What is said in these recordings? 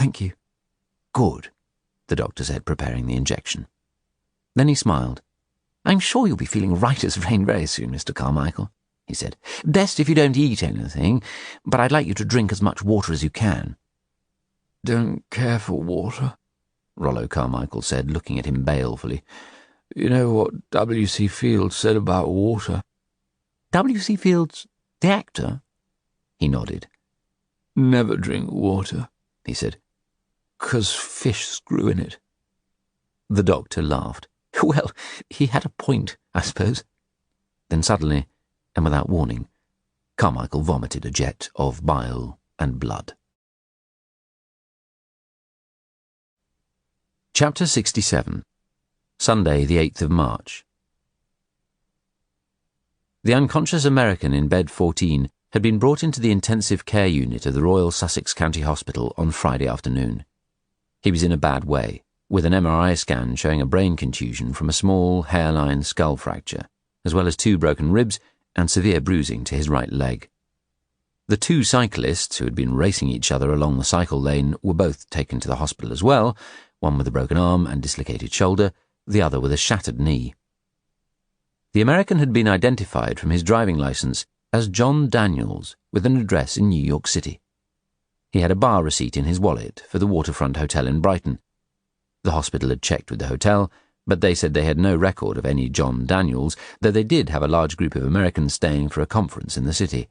Thank you." "Good," the doctor said, preparing the injection. Then he smiled. "I'm sure you'll be feeling right as rain very soon, Mr. Carmichael," he said. "Best if you don't eat anything, but I'd like you to drink as much water as you can." "Don't care for water," Rollo Carmichael said, looking at him balefully. "You know what W.C. Fields said about water?" "W.C. Fields, the actor?" He nodded. "Never drink water," he said, "'cause fish screw in it." The doctor laughed. "Well, he had a point, I suppose." Then suddenly, and without warning, Carmichael vomited a jet of bile and blood. Chapter 67. Sunday, the 8th of March. The unconscious American in bed 14 had been brought into the intensive care unit of the Royal Sussex County Hospital on Friday afternoon. He was in a bad way, with an MRI scan showing a brain contusion from a small hairline skull fracture, as well as 2 broken ribs and severe bruising to his right leg. The 2 cyclists who had been racing each other along the cycle lane were both taken to the hospital as well, one with a broken arm and dislocated shoulder, the other with a shattered knee. The American had been identified from his driving license as John Daniels, with an address in New York City. He had a bar receipt in his wallet for the Waterfront Hotel in Brighton. The hospital had checked with the hotel, but they said they had no record of any John Daniels, though they did have a large group of Americans staying for a conference in the city.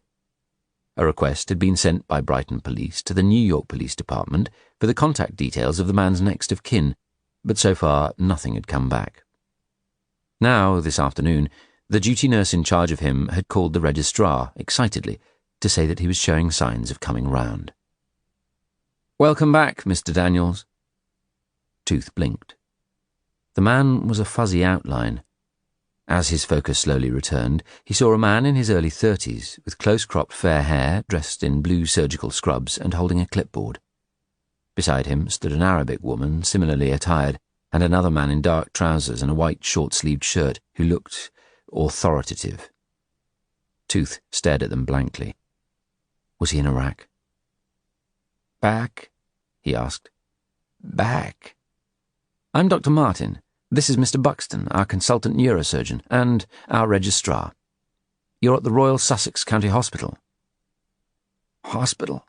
A request had been sent by Brighton Police to the New York Police Department for the contact details of the man's next of kin, but so far nothing had come back. Now, this afternoon, the duty nurse in charge of him had called the registrar, excitedly, to say that he was showing signs of coming round. "Welcome back, Mr. Daniels." Tooth blinked. The man was a fuzzy outline. As his focus slowly returned, he saw a man in his early 30s, with close-cropped fair hair, dressed in blue surgical scrubs and holding a clipboard. Beside him stood an Arabic woman, similarly attired, and another man in dark trousers and a white short-sleeved shirt, who looked authoritative. Tooth stared at them blankly. Was he in Iraq? "Back?" he asked. "Back." "I'm Dr. Martin. This is Mr. Buxton, our consultant neurosurgeon, and our registrar. You're at the Royal Sussex County Hospital." "Hospital?"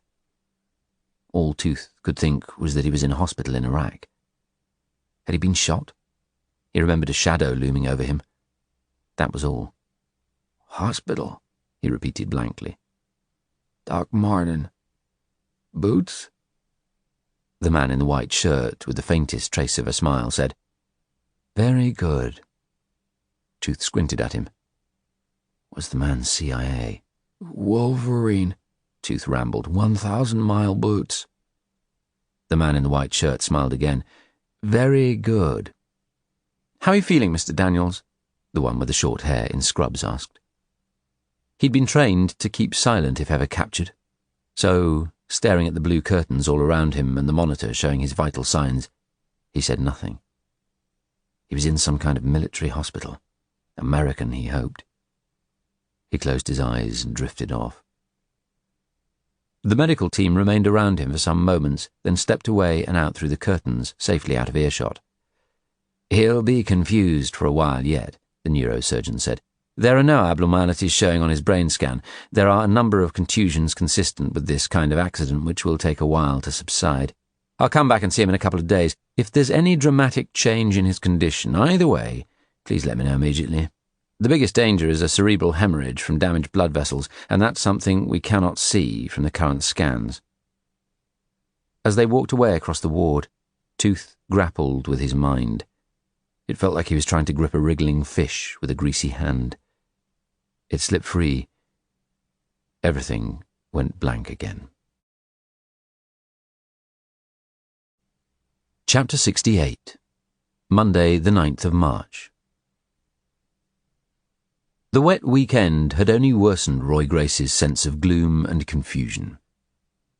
All Tooth could think was that he was in a hospital in Iraq. Had he been shot? He remembered a shadow looming over him. That was all. "Hospital," he repeated blankly. "Doc Martin. Boots?" The man in the white shirt, with the faintest trace of a smile, said, "Very good." Tooth squinted at him. Was the man CIA? "Wolverine," Tooth rambled. 1,000-mile boots." The man in the white shirt smiled again. "Very good." "How are you feeling, Mr. Daniels?" the one with the short hair in scrubs asked. He'd been trained to keep silent if ever captured, so, staring at the blue curtains all around him and the monitor showing his vital signs, he said nothing. He was in some kind of military hospital. American, he hoped. He closed his eyes and drifted off. The medical team remained around him for some moments, then stepped away and out through the curtains, safely out of earshot. "He'll be confused for a while yet," the neurosurgeon said. "There are no abnormalities showing on his brain scan. There are a number of contusions consistent with this kind of accident which will take a while to subside. I'll come back and see him in a couple of days. If there's any dramatic change in his condition, either way, please let me know immediately. The biggest danger is a cerebral hemorrhage from damaged blood vessels, and that's something we cannot see from the current scans." As they walked away across the ward, Tooth grappled with his mind. It felt like he was trying to grip a wriggling fish with a greasy hand. It slipped free. Everything went blank again. Chapter 68. Monday, the 9th of March. The wet weekend had only worsened Roy Grace's sense of gloom and confusion.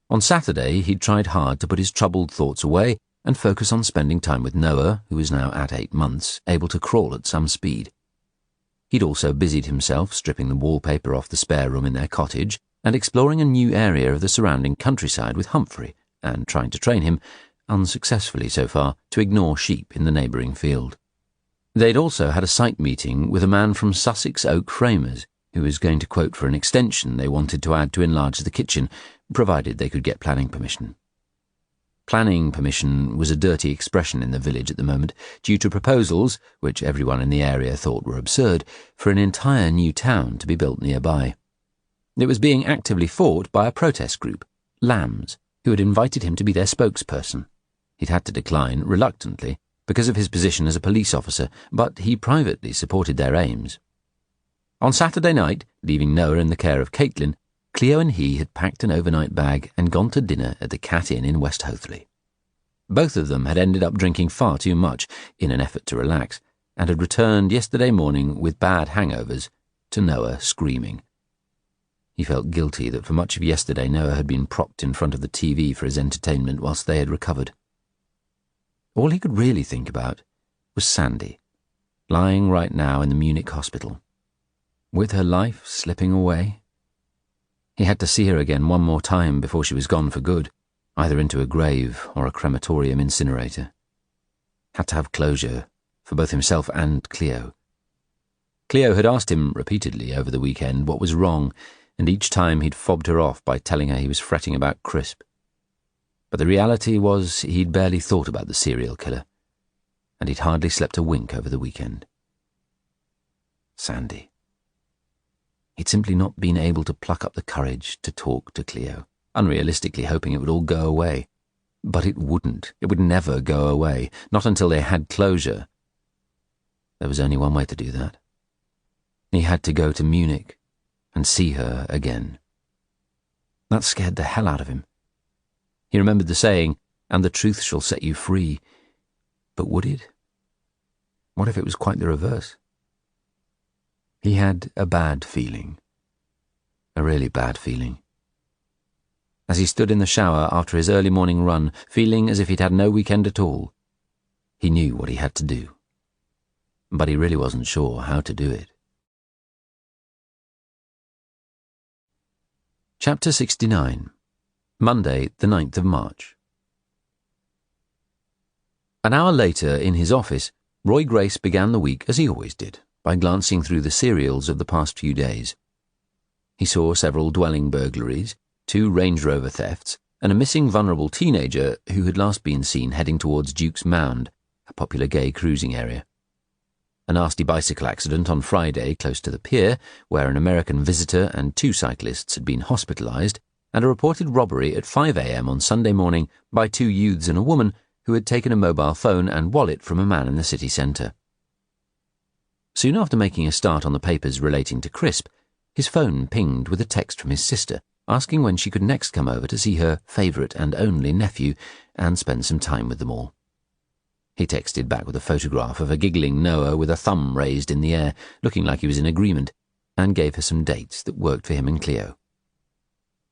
On Saturday, he'd tried hard to put his troubled thoughts away and focus on spending time with Noah, who was now at 8 months, able to crawl at some speed. He'd also busied himself stripping the wallpaper off the spare room in their cottage and exploring a new area of the surrounding countryside with Humphrey, and trying to train him, unsuccessfully so far, to ignore sheep in the neighbouring field. They'd also had a site meeting with a man from Sussex Oak Framers, who was going to quote for an extension they wanted to add to enlarge the kitchen, provided they could get planning permission. Planning permission was a dirty expression in the village at the moment, due to proposals, which everyone in the area thought were absurd, for an entire new town to be built nearby. It was being actively fought by a protest group, Lambs, who had invited him to be their spokesperson. He'd had to decline, reluctantly, because of his position as a police officer, but he privately supported their aims. On Saturday night, leaving Noah in the care of Caitlin, Cleo and he had packed an overnight bag and gone to dinner at the Cat Inn in West Hoathly. Both of them had ended up drinking far too much in an effort to relax, and had returned yesterday morning with bad hangovers, to Noah screaming. He felt guilty that for much of yesterday Noah had been propped in front of the TV for his entertainment whilst they had recovered. All he could really think about was Sandy, lying right now in the Munich hospital, with her life slipping away. He had to see her again one more time before she was gone for good, either into a grave or a crematorium incinerator. Had to have closure for both himself and Cleo. Cleo had asked him repeatedly over the weekend what was wrong, and each time he'd fobbed her off by telling her he was fretting about Crisp. But the reality was he'd barely thought about the serial killer, and he'd hardly slept a wink over the weekend. Sandy. He'd simply not been able to pluck up the courage to talk to Cleo, unrealistically hoping it would all go away. But it wouldn't. It would never go away, not until they had closure. There was only one way to do that. He had to go to Munich and see her again. That scared the hell out of him. He remembered the saying, "And the truth shall set you free." But would it? What if it was quite the reverse? He had a bad feeling. A really bad feeling. As he stood in the shower after his early morning run, feeling as if he'd had no weekend at all, he knew what he had to do. But he really wasn't sure how to do it. Chapter 69. Monday, the 9th of March. An hour later, in his office, Roy Grace began the week as he always did, by glancing through the serials of the past few days. He saw several dwelling burglaries, 2 Range Rover thefts, and a missing vulnerable teenager who had last been seen heading towards Duke's Mound, a popular gay cruising area. A nasty bicycle accident on Friday close to the pier, where an American visitor and 2 cyclists had been hospitalised, and a reported robbery at 5 a.m. on Sunday morning by 2 youths and a woman who had taken a mobile phone and wallet from a man in the city centre. Soon after making a start on the papers relating to Crisp, his phone pinged with a text from his sister, asking when she could next come over to see her favourite and only nephew and spend some time with them all. He texted back with a photograph of a giggling Noah with a thumb raised in the air, looking like he was in agreement, and gave her some dates that worked for him and Cleo.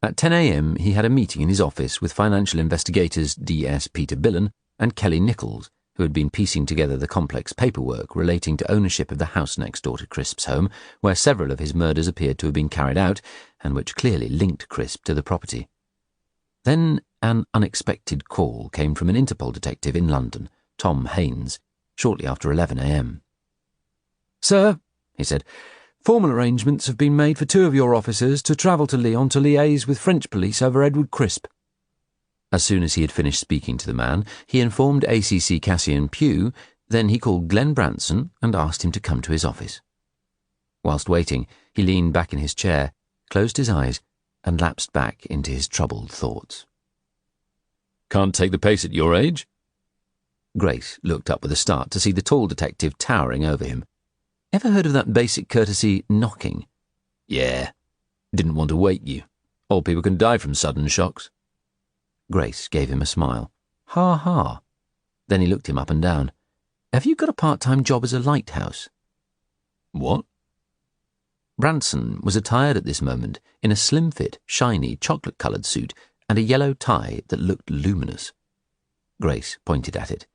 At 10 a.m. he had a meeting in his office with financial investigators D.S. Peter Billen and Kelly Nichols, who had been piecing together the complex paperwork relating to ownership of the house next door to Crisp's home, where several of his murders appeared to have been carried out, and which clearly linked Crisp to the property. Then an unexpected call came from an Interpol detective in London, Tom Haynes, shortly after 11 a.m. "Sir," he said, "formal arrangements have been made for 2 of your officers to travel to Lyon to liaise with French police over Edward Crisp." As soon as he had finished speaking to the man, he informed ACC Cassian Pugh, then he called Glenn Branson and asked him to come to his office. Whilst waiting, he leaned back in his chair, closed his eyes, and lapsed back into his troubled thoughts. "Can't take the pace at your age?" Grace looked up with a start to see the tall detective towering over him. "Ever heard of that basic courtesy, knocking?" "Yeah. Didn't want to wake you. Old people can die from sudden shocks." Grace gave him a smile. "Ha ha." Then he looked him up and down. "Have you got a part-time job as a lighthouse?" "What?" Branson was attired at this moment in a slim-fit, shiny, chocolate-coloured suit and a yellow tie that looked luminous. Grace pointed at it.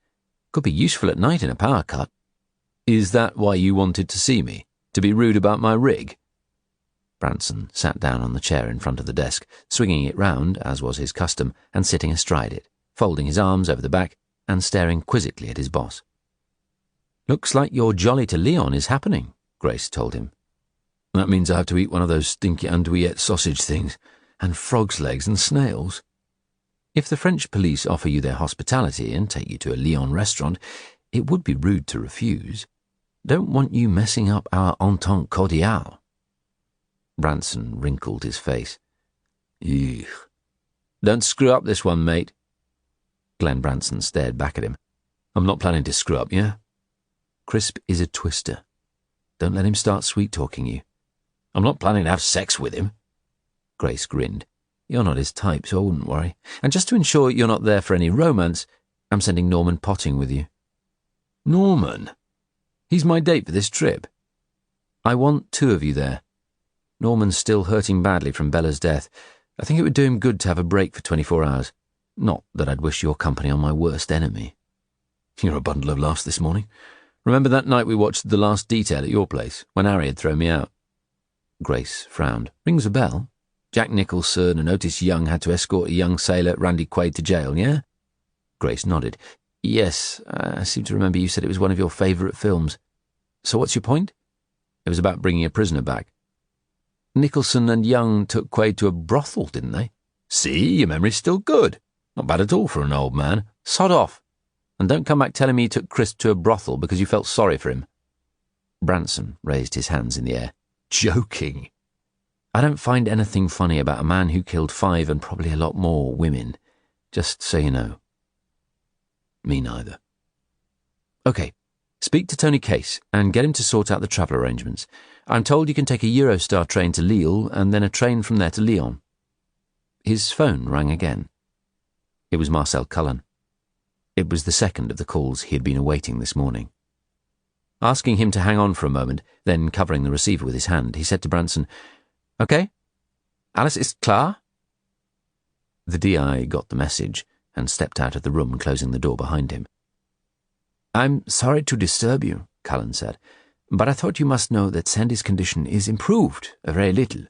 "Could be useful at night in a power cut." "Is that why you wanted to see me? To be rude about my rig?" Branson sat down on the chair in front of the desk, swinging it round, as was his custom, and sitting astride it, folding his arms over the back and staring quizzically at his boss. "Looks like your jolly to Leon is happening," Grace told him. "That means I have to eat one of those stinky andouillette sausage things, and frog's legs and snails." "If the French police offer you their hospitality and take you to a Leon restaurant, it would be rude to refuse. Don't want you messing up our entente cordiale." Branson wrinkled his face. "Eugh. "Don't screw up this one, mate." Glenn Branson stared back at him. I'm not planning to screw up, yeah? Crisp is a twister. Don't let him start sweet-talking you. I'm not planning to have sex with him." Grace grinned. "You're not his type, so I wouldn't worry. And just to ensure you're not there for any romance, I'm sending Norman Potting with you." "Norman? He's my date for this trip." "I want 2 of you there. Norman's still hurting badly from Bella's death. I think it would do him good to have a break for 24 hours. Not that I'd wish your company on my worst enemy." "You're a bundle of laughs this morning. Remember that night we watched The Last Detail at your place, when Harry had thrown me out?" Grace frowned. "Rings a bell. Jack Nicholson and Otis Young had to escort a young sailor, Randy Quaid, to jail, yeah?" Grace nodded. "Yes, I seem to remember you said it was one of your favourite films. So what's your point?" "It was about bringing a prisoner back." "Nicholson and Young took Quaid to a brothel, didn't they?" "See, your memory's still good. Not bad at all for an old man." "Sod off. And don't come back telling me you took Crisp to a brothel because you felt sorry for him." Branson raised his hands in the air. "Joking." "I don't find anything funny about a man who killed 5 and probably a lot more women. Just so you know." "Me neither." "Okay, speak to Tony Case and get him to sort out the travel arrangements. I'm told you can take a Eurostar train to Lille and then a train from there to Lyon." His phone rang again. It was Marcel Cullen. It was the second of the calls he had been awaiting this morning. Asking him to hang on for a moment, then covering the receiver with his hand, he said to Branson, "Okay, alles ist klar?" The DI got the message and stepped out of the room, closing the door behind him. "I'm sorry to disturb you," Cullen said, "but I thought you must know that Sandy's condition is improved a very little.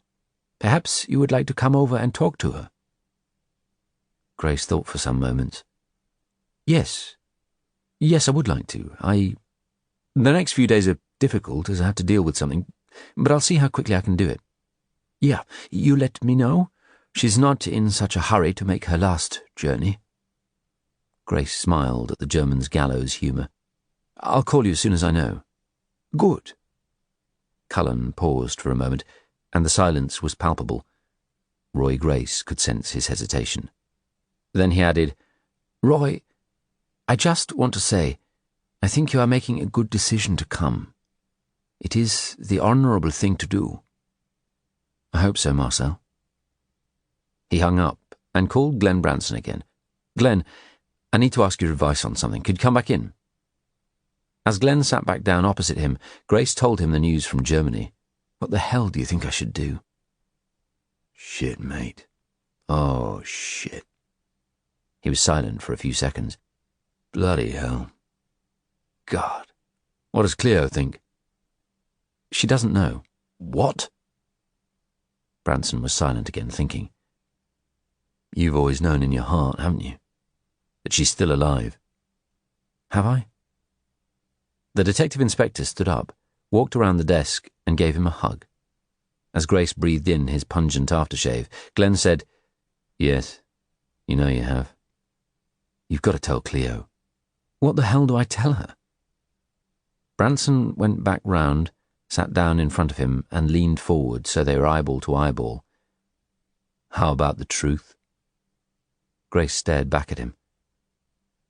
Perhaps you would like to come over and talk to her." Grace thought for some moments. Yes, I would like to. The next few days are difficult as I have to deal with something, but I'll see how quickly I can do it." "Yeah, you let me know. She's not in such a hurry to make her last journey." Grace smiled at the German's gallows humour. "I'll call you as soon as I know." "Good." Cullen paused for a moment, and the silence was palpable. Roy Grace could sense his hesitation. Then he added, "Roy, I just want to say, I think you are making a good decision to come. It is the honourable thing to do." "I hope so, Marcel." He hung up and called Glenn Branson again. "Glenn, I need to ask your advice on something. Could you come back in?" As Glenn sat back down opposite him, Grace told him the news from Germany. "What the hell do you think I should do?" "Shit, mate. Oh, shit." He was silent for a few seconds. Bloody hell. God. What does Cleo think?" "She doesn't know." "What?" Branson was silent again, thinking. "You've always known in your heart, haven't you? That she's still alive." "Have I?" The detective inspector stood up, walked around the desk, and gave him a hug. As Grace breathed in his pungent aftershave, Glenn said, "Yes, you know you have. You've got to tell Cleo." "What the hell do I tell her?" Branson went back round, sat down in front of him, and leaned forward so they were eyeball to eyeball. "How about the truth?" Grace stared back at him.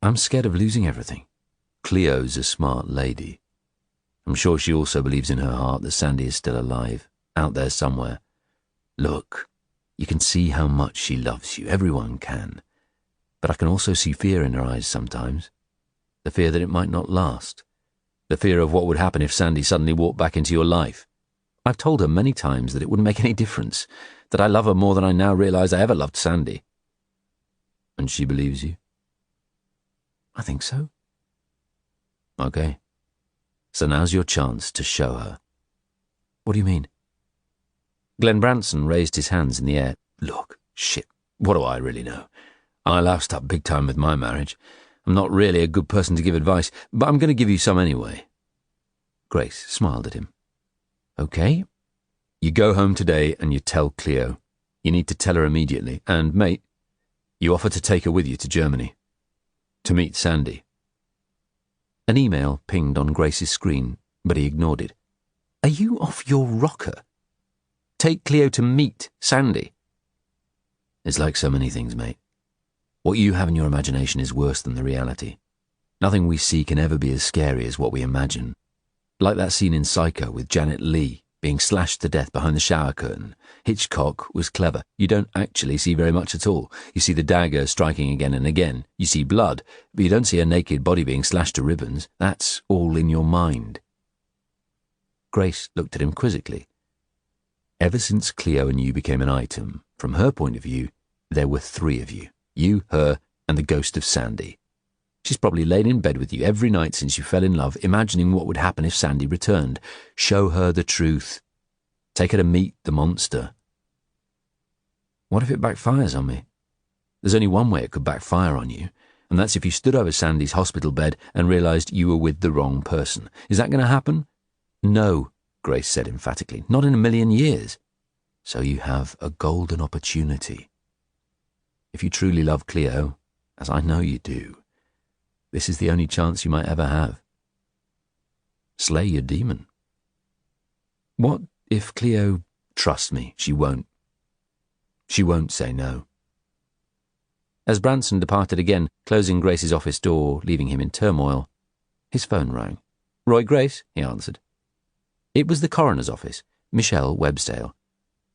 "I'm scared of losing everything. Cleo's a smart lady. I'm sure she also believes in her heart that Sandy is still alive, out there somewhere. Look, you can see how much she loves you. Everyone can. But I can also see fear in her eyes sometimes. The fear that it might not last. The fear of what would happen if Sandy suddenly walked back into your life. I've told her many times that it wouldn't make any difference, that I love her more than I now realise I ever loved Sandy." "And she believes you?" "I think so." "Okay. So now's your chance to show her." "What do you mean?" Glenn Branson raised his hands in the air. Look, shit, what do I really know? I loused up big time with my marriage. I'm not really a good person to give advice, but I'm going to give you some anyway. Grace smiled at him. Okay. You go home today and you tell Cleo. You need to tell her immediately. And, mate, you offer to take her with you to Germany. To meet Sandy. An email pinged on Grace's screen, but he ignored it. Are you off your rocker? Take Cleo to meet Sandy? It's like so many things, mate. What you have in your imagination is worse than the reality. Nothing we see can ever be as scary as what we imagine. Like that scene in Psycho with Janet Leigh being slashed to death behind the shower curtain. Hitchcock was clever. You don't actually see very much at all. You see the dagger striking again and again. You see blood, but you don't see a naked body being slashed to ribbons. That's all in your mind. Grace looked at him quizzically. Ever since Cleo and you became an item, from her point of view, there were 3 of you. You, her, and the ghost of Sandy. She's probably lain in bed with you every night since you fell in love, imagining what would happen if Sandy returned. Show her the truth. Take her to meet the monster. What if it backfires on me? There's only one way it could backfire on you, and that's if you stood over Sandy's hospital bed and realised you were with the wrong person. Is that going to happen? No, Grace said emphatically. Not in a million years. So you have a golden opportunity. If you truly love Cleo, as I know you do, this is the only chance you might ever have. Slay your demon. What if Cleo... Trust me, she won't. She won't say no. As Branson departed again, closing Grace's office door, leaving him in turmoil, his phone rang. Roy Grace, he answered. It was the coroner's office, Michelle Websdale.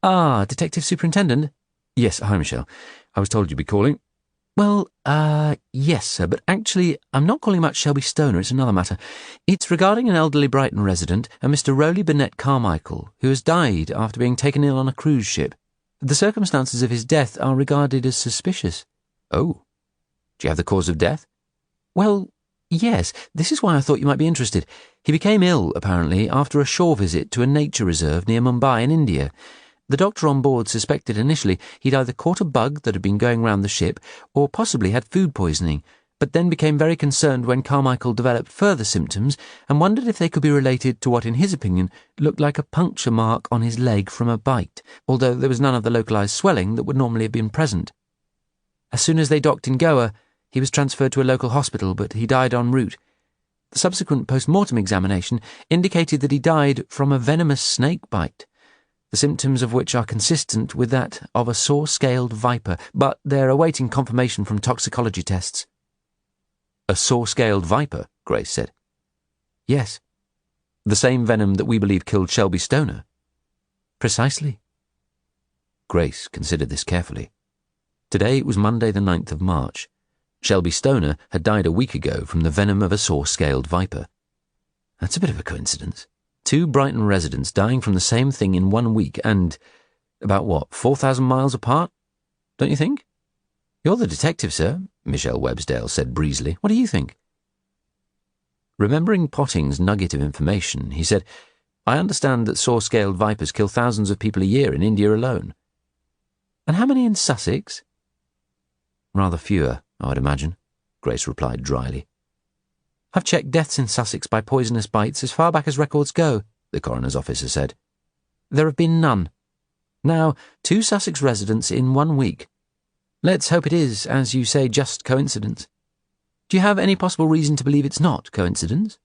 Ah, Detective Superintendent? Yes, hi, Michelle. I was told you'd be calling. Well, yes, sir, but actually, I'm not calling about Shelby Stoner, it's another matter. It's regarding an elderly Brighton resident, a Mr. Rowley Burnett Carmichael, who has died after being taken ill on a cruise ship. The circumstances of his death are regarded as suspicious. Oh. Do you have the cause of death? Well, yes, this is why I thought you might be interested. He became ill, apparently, after a shore visit to a nature reserve near Mumbai in India. The doctor on board suspected initially he'd either caught a bug that had been going round the ship or possibly had food poisoning, but then became very concerned when Carmichael developed further symptoms and wondered if they could be related to what, in his opinion, looked like a puncture mark on his leg from a bite, although there was none of the localised swelling that would normally have been present. As soon as they docked in Goa, he was transferred to a local hospital, but he died en route. The subsequent post-mortem examination indicated that he died from a venomous snake bite, the symptoms of which are consistent with that of a saw-scaled viper, but they're awaiting confirmation from toxicology tests. A saw-scaled viper, Grace said. Yes. The same venom that we believe killed Shelby Stoner. Precisely. Grace considered this carefully. Today was Monday the 9th of March. Shelby Stoner had died a week ago from the venom of a saw-scaled viper. That's a bit of a coincidence. 2 Brighton residents dying from the same thing in 1 week and, about 4,000 miles apart? Don't you think? You're the detective, sir, Michelle Websdale said breezily. What do you think? Remembering Potting's nugget of information, he said, I understand that saw-scaled vipers kill thousands of people a year in India alone. And how many in Sussex? Rather fewer, I would imagine, Grace replied dryly. I've checked deaths in Sussex by poisonous bites as far back as records go, the coroner's officer said. There have been none. Now, 2 Sussex residents in 1 week. Let's hope it is, as you say, just coincidence. Do you have any possible reason to believe it's not coincidence?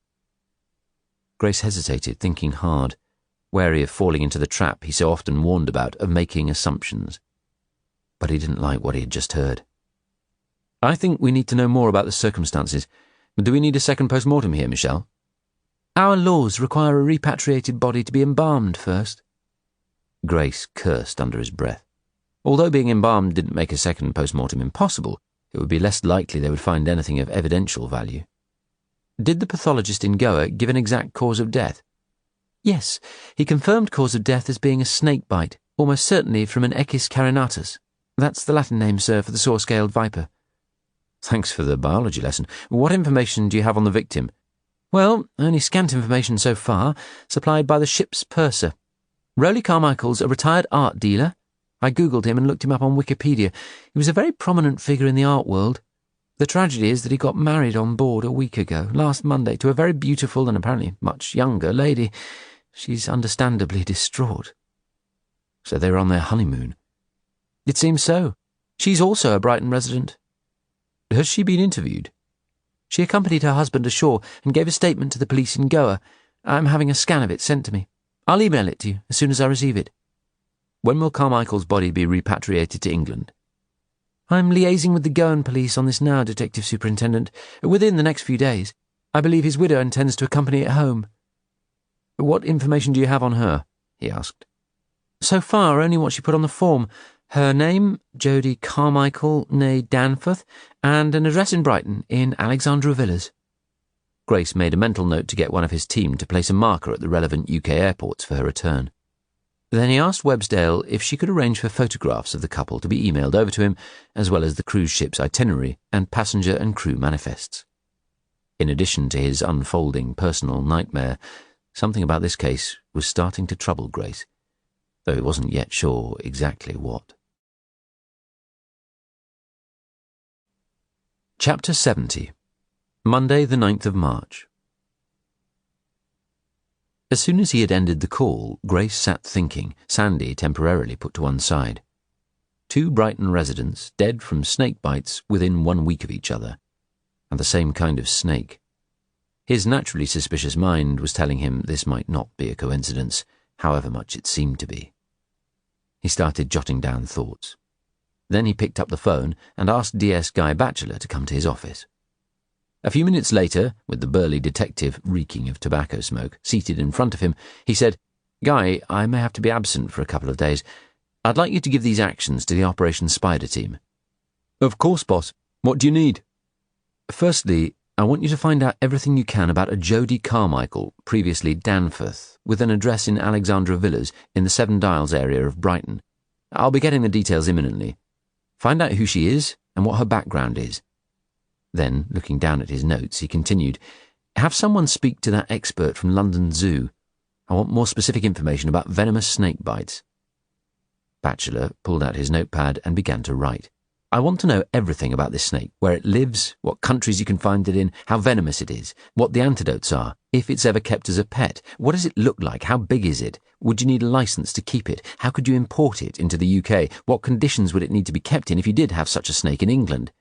Grace hesitated, thinking hard, wary of falling into the trap he so often warned about of making assumptions. But he didn't like what he had just heard. I think we need to know more about the circumstances. Do we need a second post-mortem here, Michelle? Our laws require a repatriated body to be embalmed first. Grace cursed under his breath. Although being embalmed didn't make a second post-mortem impossible, it would be less likely they would find anything of evidential value. Did the pathologist in Goa give an exact cause of death? Yes, he confirmed cause of death as being a snake bite, almost certainly from an Echis carinatus. That's the Latin name, sir, for the saw-scaled viper. Thanks for the biology lesson. What information do you have on the victim? Well, only scant information so far, supplied by the ship's purser. Rowley Carmichael's a retired art dealer. I googled him and looked him up on Wikipedia. He was a very prominent figure in the art world. The tragedy is that he got married on board a week ago, last Monday, to a very beautiful and apparently much younger lady. She's understandably distraught. So they were on their honeymoon? It seems so. She's also a Brighton resident. Has she been interviewed? She accompanied her husband ashore and gave a statement to the police in Goa. I'm having a scan of it sent to me. I'll email it to you as soon as I receive it. When will Carmichael's body be repatriated to England? I'm liaising with the Goan police on this now, Detective Superintendent, within the next few days. I believe his widow intends to accompany it home. What information do you have on her? He asked. So far, only what she put on the form. Her name, Jodie Carmichael, née Danforth, and an address in Brighton, in Alexandra Villas. Grace made a mental note to get one of his team to place a marker at the relevant UK airports for her return. Then he asked Websdale if she could arrange for photographs of the couple to be emailed over to him, as well as the cruise ship's itinerary and passenger and crew manifests. In addition to his unfolding personal nightmare, something about this case was starting to trouble Grace, though he wasn't yet sure exactly what. Chapter 70. Monday, the 9th of March. As soon as he had ended the call, Grace sat thinking, Sandy temporarily put to one side. 2 Brighton residents, dead from snake bites within 1 week of each other, and the same kind of snake. His naturally suspicious mind was telling him this might not be a coincidence, however much it seemed to be. He started jotting down thoughts. Then he picked up the phone and asked DS Guy Batchelor to come to his office. A few minutes later, with the burly detective reeking of tobacco smoke seated in front of him, he said, "Guy, I may have to be absent for a couple of days. I'd like you to give these actions to the Operation Spider team." "Of course, boss. What do you need?" "Firstly, I want you to find out everything you can about a Jodie Carmichael, previously Danforth, with an address in Alexandra Villas in the Seven Dials area of Brighton. I'll be getting the details imminently. Find out who she is and what her background is." Then, looking down at his notes, he continued, "Have someone speak to that expert from London Zoo. I want more specific information about venomous snake bites." Batchelor pulled out his notepad and began to write. "I want to know everything about this snake, where it lives, what countries you can find it in, how venomous it is, what the antidotes are, if it's ever kept as a pet, what does it look like, how big is it, would you need a license to keep it, how could you import it into the UK, what conditions would it need to be kept in if you did have such a snake in England?"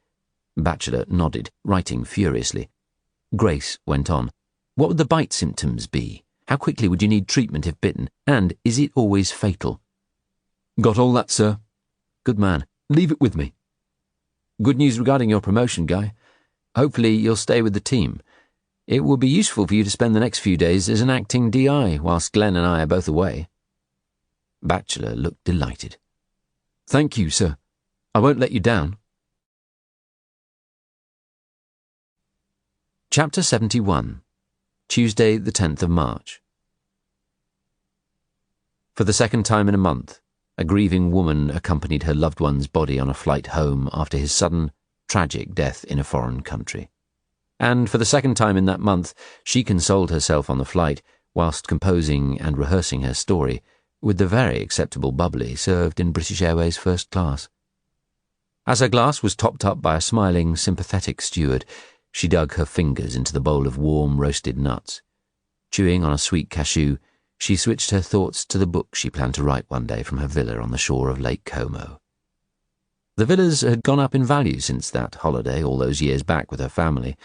Batchelor nodded, writing furiously. Grace went on. "What would the bite symptoms be? How quickly would you need treatment if bitten? And is it always fatal?" "Got all that, sir." "Good man. Leave it with me." "Good news regarding your promotion, Guy. Hopefully you'll stay with the team. It will be useful for you to spend the next few days as an acting DI whilst Glenn and I are both away." Batchelor looked delighted. "Thank you, sir. I won't let you down." Chapter 71. Tuesday, the 10th of March. For the second time in a month, a grieving woman accompanied her loved one's body on a flight home after his sudden, tragic death in a foreign country. And for the second time in that month, she consoled herself on the flight whilst composing and rehearsing her story with the very acceptable bubbly served in British Airways first class. As her glass was topped up by a smiling, sympathetic steward, she dug her fingers into the bowl of warm roasted nuts. Chewing on a sweet cashew, she switched her thoughts to the book she planned to write one day from her villa on the shore of Lake Como. The villas had gone up in value since that holiday all those years back with her family.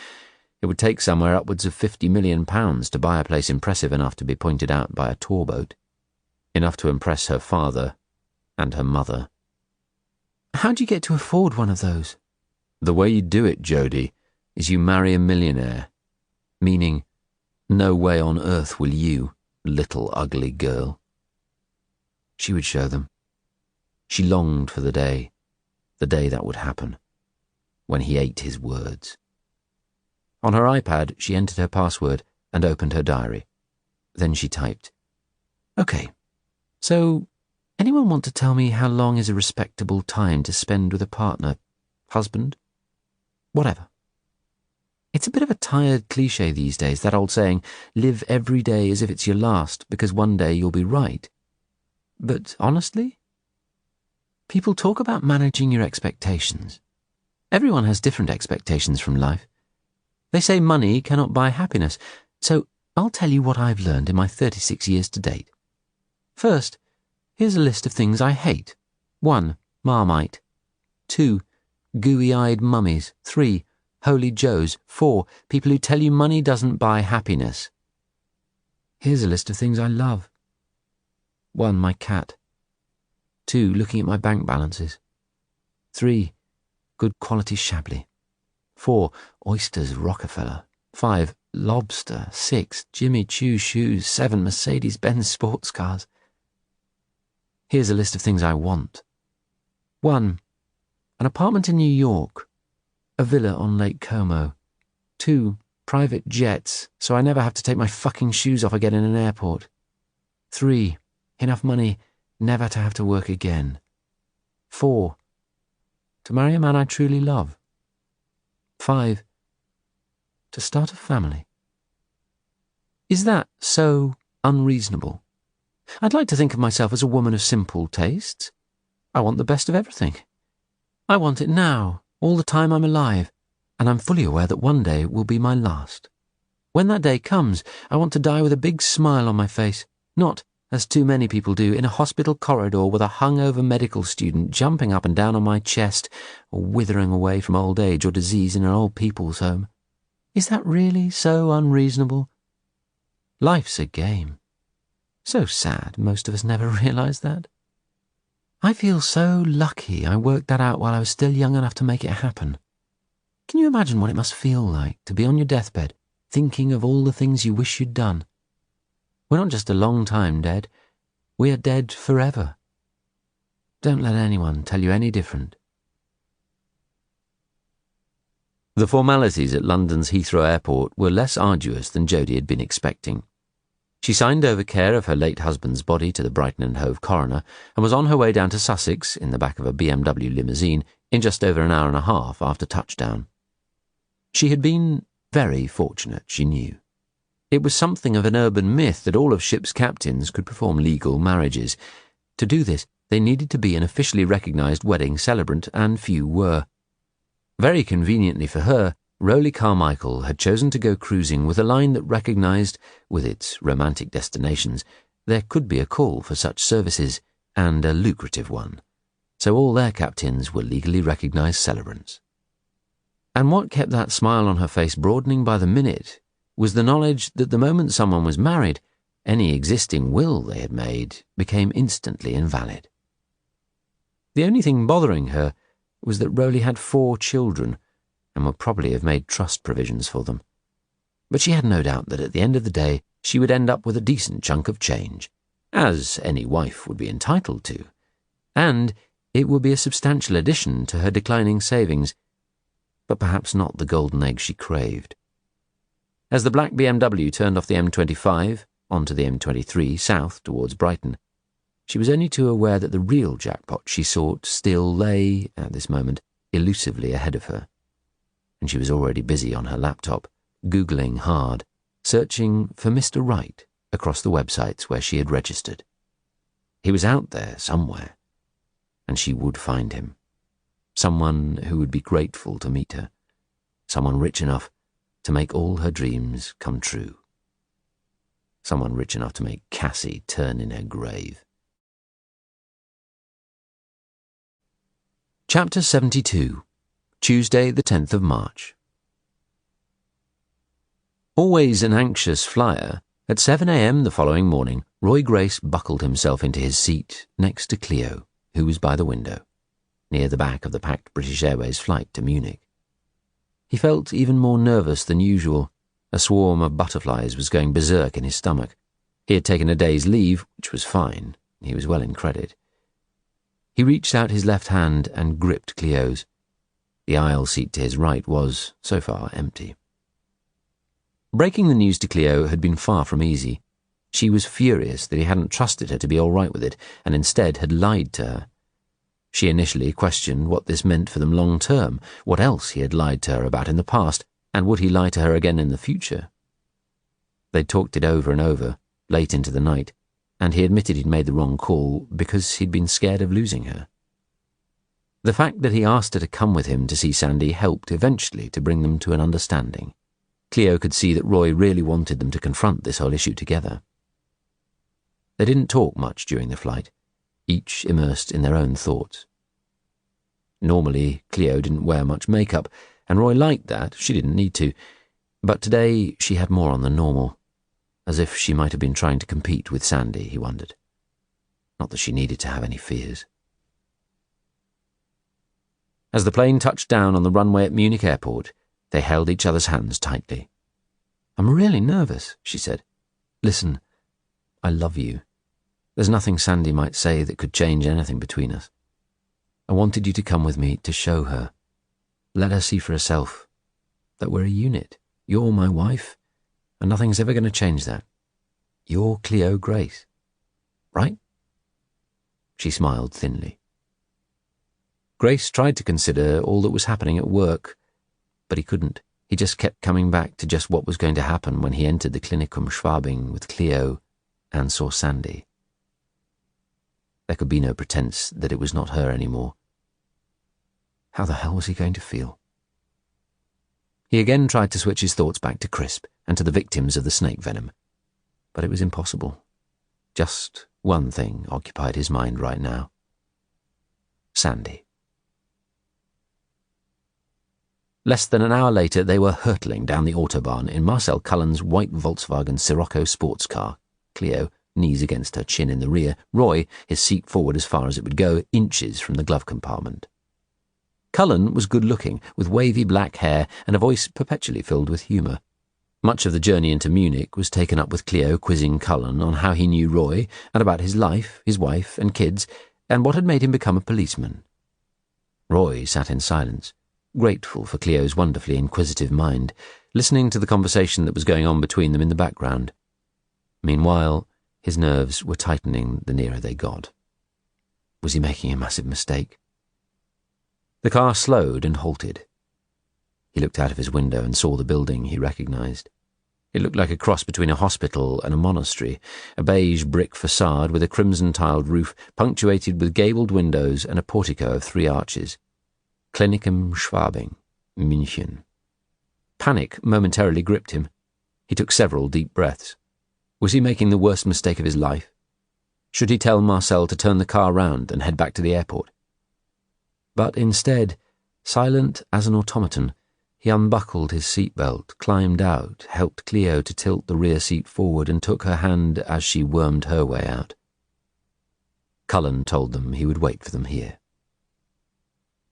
It would take somewhere upwards of £50 million to buy a place impressive enough to be pointed out by a tour boat. Enough to impress her father and her mother. "How do you get to afford one of those?" "The way you do it, Jodie, is you marry a millionaire. Meaning, no way on earth will you, little ugly girl." She would show them. She longed for the day that would happen, when he ate his words. On her iPad, she entered her password and opened her diary. Then she typed, "Okay, so anyone want to tell me how long is a respectable time to spend with a partner, husband, whatever? It's a bit of a tired cliche these days, that old saying, live every day as if it's your last because one day you'll be right. But honestly, people talk about managing your expectations. Everyone has different expectations from life. They say money cannot buy happiness, so I'll tell you what I've learned in my 36 years to date. First, here's a list of things I hate. 1. Marmite. 2. Gooey-eyed mummies. 3. Holy Joes. 4. People who tell you money doesn't buy happiness. Here's a list of things I love. 1. My cat. 2. Looking at my bank balances. 3. Good quality Chablis. 4. Oysters Rockefeller. 5. Lobster. 6. Jimmy Choo shoes. 7. Mercedes-Benz sports cars. Here's a list of things I want. 1. An apartment in New York. A villa on Lake Como. 2. Private jets, so I never have to take my fucking shoes off again in an airport. 3. Enough money never to have to work again. 4. To marry a man I truly love. 5. To start a family. Is that so unreasonable? I'd like to think of myself as a woman of simple tastes. I want the best of everything. I want it now, all the time I'm alive, and I'm fully aware that one day will be my last. When that day comes, I want to die with a big smile on my face, not, as too many people do, in a hospital corridor with a hungover medical student jumping up and down on my chest, or withering away from old age or disease in an old people's home. Is that really so unreasonable? Life's a game. So sad most of us never realise that. I feel so lucky I worked that out while I was still young enough to make it happen. Can you imagine what it must feel like to be on your deathbed, thinking of all the things you wish you'd done? We're not just a long time dead, we are dead forever. Don't let anyone tell you any different. The formalities at London's Heathrow Airport were less arduous than Jodie had been expecting. She signed over care of her late husband's body to the Brighton and Hove coroner and was on her way down to Sussex in the back of a BMW limousine in just over an hour and a half after touchdown. She had been very fortunate, she knew. It was something of an urban myth that all of ships' captains could perform legal marriages. To do this, they needed to be an officially recognised wedding celebrant, and few were. Very conveniently for her, Rowley Carmichael had chosen to go cruising with a line that recognised, with its romantic destinations, there could be a call for such services, and a lucrative one. So all their captains were legally recognised celebrants. And what kept that smile on her face broadening by the minute was the knowledge that the moment someone was married, any existing will they had made became instantly invalid. The only thing bothering her was that Rowley had 4 children, and would probably have made trust provisions for them. But she had no doubt that at the end of the day she would end up with a decent chunk of change, as any wife would be entitled to, and it would be a substantial addition to her declining savings, but perhaps not the golden egg she craved. As the black BMW turned off the M25 onto the M23 south towards Brighton, she was only too aware that the real jackpot she sought still lay, at this moment, elusively ahead of her. And she was already busy on her laptop, Googling hard, searching for Mr. Right across the websites where she had registered. He was out there somewhere, and she would find him. Someone who would be grateful to meet her. Someone rich enough to make all her dreams come true. Someone rich enough to make Cassie turn in her grave. Chapter 72. Tuesday, the 10th of March. Always an anxious flyer, at 7 a.m. the following morning, Roy Grace buckled himself into his seat next to Cleo, who was by the window, near the back of the packed British Airways flight to Munich. He felt even more nervous than usual. A swarm of butterflies was going berserk in his stomach. He had taken a day's leave, which was fine. He was well in credit. He reached out his left hand and gripped Cleo's. The aisle seat to his right was, so far, empty. Breaking the news to Cleo had been far from easy. She was furious that he hadn't trusted her to be all right with it, and instead had lied to her. She initially questioned what this meant for them long term, what else he had lied to her about in the past, and would he lie to her again in the future? They talked it over and over, late into the night, and he admitted he'd made the wrong call because he'd been scared of losing her. The fact that he asked her to come with him to see Sandy helped eventually to bring them to an understanding. Cleo could see that Roy really wanted them to confront this whole issue together. They didn't talk much during the flight, each immersed in their own thoughts. Normally, Cleo didn't wear much makeup, and Roy liked that. She didn't need to. But today she had more on than normal, as if she might have been trying to compete with Sandy, he wondered. Not that she needed to have any fears. As the plane touched down on the runway at Munich airport, they held each other's hands tightly. "I'm really nervous," she said. "Listen, I love you. There's nothing Sandy might say that could change anything between us. I wanted you to come with me to show her. Let her see for herself that we're a unit. You're my wife, and nothing's ever going to change that. You're Cleo Grace. Right?" She smiled thinly. Grace tried to consider all that was happening at work, but he couldn't. He just kept coming back to just what was going to happen when he entered the Klinikum Schwabing with Cleo and saw Sandy. There could be no pretense that it was not her anymore. How the hell was he going to feel? He again tried to switch his thoughts back to Crisp and to the victims of the snake venom, but it was impossible. Just one thing occupied his mind right now. Sandy. Less than an hour later, they were hurtling down the autobahn in Marcel Cullen's white Volkswagen Sirocco sports car, Cleo, knees against her chin in the rear, Roy, his seat forward as far as it would go, inches from the glove compartment. Cullen was good-looking, with wavy black hair and a voice perpetually filled with humour. Much of the journey into Munich was taken up with Cleo quizzing Cullen on how he knew Roy and about his life, his wife and kids, and what had made him become a policeman. Roy sat in silence, grateful for Cleo's wonderfully inquisitive mind, listening to the conversation that was going on between them in the background. Meanwhile, his nerves were tightening the nearer they got. Was he making a massive mistake? The car slowed and halted. He looked out of his window and saw the building he recognized. It looked like a cross between a hospital and a monastery, a beige brick facade with a crimson-tiled roof punctuated with gabled windows and a portico of 3 arches. Klinikum Schwabing, München. Panic momentarily gripped him. He took several deep breaths. Was he making the worst mistake of his life? Should he tell Marcel to turn the car round and head back to the airport? But instead, silent as an automaton, he unbuckled his seatbelt, climbed out, helped Cleo to tilt the rear seat forward and took her hand as she wormed her way out. Cullen told them he would wait for them here.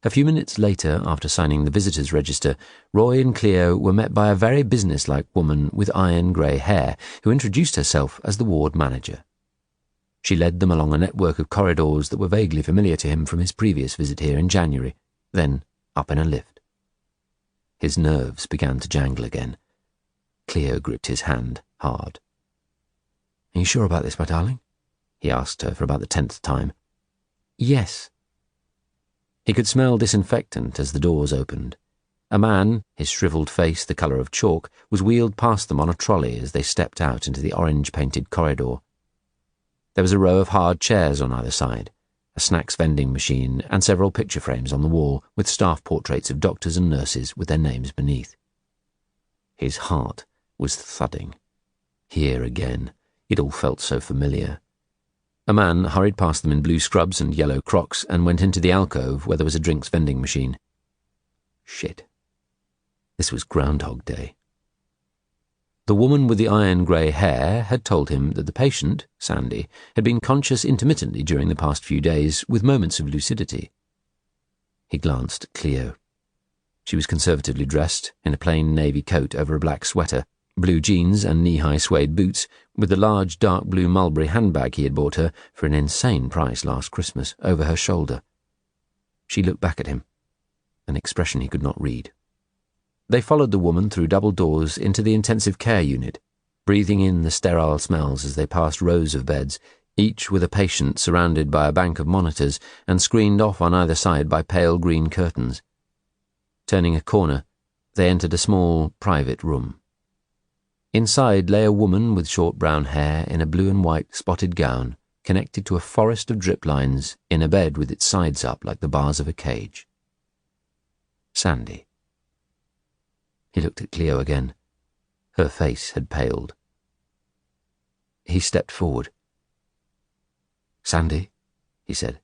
A few minutes later, after signing the visitors' register, Roy and Cleo were met by a very businesslike woman with iron-grey hair who introduced herself as the ward manager. She led them along a network of corridors that were vaguely familiar to him from his previous visit here in January, then up in a lift. His nerves began to jangle again. Cleo gripped his hand hard. "Are you sure about this, my darling?" he asked her for about the 10th time. "Yes." He could smell disinfectant as the doors opened. A man, his shriveled face the colour of chalk, was wheeled past them on a trolley as they stepped out into the orange-painted corridor. There was a row of hard chairs on either side, a snacks vending machine, and several picture frames on the wall with staff portraits of doctors and nurses with their names beneath. His heart was thudding. Here again. It all felt so familiar. A man hurried past them in blue scrubs and yellow Crocs and went into the alcove where there was a drinks vending machine. Shit. This was Groundhog Day. The woman with the iron-grey hair had told him that the patient, Sandy, had been conscious intermittently during the past few days, with moments of lucidity. He glanced at Cleo. She was conservatively dressed, in a plain navy coat over a black sweater, blue jeans and knee-high suede boots, with the large dark blue mulberry handbag he had bought her for an insane price last Christmas over her shoulder. She looked back at him, an expression he could not read. They followed the woman through double doors into the intensive care unit, breathing in the sterile smells as they passed rows of beds, each with a patient surrounded by a bank of monitors and screened off on either side by pale green curtains. Turning a corner, they entered a small, private room. Inside lay a woman with short brown hair in a blue and white spotted gown, connected to a forest of drip lines in a bed with its sides up like the bars of a cage. Sandy. He looked at Cleo again. Her face had paled. He stepped forward. "Sandy," he said.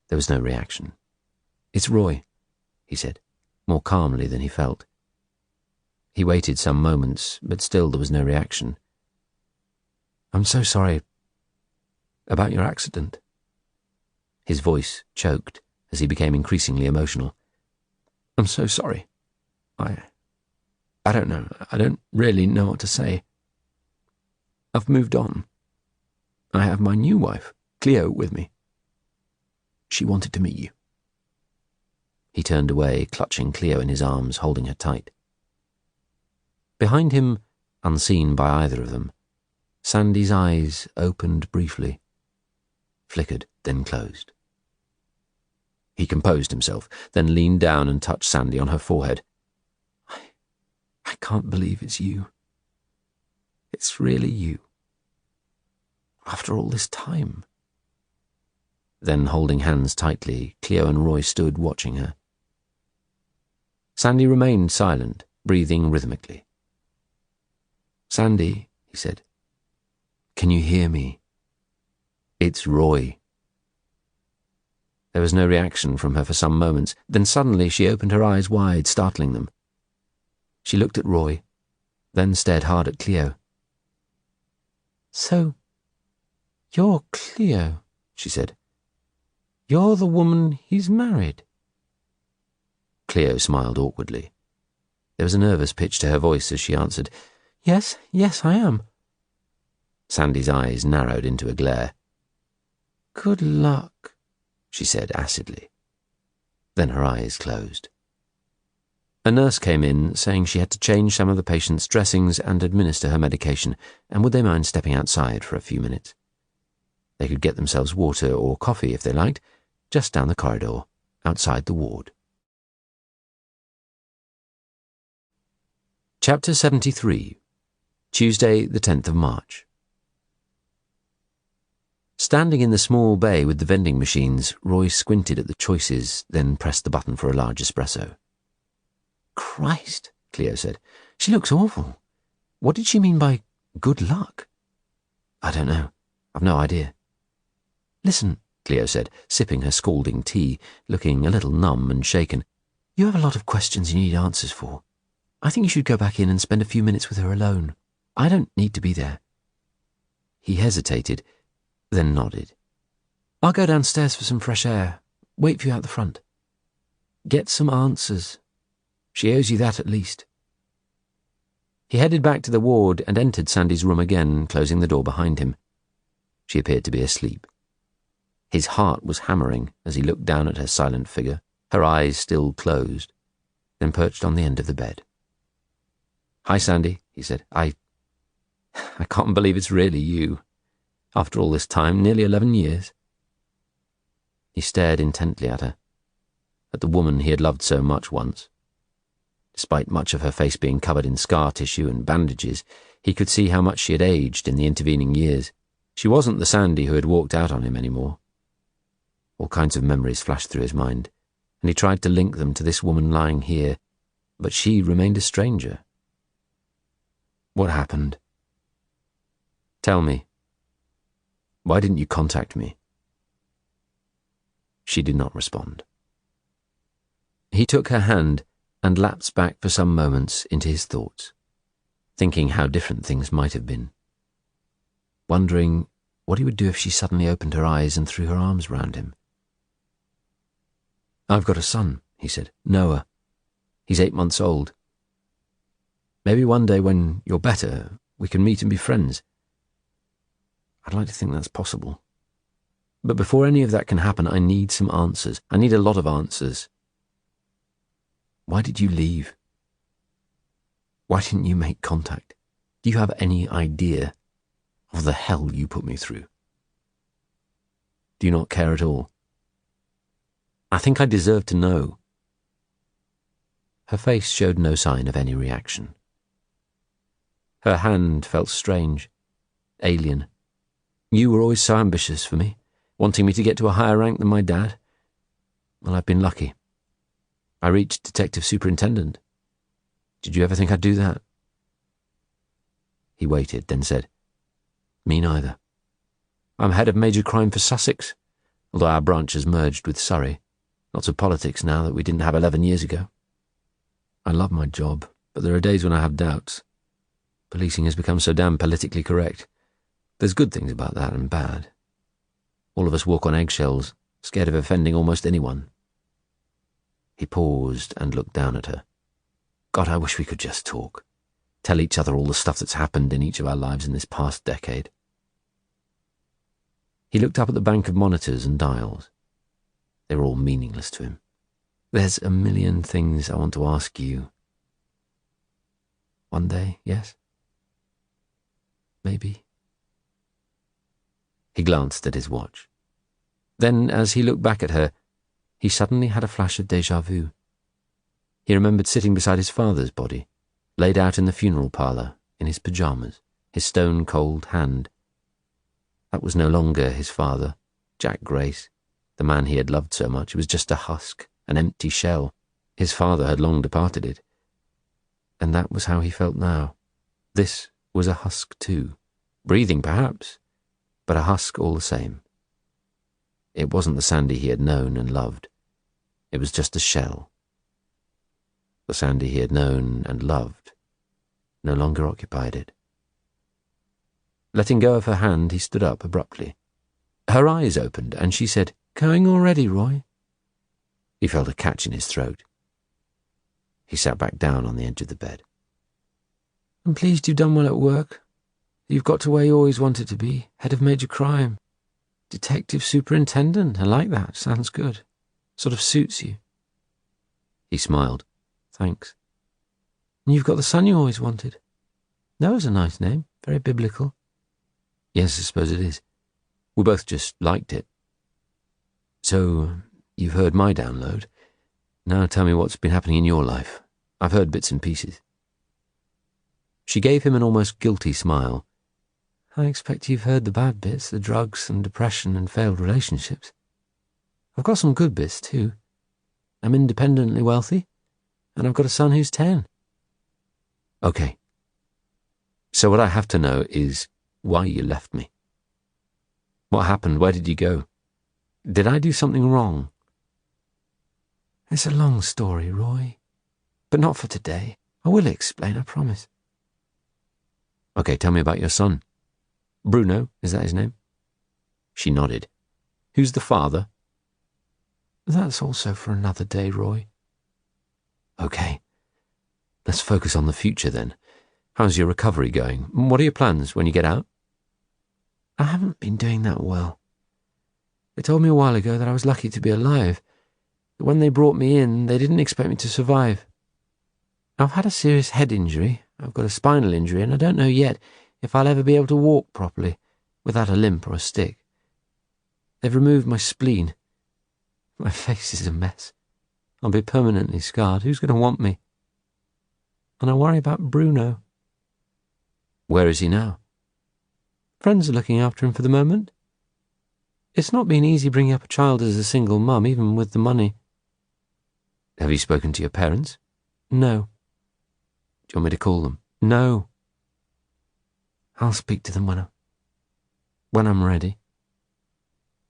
There was no reaction. "It's Roy," he said, more calmly than he felt. He waited some moments, but still there was no reaction. "I'm so sorry about your accident." His voice choked as he became increasingly emotional. "I'm so sorry. I don't know. I don't really know what to say. I've moved on. I have my new wife, Cleo, with me. She wanted to meet you." He turned away, clutching Cleo in his arms, holding her tight. Behind him, unseen by either of them, Sandy's eyes opened briefly, flickered, then closed. He composed himself, then leaned down and touched Sandy on her forehead. I can't believe it's you. It's really you. After all this time." Then, holding hands tightly, Cleo and Roy stood watching her. Sandy remained silent, breathing rhythmically. "Sandy," he said, "can you hear me? It's Roy." There was no reaction from her for some moments. Then suddenly she opened her eyes wide, startling them. She looked at Roy, then stared hard at Cleo. "So, you're Cleo," she said. "You're the woman he's married." Cleo smiled awkwardly. There was a nervous pitch to her voice as she answered, Yes, I am." Sandy's eyes narrowed into a glare. "Good luck," she said acidly. Then her eyes closed. A nurse came in, saying she had to change some of the patient's dressings and administer her medication, and would they mind stepping outside for a few minutes. They could get themselves water or coffee if they liked, just down the corridor, outside the ward. Chapter 73. Tuesday, the 10th of March. Standing in the small bay with the vending machines, Roy squinted at the choices, then pressed the button for a large espresso. "Christ," Cleo said. "She looks awful. What did she mean by good luck?" "I don't know. I've no idea." "Listen," Cleo said, sipping her scalding tea, looking a little numb and shaken. "You have a lot of questions you need answers for. I think you should go back in and spend a few minutes with her alone. I don't need to be there." He hesitated, then nodded. "I'll go downstairs for some fresh air. Wait for you out the front. Get some answers. She owes you that at least." He headed back to the ward and entered Sandy's room again, closing the door behind him. She appeared to be asleep. His heart was hammering as he looked down at her silent figure, her eyes still closed, then perched on the end of the bed. "Hi, Sandy," he said. I can't believe it's really you. After all this time, nearly 11 years. He stared intently at her, at the woman he had loved so much once. Despite much of her face being covered in scar tissue and bandages, he could see how much she had aged in the intervening years. She wasn't the Sandy who had walked out on him anymore. All kinds of memories flashed through his mind, and he tried to link them to this woman lying here, but she remained a stranger. "What happened? Tell me. Why didn't you contact me?" She did not respond. He took her hand and lapsed back for some moments into his thoughts, thinking how different things might have been, wondering what he would do if she suddenly opened her eyes and threw her arms round him. "I've got a son," he said, "Noah. He's 8 months old. Maybe one day when you're better, we can meet and be friends. I'd like to think that's possible. But before any of that can happen, I need some answers. I need a lot of answers. Why did you leave? Why didn't you make contact? Do you have any idea of the hell you put me through? Do you not care at all? I think I deserve to know." Her face showed no sign of any reaction. Her hand felt strange, alien. You were always so ambitious for me, wanting me to get to a higher rank than my dad. Well, I've been lucky. I reached Detective Superintendent. Did you ever think I'd do that? He waited, then said, Me neither. I'm head of major crime for Sussex, although our branch has merged with Surrey. Lots of politics now that we didn't have 11 years ago. I love my job, but there are days when I have doubts. Policing has become so damn politically correct. There's good things about that and bad. All of us walk on eggshells, scared of offending almost anyone. He paused and looked down at her. God, I wish we could just talk. Tell each other all the stuff that's happened in each of our lives in this past decade. He looked up at the bank of monitors and dials. They were all meaningless to him. There's a million things I want to ask you. One day, yes? Maybe. He glanced at his watch. Then, as he looked back at her, he suddenly had a flash of déjà vu. He remembered sitting beside his father's body, laid out in the funeral parlour, in his pyjamas, his stone-cold hand. That was no longer his father, Jack Grace, the man he had loved so much. It was just a husk, an empty shell. His father had long departed it. And that was how he felt now. This was a husk too. Breathing, perhaps, but a husk all the same. It wasn't the Sandy he had known and loved. It was just a shell. The Sandy he had known and loved no longer occupied it. Letting go of her hand, he stood up abruptly. Her eyes opened, and she said, Going already, Roy? He felt a catch in his throat. He sat back down on the edge of the bed. I'm pleased you've done well at work. You've got to where you always wanted to be, head of major crime. Detective Superintendent, I like that, sounds good. Sort of suits you. He smiled. Thanks. And you've got the son you always wanted. Noah's a nice name, very biblical. Yes, I suppose it is. We both just liked it. So, you've heard my download. Now tell me what's been happening in your life. I've heard bits and pieces. She gave him an almost guilty smile. I expect you've heard the bad bits, the drugs and depression and failed relationships. I've got some good bits, too. I'm independently wealthy, and I've got a son who's 10. Okay. So what I have to know is why you left me. What happened? Where did you go? Did I do something wrong? It's a long story, Roy. But not for today. I will explain, I promise. Okay, tell me about your son. Bruno, is that his name? She nodded. Who's the father? That's also for another day, Roy. Okay. Let's focus on the future then. How's your recovery going? What are your plans when you get out? I haven't been doing that well. They told me a while ago that I was lucky to be alive, but when they brought me in, they didn't expect me to survive. I've had a serious head injury, I've got a spinal injury, and I don't know yet if I'll ever be able to walk properly, without a limp or a stick. They've removed my spleen. My face is a mess. I'll be permanently scarred. Who's going to want me? And I worry about Bruno. Where is he now? Friends are looking after him for the moment. It's not been easy bringing up a child as a single mum, even with the money. Have you spoken to your parents? No. Do you want me to call them? No. I'll speak to them when I'm ready.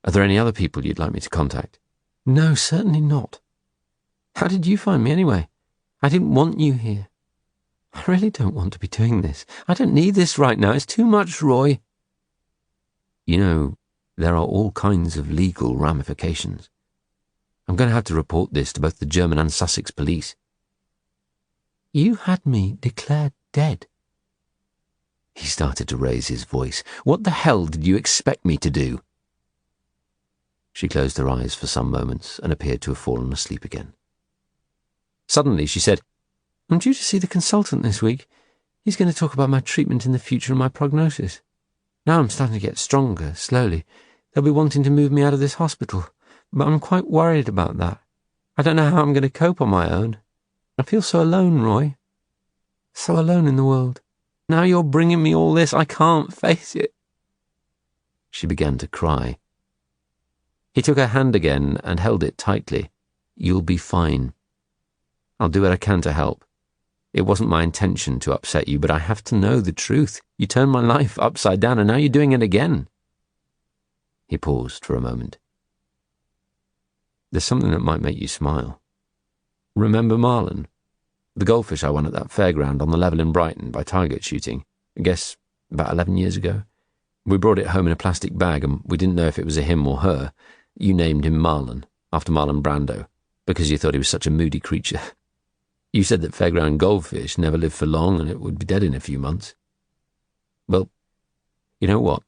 Are there any other people you'd like me to contact? No, certainly not. How did you find me anyway? I didn't want you here. I really don't want to be doing this. I don't need this right now. It's too much, Roy. You know, there are all kinds of legal ramifications. I'm going to have to report this to both the German and Sussex police. You had me declared dead. He started to raise his voice. What the hell did you expect me to do? She closed her eyes for some moments and appeared to have fallen asleep again. Suddenly she said, I'm due to see the consultant this week. He's going to talk about my treatment in the future and my prognosis. Now I'm starting to get stronger, slowly. They'll be wanting to move me out of this hospital, but I'm quite worried about that. I don't know how I'm going to cope on my own. I feel so alone, Roy. So alone in the world. Now you're bringing me all this. I can't face it." She began to cry. He took her hand again and held it tightly. "You'll be fine. I'll do what I can to help. It wasn't my intention to upset you, but I have to know the truth. You turned my life upside down, and now you're doing it again." He paused for a moment. "There's something that might make you smile. Remember Marlon? The goldfish I won at that fairground on the level in Brighton by target shooting, I guess about 11 years ago? We brought it home in a plastic bag, and we didn't know if it was a him or her. You named him Marlon, after Marlon Brando, because you thought he was such a moody creature. You said that fairground goldfish never lived for long and it would be dead in a few months. Well, you know what?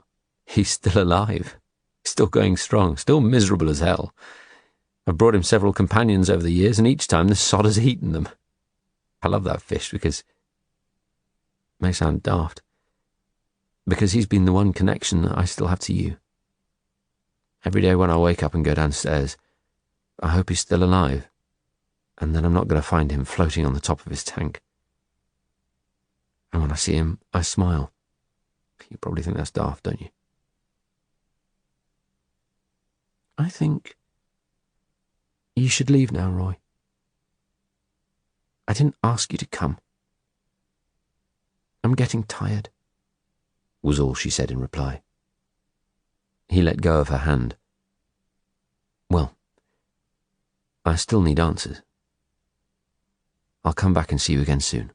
He's still alive. Still going strong, still miserable as hell. I've brought him several companions over the years, and each time the sod has eaten them. I love that fish because... It may sound daft. Because he's been the one connection that I still have to you. Every day when I wake up and go downstairs, I hope he's still alive, and then I'm not going to find him floating on the top of his tank. And when I see him, I smile. You probably think that's daft, don't you? I think you should leave now, Roy. I didn't ask you to come. I'm getting tired, was all she said in reply. He let go of her hand. Well, I still need answers. I'll come back and see you again soon.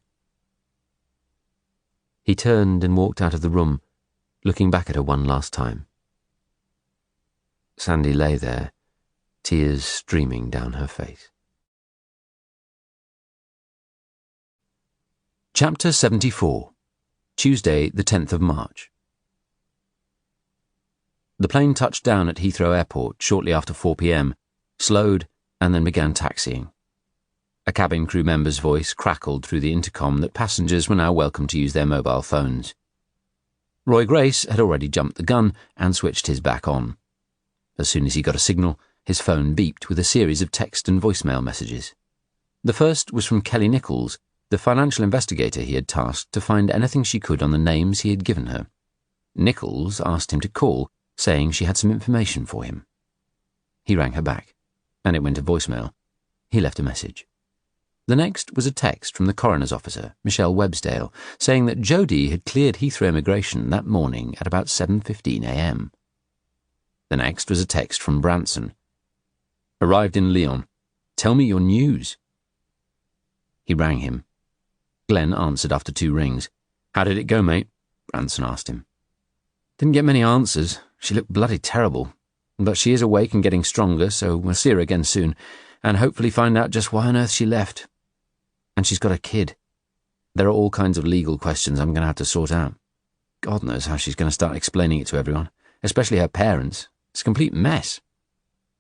He turned and walked out of the room, looking back at her one last time. Sandy lay there, tears streaming down her face. Chapter 74. Tuesday, the 10th of March. The plane touched down at Heathrow Airport shortly after 4 p.m, slowed, and then began taxiing. A cabin crew member's voice crackled through the intercom that passengers were now welcome to use their mobile phones. Roy Grace had already jumped the gun and switched his back on. As soon as he got a signal, his phone beeped with a series of text and voicemail messages. The first was from Kelly Nichols, the financial investigator he had tasked to find anything she could on the names he had given her. Nichols asked him to call, saying she had some information for him. He rang her back, and it went to voicemail. He left a message. The next was a text from the coroner's officer, Michelle Websdale, saying that Jodie had cleared Heathrow Immigration that morning at about 7:15 a.m. The next was a text from Branson. "Arrived in Lyon. Tell me your news." He rang him. Glenn answered after 2 rings. "How did it go, mate?" Branson asked him. "Didn't get many answers. She looked bloody terrible. But she is awake and getting stronger, so we'll see her again soon, and hopefully find out just why on earth she left. And she's got a kid. There are all kinds of legal questions I'm going to have to sort out. God knows how she's going to start explaining it to everyone, especially her parents. It's a complete mess."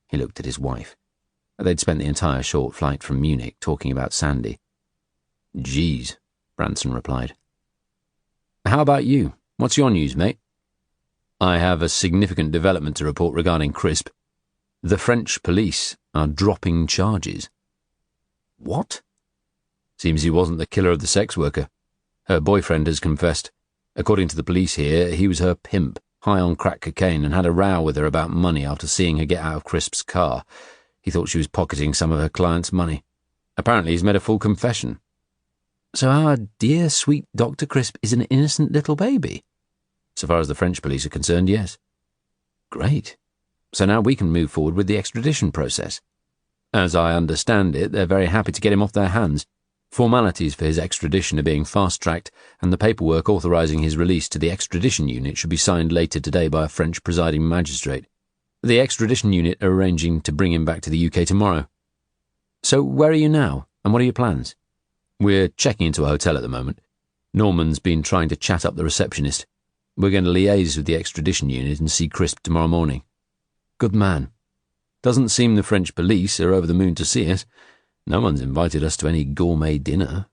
He looked at his wife. They'd spent the entire short flight from Munich talking about Sandy. "Geez," Branson replied. "How about you? What's your news, mate?" "I have a significant development to report regarding Crisp. The French police are dropping charges." "What?" "Seems he wasn't the killer of the sex worker. Her boyfriend has confessed. According to the police here, he was her pimp, high on crack cocaine, and had a row with her about money after seeing her get out of Crisp's car. He thought she was pocketing some of her client's money. Apparently he's made a full confession." "So our dear, sweet Dr. Crisp is an innocent little baby?" "So far as the French police are concerned, yes." "Great. So now we can move forward with the extradition process. As I understand it, they're very happy to get him off their hands. Formalities for his extradition are being fast-tracked, and the paperwork authorising his release to the extradition unit should be signed later today by a French presiding magistrate. The extradition unit are arranging to bring him back to the UK tomorrow." "So where are you now, and what are your plans?" "We're checking into a hotel at the moment. Norman's been trying to chat up the receptionist. We're going to liaise with the extradition unit and see Crisp tomorrow morning." "Good man. Doesn't seem the French police are over the moon to see us. No one's invited us to any gourmet dinner.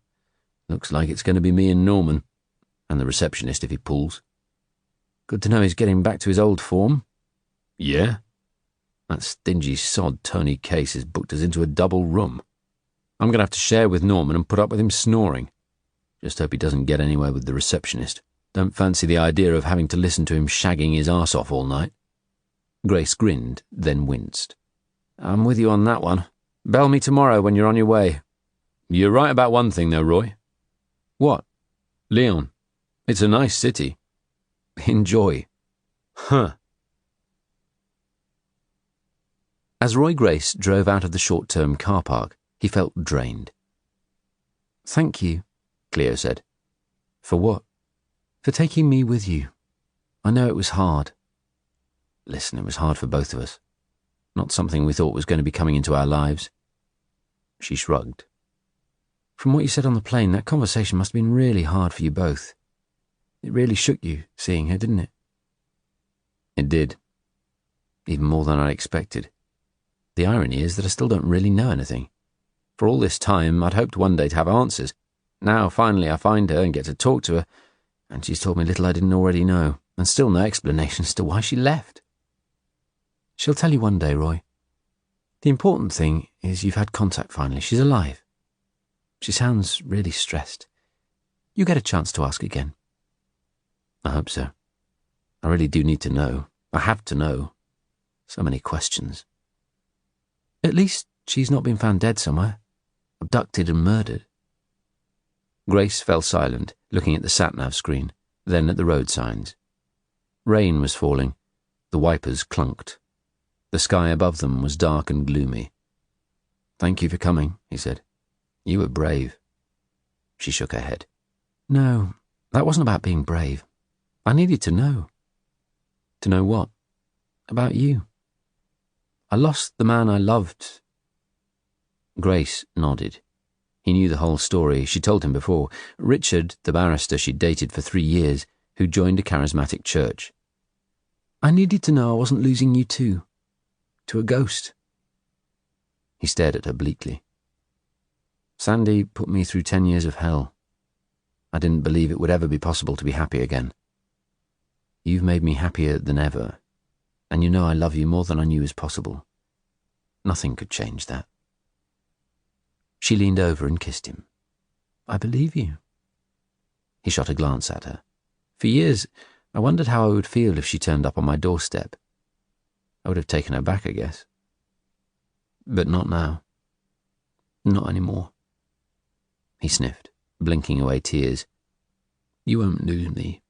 Looks like it's going to be me and Norman, and the receptionist if he pulls." "Good to know he's getting back to his old form." "Yeah. That stingy sod Tony Case has booked us into a double room. I'm going to have to share with Norman and put up with him snoring. Just hope he doesn't get anywhere with the receptionist. Don't fancy the idea of having to listen to him shagging his arse off all night." Grace grinned, then winced. "I'm with you on that one. Bell me tomorrow when you're on your way. You're right about one thing, though, Roy." "What?" "Lyon. It's a nice city." "Enjoy." "Huh." As Roy Grace drove out of the short-term car park, he felt drained. "Thank you," Cleo said. "For what?" "For taking me with you. I know it was hard." Listen, it was hard for both of us. Not something we thought was going to be coming into our lives. She shrugged. "From what you said on the plane, that conversation must have been really hard for you both. It really shook you, seeing her, didn't it?" It did. Even more than I expected. The irony is that I still don't really know anything. For all this time, I'd hoped one day to have answers. Now, finally, I find her and get to talk to her, and she's told me little I didn't already know, and still no explanation as to why she left. "She'll tell you one day, Roy. The important thing is you've had contact finally. She's alive. She sounds really stressed. You get a chance to ask again." I hope so. I really do need to know. I have to know. So many questions. "At least she's not been found dead somewhere, abducted and murdered." Grace fell silent, looking at the sat-nav screen, then at the road signs. Rain was falling. The wipers clunked. The sky above them was dark and gloomy. "Thank you for coming," he said. "You were brave." She shook her head. "No, that wasn't about being brave. I needed to know." "To know what?" "About you. I lost the man I loved." Grace nodded. He knew the whole story. She told him before. Richard, the barrister she'd dated for 3 years, who joined a charismatic church. "I needed to know I wasn't losing you too. To a ghost." He stared at her bleakly. "Sandy put me through 10 years of hell. I didn't believe it would ever be possible to be happy again. You've made me happier than ever, and you know I love you more than I knew was possible. Nothing could change that." She leaned over and kissed him. "I believe you." He shot a glance at her. For years, I wondered how I would feel if she turned up on my doorstep. I would have taken her back, I guess. But not now. Not anymore. He sniffed, blinking away tears. "You won't lose me.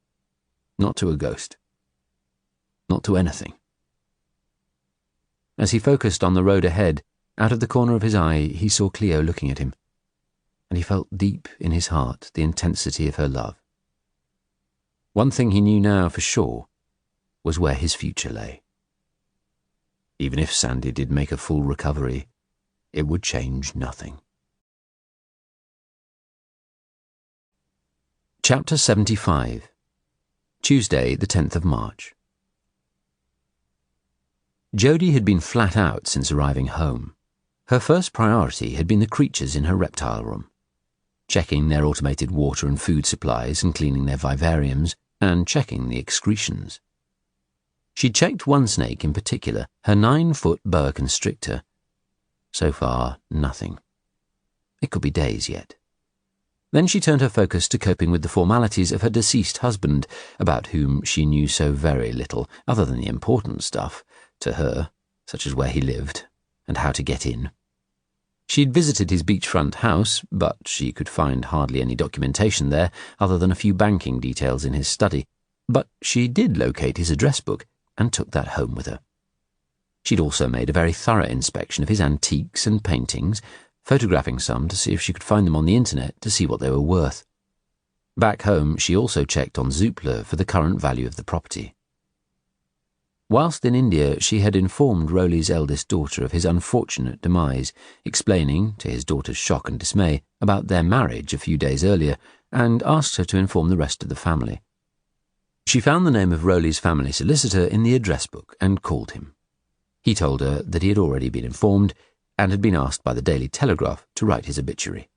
Not to a ghost. Not to anything." As he focused on the road ahead, out of the corner of his eye, he saw Cleo looking at him, and he felt deep in his heart the intensity of her love. One thing he knew now for sure was where his future lay. Even if Sandy did make a full recovery, it would change nothing. Chapter 75. Tuesday, the 10th of March. Jodie had been flat out since arriving home. Her first priority had been the creatures in her reptile room, checking their automated water and food supplies and cleaning their vivariums, and checking the excretions. She'd checked one snake in particular, her 9-foot boa constrictor. So far, nothing. It could be days yet. Then she turned her focus to coping with the formalities of her deceased husband, about whom she knew so very little, other than the important stuff, to her, such as where he lived and how to get in. She'd visited his beachfront house, but she could find hardly any documentation there other than a few banking details in his study. But she did locate his address book and took that home with her. She'd also made a very thorough inspection of his antiques and paintings, photographing some to see if she could find them on the internet to see what they were worth. Back home, she also checked on Zoopla for the current value of the property. Whilst in India, she had informed Rowley's eldest daughter of his unfortunate demise, explaining, to his daughter's shock and dismay, about their marriage a few days earlier, and asked her to inform the rest of the family. She found the name of Rowley's family solicitor in the address book and called him. He told her that he had already been informed and had been asked by the Daily Telegraph to write his obituary.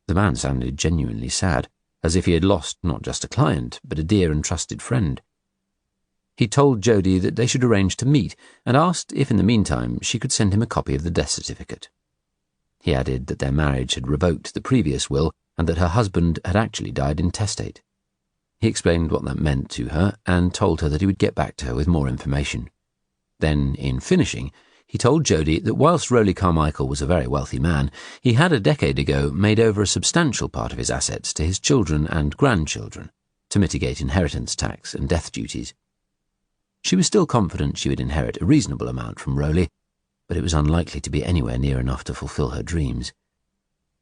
The man sounded genuinely sad, as if he had lost not just a client, but a dear and trusted friend. He told Jodie that they should arrange to meet, and asked if in the meantime she could send him a copy of the death certificate. He added that their marriage had revoked the previous will, and that her husband had actually died intestate. He explained what that meant to her and told her that he would get back to her with more information. Then, in finishing, he told Jodie that whilst Rowley Carmichael was a very wealthy man, he had a decade ago made over a substantial part of his assets to his children and grandchildren to mitigate inheritance tax and death duties. She was still confident she would inherit a reasonable amount from Rowley, but it was unlikely to be anywhere near enough to fulfil her dreams.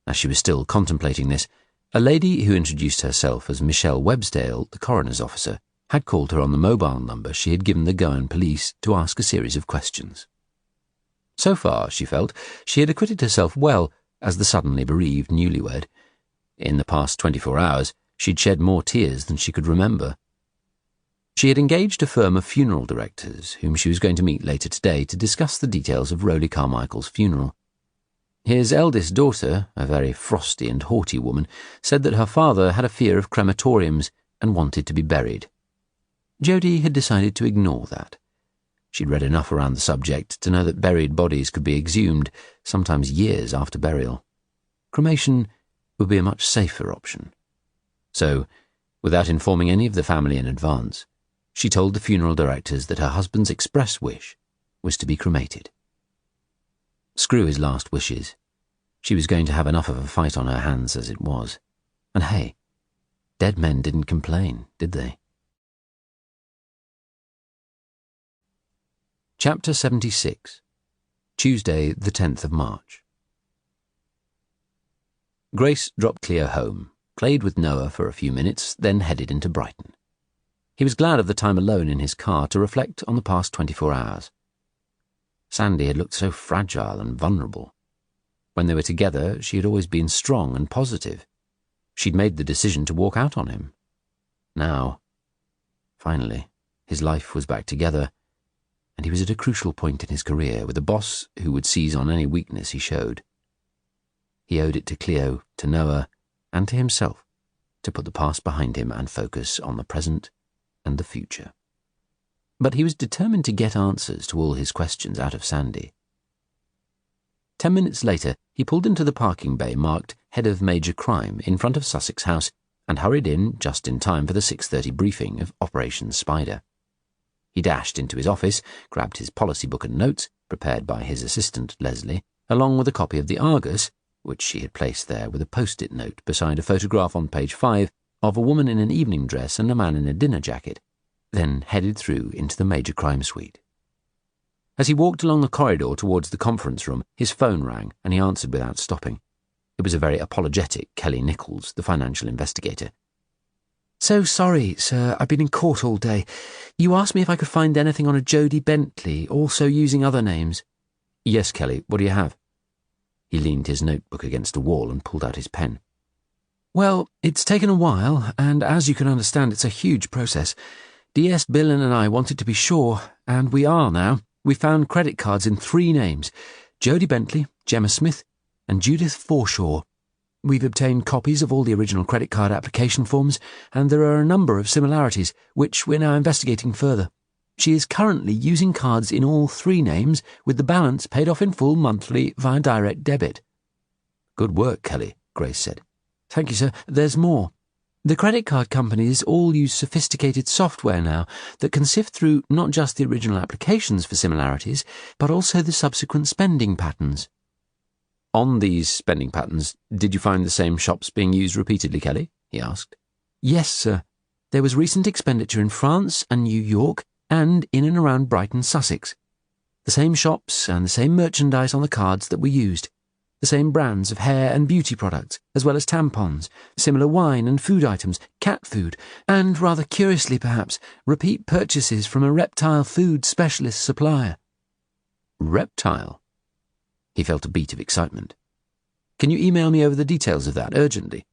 As she was still contemplating this, a lady who introduced herself as Michelle Websdale, the coroner's officer, had called her on the mobile number she had given the Gowan police to ask a series of questions. So far, she felt, she had acquitted herself well as the suddenly bereaved newlywed. In the past 24 hours, she'd shed more tears than she could remember. She had engaged a firm of funeral directors, whom she was going to meet later today to discuss the details of Rowley Carmichael's funeral. His eldest daughter, a very frosty and haughty woman, said that her father had a fear of crematoriums and wanted to be buried. Jodie had decided to ignore that. She'd read enough around the subject to know that buried bodies could be exhumed, sometimes years after burial. Cremation would be a much safer option. So, without informing any of the family in advance, she told the funeral directors that her husband's express wish was to be cremated. Screw his last wishes. She was going to have enough of a fight on her hands as it was. And hey, dead men didn't complain, did they? Chapter 76. Tuesday, the 10th of March. Grace dropped Cleo home, played with Noah for a few minutes, then headed into Brighton. He was glad of the time alone in his car to reflect on the past 24 hours. Sandy had looked so fragile and vulnerable. When they were together, she had always been strong and positive. She'd made the decision to walk out on him. Now, finally, his life was back together, and he was at a crucial point in his career with a boss who would seize on any weakness he showed. He owed it to Cleo, to Noah, and to himself to put the past behind him and focus on the present and the future. But he was determined to get answers to all his questions out of Sandy. 10 minutes later, he pulled into the parking bay marked Head of Major Crime in front of Sussex House and hurried in just in time for the 6:30 briefing of Operation Spider. He dashed into his office, grabbed his policy book and notes, prepared by his assistant, Leslie, along with a copy of the Argus, which she had placed there with a post-it note beside a photograph on page 5 of a woman in an evening dress and a man in a dinner jacket, then headed through into the Major Crime Suite. As he walked along the corridor towards the conference room, his phone rang and he answered without stopping. It was a very apologetic Kelly Nichols, the financial investigator. "So sorry, sir, I've been in court all day. You asked me if I could find anything on a Jodie Bentley, also using other names." "Yes, Kelly, what do you have?" He leaned his notebook against a wall and pulled out his pen. "Well, it's taken a while, and as you can understand, it's a huge process. DS Billen and I wanted to be sure, and we are now. We found credit cards in 3 names, Jodie Bentley, Gemma Smith, and Judith Forshaw. We've obtained copies of all the original credit card application forms, and there are a number of similarities, which we're now investigating further. She is currently using cards in all 3 names, with the balance paid off in full monthly via direct debit." "Good work, Kelly," Grace said. "Thank you, sir. There's more. The credit card companies all use sophisticated software now that can sift through not just the original applications for similarities, but also the subsequent spending patterns." "On these spending patterns, did you find the same shops being used repeatedly, Kelly?" he asked. "Yes, sir. There was recent expenditure in France and New York and in and around Brighton, Sussex. The same shops and the same merchandise on the cards that were used. The same brands of hair and beauty products, as well as tampons, similar wine and food items, cat food, and, rather curiously perhaps, repeat purchases from a reptile food specialist supplier." "Reptile?" He felt a beat of excitement. "Can you email me over the details of that urgently?"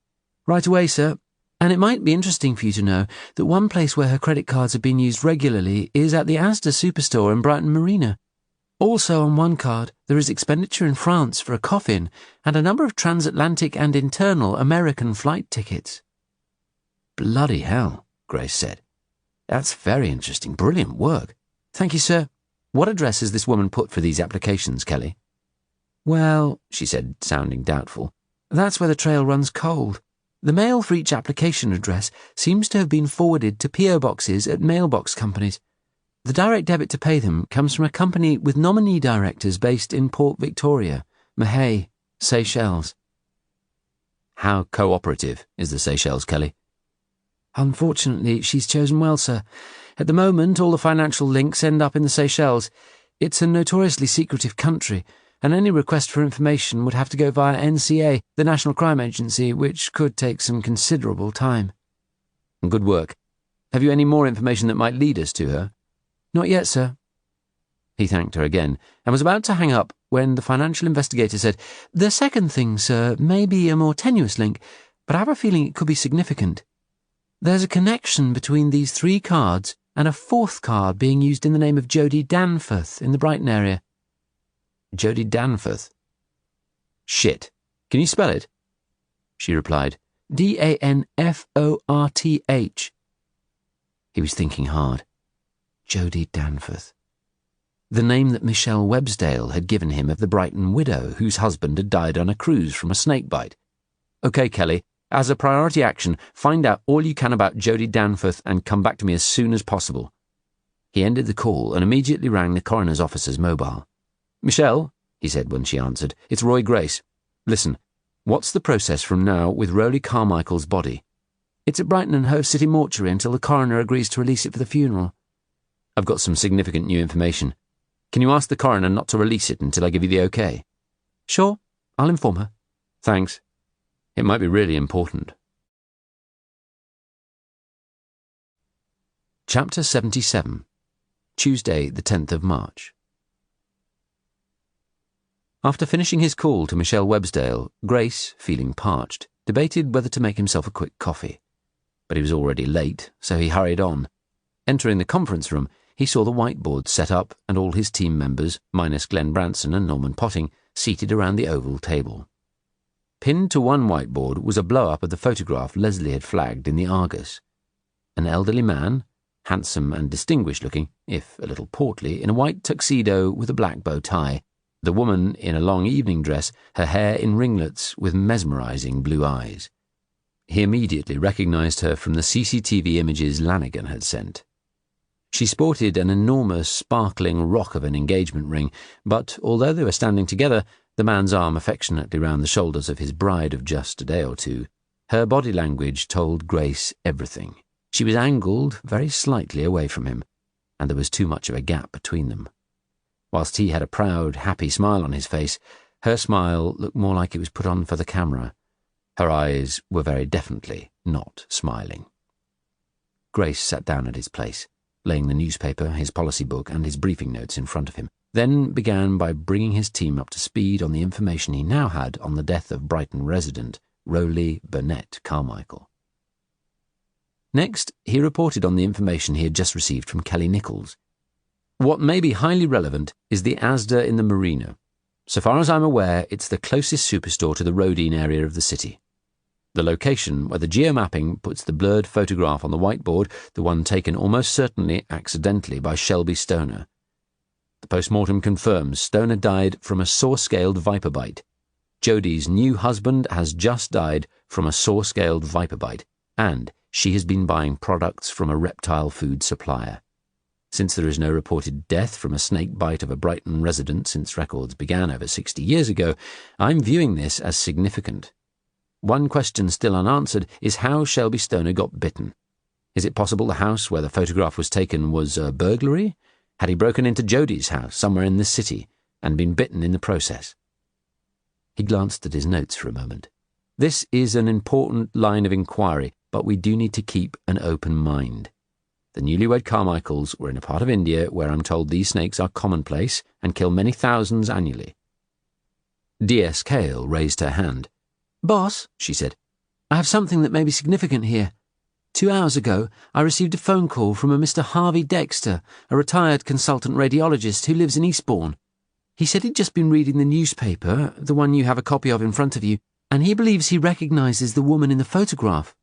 "Right away, sir. And it might be interesting for you to know that one place where her credit cards have been used regularly is at the Asda Superstore in Brighton Marina. Also on one card, there is expenditure in France for a coffin and a number of transatlantic and internal American flight tickets." "Bloody hell," Grace said. "That's very interesting. Brilliant work." "Thank you, sir. What address has this woman put for these applications, Kelly?" "Well," she said, sounding doubtful, "that's where the trail runs cold. The mail for each application address seems to have been forwarded to P.O. boxes at mailbox companies. The direct debit to pay them comes from a company with nominee directors based in Port Victoria, Mahé, Seychelles. How cooperative is the Seychelles, Kelly? Unfortunately, she's chosen well, sir. At the moment, all the financial links end up in the Seychelles. It's a notoriously secretive country, and any request for information would have to go via NCA, the National Crime Agency, which could take some considerable time. Good work. Have you any more information that might lead us to her? Not yet, sir. He thanked her again, and was about to hang up when the financial investigator said, The second thing, sir, may be a more tenuous link, but I have a feeling it could be significant. There's a connection between these 3 cards and a 4th card being used in the name of Jodie Danforth in the Brighton area. Jodie Danforth? Shit. Can you spell it? She replied, Danforth. He was thinking hard. Jodie Danforth. The name that Michelle Websdale had given him of the Brighton widow whose husband had died on a cruise from a snake bite. OK, Kelly. As a priority action, find out all you can about Jodie Danforth and come back to me as soon as possible. He ended the call and immediately rang the coroner's officer's mobile. Michelle, he said when she answered, it's Roy Grace. Listen, what's the process from now with Rowley Carmichael's body? It's at Brighton and Hove City Mortuary until the coroner agrees to release it for the funeral. I've got some significant new information. Can you ask the coroner not to release it until I give you the OK? Sure, I'll inform her. Thanks. It might be really important. Chapter 77. Tuesday, the 10th of March. After finishing his call to Michelle Websdale, Grace, feeling parched, debated whether to make himself a quick coffee. But he was already late, so he hurried on. Entering the conference room, he saw the whiteboard set up and all his team members, minus Glenn Branson and Norman Potting, seated around the oval table. Pinned to one whiteboard was a blow-up of the photograph Leslie had flagged in the Argus. An elderly man, handsome and distinguished-looking, if a little portly, in a white tuxedo with a black bow tie, the woman in a long evening dress, her hair in ringlets with mesmerizing blue eyes. He immediately recognized her from the CCTV images Lanigan had sent. She sported an enormous, sparkling rock of an engagement ring, but although they were standing together, the man's arm affectionately round the shoulders of his bride of just a day or two, her body language told Grace everything. She was angled very slightly away from him, and there was too much of a gap between them. Whilst he had a proud, happy smile on his face, her smile looked more like it was put on for the camera. Her eyes were very definitely not smiling. Grace sat down at his place, laying the newspaper, his policy book, and his briefing notes in front of him, then began by bringing his team up to speed on the information he now had on the death of Brighton resident Rowley Burnett Carmichael. Next, he reported on the information he had just received from Kelly Nichols. What may be highly relevant is the Asda in the Marina. So far as I'm aware, it's the closest superstore to the Rodine area of the city. The location where the geomapping puts the blurred photograph on the whiteboard, the one taken almost certainly accidentally by Shelby Stoner. The post-mortem confirms Stoner died from a saw-scaled viper bite. Jodie's new husband has just died from a saw-scaled viper bite, and she has been buying products from a reptile food supplier. Since there is no reported death from a snake bite of a Brighton resident since records began over 60 years ago, I'm viewing this as significant. One question still unanswered is how Shelby Stoner got bitten. Is it possible the house where the photograph was taken was a burglary? Had he broken into Jodie's house somewhere in this city and been bitten in the process? He glanced at his notes for a moment. This is an important line of inquiry, but we do need to keep an open mind. The newlywed Carmichaels were in a part of India where I'm told these snakes are commonplace and kill many thousands annually. D.S. Cale raised her hand. Boss, she said, I have something that may be significant here. 2 hours ago, I received a phone call from a Mr. Harvey Dexter, a retired consultant radiologist who lives in Eastbourne. He said he'd just been reading the newspaper, the one you have a copy of in front of you, and he believes he recognises the woman in the photograph.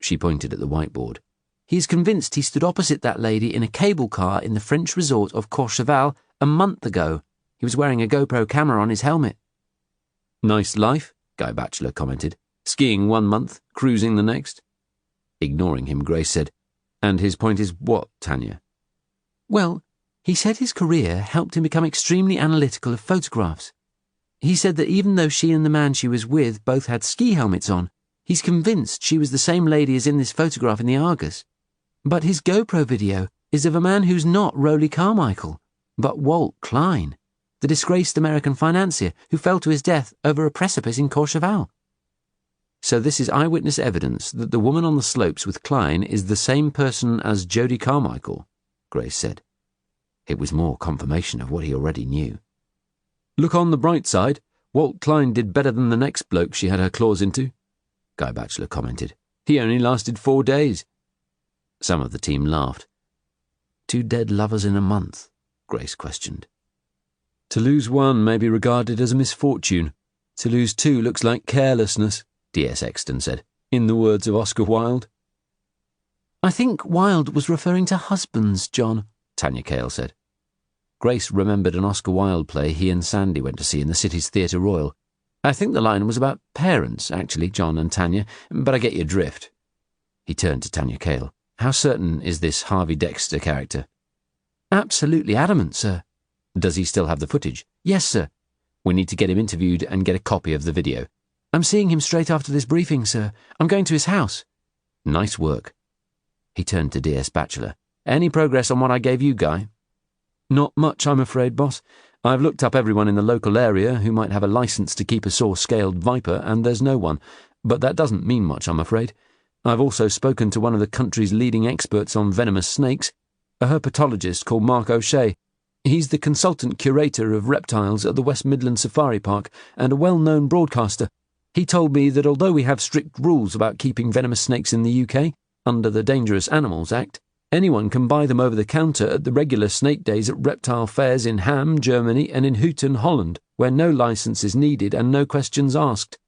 She pointed at the whiteboard. He is convinced he stood opposite that lady in a cable car in the French resort of Courchevel a month ago. He was wearing a GoPro camera on his helmet. Nice life, Guy Batchelor commented. Skiing 1 month, cruising the next. Ignoring him, Grace said, "And his point is what, Tanya?" "Well, he said his career helped him become extremely analytical of photographs. He said that even though she and the man she was with both had ski helmets on, he's convinced she was the same lady as in this photograph in the Argus. But his GoPro video is of a man who's not Roly Carmichael, but Walt Klein, the disgraced American financier who fell to his death over a precipice in Courchevel." "So this is eyewitness evidence that the woman on the slopes with Klein is the same person as Jodie Carmichael," Grace said. It was more confirmation of what he already knew. "Look on the bright side. Walt Klein did better than the next bloke she had her claws into," Guy Batchelor commented. "He only lasted 4 days. Some of the team laughed. 2 dead lovers in a month?" Grace questioned. "To lose one may be regarded as a misfortune. To lose 2 looks like carelessness," D.S. Exton said, in the words of Oscar Wilde. "I think Wilde was referring to husbands, John," Tanya Cale said. Grace remembered an Oscar Wilde play he and Sandy went to see in the city's Theatre Royal. "I think the line was about parents, actually, John and Tanya, but I get your drift." He turned to Tanya Cale. "How certain is this Harvey Dexter character?" "Absolutely adamant, sir." "Does he still have the footage?" "Yes, sir." "We need to get him interviewed and get a copy of the video." "I'm seeing him straight after this briefing, sir. I'm going to his house." "Nice work." He turned to D.S. Batchelor. "Any progress on what I gave you, Guy?" "Not much, I'm afraid, boss. I've looked up everyone in the local area who might have a license to keep a saw-scaled viper, and there's no one. But that doesn't mean much, I'm afraid. I've also spoken to one of the country's leading experts on venomous snakes, a herpetologist called Mark O'Shea. He's the consultant curator of reptiles at the West Midlands Safari Park and a well-known broadcaster. He told me that although we have strict rules about keeping venomous snakes in the UK, under the Dangerous Animals Act, anyone can buy them over the counter at the regular snake days at reptile fairs in Ham, Germany, and in Houghton, Holland, where no licence is needed and no questions asked.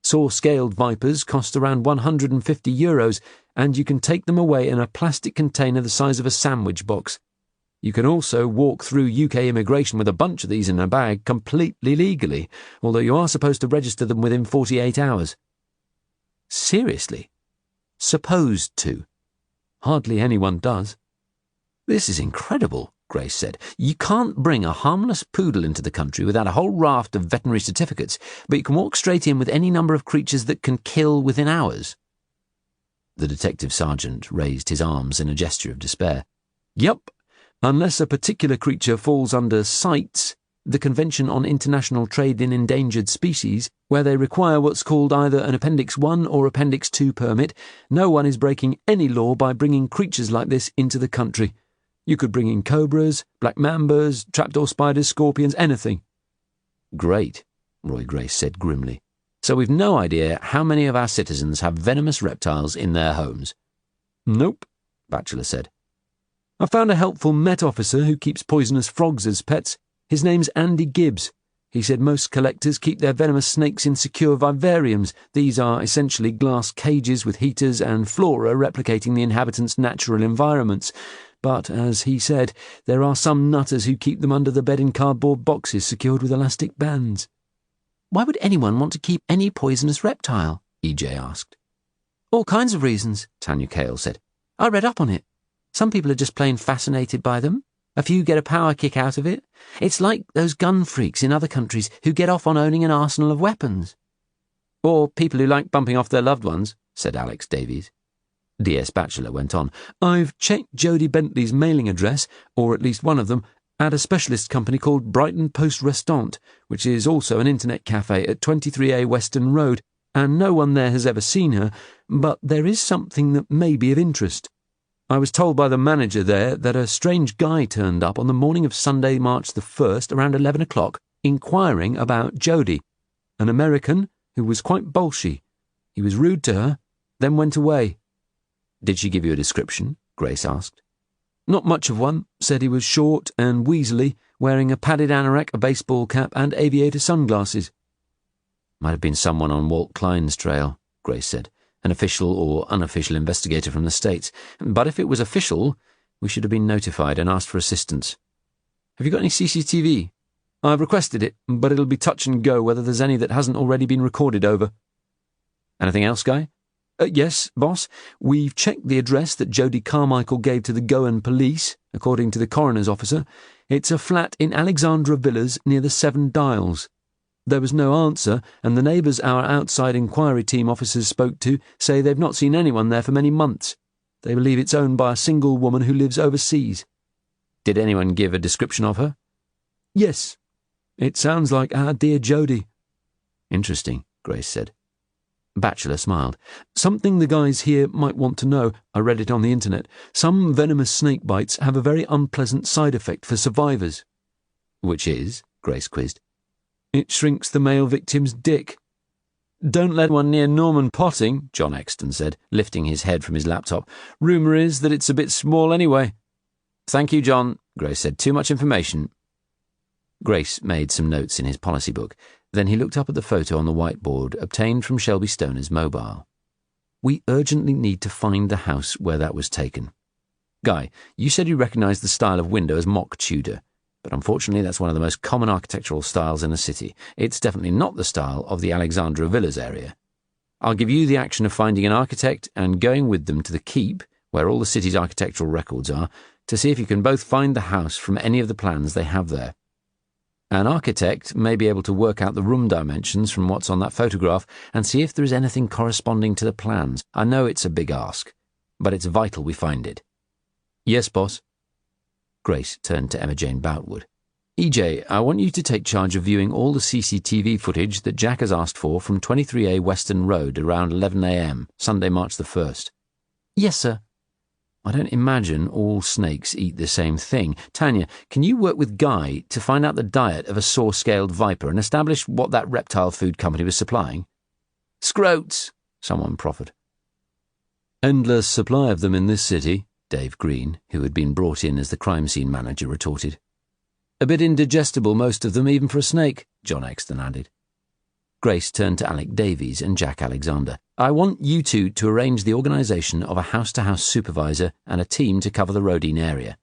Saw-scaled vipers cost around €150, and you can take them away in a plastic container the size of a sandwich box. You can also walk through UK immigration with a bunch of these in a bag completely legally, although you are supposed to register them within 48 hours. Seriously? Supposed to. Hardly anyone does. This is incredible, Grace said. You can't bring a harmless poodle into the country without a whole raft of veterinary certificates, but you can walk straight in with any number of creatures that can kill within hours. The detective sergeant raised his arms in a gesture of despair. Yup. Unless a particular creature falls under CITES, the Convention on International Trade in Endangered Species, where they require what's called either an Appendix 1 or Appendix 2 permit, no one is breaking any law by bringing creatures like this into the country. You could bring in cobras, black mambas, trapdoor spiders, scorpions, anything. Great, Roy Grace said grimly. So we've no idea how many of our citizens have venomous reptiles in their homes. Nope, Batchelor said. I found a helpful Met officer who keeps poisonous frogs as pets. His name's Andy Gibbs. He said most collectors keep their venomous snakes in secure vivariums. These are essentially glass cages with heaters and flora replicating the inhabitants' natural environments. But, as he said, there are some nutters who keep them under the bed in cardboard boxes secured with elastic bands. Why would anyone want to keep any poisonous reptile? EJ asked. All kinds of reasons, Tanya Cale said. I read up on it. Some people are just plain fascinated by them. A few get a power kick out of it. It's like those gun freaks in other countries who get off on owning an arsenal of weapons. Or people who like bumping off their loved ones, said Alex Davies. D.S. Batchelor went on. I've checked Jodie Bentley's mailing address, or at least one of them, at a specialist company called Brighton Post Restaurant, which is also an internet cafe at 23A Western Road, and no one there has ever seen her, but there is something that may be of interest. I was told by the manager there that a strange guy turned up on the morning of Sunday, March the 1st, around 11 o'clock, inquiring about Jodie, an American who was quite bolshy. He was rude to her, then went away. Did she give you a description? Grace asked. Not much of one. Said he was short and weaselly, wearing a padded anorak, a baseball cap, and aviator sunglasses. Might have been someone on Walt Klein's trail, Grace said. An official or unofficial investigator from the States. But if it was official, we should have been notified and asked for assistance. Have you got any CCTV? I've requested it, but it'll be touch and go whether there's any that hasn't already been recorded over. Anything else, Guy? Yes, boss. We've checked the address that Jodie Carmichael gave to the Goan police, according to the coroner's officer. It's a flat in Alexandra Villas near the Seven Dials. There was no answer, and the neighbours our outside inquiry team officers spoke to say they've not seen anyone there for many months. They believe it's owned by a single woman who lives overseas. Did anyone give a description of her? Yes. It sounds like our dear Jodie. Interesting, Grace said. Batchelor smiled. Something the guys here might want to know. I read it on the internet. Some venomous snake bites have a very unpleasant side effect for survivors. Which is? Grace quizzed. It shrinks the male victim's dick. Don't let one near Norman Potting, John Exton said, lifting his head from his laptop. Rumour is that it's a bit small anyway. Thank you, John, Grace said. Too much information. Grace made some notes in his policy book. Then he looked up at the photo on the whiteboard obtained from Shelby Stoner's mobile. We urgently need to find the house where that was taken. Guy, you said you recognised the style of window as mock Tudor, but unfortunately that's one of the most common architectural styles in the city. It's definitely not the style of the Alexandra Villas area. I'll give you the action of finding an architect and going with them to the Keep, where all the city's architectural records are, to see if you can both find the house from any of the plans they have there. An architect may be able to work out the room dimensions from what's on that photograph and see if there is anything corresponding to the plans. I know it's a big ask, but it's vital we find it. Yes, boss. Grace turned to Emma Jane Boutwood. EJ, I want you to take charge of viewing all the CCTV footage that Jack has asked for from 23A Western Road around 11 a.m, Sunday, March the 1st. Yes, sir. I don't imagine all snakes eat the same thing. Tanya, can you work with Guy to find out the diet of a saw-scaled viper and establish what that reptile food company was supplying? Scroats, someone proffered. Endless supply of them in this city, Dave Green, who had been brought in as the crime scene manager, retorted. A bit indigestible, most of them, even for a snake, John Exton added. Grace turned to Alec Davies and Jack Alexander. I want you two to arrange the organisation of a house-to-house supervisor and a team to cover the Rodine area.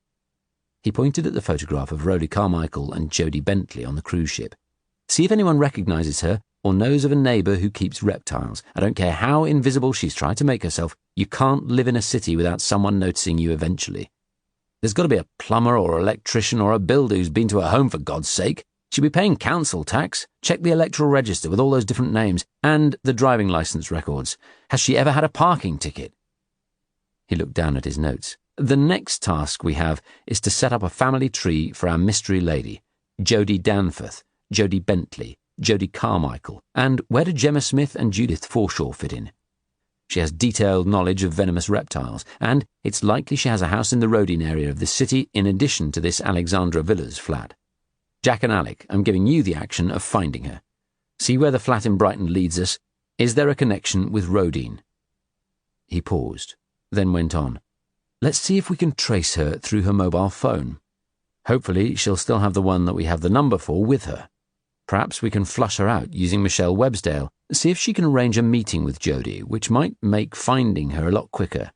He pointed at the photograph of Rhoda Carmichael and Jodie Bentley on the cruise ship. See if anyone recognises her or knows of a neighbour who keeps reptiles. I don't care how invisible she's tried to make herself. You can't live in a city without someone noticing you eventually. There's got to be a plumber or electrician or a builder who's been to her home, for God's sake. She'll be paying council tax. Check the electoral register with all those different names and the driving licence records. Has she ever had a parking ticket? He looked down at his notes. The next task we have is to set up a family tree for our mystery lady, Jodie Danforth, Jodie Bentley, Jodie Carmichael, and where do Gemma Smith and Judith Forshaw fit in? She has detailed knowledge of venomous reptiles, and it's likely she has a house in the Rodine area of this city in addition to this Alexandra Villas flat. Jack and Alec, I'm giving you the action of finding her. See where the flat in Brighton leads us. Is there a connection with Rodine? He paused, then went on. Let's see if we can trace her through her mobile phone. Hopefully she'll still have the one that we have the number for with her. Perhaps we can flush her out using Michelle Websdale. See if she can arrange a meeting with Jodie, which might make finding her a lot quicker.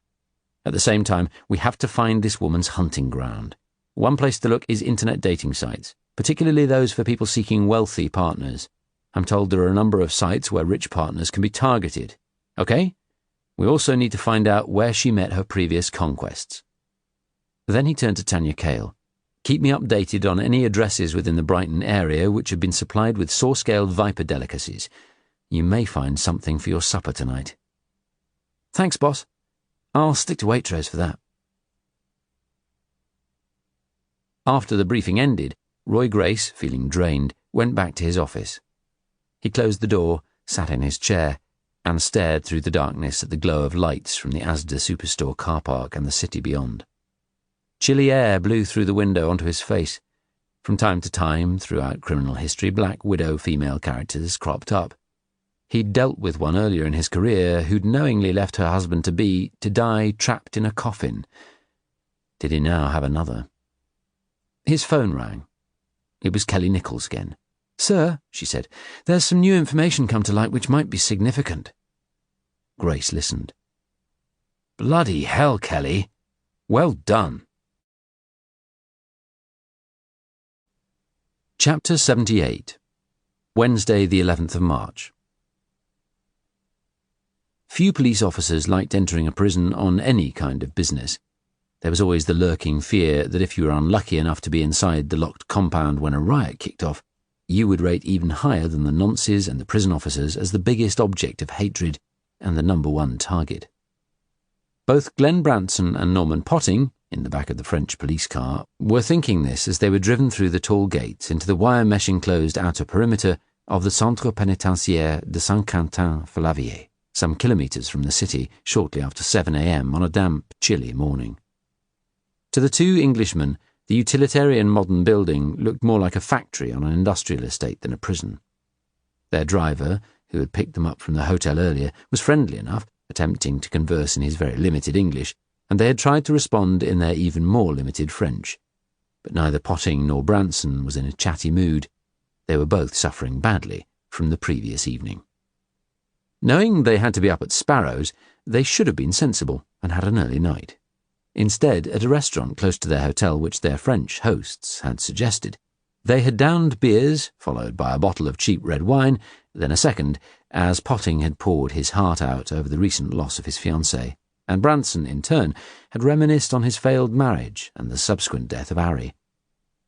At the same time, we have to find this woman's hunting ground. One place to look is internet dating sites, particularly those for people seeking wealthy partners. I'm told there are a number of sites where rich partners can be targeted. Okay? We also need to find out where she met her previous conquests. Then he turned to Tanya Cale. Keep me updated on any addresses within the Brighton area which have been supplied with saw-scaled viper delicacies. You may find something for your supper tonight. Thanks, boss. I'll stick to Waitrose for that. After the briefing ended, Roy Grace, feeling drained, went back to his office. He closed the door, sat in his chair, and stared through the darkness at the glow of lights from the Asda Superstore car park and the city beyond. Chilly air blew through the window onto his face. From time to time, throughout criminal history, Black Widow female characters cropped up. He'd dealt with one earlier in his career who'd knowingly left her husband-to-be to die trapped in a coffin. Did he now have another? His phone rang. It was Kelly Nichols again. Sir, she said, there's some new information come to light which might be significant. Grace listened. Bloody hell, Kelly. Well done. Chapter 78. Wednesday, the 11th of March. Few police officers liked entering a prison on any kind of business. There was always the lurking fear that if you were unlucky enough to be inside the locked compound when a riot kicked off, you would rate even higher than the nonces and the prison officers as the biggest object of hatred and the #1 target. Both Glenn Branson and Norman Potting, in the back of the French police car, were thinking this as they were driven through the tall gates into the wire-mesh-enclosed outer perimeter of the Centre Pénitentiaire de Saint-Quentin-Fallavier, some kilometres from the city, shortly after 7 a.m. on a damp, chilly morning. To the two Englishmen, the utilitarian modern building looked more like a factory on an industrial estate than a prison. Their driver, who had picked them up from the hotel earlier, was friendly enough, attempting to converse in his very limited English, and they had tried to respond in their even more limited French. But neither Potting nor Branson was in a chatty mood. They were both suffering badly from the previous evening. Knowing they had to be up at Sparrow's, they should have been sensible and had an early night. Instead, at a restaurant close to their hotel which their French hosts had suggested, they had downed beers, followed by a bottle of cheap red wine, then a second, as Potting had poured his heart out over the recent loss of his fiancée, and Branson, in turn, had reminisced on his failed marriage and the subsequent death of Harry.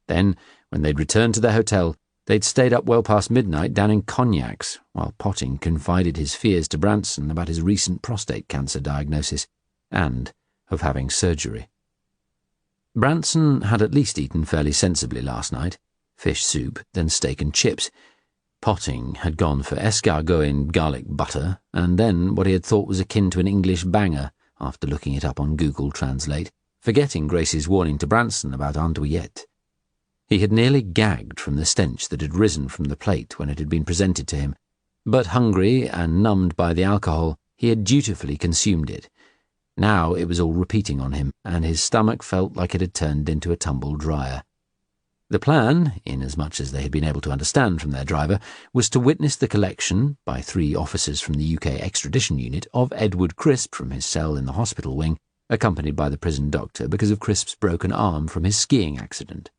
Then, when they'd returned to their hotel, they'd stayed up well past midnight downing cognacs, while Potting confided his fears to Branson about his recent prostate cancer diagnosis, and of having surgery. Branson had at least eaten fairly sensibly last night, fish soup, then steak and chips. Potting had gone for escargot in garlic butter, and then what he had thought was akin to an English banger, after looking it up on Google Translate, forgetting Grace's warning to Branson about andouillette. He had nearly gagged from the stench that had risen from the plate when it had been presented to him, but hungry and numbed by the alcohol, he had dutifully consumed it. Now it was all repeating on him, and his stomach felt like it had turned into a tumble dryer. The plan, inasmuch as they had been able to understand from their driver, was to witness the collection, by 3 officers from the UK extradition unit, of Edward Crisp from his cell in the hospital wing, accompanied by the prison doctor because of Crisp's broken arm from his skiing accident.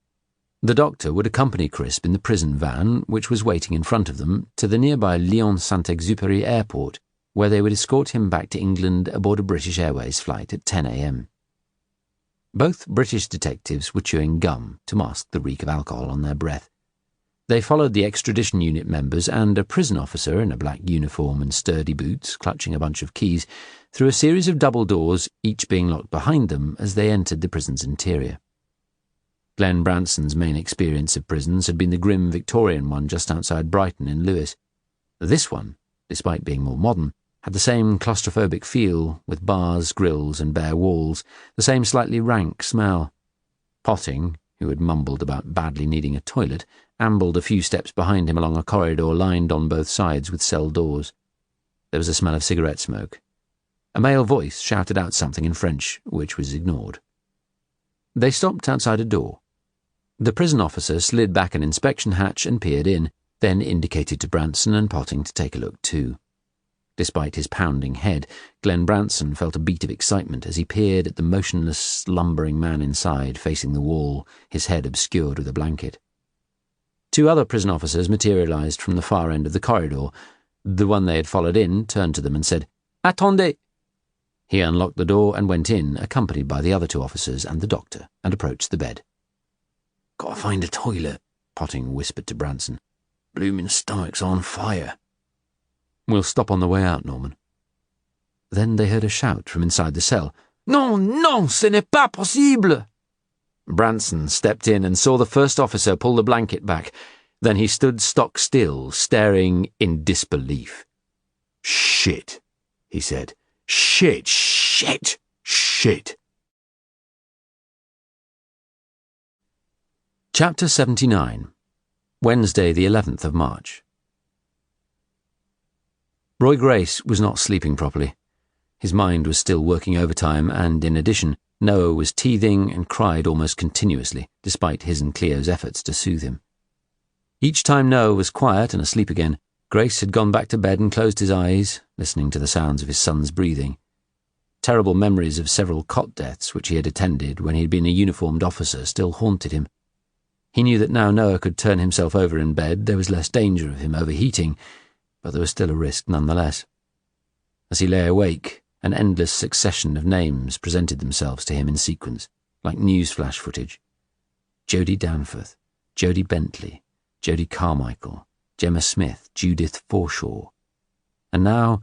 The doctor would accompany Crisp in the prison van, which was waiting in front of them, to the nearby Lyon-Saint-Exupéry airport, where they would escort him back to England aboard a British Airways flight at 10 a.m. Both British detectives were chewing gum to mask the reek of alcohol on their breath. They followed the extradition unit members and a prison officer in a black uniform and sturdy boots, clutching a bunch of keys, through a series of double doors, each being locked behind them as they entered the prison's interior. Glenn Branson's main experience of prisons had been the grim Victorian one just outside Brighton in Lewes. This one, despite being more modern, had the same claustrophobic feel, with bars, grills, and bare walls, the same slightly rank smell. Potting, who had mumbled about badly needing a toilet, ambled a few steps behind him along a corridor lined on both sides with cell doors. There was a smell of cigarette smoke. A male voice shouted out something in French, which was ignored. They stopped outside a door. The prison officer slid back an inspection hatch and peered in, then indicated to Branson and Potting to take a look too. Despite his pounding head, Glenn Branson felt a beat of excitement as he peered at the motionless, slumbering man inside, facing the wall, his head obscured with a blanket. 2 other prison officers materialized from the far end of the corridor. The one they had followed in turned to them and said, "Attendez!" He unlocked the door and went in, accompanied by the other 2 officers and the doctor, and approached the bed. "Gotta find a toilet," Potting whispered to Branson. "Bloomin' stomach's on fire." "We'll stop on the way out, Norman." Then they heard a shout from inside the cell. "Non, non, ce n'est pas possible!" Branson stepped in and saw the first officer pull the blanket back. Then he stood stock still, staring in disbelief. "Shit," he said. "Shit, shit, shit." Chapter 79. Wednesday, the 11th of March. Roy Grace was not sleeping properly. His mind was still working overtime, and in addition, Noah was teething and cried almost continuously, despite his and Cleo's efforts to soothe him. Each time Noah was quiet and asleep again, Grace had gone back to bed and closed his eyes, listening to the sounds of his son's breathing. Terrible memories of several cot deaths which he had attended when he had been a uniformed officer still haunted him. He knew that now Noah could turn himself over in bed, there was less danger of him overheating, but there was still a risk nonetheless. As he lay awake, an endless succession of names presented themselves to him in sequence, like news flash footage. Jodie Danforth, Jodie Bentley, Jodie Carmichael, Gemma Smith, Judith Forshaw. And now,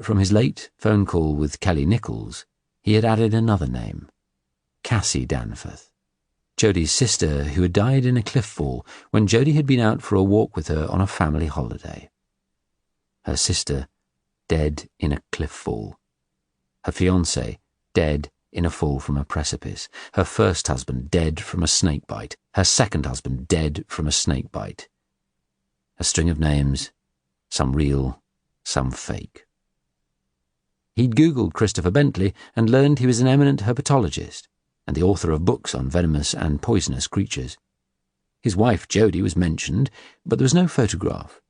from his late phone call with Kelly Nichols, he had added another name, Cassie Danforth, Jodie's sister who had died in a cliff fall when Jodie had been out for a walk with her on a family holiday. Her sister, dead in a cliff fall. Her fiancé, dead in a fall from a precipice. Her first husband, dead from a snake bite. Her second husband, dead from a snake bite. A string of names, some real, some fake. He'd Googled Christopher Bentley and learned he was an eminent herpetologist and the author of books on venomous and poisonous creatures. His wife, Jodie, was mentioned, but there was no photograph.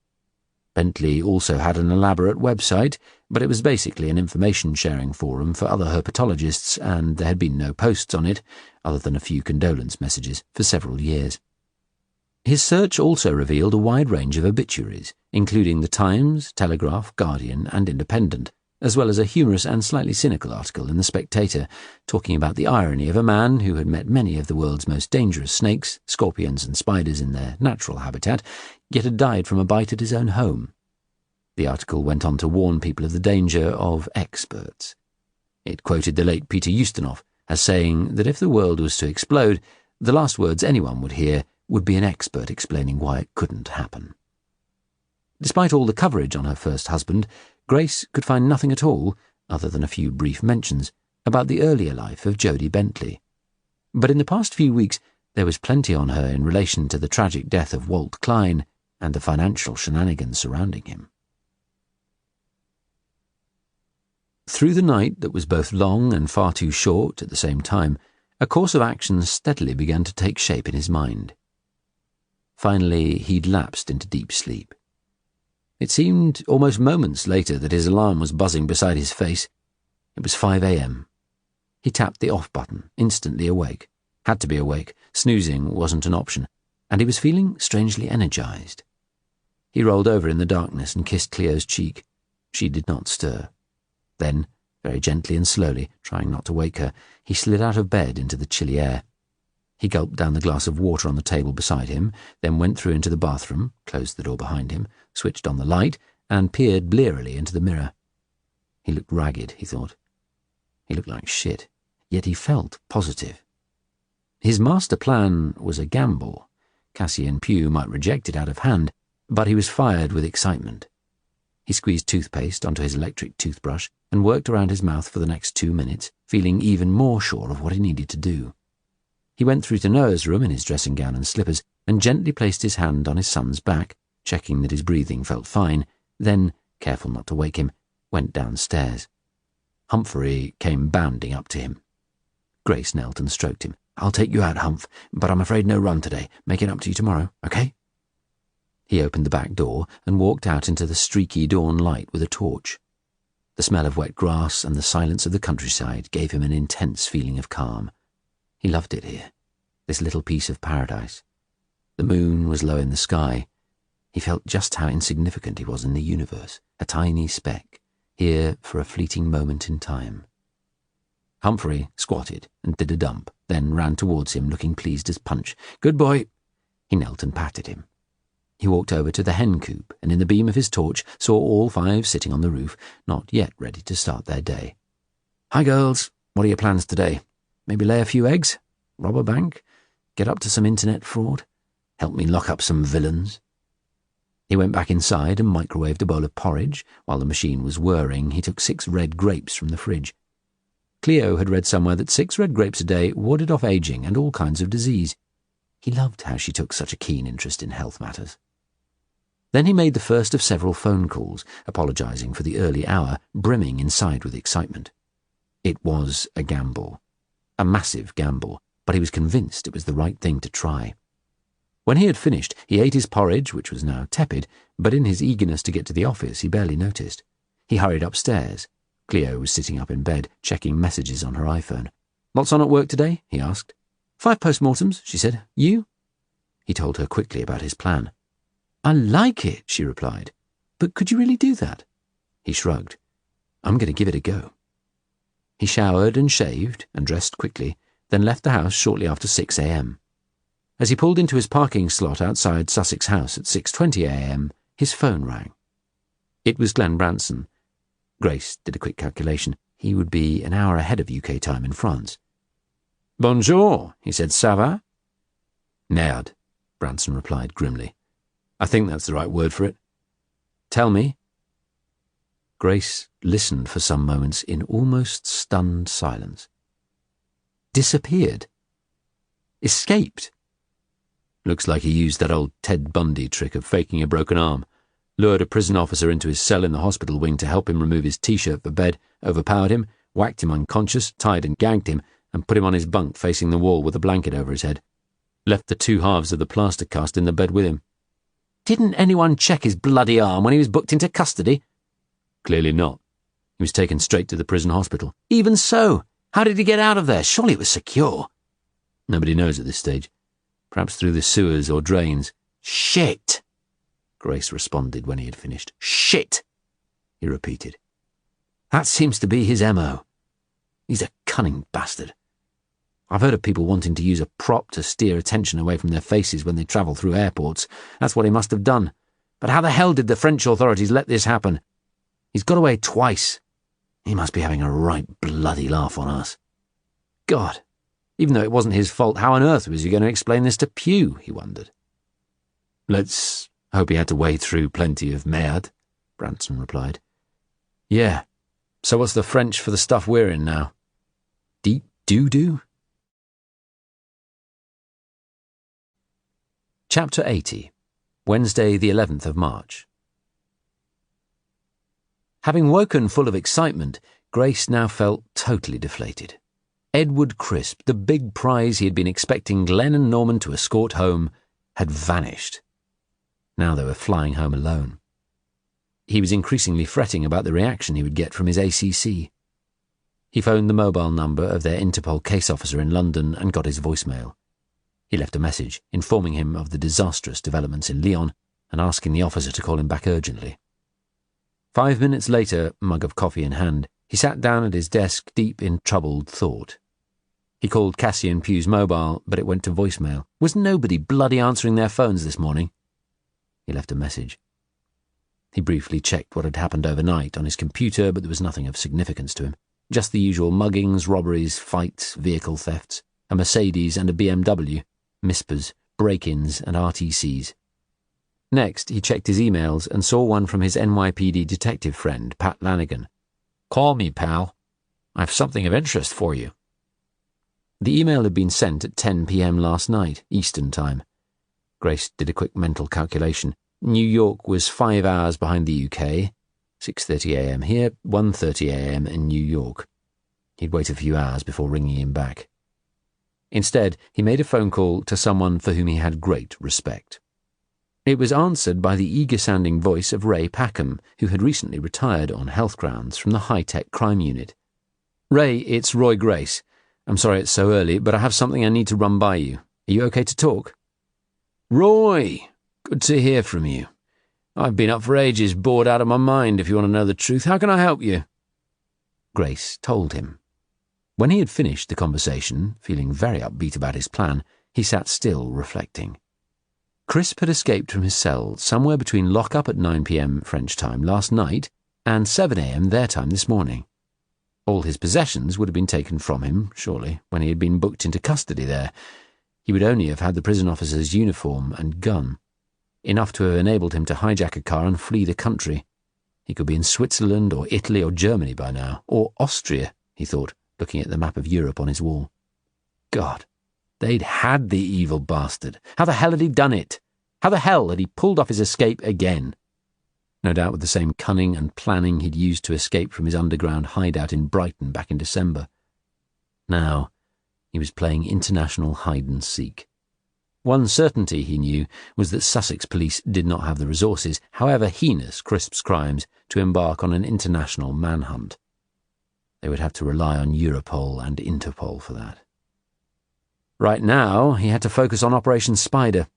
Bentley also had an elaborate website, but it was basically an information-sharing forum for other herpetologists, and there had been no posts on it, other than a few condolence messages, for several years. His search also revealed a wide range of obituaries, including the Times, Telegraph, Guardian, and Independent, as well as a humorous and slightly cynical article in The Spectator, talking about the irony of a man who had met many of the world's most dangerous snakes, scorpions, and spiders in their natural habitat, yet had died from a bite at his own home. The article went on to warn people of the danger of experts. It quoted the late Peter Ustinov as saying that if the world was to explode, the last words anyone would hear would be an expert explaining why it couldn't happen. Despite all the coverage on her first husband, Grace could find nothing at all, other than a few brief mentions, about the earlier life of Jodie Bentley. But in the past few weeks, there was plenty on her in relation to the tragic death of Walt Klein and the financial shenanigans surrounding him. Through the night that was both long and far too short at the same time, a course of action steadily began to take shape in his mind. Finally, he'd lapsed into deep sleep. It seemed almost moments later that his alarm was buzzing beside his face. It was 5 a.m. He tapped the off button, instantly awake. Had to be awake. Snoozing wasn't an option, and he was feeling strangely energized. He rolled over in the darkness and kissed Cleo's cheek. She did not stir. Then, very gently and slowly, trying not to wake her, he slid out of bed into the chilly air. He gulped down the glass of water on the table beside him, then went through into the bathroom, closed the door behind him, switched on the light, and peered blearily into the mirror. He looked ragged, he thought. He looked like shit, yet he felt positive. His master plan was a gamble. Cassie and Pugh might reject it out of hand, but he was fired with excitement. He squeezed toothpaste onto his electric toothbrush and worked around his mouth for the next 2 minutes, feeling even more sure of what he needed to do. He went through to Noah's room in his dressing gown and slippers and gently placed his hand on his son's back, checking that his breathing felt fine, then, careful not to wake him, went downstairs. Humphrey came bounding up to him. Grace knelt and stroked him. "I'll take you out, Humph, but I'm afraid no run today. Make it up to you tomorrow, okay?" He opened the back door and walked out into the streaky dawn light with a torch. The smell of wet grass and the silence of the countryside gave him an intense feeling of calm. He loved it here, this little piece of paradise. The moon was low in the sky. He felt just how insignificant he was in the universe, a tiny speck, here for a fleeting moment in time. Humphrey squatted and did a dump, then ran towards him, looking pleased as Punch. "Good boy." He knelt and patted him. He walked over to the hen coop and in the beam of his torch saw all 5 sitting on the roof, not yet ready to start their day. "Hi, girls. What are your plans today? Maybe lay a few eggs? Rob a bank? Get up to some internet fraud? Help me lock up some villains?" He went back inside and microwaved a bowl of porridge. While the machine was whirring, he took 6 red grapes from the fridge. Cleo had read somewhere that 6 red grapes a day warded off aging and all kinds of disease. He loved how she took such a keen interest in health matters. Then he made the first of several phone calls, apologizing for the early hour, brimming inside with excitement. It was a gamble. A massive gamble, but he was convinced it was the right thing to try. When he had finished, he ate his porridge, which was now tepid, but in his eagerness to get to the office he barely noticed. He hurried upstairs. Cleo was sitting up in bed, checking messages on her iPhone. "Lots on at work today?" he asked. 5 postmortems, she said. "You?" He told her quickly about his plan. "I like it," she replied. "But could you really do that?" He shrugged. I'm going to give it a go. He showered and shaved and dressed quickly, then left the house shortly after 6 a.m. As he pulled into his parking slot outside Sussex House at 6:20 a.m., his phone rang. It was Glenn Branson. Grace did a quick calculation. He would be an hour ahead of UK time in France. "Bonjour," he said. "Ça va?" "Merde," Branson replied grimly. "I think that's the right word for it." "Tell me." Grace listened for some moments in almost stunned silence. Disappeared. Escaped. Looks like he used that old Ted Bundy trick of faking a broken arm. Lured a prison officer into his cell in the hospital wing to help him remove his t-shirt for bed, overpowered him, whacked him unconscious, tied and gagged him, and put him on his bunk facing the wall with a blanket over his head. Left the two halves of the plaster cast in the bed with him. Didn't anyone check his bloody arm when he was booked into custody? Clearly not. He was taken straight to the prison hospital. Even so, how did he get out of there? Surely it was secure. Nobody knows at this stage. Perhaps through the sewers or drains. Shit! Grace responded when he had finished. Shit! He repeated. That seems to be his MO. He's a cunning bastard. I've heard of people wanting to use a prop to steer attention away from their faces when they travel through airports. That's what he must have done. But how the hell did the French authorities let this happen? He's got away twice. He must be having a right bloody laugh on us. God, even though it wasn't his fault, how on earth was he going to explain this to Pew, he wondered. Let's hope he had to wade through plenty of merde, Branson replied. Yeah, so what's the French for the stuff we're in now? Deep doo-doo? Chapter 80, Wednesday the 11th of March. Having woken full of excitement, Grace now felt totally deflated. Edward Crisp, the big prize he had been expecting Glenn and Norman to escort home, had vanished. Now they were flying home alone. He was increasingly fretting about the reaction he would get from his ACC. He phoned the mobile number of their Interpol case officer in London and got his voicemail. He left a message informing him of the disastrous developments in Lyon and asking the officer to call him back urgently. 5 minutes later, mug of coffee in hand, he sat down at his desk deep in troubled thought. He called Cassian Pew's mobile, but it went to voicemail. Was nobody bloody answering their phones this morning? He left a message. He briefly checked what had happened overnight on his computer, but there was nothing of significance to him. Just the usual muggings, robberies, fights, vehicle thefts, a Mercedes and a BMW, MISPAs, break-ins and RTCs. Next, he checked his emails and saw one from his NYPD detective friend, Pat Lanigan. Call me, pal. I have something of interest for you. The email had been sent at 10 p.m. last night, Eastern Time. Grace did a quick mental calculation. New York was 5 hours behind the UK, 6:30 a.m. here, 1:30 a.m. in New York. He'd wait a few hours before ringing him back. Instead, he made a phone call to someone for whom he had great respect. It was answered by the eager-sounding voice of Ray Packham, who had recently retired on health grounds from the high-tech crime unit. Ray, it's Roy Grace. I'm sorry it's so early, but I have something I need to run by you. Are you okay to talk? Roy, good to hear from you. I've been up for ages, bored out of my mind, if you want to know the truth. How can I help you? Grace told him. When he had finished the conversation, feeling very upbeat about his plan, he sat still, reflecting. Crisp had escaped from his cell somewhere between lock-up at 9 p.m. French time last night and 7 a.m. their time this morning. All his possessions would have been taken from him, surely, when he had been booked into custody there. He would only have had the prison officer's uniform and gun, enough to have enabled him to hijack a car and flee the country. He could be in Switzerland or Italy or Germany by now, or Austria, he thought, looking at the map of Europe on his wall. God, they'd had the evil bastard. How the hell had he done it? How the hell had he pulled off his escape again? No doubt with the same cunning and planning he'd used to escape from his underground hideout in Brighton back in December. Now, he was playing international hide-and-seek. One certainty, he knew, was that Sussex police did not have the resources, however heinous Crisp's crimes, to embark on an international manhunt. They would have to rely on Europol and Interpol for that. Right now, he had to focus on Operation Spider.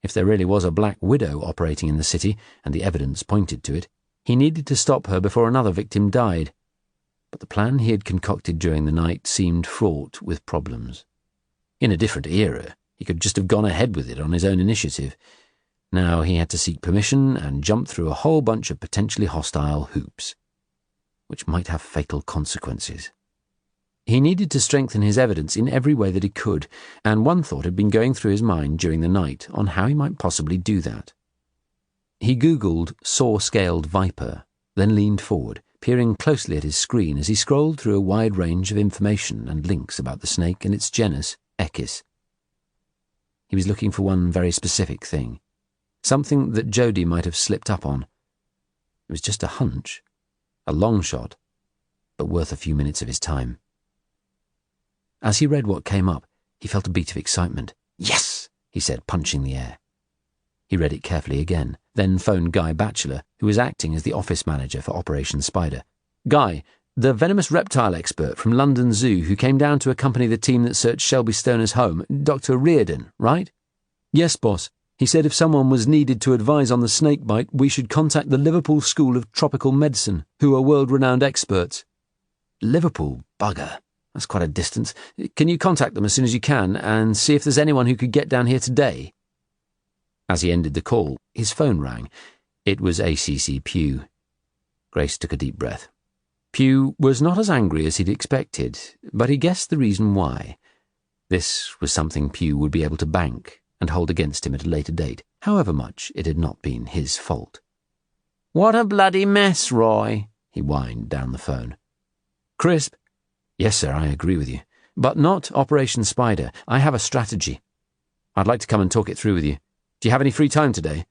If there really was a Black Widow operating in the city, and the evidence pointed to it, He needed to stop her before another victim died, but the plan he had concocted during the night seemed fraught with problems. In a different era, he could just have gone ahead with it on his own initiative. Now he had to seek permission and jump through a whole bunch of potentially hostile hoops, which might have fatal consequences. He needed to strengthen his evidence in every way that he could, and one thought had been going through his mind during the night on how he might possibly do that. He Googled saw-scaled viper, then leaned forward, peering closely at his screen as he scrolled through a wide range of information and links about the snake and its genus, Echis. He was looking for one very specific thing, something that Jodie might have slipped up on. It was just a hunch, a long shot, but worth a few minutes of his time. As he read what came up, he felt a beat of excitement. "Yes!" he said, punching the air. He read it carefully again, then phoned Guy Batchelor, who was acting as the office manager for Operation Spider. "Guy, the venomous reptile expert from London Zoo who came down to accompany the team that searched Shelby Stoner's home, Dr. Reardon, right?" "Yes, boss. He said if someone was needed to advise on the snake bite, we should contact the Liverpool School of Tropical Medicine, who are world-renowned experts." "Liverpool? Bugger. That's quite a distance. Can you contact them as soon as you can and see if there's anyone who could get down here today?" As he ended the call, his phone rang. It was ACC Pugh. Grace took a deep breath. Pugh was not as angry as he'd expected, but he guessed the reason why. This was something Pugh would be able to bank and hold against him at a later date, however much it had not been his fault. "What a bloody mess, Roy," he whined down the phone. "Crisp." "Yes, sir, I agree with you. But not Operation Spider. I have a strategy. I'd like to come and talk it through with you. Do you have any free time today?"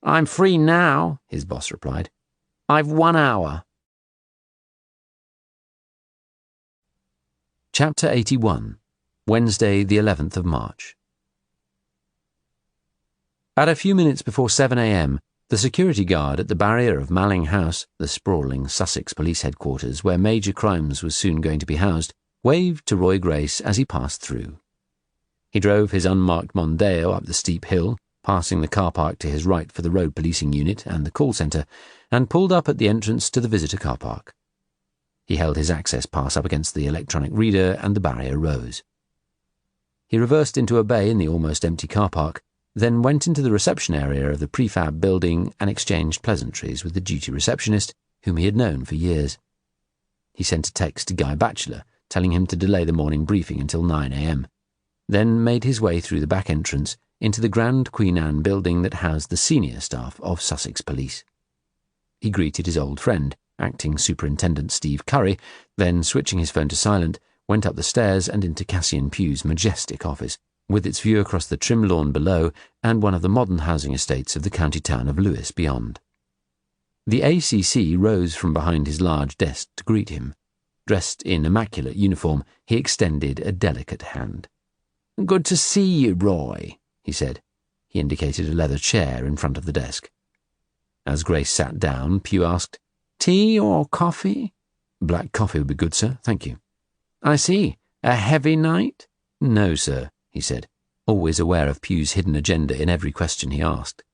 "I'm free now," his boss replied. "I've 1 hour." Chapter 81, Wednesday, the 11th of March. At a few minutes before 7 a.m., the security guard at the barrier of Malling House, the sprawling Sussex police headquarters where major crimes was soon going to be housed, waved to Roy Grace as he passed through. He drove his unmarked Mondeo up the steep hill, passing the car park to his right for the road policing unit and the call centre, and pulled up at the entrance to the visitor car park. He held his access pass up against the electronic reader and the barrier rose. He reversed into a bay in the almost empty car park, then went into the reception area of the prefab building and exchanged pleasantries with the duty receptionist, whom he had known for years. He sent a text to Guy Batchelor, telling him to delay the morning briefing until 9 a.m., then made his way through the back entrance into the Grand Queen Anne building that housed the senior staff of Sussex Police. He greeted his old friend, Acting Superintendent Steve Curry, then, switching his phone to silent, went up the stairs and into Cassian Pugh's majestic office, with its view across the trim lawn below and one of the modern housing estates of the county town of Lewis beyond. The ACC rose from behind his large desk to greet him. Dressed in immaculate uniform, he extended a delicate hand. "Good to see you, Roy," he said. He indicated a leather chair in front of the desk. As Grace sat down, Pugh asked, "Tea or coffee?" "Black coffee would be good, sir, thank you." "I see. A heavy night?" "No, sir," he said, always aware of Pugh's hidden agenda in every question he asked.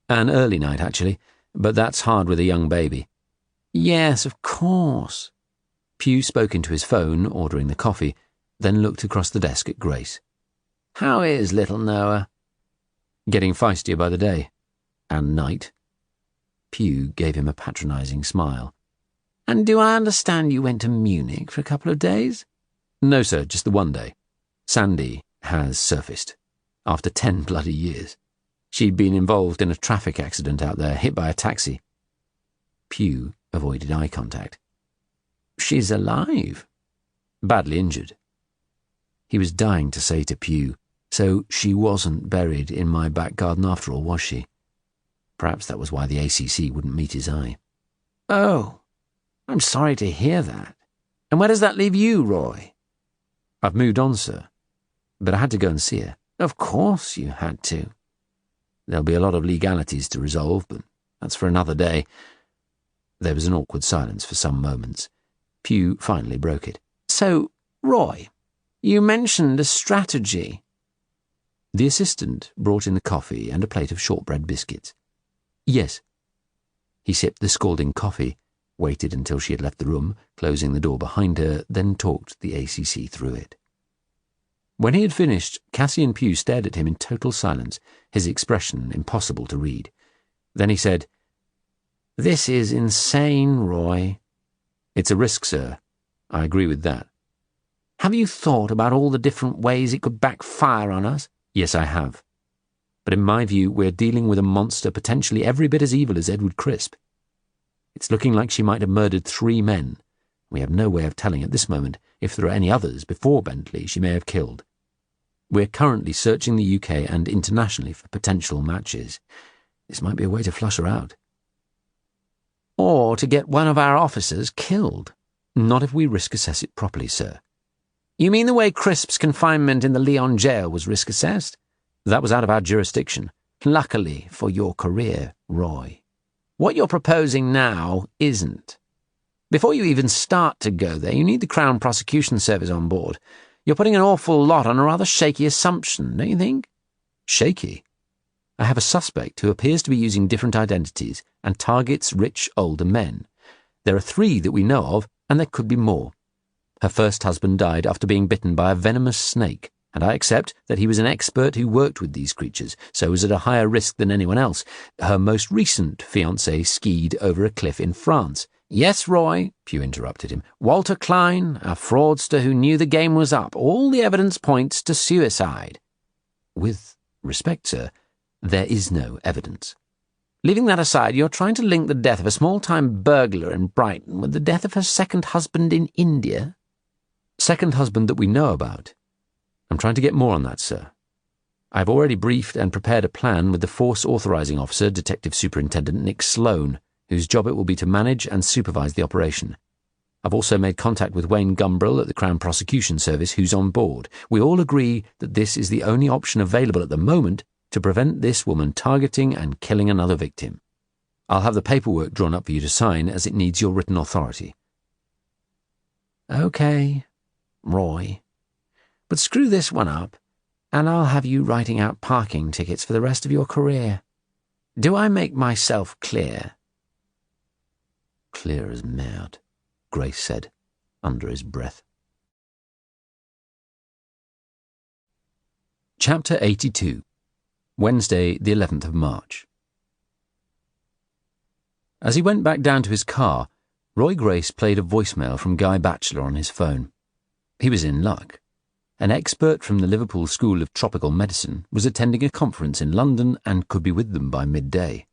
"An early night, actually, but that's hard with a young baby." "Yes, of course." Pugh spoke into his phone, ordering the coffee, then looked across the desk at Grace. "How is little Noah?" "Getting feistier by the day. And night." Pugh gave him a patronising smile. "And do I understand you went to Munich for a couple of days?" "No, sir, just the 1 day. Sandy has surfaced. After 10 bloody years. She'd been involved in a traffic accident out there, hit by a taxi." Pugh avoided eye contact. "She's alive?" "Badly injured." He was dying to say to Pugh, "So she wasn't buried in my back garden after all, was she?" Perhaps that was why the ACC wouldn't meet his eye. "Oh, I'm sorry to hear that. And where does that leave you, Roy?" "I've moved on, sir. But I had to go and see her." "Of course you had to." "There'll be a lot of legalities to resolve, but that's for another day." There was an awkward silence for some moments. Pugh finally broke it. "So, Roy, you mentioned a strategy." The assistant brought in the coffee and a plate of shortbread biscuits. "Yes." He sipped the scalding coffee, waited until she had left the room, closing the door behind her, then talked the ACC through it. When he had finished, Cassie and Pugh stared at him in total silence, his expression impossible to read. Then he said, "This is insane, Roy." "It's a risk, sir. I agree with that." "Have you thought about all the different ways it could backfire on us?" "Yes, I have. But in my view, we're dealing with a monster potentially every bit as evil as Edward Crisp. It's looking like she might have murdered 3 men. We have no way of telling at this moment if there are any others before Bentley she may have killed. We're currently searching the UK and internationally for potential matches. This might be a way to flush her out." "Or to get one of our officers killed." "Not if we risk assess it properly, sir." "You mean the way Crisp's confinement in the Lyon jail was risk assessed?" "That was out of our jurisdiction." "Luckily for your career, Roy. What you're proposing now isn't. Before you even start to go there, you need the Crown Prosecution Service on board. You're putting an awful lot on a rather shaky assumption, don't you think?" "Shaky? I have a suspect who appears to be using different identities and targets rich older men. There are 3 that we know of, and there could be more. Her first husband died after being bitten by a venomous snake, and I accept that he was an expert who worked with these creatures, so was at a higher risk than anyone else. Her most recent fiancé skied over a cliff in France." "Yes, Roy," Pugh interrupted him. "Walter Klein, a fraudster who knew the game was up. All the evidence points to suicide." "With respect, sir, there is no evidence." "Leaving that aside, you're trying to link the death of a small-time burglar in Brighton with the death of her second husband in India?" "Second husband that we know about. I'm trying to get more on that, sir. I've already briefed and prepared a plan with the Force Authorizing Officer, Detective Superintendent Nick Sloan, whose job it will be to manage and supervise the operation. I've also made contact with Wayne Gumbrill at the Crown Prosecution Service, who's on board. We all agree that this is the only option available at the moment to prevent this woman targeting and killing another victim. I'll have the paperwork drawn up for you to sign, as it needs your written authority." "Okay, Roy. But screw this one up, and I'll have you writing out parking tickets for the rest of your career. Do I make myself clear?" "Clear as mud," Grace said, under his breath. Chapter 82. Wednesday, the 11th of March. As he went back down to his car, Roy Grace played a voicemail from Guy Batchelor on his phone. He was in luck. An expert from the Liverpool School of Tropical Medicine was attending a conference in London and could be with them by midday.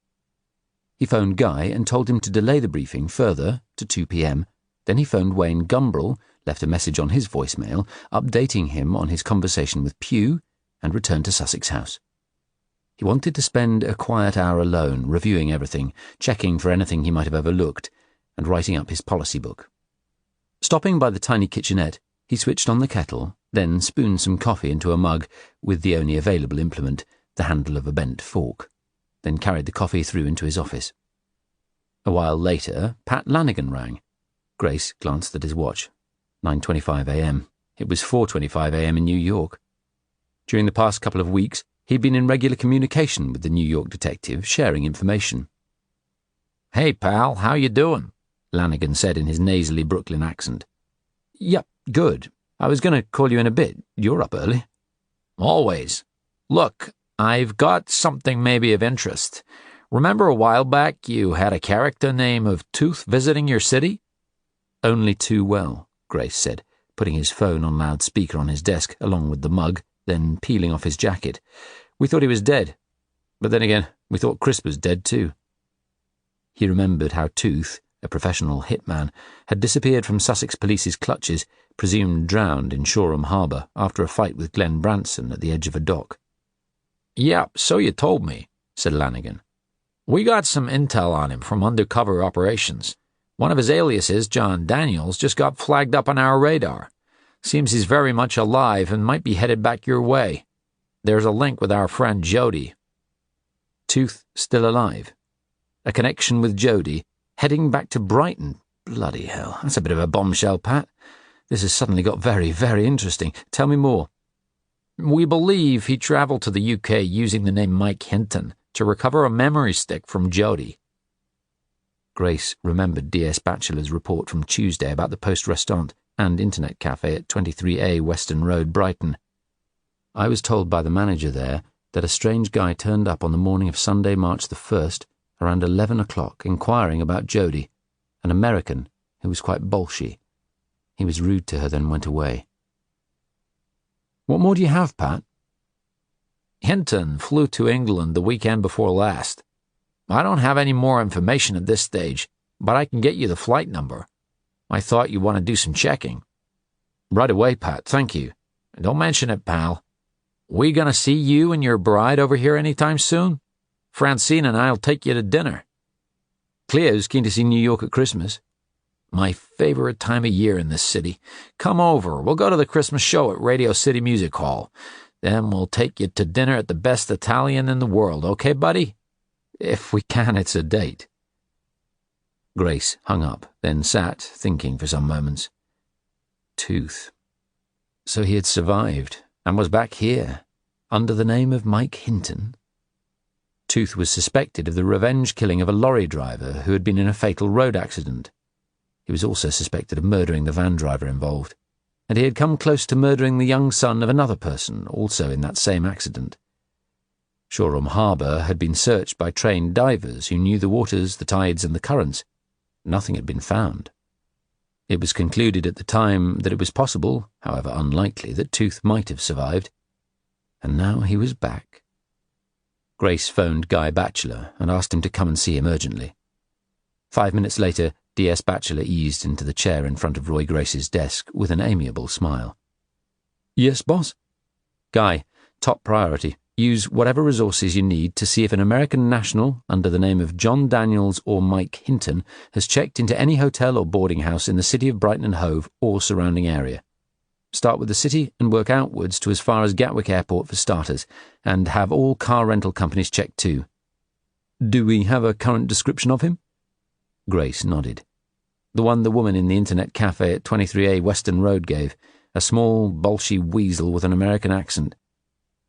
He phoned Guy and told him to delay the briefing further to 2 p.m. Then he phoned Wayne Gumbrill, left a message on his voicemail, updating him on his conversation with Pugh, and returned to Sussex House. He wanted to spend a quiet hour alone, reviewing everything, checking for anything he might have overlooked, and writing up his policy book. Stopping by the tiny kitchenette, he switched on the kettle, then spooned some coffee into a mug with the only available implement, the handle of a bent fork, then carried the coffee through into his office. A while later, Pat Lanigan rang. Grace glanced at his watch. 9:25 a.m. It was 4:25 a.m. in New York. During the past couple of weeks, he'd been in regular communication with the New York detective, sharing information. "Hey, pal, how you doing?" Lanigan said in his nasally Brooklyn accent. "Yep, good. I was going to call you in a bit. You're up early." "Always. Look, I've got something maybe of interest. Remember a while back you had a character name of Tooth visiting your city?" "Only too well," Grace said, putting his phone on loudspeaker on his desk along with the mug, then peeling off his jacket. "We thought he was dead. But then again, we thought Crisp was dead too." He remembered how Tooth, a professional hitman, had disappeared from Sussex Police's clutches, presumed drowned in Shoreham Harbour after a fight with Glenn Branson at the edge of a dock. "Yeah, so you told me," said Lanigan. "We got some intel on him from undercover operations. One of his aliases, John Daniels, just got flagged up on our radar. Seems he's very much alive and might be headed back your way. There's a link with our friend Jodie." Tooth still alive? A connection with Jodie, heading back to Brighton? Bloody hell, that's a bit of a bombshell, Pat. This has suddenly got very, very interesting. Tell me more. "We believe he travelled to the UK using the name Mike Hinton to recover a memory stick from Jodie." Grace remembered D.S. Batchelor's report from Tuesday about the Post Restaurant and Internet Cafe at 23A Western Road, Brighton. I was told by the manager there that a strange guy turned up on the morning of Sunday, March the 1st, around 11 o'clock, inquiring about Jodie, an American who was quite bolshy. He was rude to her, then went away. What more do you have, Pat? Hinton flew to England the weekend before last. I don't have any more information at this stage, but I can get you the flight number. I thought you'd want to do some checking. Right away, Pat, thank you. Don't mention it, pal. We gonna see you and your bride over here anytime soon? Francine and I'll take you to dinner. Cleo's keen to see New York at Christmas. My favorite time of year in this city. Come over, we'll go to the Christmas show at Radio City Music Hall. Then we'll take you to dinner at the best Italian in the world, okay, buddy? If we can, it's a date. Grace hung up, then sat, thinking for some moments. Tooth. So he had survived, and was back here, under the name of Mike Hinton. Tooth was suspected of the revenge killing of a lorry driver who had been in a fatal road accident. He was also suspected of murdering the van driver involved, and he had come close to murdering the young son of another person, also in that same accident. Shoreham Harbour had been searched by trained divers who knew the waters, the tides, and the currents. Nothing had been found. It was concluded at the time that it was possible, however unlikely, that Tooth might have survived. And now he was back. Grace phoned Guy Batchelor and asked him to come and see him urgently. 5 minutes later, D.S. Batchelor eased into the chair in front of Roy Grace's desk with an amiable smile. Yes, boss? Guy, top priority. Use whatever resources you need to see if an American national under the name of John Daniels or Mike Hinton has checked into any hotel or boarding house in the city of Brighton and Hove or surrounding area. Start with the city and work outwards to as far as Gatwick Airport for starters, and have all car rental companies checked too. Do we have a current description of him? Grace nodded. The one the woman in the Internet Cafe at 23A Western Road gave, a small, bolshy weasel with an American accent.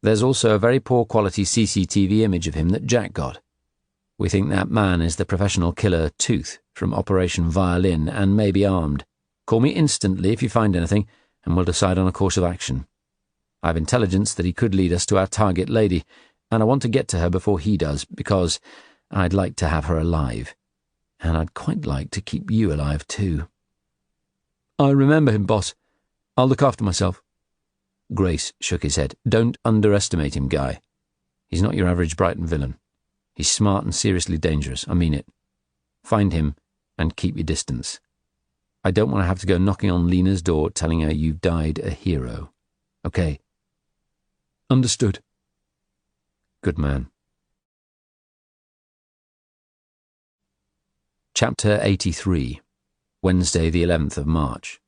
There's also a very poor quality CCTV image of him that Jack got. We think that man is the professional killer Tooth from Operation Violin and may be armed. Call me instantly if you find anything, and we'll decide on a course of action. I've intelligence that he could lead us to our target lady, and I want to get to her before he does, because I'd like to have her alive. And I'd quite like to keep you alive too. I remember him, boss. I'll look after myself. Grace shook his head. Don't underestimate him, Guy. He's not your average Brighton villain. He's smart and seriously dangerous, I mean it. Find him and keep your distance. I don't want to have to go knocking on Lena's door telling her you've died a hero. Okay? Understood. Good man. Chapter 83, Wednesday the 11th of March.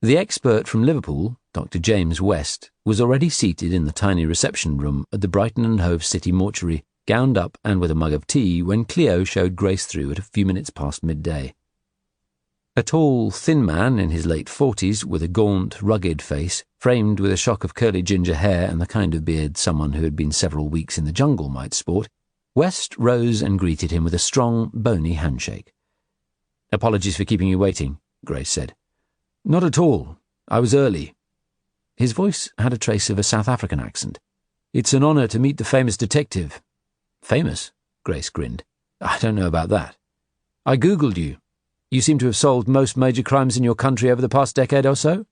The expert from Liverpool, Dr. James West, was already seated in the tiny reception room at the Brighton and Hove City mortuary, gowned up and with a mug of tea, when Cleo showed Grace through at a few minutes past midday. A tall, thin man in his late 40s, with a gaunt, rugged face, framed with a shock of curly ginger hair and the kind of beard someone who had been several weeks in the jungle might sport, West rose and greeted him with a strong, bony handshake. "Apologies for keeping you waiting," Grace said. Not at all. I was early. His voice had a trace of a South African accent. It's an honour to meet the famous detective. Famous? Grace grinned. I don't know about that. I googled you. You seem to have solved most major crimes in your country over the past decade or so.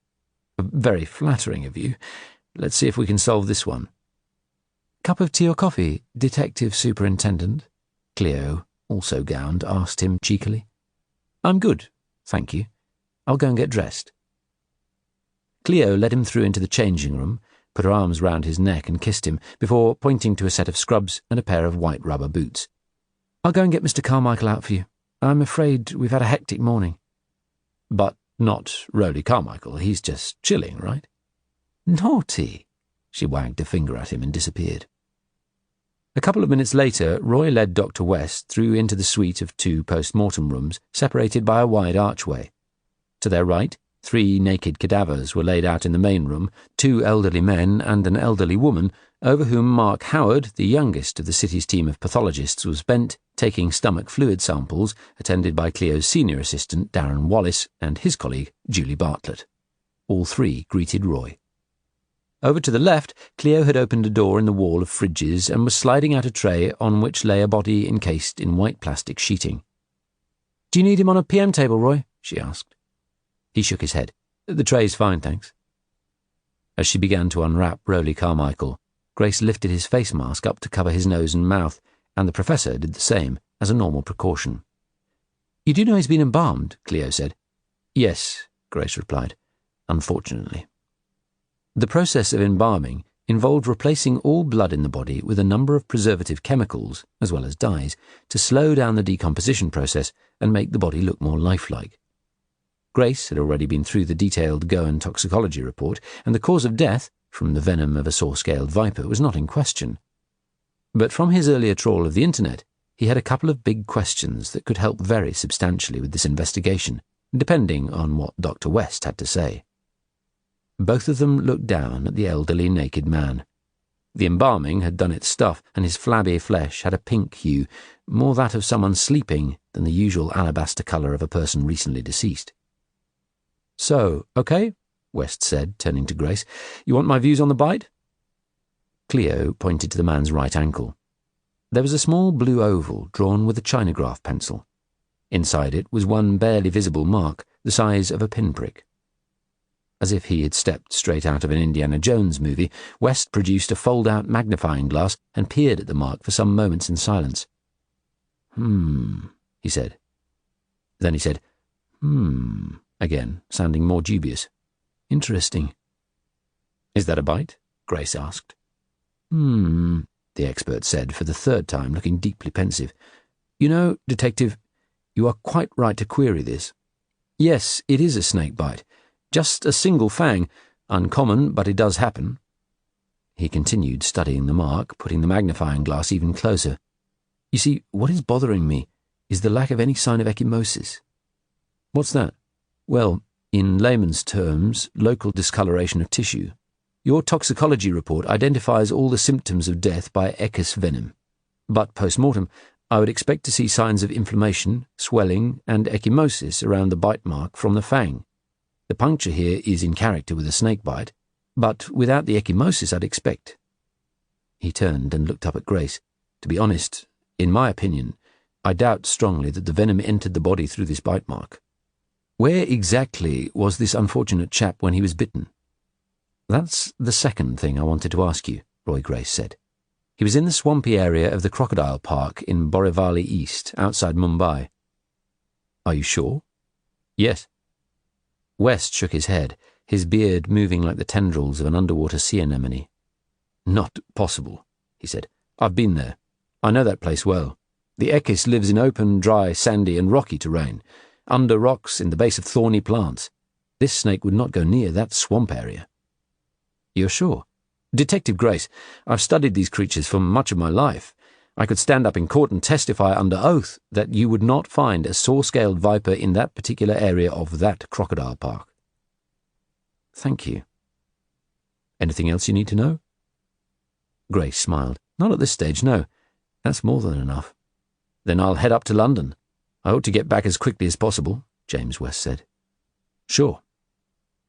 Very flattering of you. Let's see if we can solve this one. Cup of tea or coffee, Detective Superintendent? Cleo, also gowned, asked him cheekily. I'm good, thank you. I'll go and get dressed. Cleo led him through into the changing room, put her arms round his neck and kissed him, before pointing to a set of scrubs and a pair of white rubber boots. I'll go and get Mr. Carmichael out for you. I'm afraid we've had a hectic morning. But not Rowley Carmichael. He's just chilling, right? Naughty. She wagged a finger at him and disappeared. A couple of minutes later, Roy led Dr. West through into the suite of 2 post-mortem rooms, separated by a wide archway. To their right, 3 naked cadavers were laid out in the main room, 2 elderly men and an elderly woman, over whom Mark Howard, the youngest of the city's team of pathologists, was bent, taking stomach fluid samples, attended by Cleo's senior assistant, Darren Wallace, and his colleague, Julie Bartlett. All three greeted Roy. Over to the left, Cleo had opened a door in the wall of fridges and was sliding out a tray on which lay a body encased in white plastic sheeting. "Do you need him on a PM table, Roy?" she asked. He shook his head. "The tray's fine, thanks." As she began to unwrap Rowley Carmichael, Grace lifted his face mask up to cover his nose and mouth, and the professor did the same, as a normal precaution. "You do know he's been embalmed?" Cleo said. "Yes," Grace replied, "unfortunately." The process of embalming involved replacing all blood in the body with a number of preservative chemicals, as well as dyes, to slow down the decomposition process and make the body look more lifelike. Grace had already been through the detailed Goen toxicology report, and the cause of death, from the venom of a saw-scaled viper, was not in question. But from his earlier trawl of the internet, he had a couple of big questions that could help very substantially with this investigation, depending on what Dr. West had to say. Both of them looked down at the elderly naked man. The embalming had done its stuff, and his flabby flesh had a pink hue, more that of someone sleeping than the usual alabaster colour of a person recently deceased. "So, okay," West said, turning to Grace. "You want my views on the bite?" Cleo pointed to the man's right ankle. There was a small blue oval drawn with a chinograph pencil. Inside it was one barely visible mark, the size of a pinprick. As if he had stepped straight out of an Indiana Jones movie, West produced a fold-out magnifying glass and peered at the mark for some moments in silence. He said. Then he said, again, sounding more dubious. "Interesting." "Is that a bite?" Grace asked. The expert said for the third time, looking deeply pensive. "You know, Detective, you are quite right to query this. Yes, it is a snake bite. Just a single fang. Uncommon, but it does happen." He continued studying the mark, putting the magnifying glass even closer. "You see, what is bothering me is the lack of any sign of ecchymosis." "What's that?" "Well, in layman's terms, local discoloration of tissue. Your toxicology report identifies all the symptoms of death by echis venom. But post-mortem, I would expect to see signs of inflammation, swelling, and ecchymosis around the bite mark from the fang. The puncture here is in character with a snake bite, but without the ecchymosis I'd expect." He turned and looked up at Grace. "To be honest, in my opinion, I doubt strongly that the venom entered the body through this bite mark. Where exactly was this unfortunate chap when he was bitten?" "That's the second thing I wanted to ask you," Roy Grace said. "He was in the swampy area of the Crocodile Park in Borivali East, outside Mumbai." "Are you sure?" "Yes." West shook his head, his beard moving like the tendrils of an underwater sea anemone. "Not possible," he said. "I've been there. I know that place well. The echis lives in open, dry, sandy and rocky terrain, under rocks in the base of thorny plants. This snake would not go near that swamp area." "You're sure?" "Detective Grace, I've studied these creatures for much of my life. I could stand up in court and testify under oath that you would not find a saw-scaled viper in that particular area of that crocodile park." "Thank you. Anything else you need to know?" Grace smiled. "Not at this stage, no. That's more than enough." "Then I'll head up to London. I ought to get back as quickly as possible," James West said. "Sure.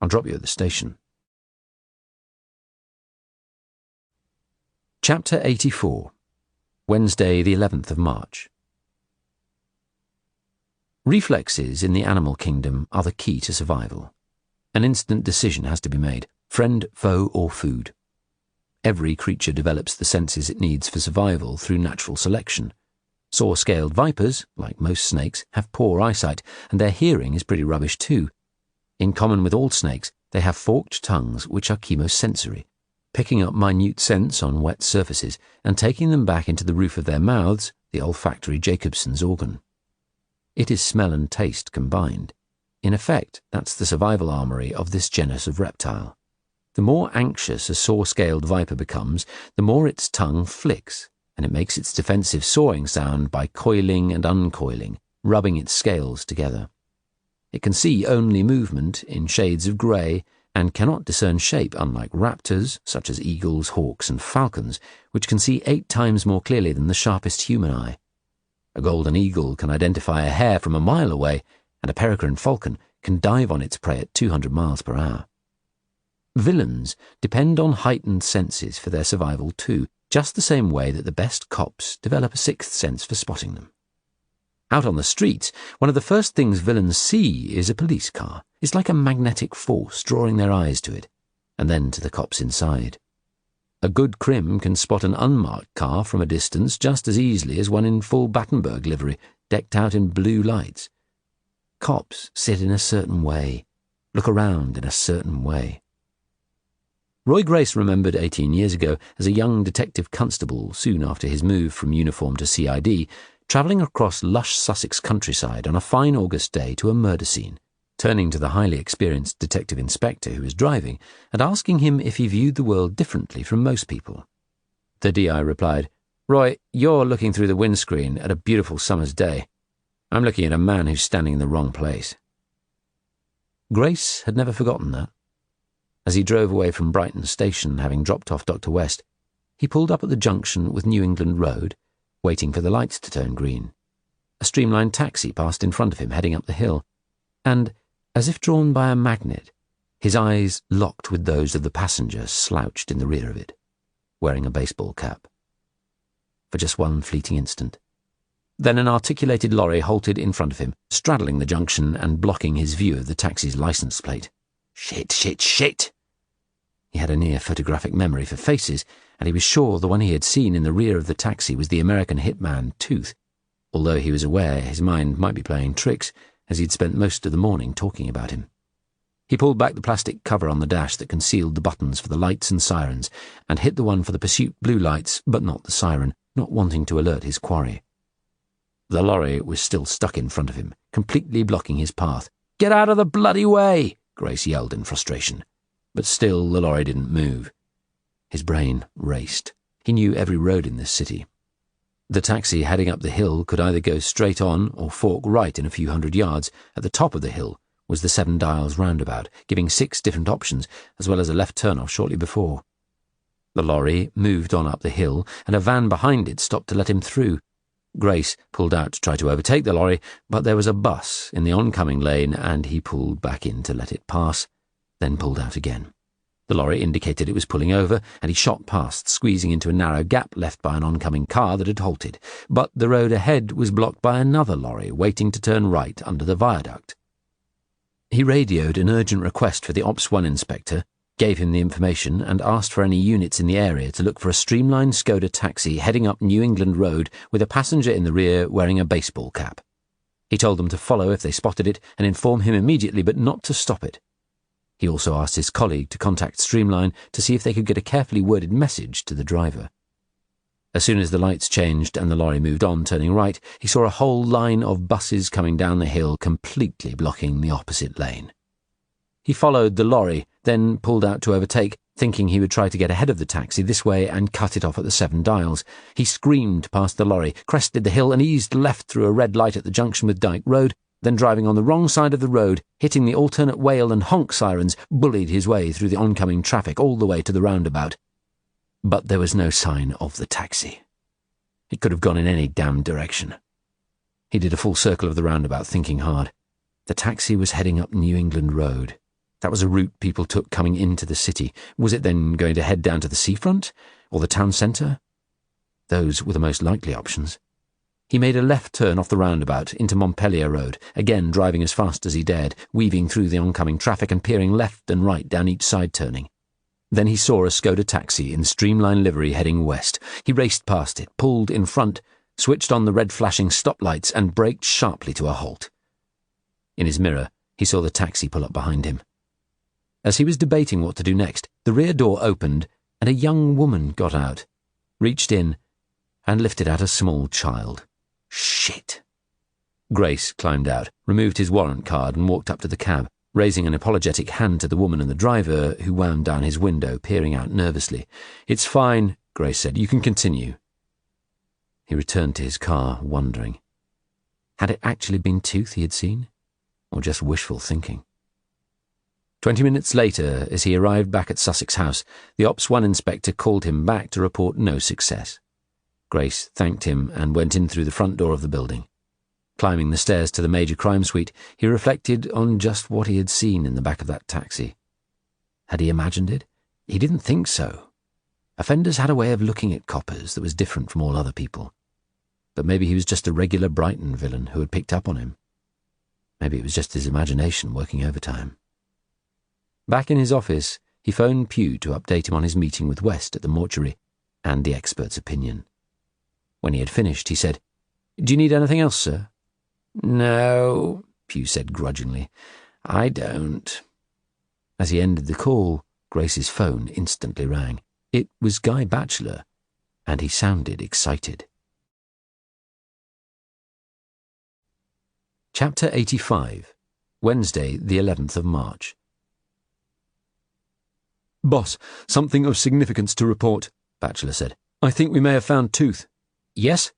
I'll drop you at the station." Chapter 84. Wednesday, the 11th of March. Reflexes in the animal kingdom are the key to survival. An instant decision has to be made: friend, foe, or food. Every creature develops the senses it needs for survival through natural selection. Saw-scaled vipers, like most snakes, have poor eyesight, and their hearing is pretty rubbish too. In common with all snakes, they have forked tongues which are chemosensory, picking up minute scents on wet surfaces and taking them back into the roof of their mouths, the olfactory Jacobson's organ. It is smell and taste combined. In effect, that's the survival armory of this genus of reptile. The more anxious a saw-scaled viper becomes, the more its tongue flicks, and it makes its defensive sawing sound by coiling and uncoiling, rubbing its scales together. It can see only movement in shades of grey, and cannot discern shape, unlike raptors, such as eagles, hawks, and falcons, which can see 8 times more clearly than the sharpest human eye. A golden eagle can identify a hare from a mile away, and a peregrine falcon can dive on its prey at 200 miles per hour. Villains depend on heightened senses for their survival too, just the same way that the best cops develop a 6th sense for spotting them. Out on the streets, one of the first things villains see is a police car. It's like a magnetic force drawing their eyes to it, and then to the cops inside. A good crim can spot an unmarked car from a distance just as easily as one in full Battenberg livery, decked out in blue lights. Cops sit in a certain way, look around in a certain way. Roy Grace remembered 18 years ago as a young detective constable soon after his move from uniform to CID, travelling across lush Sussex countryside on a fine August day to a murder scene, turning to the highly experienced detective inspector who was driving and asking him if he viewed the world differently from most people. The DI replied, "Roy, you're looking through the windscreen at a beautiful summer's day. I'm looking at a man who's standing in the wrong place." Grace had never forgotten that. As he drove away from Brighton Station, having dropped off Dr. West, he pulled up at the junction with New England Road, waiting for the lights to turn green. A streamlined taxi passed in front of him, heading up the hill, and, as if drawn by a magnet, his eyes locked with those of the passenger slouched in the rear of it, wearing a baseball cap. For just one fleeting instant. Then an articulated lorry halted in front of him, straddling the junction and blocking his view of the taxi's license plate. Shit, shit, shit! He had a near photographic memory for faces, and he was sure the one he had seen in the rear of the taxi was the American hitman Tooth, although he was aware his mind might be playing tricks, as he'd spent most of the morning talking about him. He pulled back the plastic cover on the dash that concealed the buttons for the lights and sirens, and hit the one for the pursuit blue lights, but not the siren, not wanting to alert his quarry. The lorry was still stuck in front of him, completely blocking his path. "Get out of the bloody way!" Grace yelled in frustration. But still the lorry didn't move. His brain raced. He knew every road in this city. The taxi heading up the hill could either go straight on or fork right in a few hundred yards. At the top of the hill was the 7 Dials roundabout, giving 6 different options, as well as a left turn-off shortly before. The lorry moved on up the hill, and a van behind it stopped to let him through. Grace pulled out to try to overtake the lorry, but there was a bus in the oncoming lane, and he pulled back in to let it pass, then pulled out again. The lorry indicated it was pulling over, and he shot past, squeezing into a narrow gap left by an oncoming car that had halted. But the road ahead was blocked by another lorry waiting to turn right under the viaduct. He radioed an urgent request for the Ops 1 inspector, gave him the information, and asked for any units in the area to look for a streamlined Skoda taxi heading up New England Road with a passenger in the rear wearing a baseball cap. He told them to follow if they spotted it and inform him immediately, but not to stop it. He also asked his colleague to contact Streamline to see if they could get a carefully worded message to the driver. As soon as the lights changed and the lorry moved on, turning right, he saw a whole line of buses coming down the hill, completely blocking the opposite lane. He followed the lorry, then pulled out to overtake, thinking he would try to get ahead of the taxi this way and cut it off at the 7 Dials. He screamed past the lorry, crested the hill and eased left through a red light at the junction with Dyke Road, then driving on the wrong side of the road, hitting the alternate wail and honk sirens, bullied his way through the oncoming traffic all the way to the roundabout. But there was no sign of the taxi. It could have gone in any damned direction. He did a full circle of the roundabout, thinking hard. The taxi was heading up New England Road. That was a route people took coming into the city. Was it then going to head down to the seafront? Or the town centre? Those were the most likely options. He made a left turn off the roundabout into Montpellier Road, again driving as fast as he dared, weaving through the oncoming traffic and peering left and right down each side turning. Then he saw a Skoda taxi in streamline livery heading west. He raced past it, pulled in front, switched on the red flashing stoplights and braked sharply to a halt. In his mirror, he saw the taxi pull up behind him. As he was debating what to do next, the rear door opened and a young woman got out, reached in, and lifted out a small child. Shit. Grace climbed out, removed his warrant card and walked up to the cab, raising an apologetic hand to the woman and the driver, who wound down his window, peering out nervously. "It's fine," Grace said. "You can continue." He returned to his car, wondering. Had it actually been Tooth he had seen, or just wishful thinking? 20 minutes later, as he arrived back at Sussex House, the Ops 1 inspector called him back to report no success. Grace thanked him and went in through the front door of the building. Climbing the stairs to the major crime suite, he reflected on just what he had seen in the back of that taxi. Had he imagined it? He didn't think so. Offenders had a way of looking at coppers that was different from all other people. But maybe he was just a regular Brighton villain who had picked up on him. Maybe it was just his imagination working overtime. Back in his office, he phoned Pugh to update him on his meeting with West at the mortuary and the expert's opinion. When he had finished, he said, "Do you need anything else, sir?" "No," Pugh said grudgingly. "I don't." As he ended the call, Grace's phone instantly rang. It was Guy Batchelor, and he sounded excited. Chapter 85, Wednesday, the 11th of March. "Boss, something of significance to report," Batchelor said. "I think we may have found Tooth." "Yes?"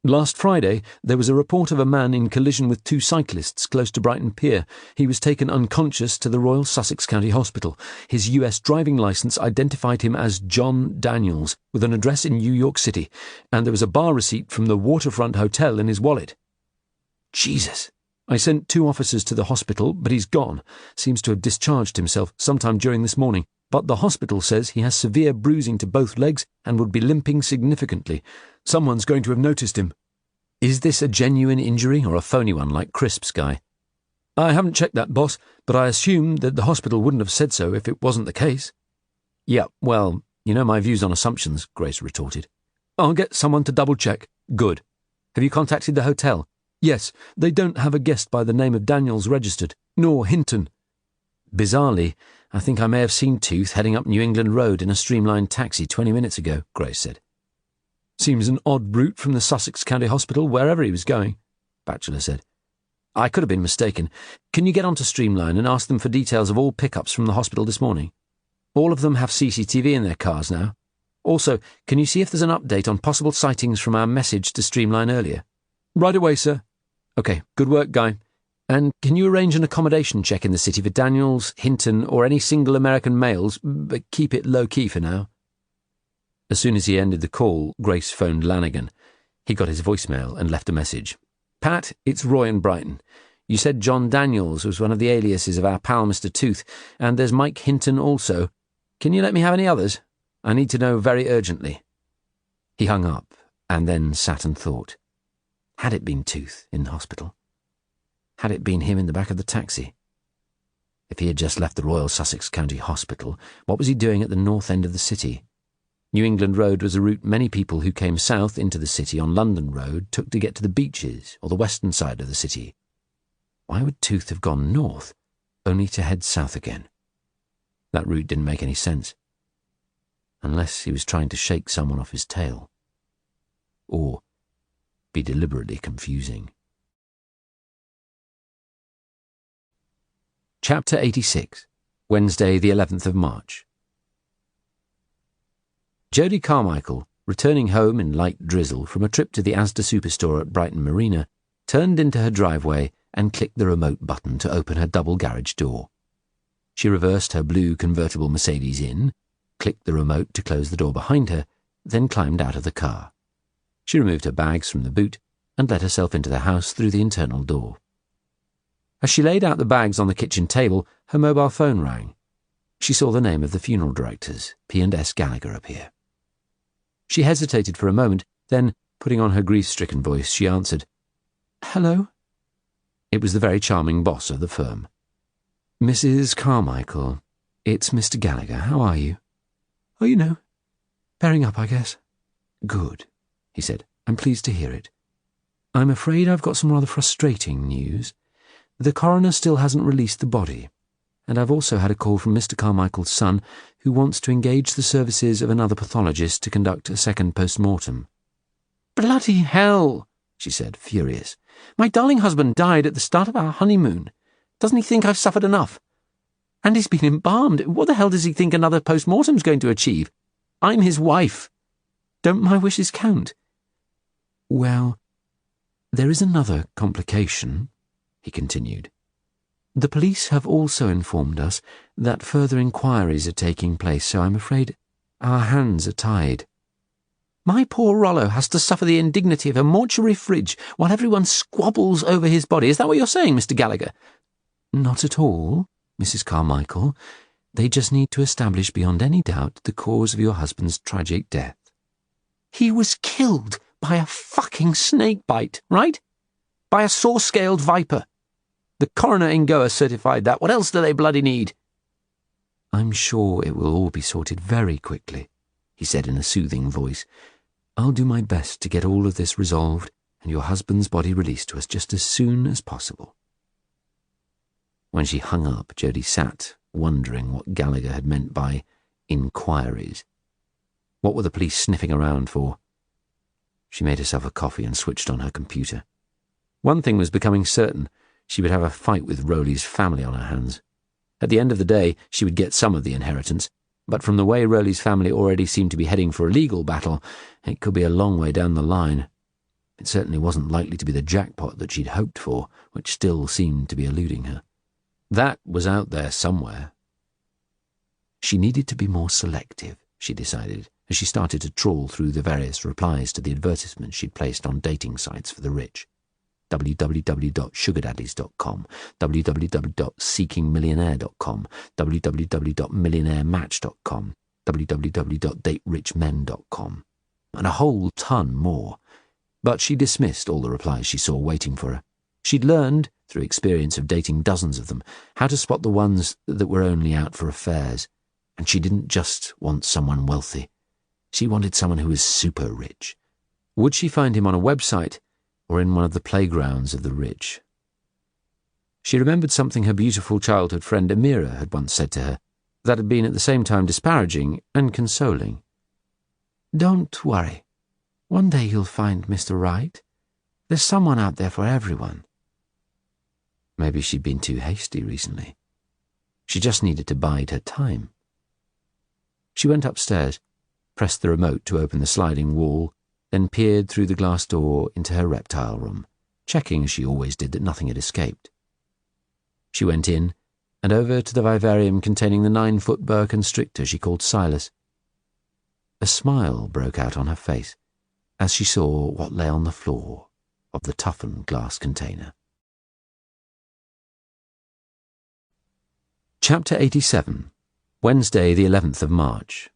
"Last Friday, there was a report of a man in collision with 2 cyclists close to Brighton Pier. He was taken unconscious to the Royal Sussex County Hospital. His US driving licence identified him as John Daniels, with an address in New York City, and there was a bar receipt from the Waterfront Hotel in his wallet." "Jesus." "I sent 2 officers to the hospital, but he's gone. Seems to have discharged himself sometime during this morning. But the hospital says he has severe bruising to both legs and would be limping significantly. Someone's going to have noticed him." "Is this a genuine injury or a phony one like Crisp's guy?" "I haven't checked that, boss, but I assume that the hospital wouldn't have said so if it wasn't the case." "Yeah, well, you know my views on assumptions," Grace retorted. "I'll get someone to double-check." "Good. Have you contacted the hotel?" "Yes, they don't have a guest by the name of Daniels registered, nor Hinton." "Bizarrely, I think I may have seen Tooth heading up New England Road in a streamlined taxi 20 minutes ago," Grace said. "Seems an odd route from the Sussex County Hospital, wherever he was going," Batchelor said. "I could have been mistaken. Can you get onto Streamline and ask them for details of all pickups from the hospital this morning? All of them have CCTV in their cars now. Also, can you see if there's an update on possible sightings from our message to Streamline earlier?" "Right away, sir." "Okay, good work, Guy. And can you arrange an accommodation check in the city for Daniels, Hinton, or any single American males, but keep it low-key for now?" As soon as he ended the call, Grace phoned Lanigan. He got his voicemail and left a message. "Pat, it's Roy in Brighton. You said John Daniels was one of the aliases of our pal Mr. Tooth, and there's Mike Hinton also. Can you let me have any others? I need to know very urgently." He hung up, and then sat and thought. Had it been Tooth in the hospital? Had it been him in the back of the taxi? If he had just left the Royal Sussex County Hospital, what was he doing at the north end of the city? New England Road was a route many people who came south into the city on London Road took to get to the beaches or the western side of the city. Why would Tooth have gone north, only to head south again? That route didn't make any sense. Unless he was trying to shake someone off his tail. Or be deliberately confusing. Chapter 86, Wednesday, the 11th of March. Jodie Carmichael, returning home in light drizzle from a trip to the Asda Superstore at Brighton Marina, turned into her driveway and clicked the remote button to open her double garage door. She reversed her blue convertible Mercedes in, clicked the remote to close the door behind her, then climbed out of the car. She removed her bags from the boot and let herself into the house through the internal door. As she laid out the bags on the kitchen table, her mobile phone rang. She saw the name of the funeral directors, P&S Gallagher, appear. She hesitated for a moment, then, putting on her grief-stricken voice, she answered, "Hello?" It was the very charming boss of the firm. "Mrs. Carmichael, it's Mr. Gallagher. How are you?" "Oh, you know, bearing up, I guess." "Good," he said. "I'm pleased to hear it. I'm afraid I've got some rather frustrating news. The coroner still hasn't released the body, and I've also had a call from Mr. Carmichael's son, who wants to engage the services of another pathologist to conduct a second post-mortem." "Bloody hell," she said, furious. "My darling husband died at the start of our honeymoon. Doesn't he think I've suffered enough? And he's been embalmed. What the hell does he think another post-mortem's going to achieve? I'm his wife. Don't my wishes count?" "Well, there is another complication," he continued. The police have also informed us that further inquiries are taking place, so I'm afraid our hands are tied. My poor Rollo has to suffer the indignity of a mortuary fridge while everyone squabbles over his body. Is that what you're saying, Mr. Gallagher? Not at all, Mrs. Carmichael. They just need to establish beyond any doubt the cause of your husband's tragic death. He was killed by a fucking snake bite, right? By a saw-scaled viper. The coroner in Goa certified that. What else do they bloody need? I'm sure it will all be sorted very quickly, he said in a soothing voice. I'll do my best to get all of this resolved and your husband's body released to us just as soon as possible. When she hung up, Jodie sat, wondering what Gallagher had meant by inquiries. What were the police sniffing around for? She made herself a coffee and switched on her computer. One thing was becoming certain. She would have a fight with Rowley's family on her hands. At the end of the day, she would get some of the inheritance, but from the way Rowley's family already seemed to be heading for a legal battle, it could be a long way down the line. It certainly wasn't likely to be the jackpot that she'd hoped for, which still seemed to be eluding her. That was out there somewhere. She needed to be more selective, she decided, as she started to trawl through the various replies to the advertisements she'd placed on dating sites for the rich. www.sugardaddies.com, www.seekingmillionaire.com, www.millionairematch.com, www.daterichmen.com, and a whole ton more. But she dismissed all the replies she saw waiting for her. She'd learned, through experience of dating dozens of them, how to spot the ones that were only out for affairs. And she didn't just want someone wealthy. She wanted someone who was super rich. Would she find him on a website or in one of the playgrounds of the rich? She remembered something her beautiful childhood friend Amira had once said to her that had been at the same time disparaging and consoling. Don't worry. One day you'll find Mr. Right. There's someone out there for everyone. Maybe she'd been too hasty recently. She just needed to bide her time. She went upstairs, pressed the remote to open the sliding wall, then peered through the glass door into her reptile room, checking as she always did that nothing had escaped. She went in and over to the vivarium containing the 9-foot boa constrictor she called Silas. A smile broke out on her face as she saw what lay on the floor of the toughened glass container. Chapter 87, Wednesday, the 11th of March.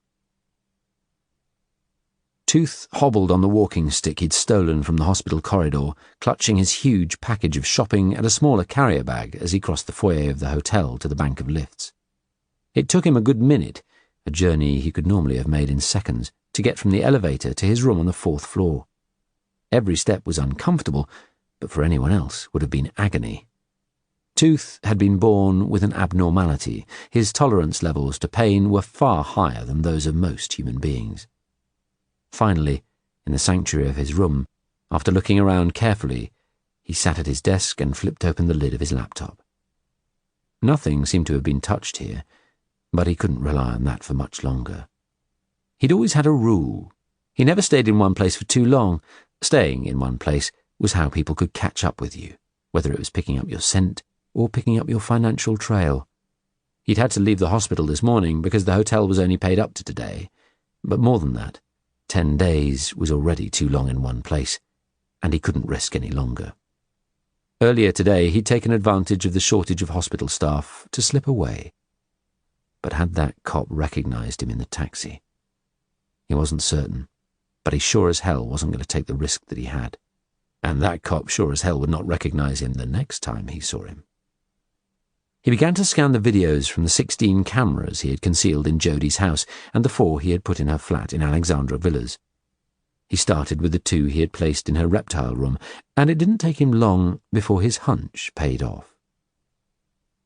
Tooth hobbled on the walking stick he'd stolen from the hospital corridor, clutching his huge package of shopping and a smaller carrier bag as he crossed the foyer of the hotel to the bank of lifts. It took him a good minute, a journey he could normally have made in seconds, to get from the elevator to his room on the 4th floor. Every step was uncomfortable, but for anyone else would have been agony. Tooth had been born with an abnormality. His tolerance levels to pain were far higher than those of most human beings. Finally, in the sanctuary of his room, after looking around carefully, he sat at his desk and flipped open the lid of his laptop. Nothing seemed to have been touched here, but he couldn't rely on that for much longer. He'd always had a rule. He never stayed in one place for too long. Staying in one place was how people could catch up with you, whether it was picking up your scent or picking up your financial trail. He'd had to leave the hospital this morning because the hotel was only paid up to today, but more than that, 10 days was already too long in one place, and he couldn't risk any longer. Earlier today, he'd taken advantage of the shortage of hospital staff to slip away. But had that cop recognized him in the taxi? He wasn't certain, but he sure as hell wasn't going to take the risk that he had. And that cop sure as hell would not recognize him the next time he saw him. He began to scan the videos from the 16 cameras he had concealed in Jodie's house and the 4 he had put in her flat in Alexandra Villas. He started with the 2 he had placed in her reptile room, and it didn't take him long before his hunch paid off.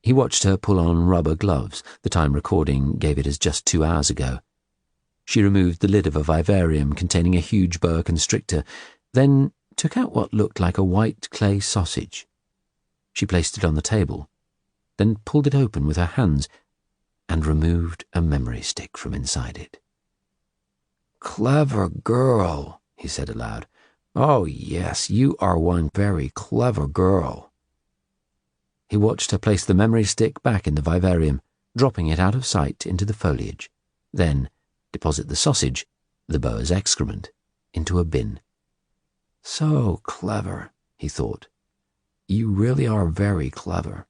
He watched her pull on rubber gloves. The time recording gave it as just 2 hours ago. She removed the lid of a vivarium containing a huge boa constrictor, then took out what looked like a white clay sausage. She placed it on the table, then pulled it open with her hands and removed a memory stick from inside it. "Clever girl," he said aloud. "Oh, yes, you are one very clever girl." He watched her place the memory stick back in the vivarium, dropping it out of sight into the foliage, then deposit the sausage, the boa's excrement, into a bin. So clever, he thought. You really are very clever.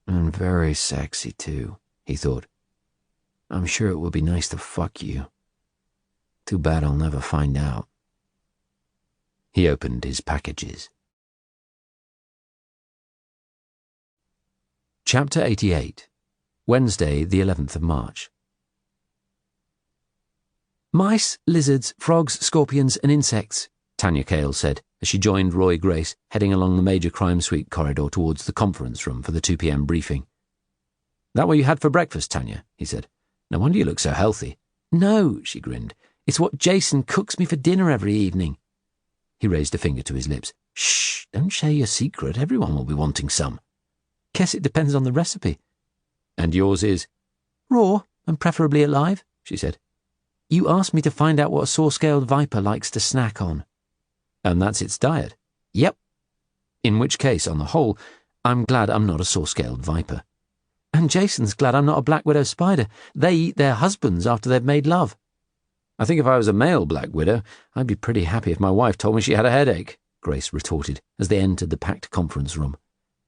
And very sexy, too, he thought. I'm sure it would be nice to fuck you. Too bad I'll never find out. He opened his packages. Chapter 88. Wednesday, the 11th of March. Mice, lizards, frogs, scorpions, and insects, Tanya Cale said as she joined Roy Grace, heading along the Major Crime Suite corridor towards the conference room for the 2 p.m. briefing. That what you had for breakfast, Tanya? He said. No wonder you look so healthy. No, she grinned. It's what Jason cooks me for dinner every evening. He raised a finger to his lips. Shh, don't share your secret. Everyone will be wanting some. Guess it depends on the recipe. And yours is? Raw, and preferably alive, she said. You asked me to find out what a saw-scaled viper likes to snack on. And that's its diet? Yep. In which case, on the whole, I'm glad I'm not a saw-scaled viper. And Jason's glad I'm not a black widow spider. They eat their husbands after they've made love. I think if I was a male black widow, I'd be pretty happy if my wife told me she had a headache, Grace retorted as they entered the packed conference room.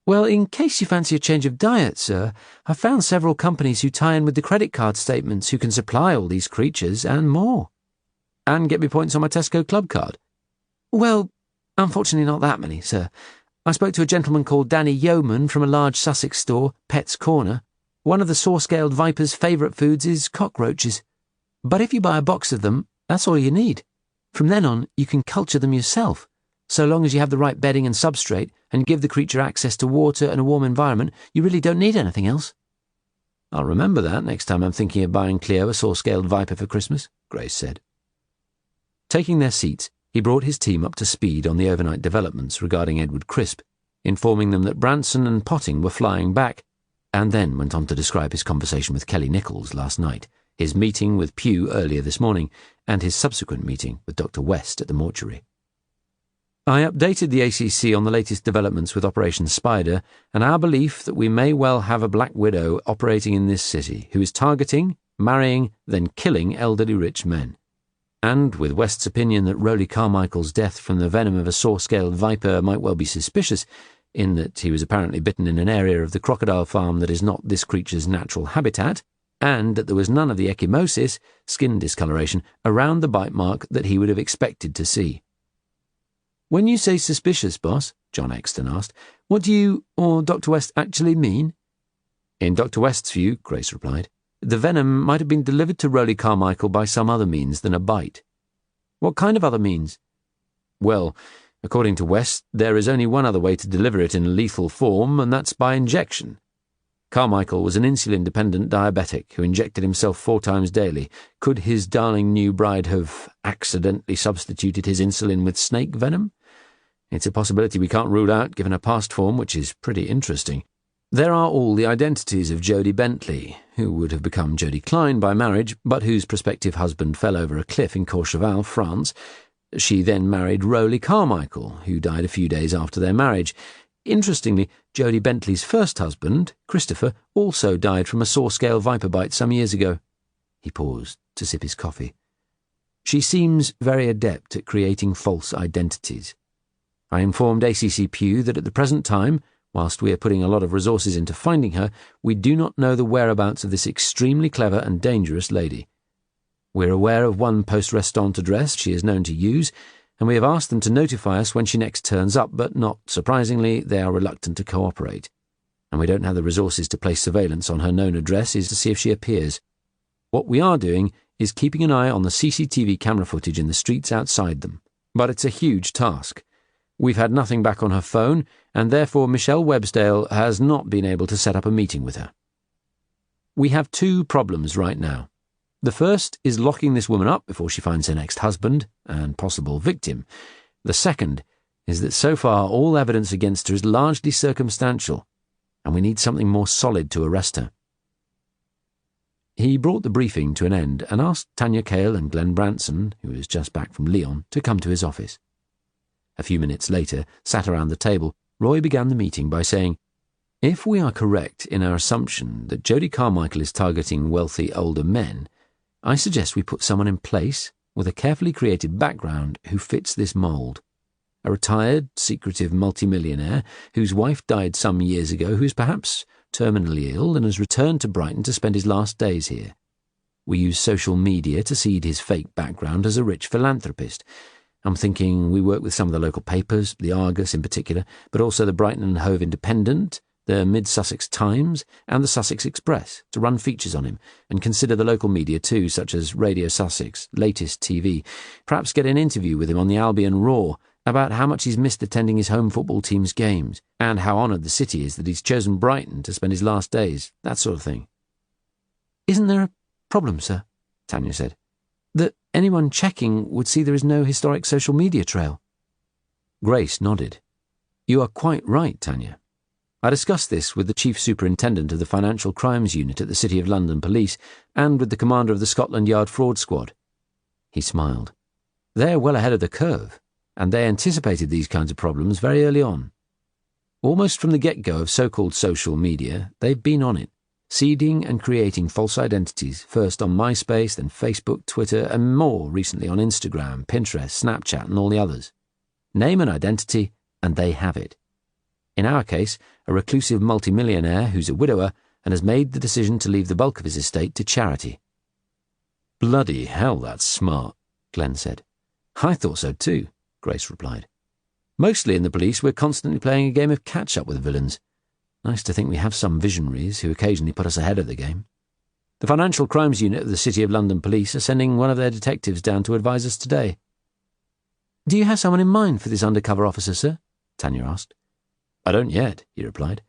Well, in case you fancy a change of diet, sir, I've found several companies who tie in with the credit card statements who can supply all these creatures and more. And get me points on my Tesco Club card. Well, unfortunately not that many, sir. I spoke to a gentleman called Danny Yeoman from a large Sussex store, Pet's Corner. One of the saw-scaled viper's favourite foods is cockroaches. But if you buy a box of them, that's all you need. From then on, you can culture them yourself. So long as you have the right bedding and substrate and give the creature access to water and a warm environment, you really don't need anything else. I'll remember that next time I'm thinking of buying Cleo a saw-scaled viper for Christmas, Grace said. Taking their seats, he brought his team up to speed on the overnight developments regarding Edward Crisp, informing them that Branson and Potting were flying back, and then went on to describe his conversation with Kelly Nichols last night, his meeting with Pugh earlier this morning, and his subsequent meeting with Dr. West at the mortuary. I updated the ACC on the latest developments with Operation Spider and our belief that we may well have a Black Widow operating in this city who is targeting, marrying, then killing elderly rich men. And with West's opinion that Rowley Carmichael's death from the venom of a saw-scaled viper might well be suspicious, in that he was apparently bitten in an area of the crocodile farm that is not this creature's natural habitat, and that there was none of the ecchymosis, skin discoloration, around the bite mark that he would have expected to see. When you say suspicious, boss, John Exton asked, what do you, or Dr. West, actually mean? In Dr. West's view, Grace replied, the venom might have been delivered to Rowley Carmichael by some other means than a bite. What kind of other means? Well, according to West, there is only one other way to deliver it in lethal form, and that's by injection. Carmichael was an insulin-dependent diabetic who injected himself 4 times daily. Could his darling new bride have accidentally substituted his insulin with snake venom? It's a possibility we can't rule out given her past form, which is pretty interesting. There are all the identities of Jodie Bentley, who would have become Jodie Klein by marriage, but whose prospective husband fell over a cliff in Courchevel, France. She then married Rowley Carmichael, who died a few days after their marriage. Interestingly, Jodie Bentley's first husband, Christopher, also died from a saw-scale viper bite some years ago. He paused to sip his coffee. She seems very adept at creating false identities. I informed ACC Pugh that at the present time, whilst we are putting a lot of resources into finding her, we do not know the whereabouts of this extremely clever and dangerous lady. We're aware of one post-restant address she is known to use, and we have asked them to notify us when she next turns up, but not surprisingly, they are reluctant to cooperate. And we don't have the resources to place surveillance on her known addresses to see if she appears. What we are doing is keeping an eye on the CCTV camera footage in the streets outside them. But it's a huge task. We've had nothing back on her phone, and therefore Michelle Websdale has not been able to set up a meeting with her. We have 2 problems right now. The first is locking this woman up before she finds her next husband and possible victim. The second is that so far all evidence against her is largely circumstantial, and we need something more solid to arrest her. He brought the briefing to an end and asked Tanya Cale and Glenn Branson, who was just back from Lyon, to come to his office. A few minutes later, sat around the table, Roy began the meeting by saying, If we are correct in our assumption that Jodie Carmichael is targeting wealthy older men, I suggest we put someone in place with a carefully created background who fits this mould. A retired, secretive multimillionaire whose wife died some years ago, who is perhaps terminally ill and has returned to Brighton to spend his last days here. We use social media to seed his fake background as a rich philanthropist. I'm thinking we work with some of the local papers, the Argus in particular, but also the Brighton and Hove Independent, the Mid-Sussex Times, and the Sussex Express, to run features on him, and consider the local media too, such as Radio Sussex, Latest TV. Perhaps get an interview with him on the Albion Roar about how much he's missed attending his home football team's games, and how honoured the city is that he's chosen Brighton to spend his last days, that sort of thing. Isn't there a problem, sir, Tanya said, that anyone checking would see there is no historic social media trail? Grace nodded. You are quite right, Tanya. I discussed this with the Chief Superintendent of the Financial Crimes Unit at the City of London Police and with the Commander of the Scotland Yard Fraud Squad. He smiled. They're well ahead of the curve, and they anticipated these kinds of problems very early on. Almost from the get-go of so-called social media, they've been on it, seeding and creating false identities, first on MySpace, then Facebook, Twitter, and more recently on Instagram, Pinterest, Snapchat, and all the others. Name and identity, and they have it. In our case, a reclusive multimillionaire who's a widower and has made the decision to leave the bulk of his estate to charity. Bloody hell, that's smart, Glenn said. I thought so too, Grace replied. Mostly in the police, we're constantly playing a game of catch-up with villains. Nice to think we have some visionaries who occasionally put us ahead of the game. The Financial Crimes Unit of the City of London Police are sending one of their detectives down to advise us today. Do you have someone in mind for this undercover officer, sir? Tanya asked. I don't yet, he replied.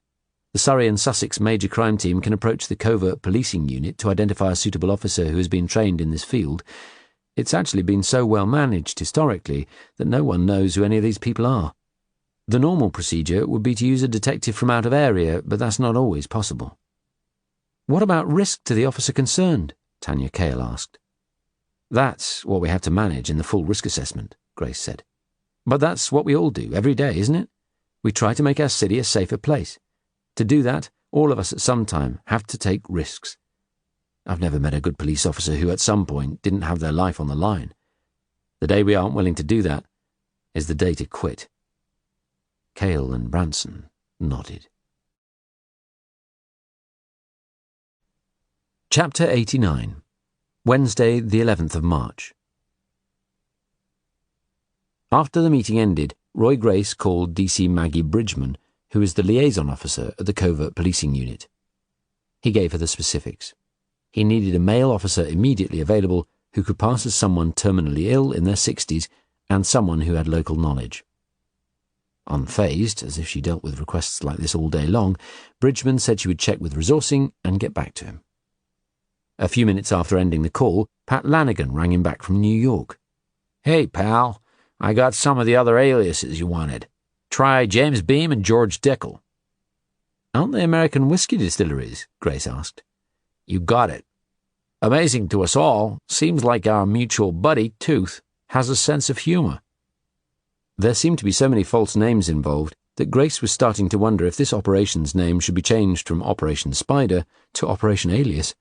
The Surrey and Sussex Major Crime Team can approach the Covert Policing Unit to identify a suitable officer who has been trained in this field. It's actually been so well managed historically that no one knows who any of these people are. The normal procedure would be to use a detective from out of area, but that's not always possible. What about risk to the officer concerned? Tanya Cale asked. That's what we have to manage in the full risk assessment, Grace said. But that's what we all do every day, isn't it? We try to make our city a safer place. To do that, all of us at some time have to take risks. I've never met a good police officer who at some point didn't have their life on the line. The day we aren't willing to do that is the day to quit. Cale and Branson nodded. Chapter 89. Wednesday, the 11th of March. After the meeting ended, Roy Grace called DC Maggie Bridgman, who is the liaison officer at the Covert Policing Unit. He gave her the specifics. He needed a male officer immediately available who could pass as someone terminally ill in their 60s and someone who had local knowledge. Unfazed, as if she dealt with requests like this all day long, Bridgman said she would check with resourcing and get back to him. A few minutes after ending the call, Pat Lanigan rang him back from New York. Hey, pal. I got some of the other aliases you wanted. Try James Beam and George Dickel. Aren't they American whiskey distilleries? Grace asked. You got it. Amazing to us all, seems like our mutual buddy, Tooth, has a sense of humor. There seemed to be so many false names involved that Grace was starting to wonder if this operation's name should be changed from Operation Spider to Operation Alias.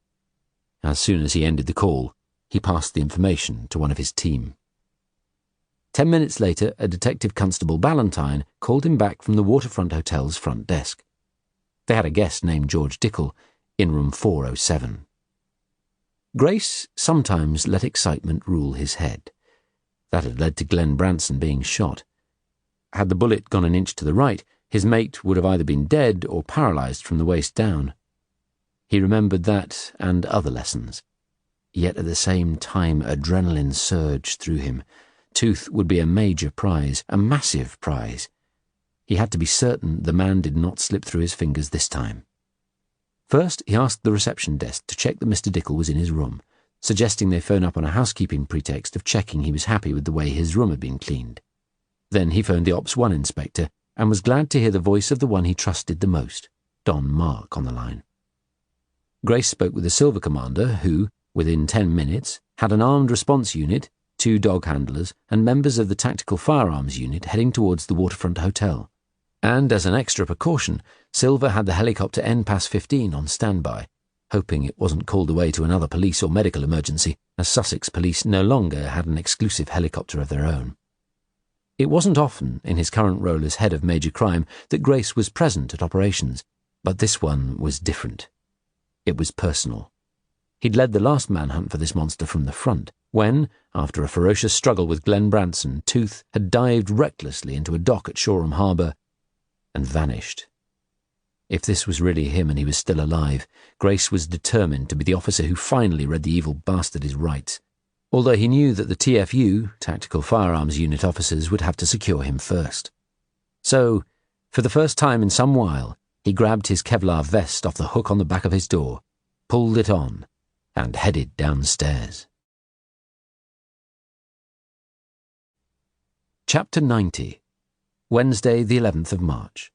As soon as he ended the call, he passed the information to one of his team. 10 minutes later, a Detective Constable Ballantyne called him back from the Waterfront Hotel's front desk. They had a guest named George Dickel in room 407. Grace sometimes let excitement rule his head. That had led to Glenn Branson being shot. Had the bullet gone an inch to the right, his mate would have either been dead or paralysed from the waist down. He remembered that and other lessons. Yet at the same time, adrenaline surged through him. Tooth would be a major prize, a massive prize. He had to be certain the man did not slip through his fingers this time. First, he asked the reception desk to check that Mr. Dickel was in his room, suggesting they phone up on a housekeeping pretext of checking he was happy with the way his room had been cleaned. Then he phoned the Ops 1 inspector and was glad to hear the voice of the one he trusted the most, Don Mark, on the line. Grace spoke with the Silver Commander who, within 10 minutes, had an armed response unit, 2 dog handlers, and members of the Tactical Firearms Unit heading towards the Waterfront Hotel. And as an extra precaution, Silver had the helicopter N-15 on standby, hoping it wasn't called away to another police or medical emergency, as Sussex police no longer had an exclusive helicopter of their own. It wasn't often, in his current role as head of major crime, that Grace was present at operations, but this one was different. It was personal. He'd led the last manhunt for this monster from the front, when, after a ferocious struggle with Glenn Branson, Tooth had dived recklessly into a dock at Shoreham Harbour and vanished. If this was really him and he was still alive, Grace was determined to be the officer who finally read the evil bastard his rights, although he knew that the TFU, Tactical Firearms Unit officers, would have to secure him first. So, for the first time in some while, he grabbed his Kevlar vest off the hook on the back of his door, pulled it on, and headed downstairs. Chapter 90. Wednesday, the 11th of March.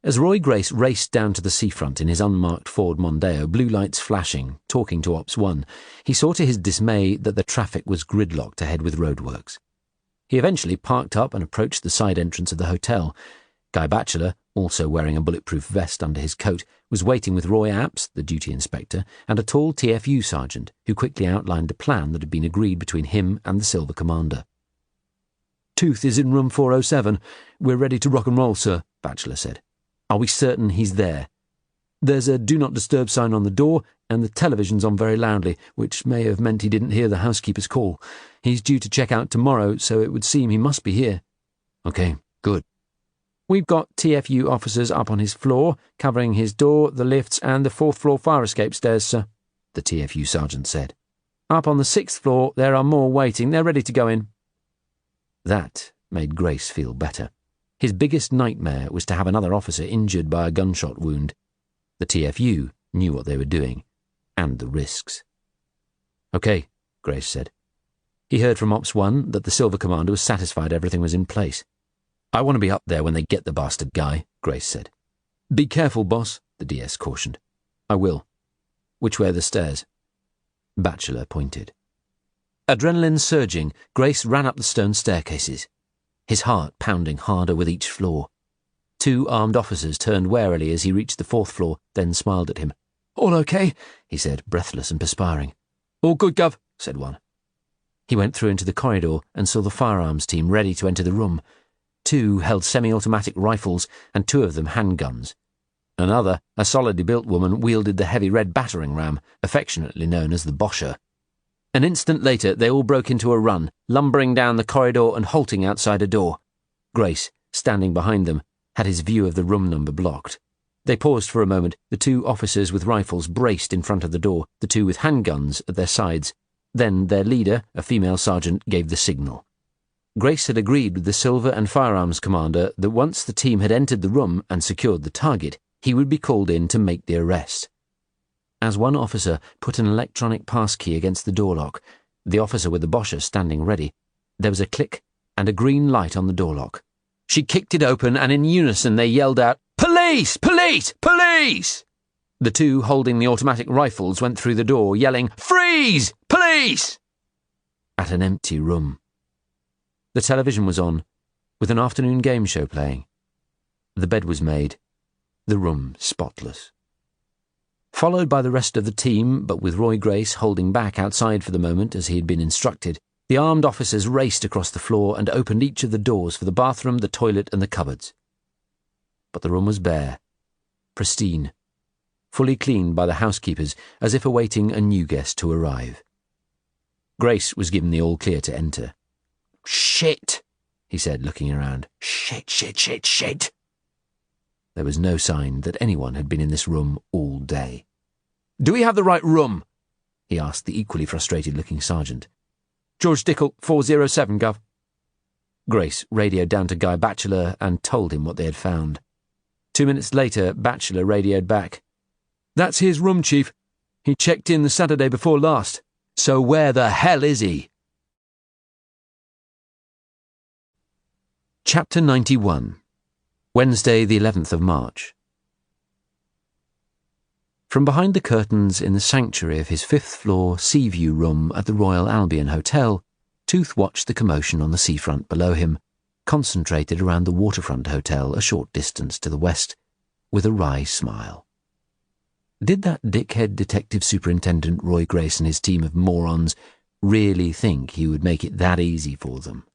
As Roy Grace raced down to the seafront in his unmarked Ford Mondeo, blue lights flashing, talking to Ops 1, he saw to his dismay that the traffic was gridlocked ahead with roadworks. He eventually parked up and approached the side entrance of the hotel. Guy Batchelor, also wearing a bulletproof vest under his coat, was waiting with Roy Apps, the duty inspector, and a tall TFU sergeant, who quickly outlined a plan that had been agreed between him and the Silver Commander. "Tooth is in room 407. We're ready to rock and roll, sir," Batchelor said. "Are we certain he's there? There's a do not disturb sign on the door, and the television's on very loudly, which may have meant he didn't hear the housekeeper's call. He's due to check out tomorrow, so it would seem he must be here." "Okay, good." "We've got TFU officers up on his floor, covering his door, the lifts, and the 4th floor fire escape stairs, sir," the TFU sergeant said. "Up on the 6th floor, there are more waiting. They're ready to go in." That made Grace feel better. His biggest nightmare was to have another officer injured by a gunshot wound. The TFU knew what they were doing, and the risks. "Okay," Grace said. He heard from Ops 1 that the Silver Commander was satisfied everything was in place. "I want to be up there when they get the bastard guy," Grace said. "Be careful, boss," the DS cautioned. "I will. Which way are the stairs?" Batchelor pointed. Adrenaline surging, Grace ran up the stone staircases, his heart pounding harder with each floor. 2 armed officers turned warily as he reached the 4th floor, then smiled at him. "All okay?" he said, breathless and perspiring. "All good, Gov," said one. He went through into the corridor and saw the firearms team ready to enter the room. 2 held semi-automatic rifles and 2 of them handguns. Another, a solidly built woman, wielded the heavy red battering ram, affectionately known as the Boscher. An instant later, they all broke into a run, lumbering down the corridor and halting outside a door. Grace, standing behind them, had his view of the room number blocked. They paused for a moment. The 2 officers with rifles braced in front of the door, the 2 with handguns at their sides. Then their leader, a female sergeant, gave the signal. Grace had agreed with the Silver and Firearms Commander that once the team had entered the room and secured the target, he would be called in to make the arrest. As one officer put an electronic passkey against the door lock, the officer with the Boscher standing ready, there was a click and a green light on the door lock. She kicked it open, and in unison they yelled out, "Police! Police! Police!" The 2 holding the automatic rifles went through the door, yelling, "Freeze! Police!" At an empty room. The television was on, with an afternoon game show playing. The bed was made, the room spotless. Followed by the rest of the team, but with Roy Grace holding back outside for the moment as he had been instructed, the armed officers raced across the floor and opened each of the doors for the bathroom, the toilet, and the cupboards. But the room was bare, pristine, fully cleaned by the housekeepers as if awaiting a new guest to arrive. Grace was given the all-clear to enter. "Shit," he said, looking around. "Shit, shit, shit, shit." There was no sign that anyone had been in this room all day. "Do we have the right room?" he asked the equally frustrated-looking sergeant. "George Dickel, 407, Gov." Grace radioed down to Guy Batchelor and told him what they had found. 2 minutes later, Batchelor radioed back. "That's his room, Chief. He checked in the Saturday before last. So where the hell is he?" Chapter 91. Wednesday, the 11th of March. From behind the curtains in the sanctuary of his 5th floor sea view room at the Royal Albion Hotel, Tooth watched the commotion on the seafront below him, concentrated around the waterfront hotel a short distance to the west, with a wry smile. Did that dickhead Detective Superintendent Roy Grace and his team of morons really think he would make it that easy for them?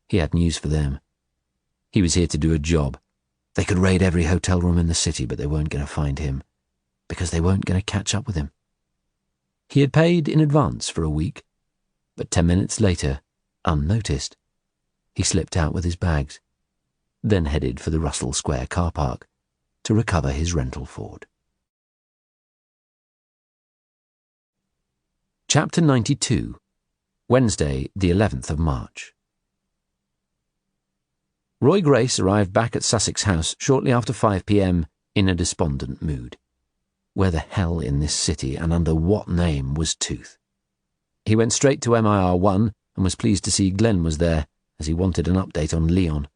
He had news for them. He was here to do a job. They could raid every hotel room in the city, but they weren't going to find him, because they weren't going to catch up with him. He had paid in advance for a week, but 10 minutes later, unnoticed, he slipped out with his bags, then headed for the Russell Square car park to recover his rental Ford. Chapter 92, Wednesday, the 11th of March. Roy Grace arrived back at Sussex House shortly after 5 p.m. in a despondent mood. Where the hell in this city and under what name was Tooth? He went straight to MIR1 and was pleased to see Glenn was there, as he wanted an update on Leon.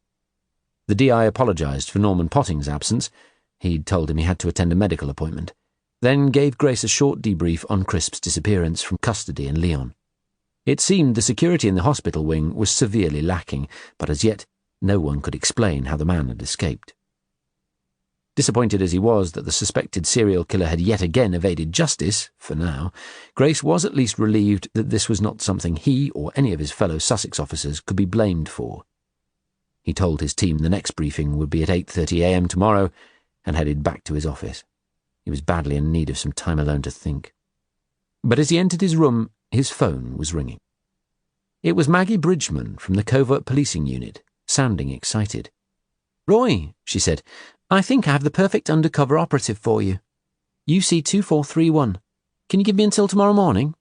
The DI apologised for Norman Potting's absence. He'd told him he had to attend a medical appointment, then gave Grace a short debrief on Crisp's disappearance from custody in Leon. It seemed the security in the hospital wing was severely lacking, but as yet no one could explain how the man had escaped. Disappointed as he was that the suspected serial killer had yet again evaded justice, for now, Grace was at least relieved that this was not something he or any of his fellow Sussex officers could be blamed for. He told his team the next briefing would be at 8:30 a.m. tomorrow and headed back to his office. He was badly in need of some time alone to think. But as he entered his room, his phone was ringing. It was Maggie Bridgman from the Covert Policing Unit, sounding excited. "Roy," she said, "I think I have the perfect undercover operative for you. UC 2431. Can you give me until tomorrow morning?"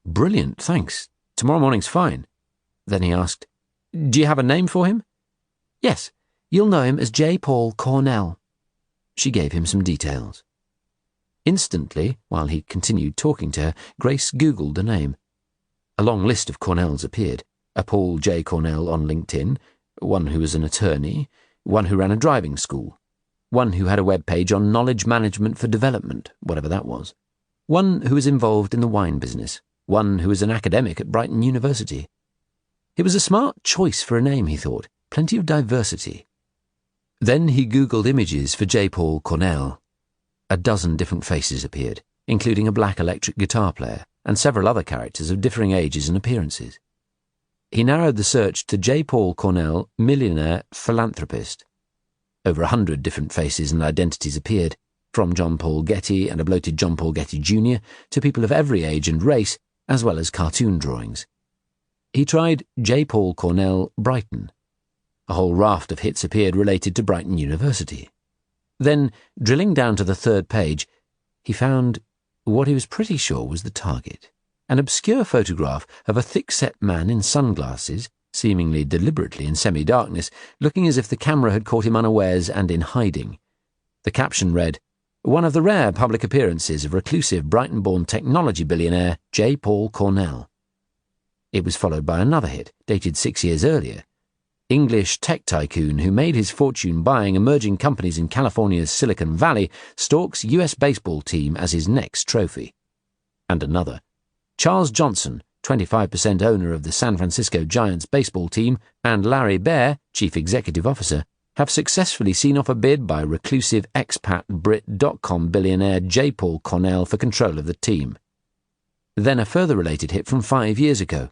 "Brilliant, thanks. Tomorrow morning's fine." Then he asked, "Do you have a name for him?" "Yes, you'll know him as J. Paul Cornell." She gave him some details. Instantly, while he continued talking to her, Grace Googled the name. A long list of Cornells appeared. A Paul J. Cornell on LinkedIn, one who was an attorney, one who ran a driving school, one who had a web page on knowledge management for development, whatever that was, one who was involved in the wine business, one who was an academic at Brighton University. It was a smart choice for a name, he thought, plenty of diversity. Then he Googled images for J. Paul Cornell. A dozen different faces appeared, including a black electric guitar player and several other characters of differing ages and appearances. He narrowed the search to J. Paul Cornell, millionaire philanthropist. Over 100 different faces and identities appeared, from John Paul Getty and a bloated John Paul Getty Jr. to people of every age and race, as well as cartoon drawings. He tried J. Paul Cornell, Brighton. A whole raft of hits appeared related to Brighton University. Then, drilling down to the third page, he found what he was pretty sure was the target. An obscure photograph of a thick-set man in sunglasses, seemingly deliberately in semi-darkness, looking as if the camera had caught him unawares and in hiding. The caption read, "One of the rare public appearances of reclusive Brighton-born technology billionaire J. Paul Cornell." It was followed by another hit, dated 6 years earlier. English tech tycoon who made his fortune buying emerging companies in California's Silicon Valley stalks US baseball team as his next trophy. And another. Charles Johnson, 25% owner of the San Francisco Giants baseball team, and Larry Baer, chief executive officer, have successfully seen off a bid by reclusive expat Brit.com billionaire J. Paul Cornell for control of the team. Then a further related hit from 5 years ago.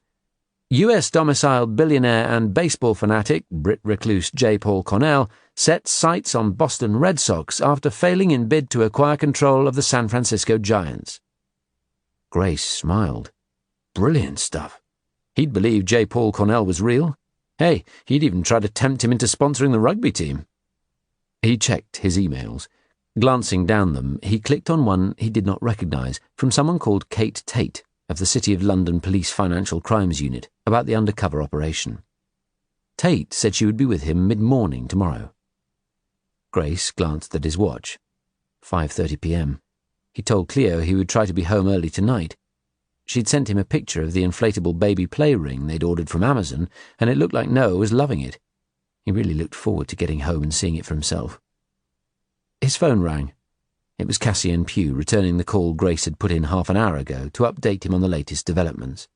US-domiciled billionaire and baseball fanatic, Brit recluse J. Paul Cornell, sets sights on Boston Red Sox after failing in bid to acquire control of the San Francisco Giants. Grace smiled. Brilliant stuff. He'd believed J. Paul Cornell was real. Hey, he'd even tried to tempt him into sponsoring the rugby team. He checked his emails. Glancing down them, he clicked on one he did not recognise, from someone called Kate Tate, of the City of London Police Financial Crimes Unit, about the undercover operation. Tate said she would be with him mid-morning tomorrow. Grace glanced at his watch. 5:30 p.m. He told Cleo he would try to be home early tonight. She'd sent him a picture of the inflatable baby play ring they'd ordered from Amazon, and it looked like Noah was loving it. He really looked forward to getting home and seeing it for himself. His phone rang. It was Cassian Pugh returning the call Grace had put in half an hour ago to update him on the latest developments.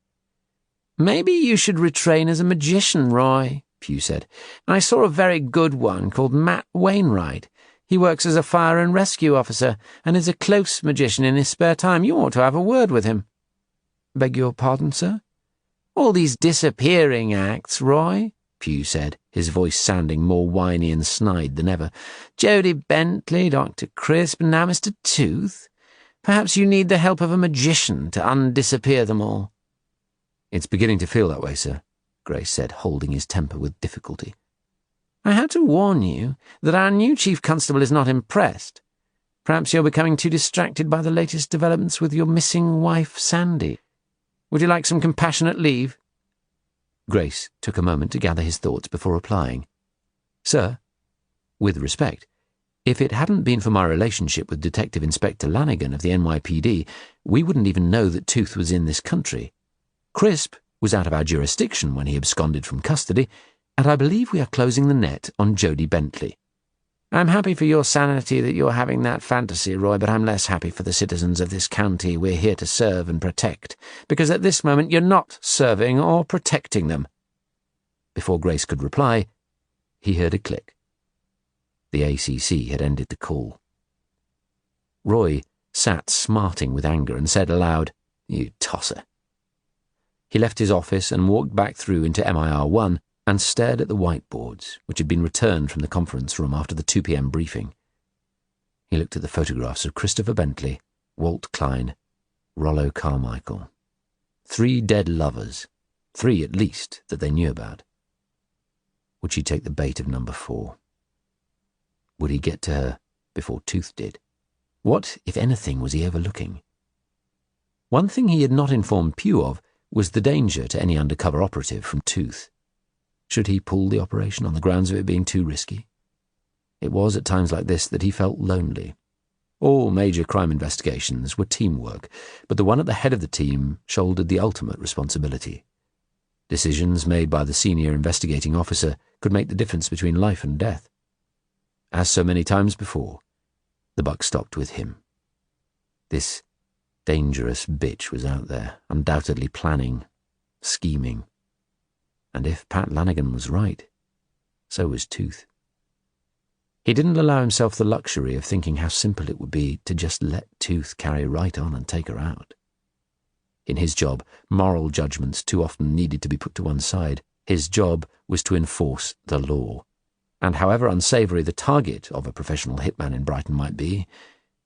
"Maybe you should retrain as a magician, Roy," Pugh said. "I saw a very good one called Matt Wainwright. He works as a fire and rescue officer and is a close magician in his spare time. You ought to have a word with him." "Beg your pardon, sir?" "All these disappearing acts, Roy," Pugh said, his voice sounding more whiny and snide than ever. "Jodie Bentley, Dr. Crisp, and now Mr. Tooth. Perhaps you need the help of a magician to undisappear them all." "It's beginning to feel that way, sir," Grace said, holding his temper with difficulty. "I had to warn you that our new chief constable is not impressed. Perhaps you're becoming too distracted by the latest developments with your missing wife, Sandy. Would you like some compassionate leave?" Grace took a moment to gather his thoughts before replying. "Sir, with respect, if it hadn't been for my relationship with Detective Inspector Lanigan of the NYPD, we wouldn't even know that Tooth was in this country. Crisp was out of our jurisdiction when he absconded from custody, and I believe we are closing the net on Jodie Bentley." "I'm happy for your sanity that you're having that fantasy, Roy, but I'm less happy for the citizens of this county we're here to serve and protect, because at this moment you're not serving or protecting them." Before Grace could reply, he heard a click. The ACC had ended the call. Roy sat smarting with anger and said aloud, "You tosser." He left his office and walked back through into MIR1 and stared at the whiteboards, which had been returned from the conference room after the 2 p.m. briefing. He looked at the photographs of Christopher Bentley, Walt Klein, Rollo Carmichael. 3 dead lovers, 3 at least that they knew about. Would she take the bait of number 4? Would he get to her before Tooth did? What, if anything, was he overlooking? One thing he had not informed Pugh of was the danger to any undercover operative from Tooth. Should he pull the operation on the grounds of it being too risky? It was at times like this that he felt lonely. All major crime investigations were teamwork, but the one at the head of the team shouldered the ultimate responsibility. Decisions made by the senior investigating officer could make the difference between life and death. As so many times before, the buck stopped with him. This dangerous bitch was out there, undoubtedly planning, scheming. And if Pat Lanigan was right, so was Tooth. He didn't allow himself the luxury of thinking how simple it would be to just let Tooth carry right on and take her out. In his job, moral judgments too often needed to be put to one side. His job was to enforce the law. And however unsavoury the target of a professional hitman in Brighton might be,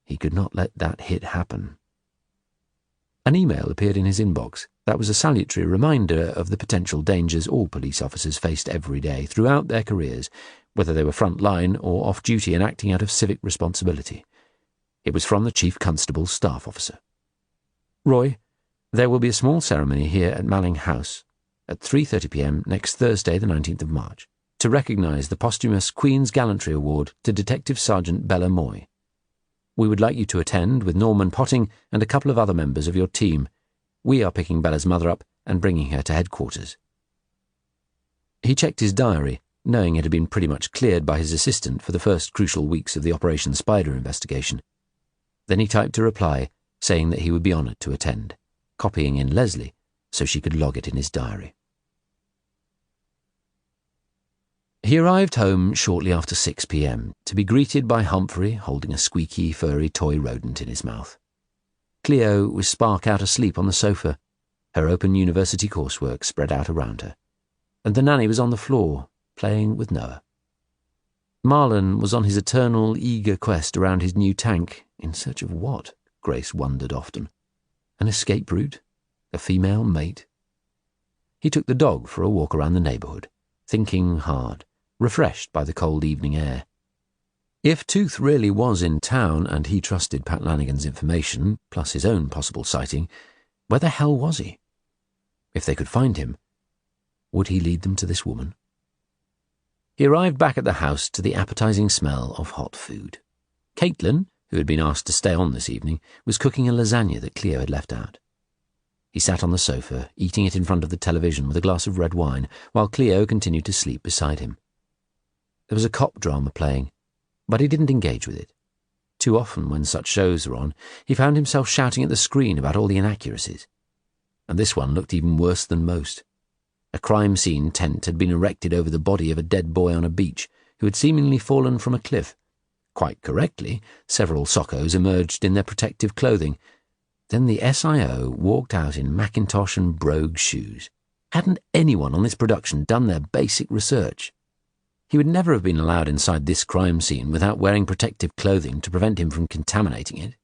he could not let that hit happen. An email appeared in his inbox that was a salutary reminder of the potential dangers all police officers faced every day throughout their careers, whether they were front line or off duty and acting out of civic responsibility. It was from the Chief Constable's staff officer. "Roy, there will be a small ceremony here at Malling House at 3:30 p.m. next Thursday, the 19th of March, to recognise the posthumous Queen's Gallantry Award to Detective Sergeant Bella Moy. We would like you to attend with Norman Potting and a couple of other members of your team. We are picking Bella's mother up and bringing her to headquarters." He checked his diary, knowing it had been pretty much cleared by his assistant for the first crucial weeks of the Operation Spider investigation. Then he typed a reply saying that he would be honoured to attend, copying in Leslie so she could log it in his diary. He arrived home shortly after 6 p.m. to be greeted by Humphrey holding a squeaky, furry toy rodent in his mouth. Cleo was spark out asleep on the sofa, her open university coursework spread out around her, and the nanny was on the floor, playing with Noah. Marlon was on his eternal, eager quest around his new tank, in search of what, Grace wondered often. An escape route? A female mate? He took the dog for a walk around the neighbourhood, thinking hard, refreshed by the cold evening air. If Tooth really was in town and he trusted Pat Lanigan's information, plus his own possible sighting, where the hell was he? If they could find him, would he lead them to this woman? He arrived back at the house to the appetising smell of hot food. Caitlin, who had been asked to stay on this evening, was cooking a lasagna that Cleo had left out. He sat on the sofa, eating it in front of the television with a glass of red wine, while Cleo continued to sleep beside him. There was a cop drama playing, but he didn't engage with it. Too often, when such shows were on, he found himself shouting at the screen about all the inaccuracies. And this one looked even worse than most. A crime scene tent had been erected over the body of a dead boy on a beach who had seemingly fallen from a cliff. Quite correctly, several soccos emerged in their protective clothing. Then the SIO walked out in Macintosh and brogue shoes. Hadn't anyone on this production done their basic research? He would never have been allowed inside this crime scene without wearing protective clothing to prevent him from contaminating it.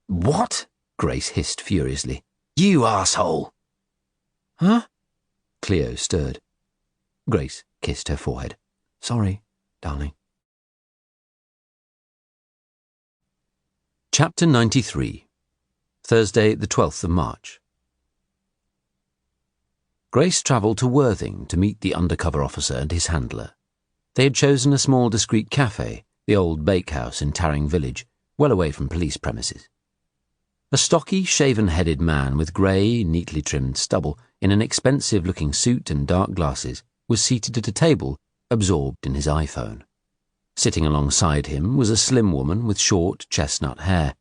"What?" Grace hissed furiously. "You arsehole!" "Huh?" Cleo stirred. Grace kissed her forehead. "Sorry, darling." Chapter 93. Thursday, the 12th of March. Grace travelled to Worthing to meet the undercover officer and his handler. They had chosen a small discreet cafe, the old bakehouse in Tarring Village, well away from police premises. A stocky, shaven-headed man with grey, neatly trimmed stubble, in an expensive-looking suit and dark glasses, was seated at a table, absorbed in his iPhone. Sitting alongside him was a slim woman with short, chestnut hair.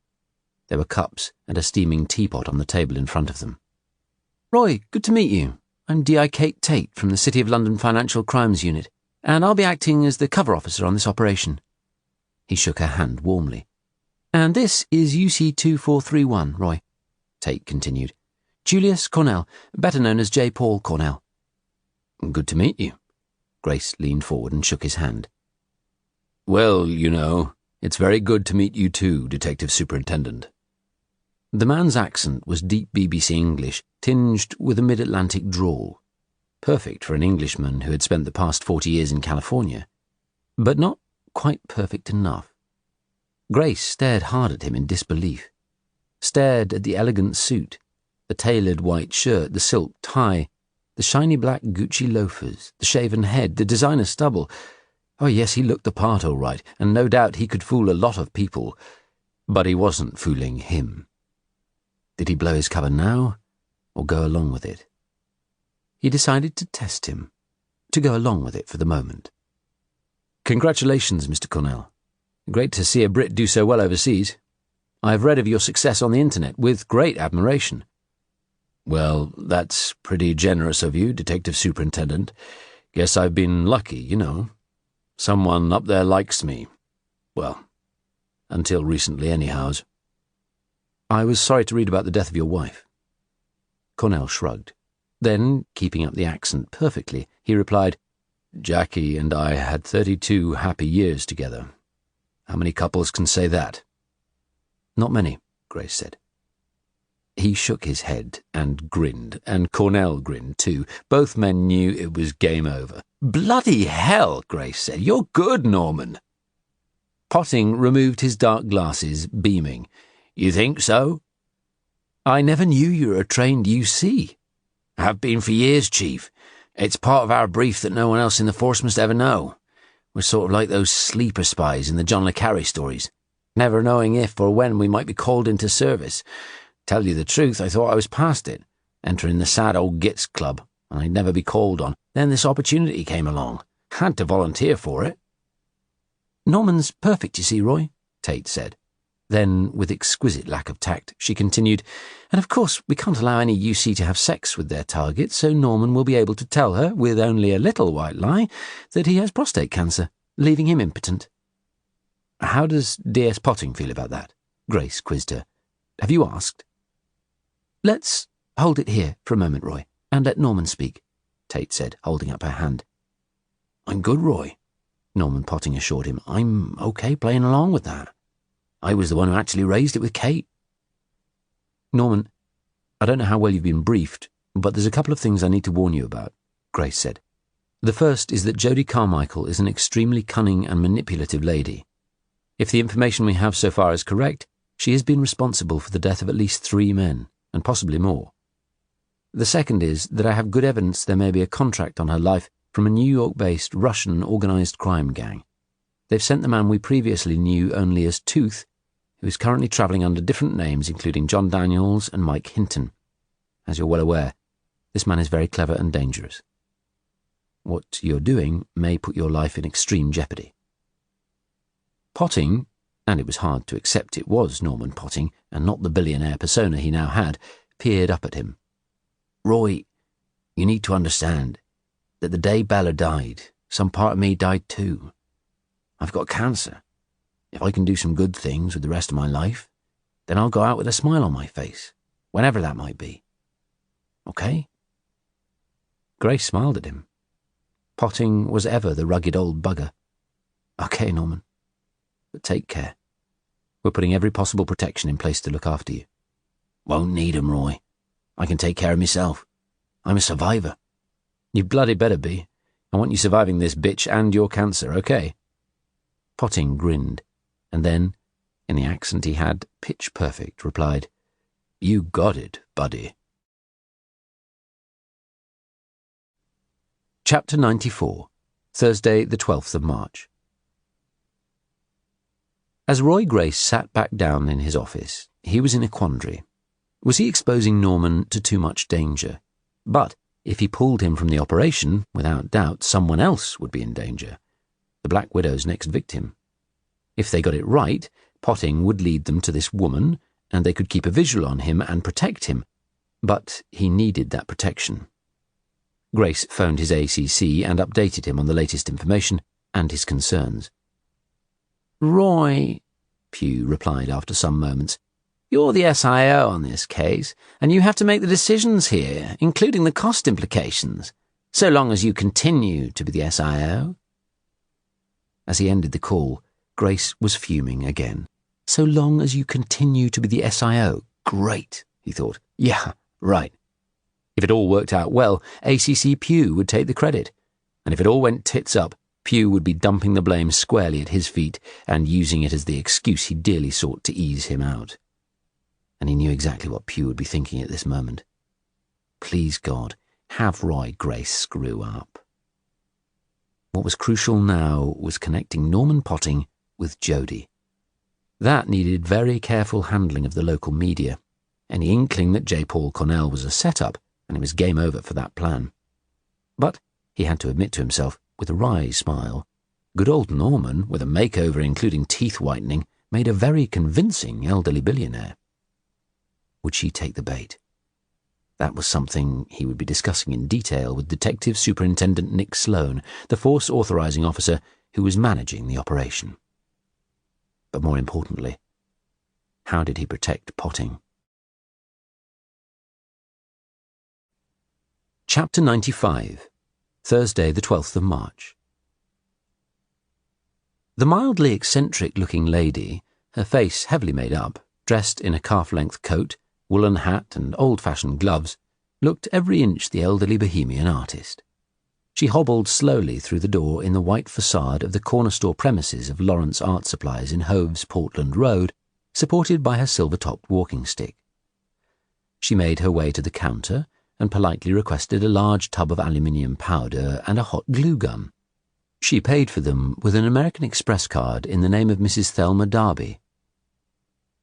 There were cups and a steaming teapot on the table in front of them. "Roy, good to meet you. I'm D.I. Kate Tate from the City of London Financial Crimes Unit, and I'll be acting as the cover officer on this operation." He shook her hand warmly. "And this is UC 2431, Roy," Tate continued. "Julius Cornell, better known as J. Paul Cornell." "Good to meet you." Grace leaned forward and shook his hand. "Well, you know, it's very good to meet you too, Detective Superintendent." The man's accent was deep BBC English, tinged with a mid-Atlantic drawl. Perfect for an Englishman who had spent the past 40 years in California, but not quite perfect enough. Grace stared hard at him in disbelief. Stared at the elegant suit, the tailored white shirt, the silk tie, the shiny black Gucci loafers, the shaven head, the designer stubble. Oh yes, he looked the part all right, and no doubt he could fool a lot of people, but he wasn't fooling him. Did he blow his cover now, or go along with it? He decided to test him, to go along with it for the moment. "Congratulations, Mr. Cornell. Great to see a Brit do so well overseas. I've read of your success on the internet with great admiration." "Well, that's pretty generous of you, Detective Superintendent. Guess I've been lucky, you know. Someone up there likes me. Well, until recently anyhows." "I was sorry to read about the death of your wife." Cornell shrugged. Then, keeping up the accent perfectly, he replied, "Jackie and I had 32 happy years together. How many couples can say that?" "Not many," Grace said. He shook his head and grinned, and Cornell grinned too. Both men knew it was game over. "Bloody hell," Grace said. "You're good, Norman." Potting removed his dark glasses, beaming. "You think so?" "I never knew you were a trained UC. "Have been for years, Chief. It's part of our brief that no one else in the force must ever know. We're sort of like those sleeper spies in the John le Carre stories, never knowing if or when we might be called into service. Tell you the truth, I thought I was past it, entering the sad old Gits Club, and I'd never be called on. Then this opportunity came along. Had to volunteer for it." "Norman's perfect, you see, Roy," Tate said. Then, with exquisite lack of tact, she continued, "And of course we can't allow any UC to have sex with their target, so Norman will be able to tell her, with only a little white lie, that he has prostate cancer, leaving him impotent." "How does DS Potting feel about that?" Grace quizzed her. "Have you asked?" "Let's hold it here for a moment, Roy, and let Norman speak," Tate said, holding up her hand. "I'm good, Roy," Norman Potting assured him. "I'm okay playing along with that. I was the one who actually raised it with Kate." "Norman, I don't know how well you've been briefed, but there's a couple of things I need to warn you about," Grace said. "The first is that Jodie Carmichael is an extremely cunning and manipulative lady. If the information we have so far is correct, she has been responsible for the death of at least 3 men, and possibly more. The second is that I have good evidence there may be a contract on her life from a New York-based Russian organized crime gang. They've sent the man we previously knew only as Tooth, who is currently travelling under different names, including John Daniels and Mike Hinton. As you're well aware, this man is very clever and dangerous. What you're doing may put your life in extreme jeopardy." Potting, and it was hard to accept it was Norman Potting and not the billionaire persona he now had, peered up at him. "Roy, you need to understand, that the day Bella died, some part of me died too. I've got cancer. If I can do some good things with the rest of my life, then I'll go out with a smile on my face, whenever that might be. Okay?" Grace smiled at him. Potting was ever the rugged old bugger. "Okay, Norman. But take care. We're putting every possible protection in place to look after you." "Won't need 'em, Roy. I can take care of myself. I'm a survivor." "You bloody better be. I want you surviving this bitch and your cancer, okay?" Potting grinned, and then, in the accent he had pitch perfect, replied, "You got it, buddy." Chapter 94, Thursday, the 12th of March. As Roy Grace sat back down in his office, he was in a quandary. Was he exposing Norman to too much danger? But if he pulled him from the operation, without doubt someone else would be in danger. The Black Widow's next victim. If they got it right, Potting would lead them to this woman, and they could keep a visual on him and protect him. But he needed that protection. Grace phoned his ACC and updated him on the latest information and his concerns. "Roy," Pugh replied after some moments, "you're the SIO on this case, and you have to make the decisions here, including the cost implications, so long as you continue to be the SIO." As he ended the call, Grace was fuming again. So long as you continue to be the SIO. Great, he thought. Yeah, right. If it all worked out well, ACC Pugh would take the credit. And if it all went tits up, Pugh would be dumping the blame squarely at his feet and using it as the excuse he dearly sought to ease him out. And he knew exactly what Pugh would be thinking at this moment. Please God, have Roy Grace screw up. What was crucial now was connecting Norman Potting with Jodie. That needed very careful handling of the local media. Any inkling that J. Paul Cornell was a setup, and it was game over for that plan. But he had to admit to himself, with a wry smile, good old Norman, with a makeover including teeth whitening, made a very convincing elderly billionaire. Would she take the bait? That was something he would be discussing in detail with Detective Superintendent Nick Sloan, the force authorizing officer who was managing the operation. But more importantly, how did he protect Potting? Chapter 95, Thursday, the 12th of March. The mildly eccentric-looking lady, her face heavily made up, dressed in a calf-length coat, woolen hat and old-fashioned gloves, looked every inch the elderly bohemian artist. She hobbled slowly through the door in the white facade of the corner store premises of Lawrence Art Supplies in Hove's Portland Road, supported by her silver-topped walking stick. She made her way to the counter and politely requested a large tub of aluminium powder and a hot glue gun. She paid for them with an American Express card in the name of Mrs. Thelma Darby.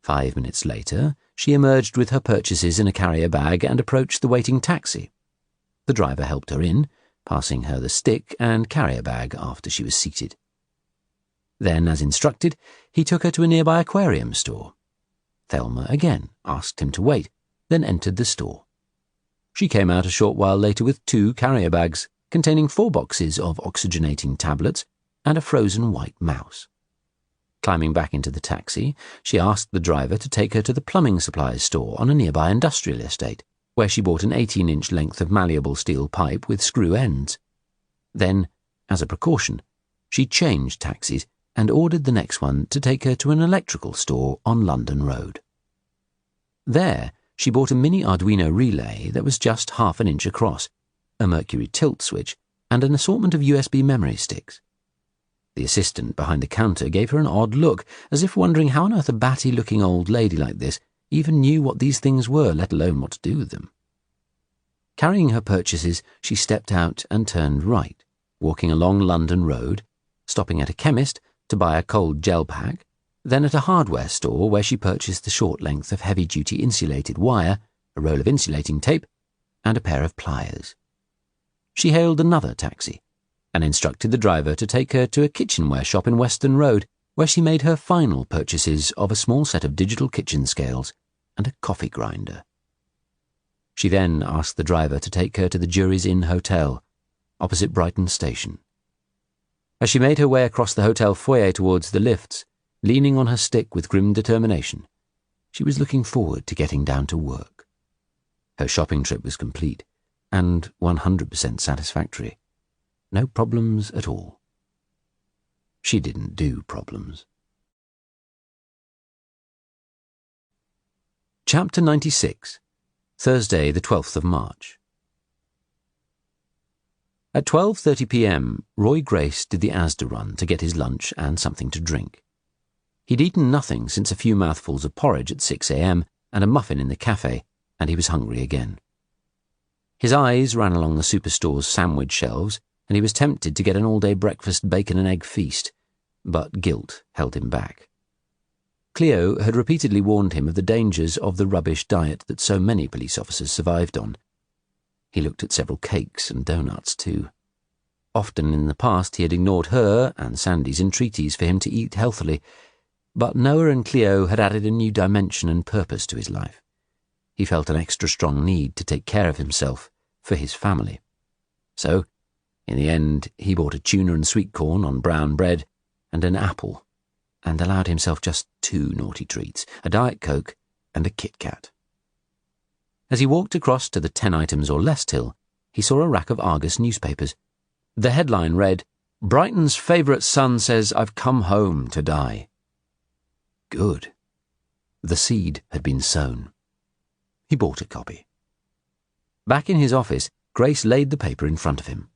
5 minutes later, she emerged with her purchases in a carrier bag and approached the waiting taxi. The driver helped her in, passing her the stick and carrier bag after she was seated. Then, as instructed, he took her to a nearby aquarium store. Thelma again asked him to wait, then entered the store. She came out a short while later with 2 carrier bags containing 4 boxes of oxygenating tablets and a frozen white mouse. Climbing back into the taxi, she asked the driver to take her to the plumbing supplies store on a nearby industrial estate, where she bought an 18-inch length of malleable steel pipe with screw ends. Then, as a precaution, she changed taxis and ordered the next one to take her to an electrical store on London Road. There, she bought a mini Arduino relay that was just half an inch across, a mercury tilt switch, and an assortment of USB memory sticks. The assistant behind the counter gave her an odd look, as if wondering how on earth a batty-looking old lady like this even knew what these things were, let alone what to do with them. Carrying her purchases, she stepped out and turned right, walking along London Road, stopping at a chemist to buy a cold gel pack, then at a hardware store where she purchased a short length of heavy-duty insulated wire, a roll of insulating tape, and a pair of pliers. She hailed another taxi and instructed the driver to take her to a kitchenware shop in Weston Road, where she made her final purchases of a small set of digital kitchen scales and a coffee grinder. She then asked the driver to take her to the Jury's Inn Hotel, opposite Brighton Station. As she made her way across the hotel foyer towards the lifts, leaning on her stick with grim determination, she was looking forward to getting down to work. Her shopping trip was complete, and 100% satisfactory. No problems at all. She didn't do problems. Chapter 96, Thursday, the 12th of March. At 12:30 p.m, Roy Grace did the Asda run to get his lunch and something to drink. He'd eaten nothing since a few mouthfuls of porridge at 6 a.m. and a muffin in the cafe, and he was hungry again. His eyes ran along the superstore's sandwich shelves, and he was tempted to get an all-day breakfast bacon and egg feast, but guilt held him back. Cleo had repeatedly warned him of the dangers of the rubbish diet that so many police officers survived on. He looked at several cakes and doughnuts too. Often in the past he had ignored her and Sandy's entreaties for him to eat healthily, but Noah and Cleo had added a new dimension and purpose to his life. He felt an extra strong need to take care of himself for his family. So, in the end, he bought a tuna and sweet corn on brown bread and an apple, and allowed himself just 2 naughty treats, a Diet Coke and a Kit Kat. As he walked across to the 10 items or less till, he saw a rack of Argus newspapers. The headline read, "Brighton's favourite son says I've come home to die." Good. The seed had been sown. He bought a copy. Back in his office, Grace laid the paper in front of him.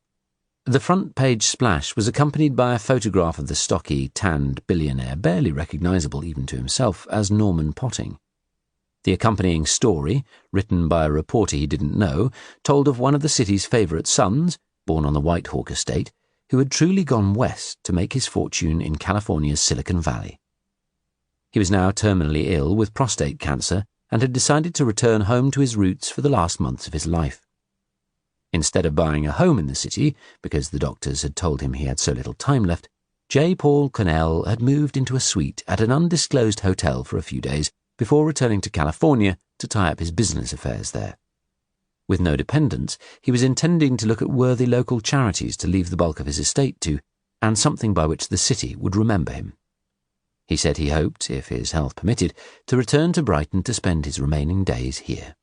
The front page splash was accompanied by a photograph of the stocky, tanned billionaire, barely recognisable even to himself, as Norman Potting. The accompanying story, written by a reporter he didn't know, told of one of the city's favourite sons, born on the White Hawk estate, who had truly gone west to make his fortune in California's Silicon Valley. He was now terminally ill with prostate cancer and had decided to return home to his roots for the last months of his life. Instead of buying a home in the city, because the doctors had told him he had so little time left, J. Paul Cornell had moved into a suite at an undisclosed hotel for a few days before returning to California to tie up his business affairs there. With no dependents, he was intending to look at worthy local charities to leave the bulk of his estate to, and something by which the city would remember him. He said he hoped, if his health permitted, to return to Brighton to spend his remaining days here.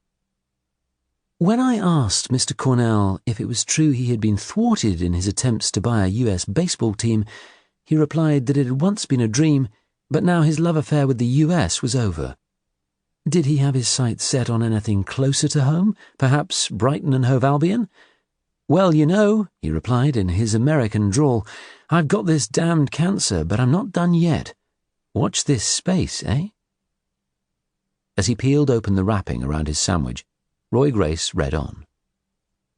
When I asked Mr. Cornell if it was true he had been thwarted in his attempts to buy a US baseball team, he replied that it had once been a dream, but now his love affair with the US was over. Did he have his sights set on anything closer to home, perhaps Brighton and Hove Albion? "Well, you know," he replied in his American drawl, "I've got this damned cancer, but I'm not done yet. Watch this space, eh?" As he peeled open the wrapping around his sandwich, Roy Grace read on.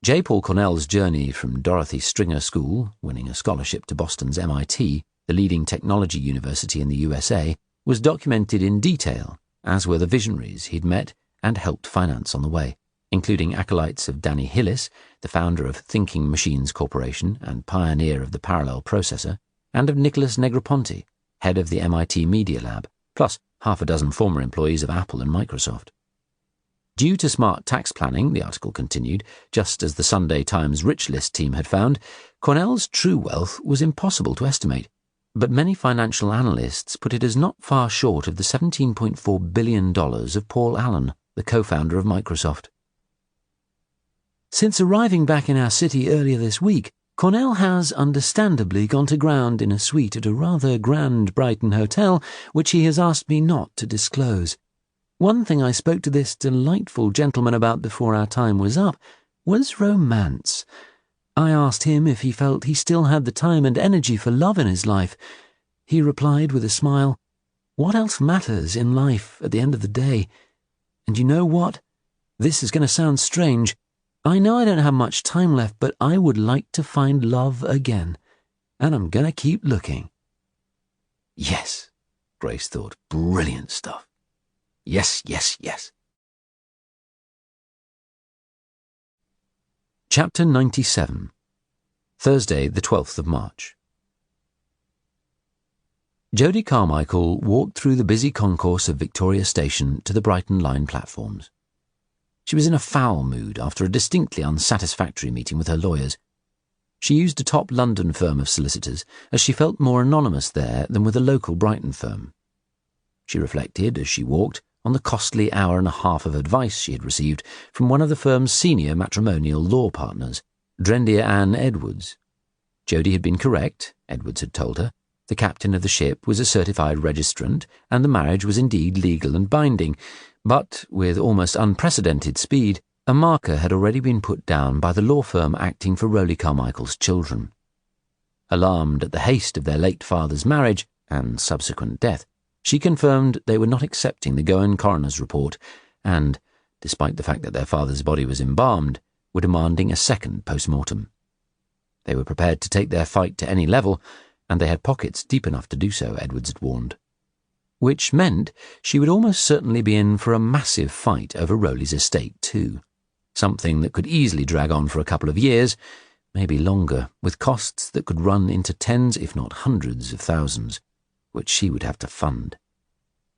J. Paul Cornell's journey from Dorothy Stringer School, winning a scholarship to Boston's MIT, the leading technology university in the USA, was documented in detail, as were the visionaries he'd met and helped finance on the way, including acolytes of Danny Hillis, the founder of Thinking Machines Corporation and pioneer of the parallel processor, and of Nicholas Negroponte, head of the MIT Media Lab, plus half a dozen former employees of Apple and Microsoft. Due to smart tax planning, the article continued, just as the Sunday Times Rich List team had found, Cornell's true wealth was impossible to estimate, but many financial analysts put it as not far short of the $17.4 billion of Paul Allen, the co-founder of Microsoft. Since arriving back in our city earlier this week, Cornell has understandably gone to ground in a suite at a rather grand Brighton hotel, which he has asked me not to disclose. One thing I spoke to this delightful gentleman about before our time was up was romance. I asked him if he felt he still had the time and energy for love in his life. He replied with a smile, "What else matters in life at the end of the day? And you know what? This is going to sound strange. I know I don't have much time left, but I would like to find love again, and I'm going to keep looking." Yes, Grace thought, brilliant stuff. Yes, yes, yes. Chapter 97, Thursday, the 12th of March. Jodie Carmichael walked through the busy concourse of Victoria Station to the Brighton Line platforms. She was in a foul mood after a distinctly unsatisfactory meeting with her lawyers. She used a top London firm of solicitors as she felt more anonymous there than with a local Brighton firm. She reflected, as she walked, on the costly hour and a half of advice she had received from one of the firm's senior matrimonial law partners, Drendier Ann Edwards. Jodie had been correct, Edwards had told her. The captain of the ship was a certified registrant, and the marriage was indeed legal and binding, but, with almost unprecedented speed, a marker had already been put down by the law firm acting for Rowley Carmichael's children. Alarmed at the haste of their late father's marriage and subsequent death, she confirmed they were not accepting the Goen coroner's report and, despite the fact that their father's body was embalmed, were demanding a second post-mortem. They were prepared to take their fight to any level, and they had pockets deep enough to do so, Edwards had warned. Which meant she would almost certainly be in for a massive fight over Rowley's estate too, something that could easily drag on for a couple of years, maybe longer, with costs that could run into tens if not hundreds of thousands, which she would have to fund.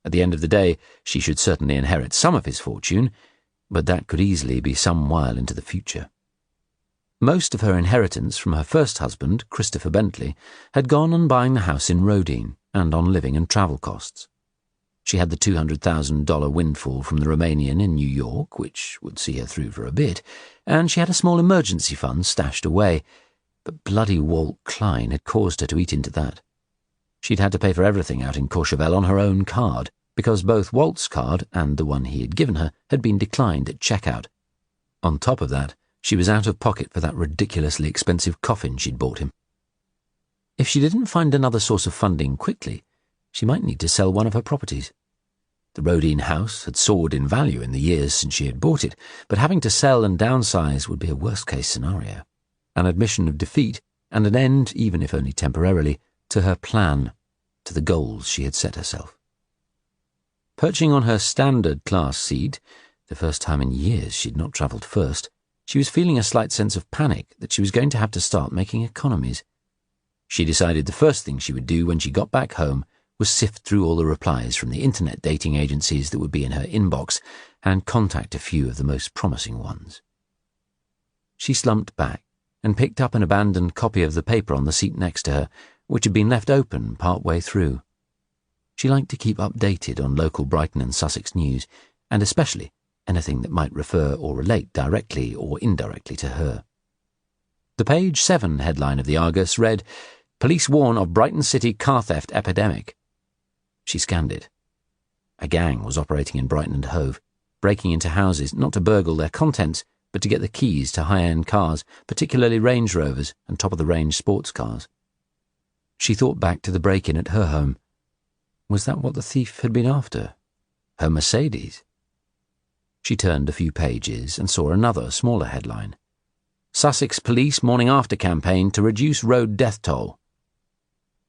At the end of the day, she should certainly inherit some of his fortune, but that could easily be some while into the future. Most of her inheritance from her first husband, Christopher Bentley, had gone on buying the house in Rodine and on living and travel costs. She had the $200,000 windfall from the Romanian in New York, which would see her through for a bit, and she had a small emergency fund stashed away, but bloody Walt Klein had caused her to eat into that. She'd had to pay for everything out in Courchevel on her own card, because both Walt's card and the one he had given her had been declined at checkout. On top of that, she was out of pocket for that ridiculously expensive coffin she'd bought him. If she didn't find another source of funding quickly, she might need to sell one of her properties. The Rodine house had soared in value in the years since she had bought it, but having to sell and downsize would be a worst-case scenario, an admission of defeat and an end, even if only temporarily, to her plan, to the goals she had set herself. Perching on her standard class seat, the first time in years she'd not travelled first, she was feeling a slight sense of panic that she was going to have to start making economies. She decided the first thing she would do when she got back home was sift through all the replies from the internet dating agencies that would be in her inbox and contact a few of the most promising ones. She slumped back and picked up an abandoned copy of the paper on the seat next to her, which had been left open part way through. She liked to keep updated on local Brighton and Sussex news, and especially anything that might refer or relate directly or indirectly to her. The page 7 headline of the Argus read, "Police warn of Brighton City car theft epidemic." She scanned it. A gang was operating in Brighton and Hove, breaking into houses not to burgle their contents, but to get the keys to high-end cars, particularly Range Rovers and top-of-the-range sports cars. She thought back to the break-in at her home. Was that what the thief had been after? Her Mercedes? She turned a few pages and saw another, smaller headline. "Sussex Police Morning After Campaign to Reduce Road Death Toll."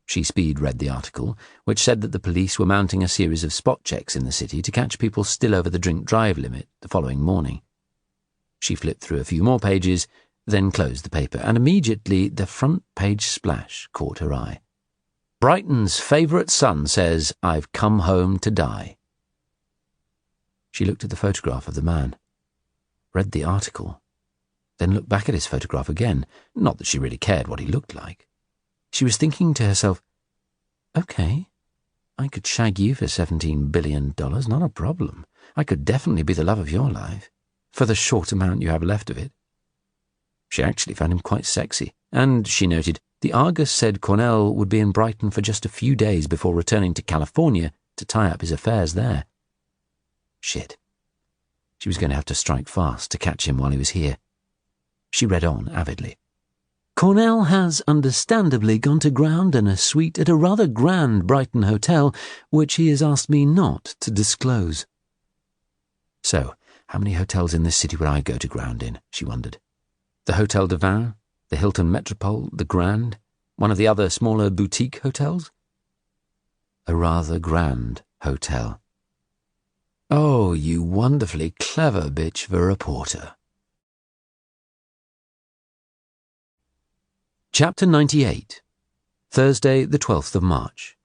She speed-read the article, which said that the police were mounting a series of spot checks in the city to catch people still over the drink-drive limit the following morning. She flipped through a few more pages, then closed the paper, and immediately the front-page splash caught her eye. "Brighton's favourite son says, 'I've come home to die.'" She looked at the photograph of the man, read the article, then looked back at his photograph again, not that she really cared what he looked like. She was thinking to herself, "Okay, I could shag you for $17 billion, not a problem. I could definitely be the love of your life, for the short amount you have left of it." She actually found him quite sexy, and, she noted, the Argus said Cornell would be in Brighton for just a few days before returning to California to tie up his affairs there. Shit. She was going to have to strike fast to catch him while he was here. She read on avidly. "Cornell has understandably gone to ground in a suite at a rather grand Brighton hotel, which he has asked me not to disclose." So, how many hotels in this city would I go to ground in, she wondered. The Hotel de Vin, the Hilton Metropole, the Grand, one of the other smaller boutique hotels? A rather grand hotel. Oh, you wonderfully clever bitch of a reporter. Chapter 98. Thursday, the 12th of March.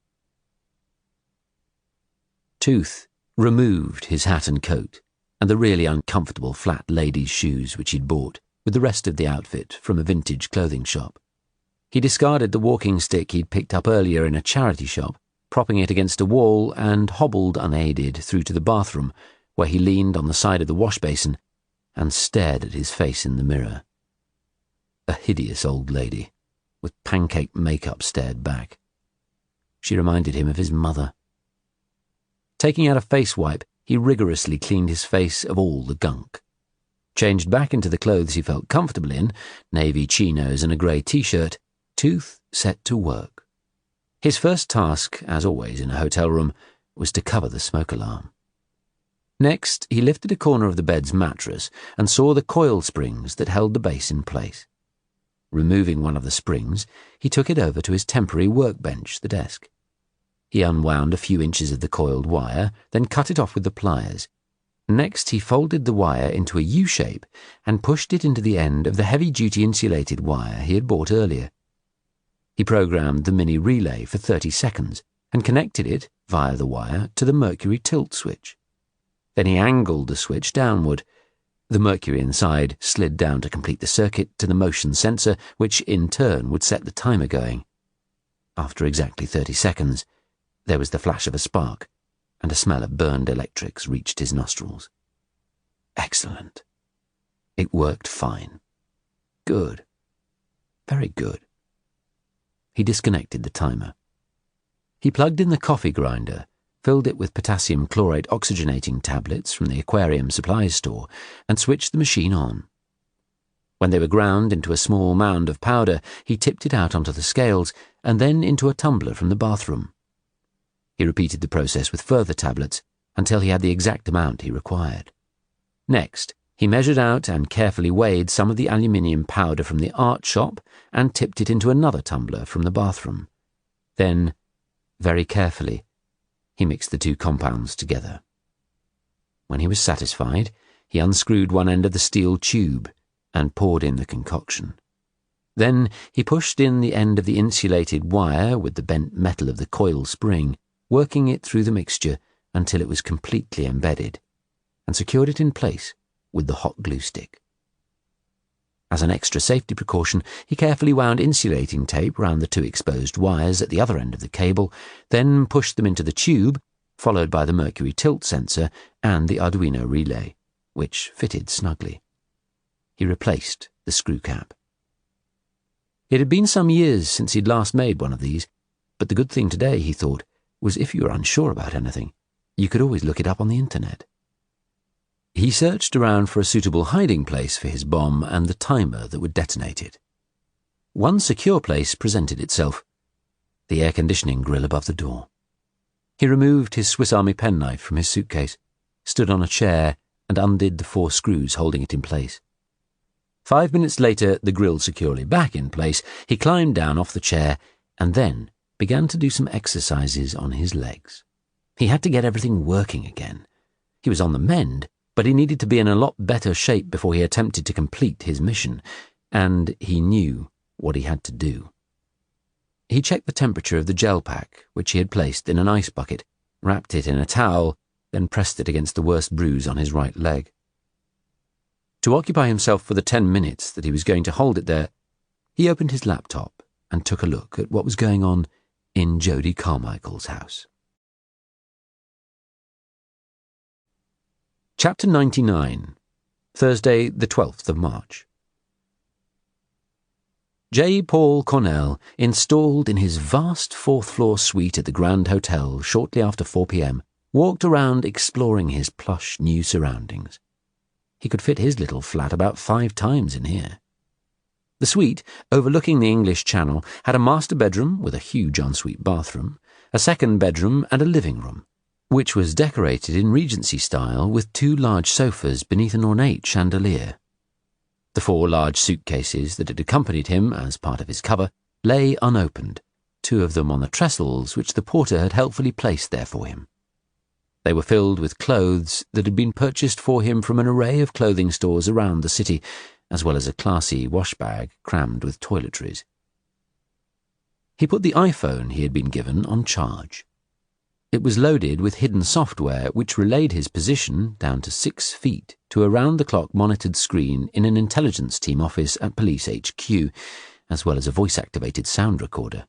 Tooth removed his hat and coat, and the really uncomfortable flat ladies' shoes which he'd bought, with the rest of the outfit from a vintage clothing shop. He discarded the walking stick he'd picked up earlier in a charity shop, propping it against a wall, and hobbled unaided through to the bathroom, where he leaned on the side of the wash basin and stared at his face in the mirror. A hideous old lady, with pancake makeup, stared back. She reminded him of his mother. Taking out a face wipe, he rigorously cleaned his face of all the gunk. Changed back into the clothes he felt comfortable in, navy chinos and a grey t-shirt, Tooth set to work. His first task, as always in a hotel room, was to cover the smoke alarm. Next, he lifted a corner of the bed's mattress and saw the coil springs that held the base in place. Removing one of the springs, he took it over to his temporary workbench, the desk. He unwound a few inches of the coiled wire, then cut it off with the pliers. Next, he folded the wire into a U-shape and pushed it into the end of the heavy-duty insulated wire he had bought earlier. He programmed the mini relay for 30 seconds and connected it, via the wire, to the mercury tilt switch. Then he angled the switch downward. The mercury inside slid down to complete the circuit to the motion sensor, which in turn would set the timer going. After exactly 30 seconds, there was the flash of a spark, and a smell of burned electrics reached his nostrils. Excellent. It worked fine. Good. Very good. He disconnected the timer. He plugged in the coffee grinder, filled it with potassium chlorate oxygenating tablets from the aquarium supplies store, and switched the machine on. When they were ground into a small mound of powder, he tipped it out onto the scales and then into a tumbler from the bathroom. He repeated the process with further tablets until he had the exact amount he required. Next, he measured out and carefully weighed some of the aluminium powder from the art shop and tipped it into another tumbler from the bathroom. Then, very carefully, he mixed the two compounds together. When he was satisfied, he unscrewed one end of the steel tube and poured in the concoction. Then he pushed in the end of the insulated wire with the bent metal of the coil spring, working it through the mixture until it was completely embedded, and secured it in place with the hot glue stick. As an extra safety precaution, he carefully wound insulating tape round the two exposed wires at the other end of the cable, then pushed them into the tube, followed by the mercury tilt sensor and the Arduino relay, which fitted snugly. He replaced the screw cap. It had been some years since he'd last made one of these, but the good thing today, he thought, was if you were unsure about anything, you could always look it up on the internet. He searched around for a suitable hiding place for his bomb and the timer that would detonate it. One secure place presented itself: the air conditioning grill above the door. He removed his Swiss Army penknife from his suitcase, stood on a chair, and undid the 4 screws holding it in place. 5 minutes later, the grill securely back in place, he climbed down off the chair and then began to do some exercises on his legs. He had to get everything working again. He was on the mend, but he needed to be in a lot better shape before he attempted to complete his mission, and he knew what he had to do. He checked the temperature of the gel pack, which he had placed in an ice bucket, wrapped it in a towel, then pressed it against the worst bruise on his right leg. To occupy himself for the 10 minutes that he was going to hold it there, he opened his laptop and took a look at what was going on in Jodie Carmichael's house. Chapter 99, Thursday, the 12th of March. J. Paul Cornell, installed in his vast 4th-floor suite at the Grand Hotel shortly after 4 p.m., walked around exploring his plush new surroundings. He could fit his little flat about 5 times in here. The suite, overlooking the English Channel, had a master bedroom with a huge ensuite bathroom, a second bedroom and a living room, which was decorated in Regency style with 2 large sofas beneath an ornate chandelier. The 4 large suitcases that had accompanied him as part of his cover lay unopened, 2 of them on the trestles which the porter had helpfully placed there for him. They were filled with clothes that had been purchased for him from an array of clothing stores around the city, as well as a classy wash bag crammed with toiletries. He put the iPhone he had been given on charge. It was loaded with hidden software which relayed his position down to 6 feet to a round-the-clock monitored screen in an intelligence team office at Police HQ, as well as a voice-activated sound recorder.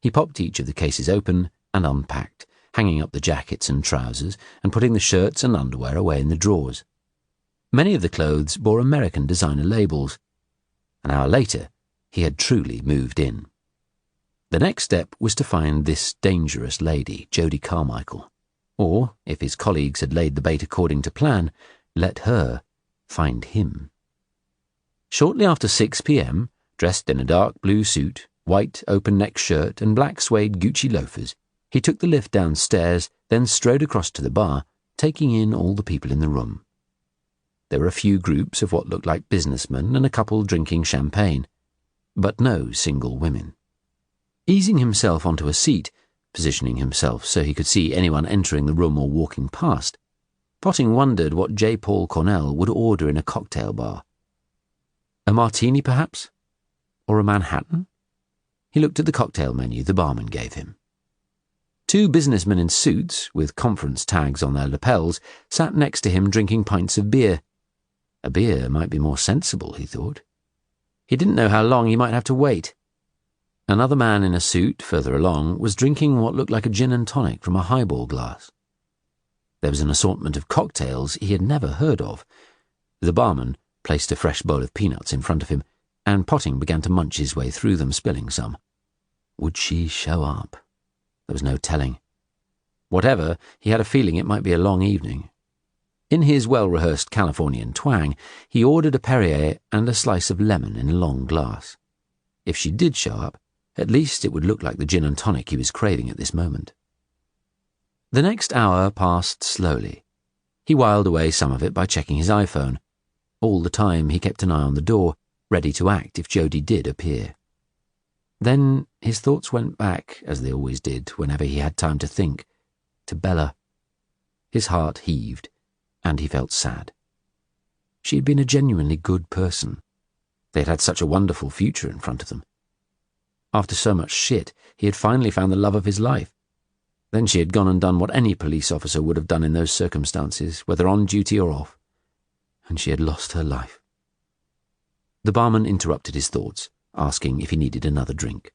He popped each of the cases open and unpacked, hanging up the jackets and trousers and putting the shirts and underwear away in the drawers. Many of the clothes bore American designer labels. An hour later, he had truly moved in. The next step was to find this dangerous lady, Jodie Carmichael, or, if his colleagues had laid the bait according to plan, let her find him. Shortly after 6 p.m., dressed in a dark blue suit, white open-neck shirt and black suede Gucci loafers, he took the lift downstairs, then strode across to the bar, taking in all the people in the room. There were a few groups of what looked like businessmen and a couple drinking champagne, but no single women. Easing himself onto a seat, positioning himself so he could see anyone entering the room or walking past, Potting wondered what J. Paul Cornell would order in a cocktail bar. A martini, perhaps? Or a Manhattan? He looked at the cocktail menu the barman gave him. 2 businessmen in suits, with conference tags on their lapels, sat next to him drinking pints of beer. A beer might be more sensible, he thought. He didn't know how long he might have to wait. Another man in a suit, further along, was drinking what looked like a gin and tonic from a highball glass. There was an assortment of cocktails he had never heard of. The barman placed a fresh bowl of peanuts in front of him, and Potting began to munch his way through them, spilling some. Would she show up? There was no telling. Whatever, he had a feeling it might be a long evening. In his well-rehearsed Californian twang, he ordered a Perrier and a slice of lemon in a long glass. If she did show up, at least it would look like the gin and tonic he was craving at this moment. The next hour passed slowly. He whiled away some of it by checking his iPhone. All the time he kept an eye on the door, ready to act if Jodie did appear. Then his thoughts went back, as they always did whenever he had time to think, to Bella. His heart heaved, and he felt sad. She had been a genuinely good person. They had had such a wonderful future in front of them. After so much shit, he had finally found the love of his life. Then she had gone and done what any police officer would have done in those circumstances, whether on duty or off, and she had lost her life. The barman interrupted his thoughts, asking if he needed another drink.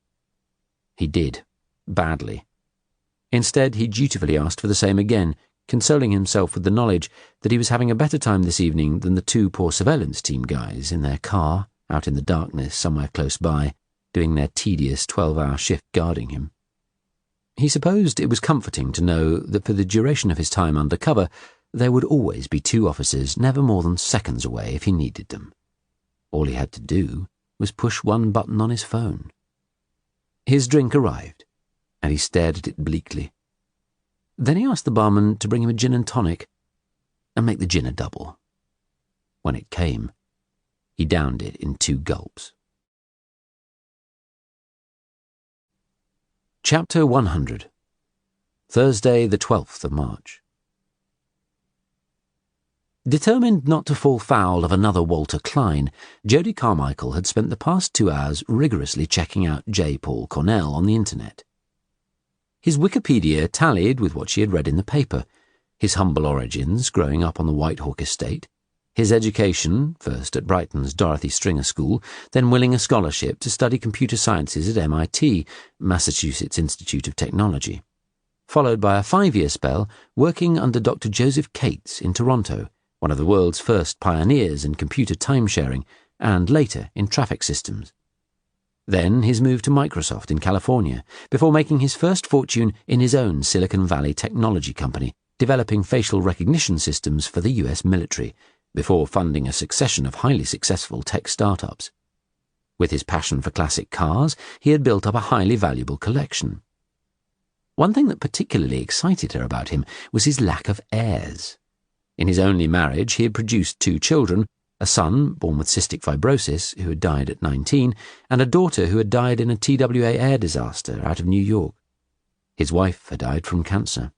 He did, badly. Instead, he dutifully asked for the same again, consoling himself with the knowledge that he was having a better time this evening than the 2 poor surveillance team guys in their car, out in the darkness somewhere close by, doing their tedious 12-hour shift guarding him. He supposed it was comforting to know that for the duration of his time under cover, there would always be 2 officers never more than seconds away if he needed them. All he had to do was push one button on his phone. His drink arrived, and he stared at it bleakly. Then he asked the barman to bring him a gin and tonic, and make the gin a double. When it came, he downed it in 2 gulps. Chapter 100. Thursday, the 12th of March. Determined not to fall foul of another Walter Klein, Jodie Carmichael had spent the past 2 hours rigorously checking out J. Paul Cornell on the internet. His Wikipedia tallied with what she had read in the paper, his humble origins growing up on the Whitehawk estate, his education, first at Brighton's Dorothy Stringer School, then winning a scholarship to study computer sciences at MIT, Massachusetts Institute of Technology, followed by a 5-year spell working under Dr. Joseph Cates in Toronto, one of the world's first pioneers in computer time-sharing, and later in traffic systems. Then his move to Microsoft in California, before making his first fortune in his own Silicon Valley technology company, developing facial recognition systems for the US military, before funding a succession of highly successful tech startups. With his passion for classic cars, he had built up a highly valuable collection. One thing that particularly excited her about him was his lack of heirs. In his only marriage, he had produced 2 children, a son born with cystic fibrosis who had died at 19, and a daughter who had died in a TWA air disaster out of New York. His wife had died from cancer.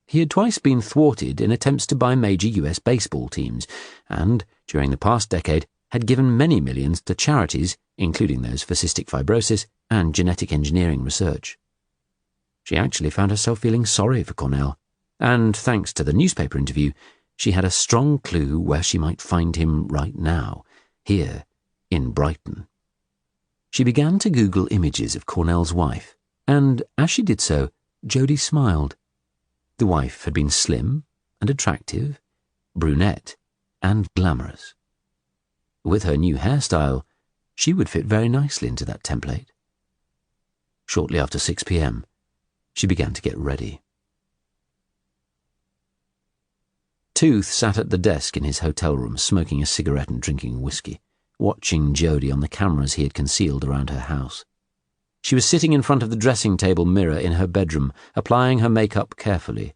He had twice been thwarted in attempts to buy major US baseball teams, and, during the past decade, had given many millions to charities, including those for cystic fibrosis and genetic engineering research. She actually found herself feeling sorry for Cornell, and thanks to the newspaper interview, she had a strong clue where she might find him right now, here in Brighton. She began to Google images of Cornell's wife, and as she did so, Jodie smiled. The wife had been slim and attractive, brunette and glamorous. With her new hairstyle, she would fit very nicely into that template. Shortly after 6 p.m., she began to get ready. Tooth sat at the desk in his hotel room, smoking a cigarette and drinking whiskey, watching Jodie on the cameras he had concealed around her house. She was sitting in front of the dressing table mirror in her bedroom, applying her makeup carefully.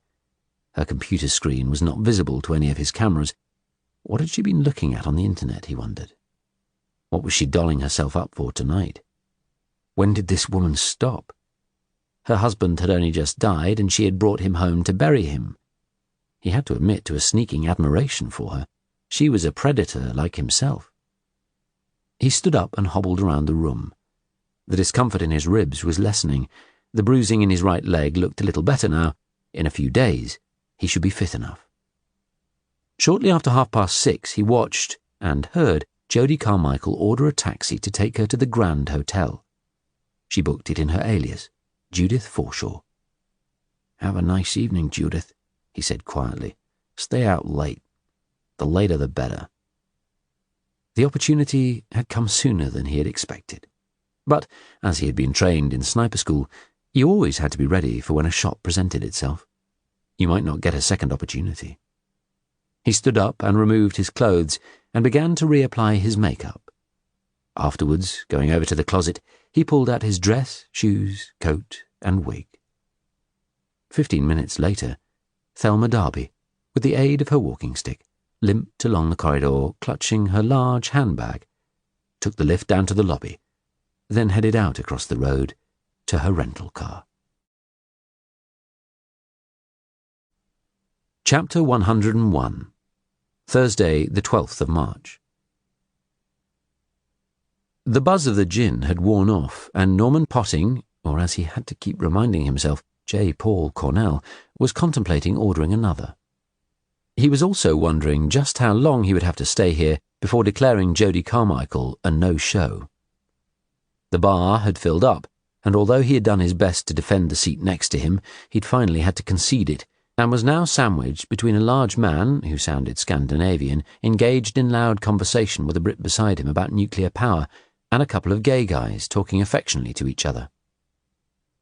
Her computer screen was not visible to any of his cameras. What had she been looking at on the internet, he wondered? What was she dolling herself up for tonight? When did this woman stop? Her husband had only just died, and she had brought him home to bury him. He had to admit to a sneaking admiration for her. She was a predator like himself. He stood up and hobbled around the room. The discomfort in his ribs was lessening. The bruising in his right leg looked a little better now. In a few days, he should be fit enough. Shortly after 6:30, he watched and heard Jodie Carmichael order a taxi to take her to the Grand Hotel. She booked it in her alias, Judith Forshaw. "Have a nice evening, Judith," he said quietly. "Stay out late. The later the better." The opportunity had come sooner than he had expected. But, as he had been trained in sniper school, you always had to be ready for when a shot presented itself. You might not get a second opportunity. He stood up and removed his clothes and began to reapply his makeup. Afterwards, going over to the closet, he pulled out his dress, shoes, coat, and wig. 15 minutes later, Thelma Darby, with the aid of her walking stick, limped along the corridor, clutching her large handbag, took the lift down to the lobby, then headed out across the road to her rental car. Chapter 101. Thursday, the 12th of March. The buzz of the gin had worn off, and Norman Potting, or as he had to keep reminding himself, J. Paul Cornell, was contemplating ordering another. He was also wondering just how long he would have to stay here before declaring Jodie Carmichael a no-show. The bar had filled up, and although he had done his best to defend the seat next to him, he'd finally had to concede it, and was now sandwiched between a large man, who sounded Scandinavian, engaged in loud conversation with a Brit beside him about nuclear power, and a couple of gay guys talking affectionately to each other.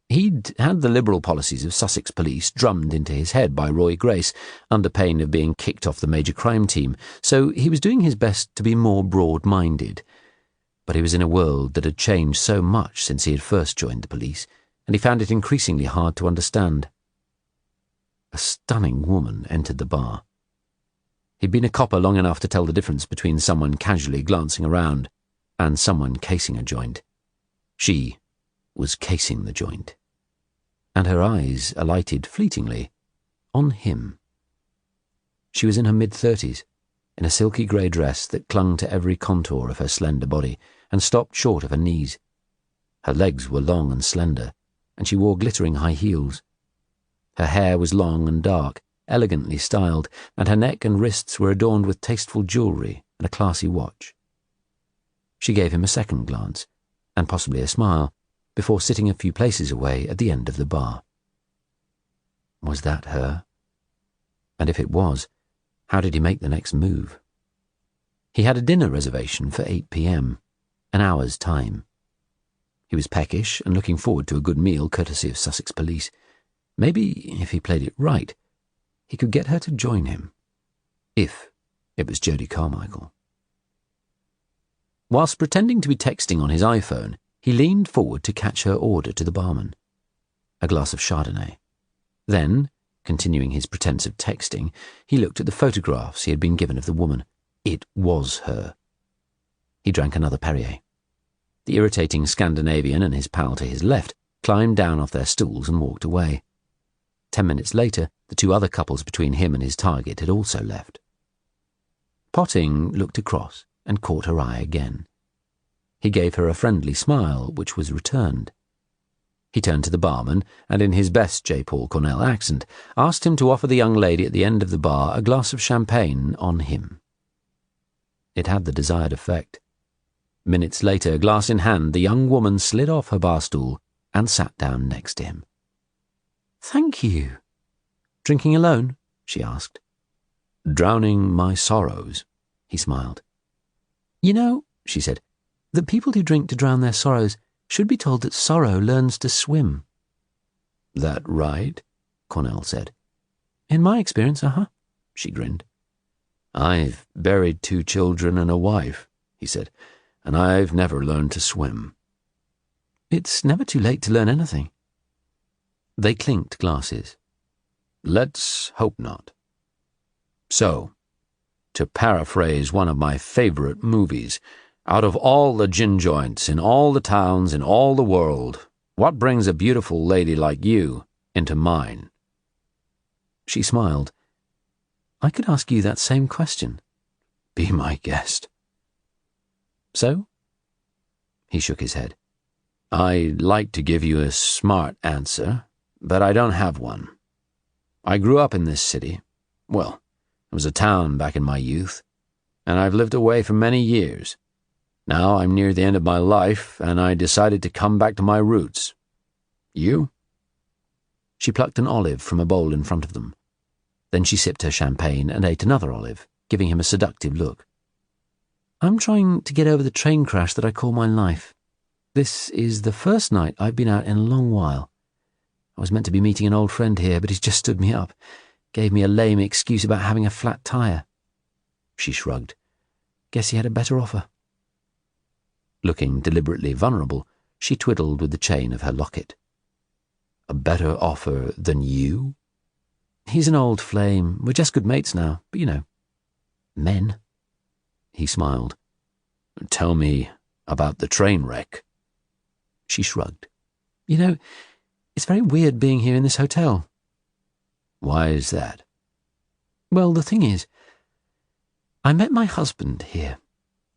He'd had the liberal policies of Sussex police drummed into his head by Roy Grace, under pain of being kicked off the major crime team, so he was doing his best to be more broad-minded. But he was in a world that had changed so much since he had first joined the police, and he found it increasingly hard to understand. A stunning woman entered the bar. He'd been a copper long enough to tell the difference between someone casually glancing around and someone casing a joint. She was casing the joint, and her eyes alighted fleetingly on him. She was in her mid-30s, in a silky grey dress that clung to every contour of her slender body and stopped short of her knees. Her legs were long and slender, and she wore glittering high heels. Her hair was long and dark, elegantly styled, and her neck and wrists were adorned with tasteful jewellery and a classy watch. She gave him a second glance, and possibly a smile, before sitting a few places away at the end of the bar. Was that her? And if it was, how did he make the next move? He had a dinner reservation for 8 p.m., an hour's time. He was peckish and looking forward to a good meal courtesy of Sussex police. Maybe, if he played it right, he could get her to join him. If it was Jodie Carmichael. Whilst pretending to be texting on his iPhone, he leaned forward to catch her order to the barman. A glass of Chardonnay. Then, continuing his pretense of texting, he looked at the photographs he had been given of the woman. It was her. He drank another Perrier. The irritating Scandinavian and his pal to his left climbed down off their stools and walked away. 10 minutes later, the two other couples between him and his target had also left. Potting looked across and caught her eye again. He gave her a friendly smile, which was returned. He turned to the barman and, in his best J. Paul Cornell accent, asked him to offer the young lady at the end of the bar a glass of champagne on him. It had the desired effect. Minutes later, glass in hand, the young woman slid off her bar stool and sat down next to him. "Thank you. Drinking alone?" she asked. "Drowning my sorrows," he smiled. "You know," she said, "that people who drink to drown their sorrows should be told that sorrow learns to swim." "That right?" Cornell said. "In my experience, she grinned. "I've buried 2 children and a wife," he said, "and I've never learned to swim." "It's never too late to learn anything." They clinked glasses. "Let's hope not. So, to paraphrase one of my favorite movies, out of all the gin joints in all the towns in all the world, what brings a beautiful lady like you into mine?" She smiled. "I could ask you that same question." "Be my guest." "So?" He shook his head. "I'd like to give you a smart answer, but I don't have one. I grew up in this city. Well, it was a town back in my youth, and I've lived away for many years. Now I'm near the end of my life, and I decided to come back to my roots. You?" She plucked an olive from a bowl in front of them. Then she sipped her champagne and ate another olive, giving him a seductive look. "I'm trying to get over the train crash that I call my life. This is the first night I've been out in a long while. I was meant to be meeting an old friend here, but he's just stood me up. Gave me a lame excuse about having a flat tire." She shrugged. "Guess he had a better offer." Looking deliberately vulnerable, she twiddled with the chain of her locket. "A better offer than you?" "He's an old flame. We're just good mates now, but you know, men." He smiled. "Tell me about the train wreck." She shrugged. "You know, it's very weird being here in this hotel." "Why is that?" "Well, the thing is, I met my husband here.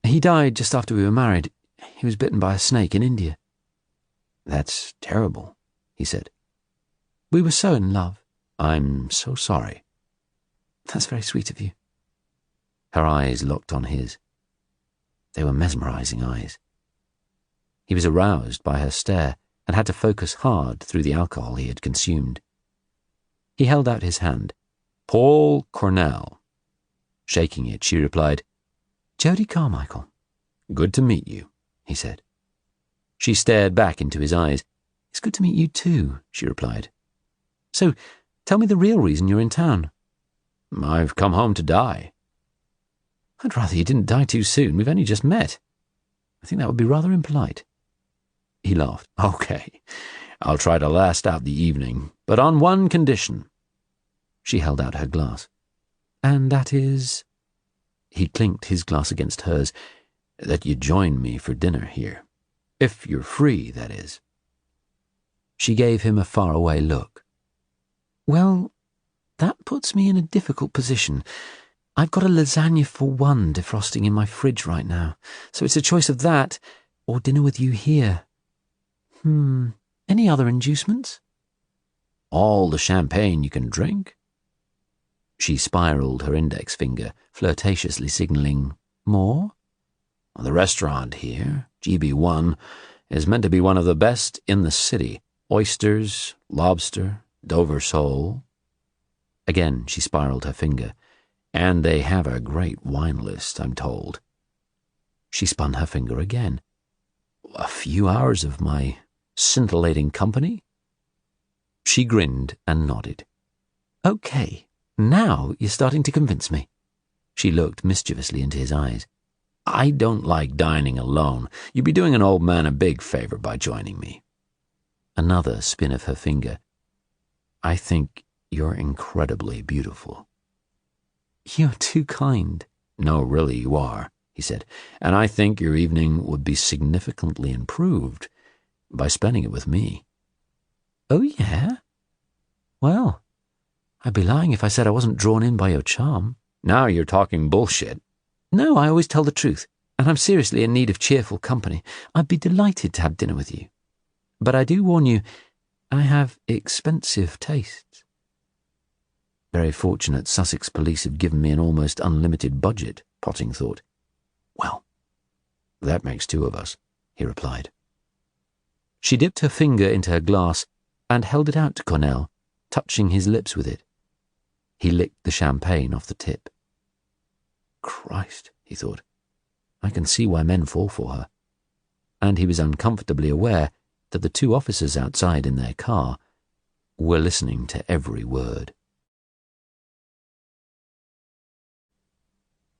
He died just after we were married. He was bitten by a snake in India." "That's terrible," he said. "We were so in love." "I'm so sorry." "That's very sweet of you." Her eyes locked on his. They were mesmerizing eyes. He was aroused by her stare and had to focus hard through the alcohol he had consumed. He held out his hand. "Paul Cornell." Shaking it, she replied, "Jodie Carmichael." "Good to meet you," he said. She stared back into his eyes. "It's good to meet you too," she replied. "So, tell me the real reason you're in town." "I've come home to die." "I'd rather you didn't die too soon. We've only just met. I think that would be rather impolite." He laughed. "Okay, I'll try to last out the evening, but on one condition." She held out her glass. "And that is?" He clinked his glass against hers. "That you join me for dinner here. If you're free, that is." She gave him a faraway look. "Well, that puts me in a difficult position. I've got a lasagna for one defrosting in my fridge right now, so it's a choice of that or dinner with you here. Any other inducements?" "All the champagne you can drink?" She spiraled her index finger, flirtatiously signaling, "More?" "The restaurant here, GB1, is meant to be one of the best in the city. Oysters, lobster, Dover sole." Again she spiraled her finger. "And they have a great wine list, I'm told." She spun her finger again. "A few hours of my scintillating company?" She grinned and nodded. "Okay, now you're starting to convince me." She looked mischievously into his eyes. "I don't like dining alone. You'd be doing an old man a big favor by joining me." Another spin of her finger. "I think you're incredibly beautiful." "You're too kind." "No, really, you are," he said. "And I think your evening would be significantly improved by spending it with me." "Oh, yeah? Well, I'd be lying if I said I wasn't drawn in by your charm." "Now you're talking bullshit." "No, I always tell the truth, and I'm seriously in need of cheerful company. I'd be delighted to have dinner with you. But I do warn you, I have expensive tastes. Very fortunate Sussex police have given me an almost unlimited budget, Potting thought. Well, that makes two of us, he replied. She dipped her finger into her glass and held it out to Cornell, touching his lips with it. He licked the champagne off the tip. Christ, he thought, I can see why men fall for her. And he was uncomfortably aware that the two officers outside in their car were listening to every word.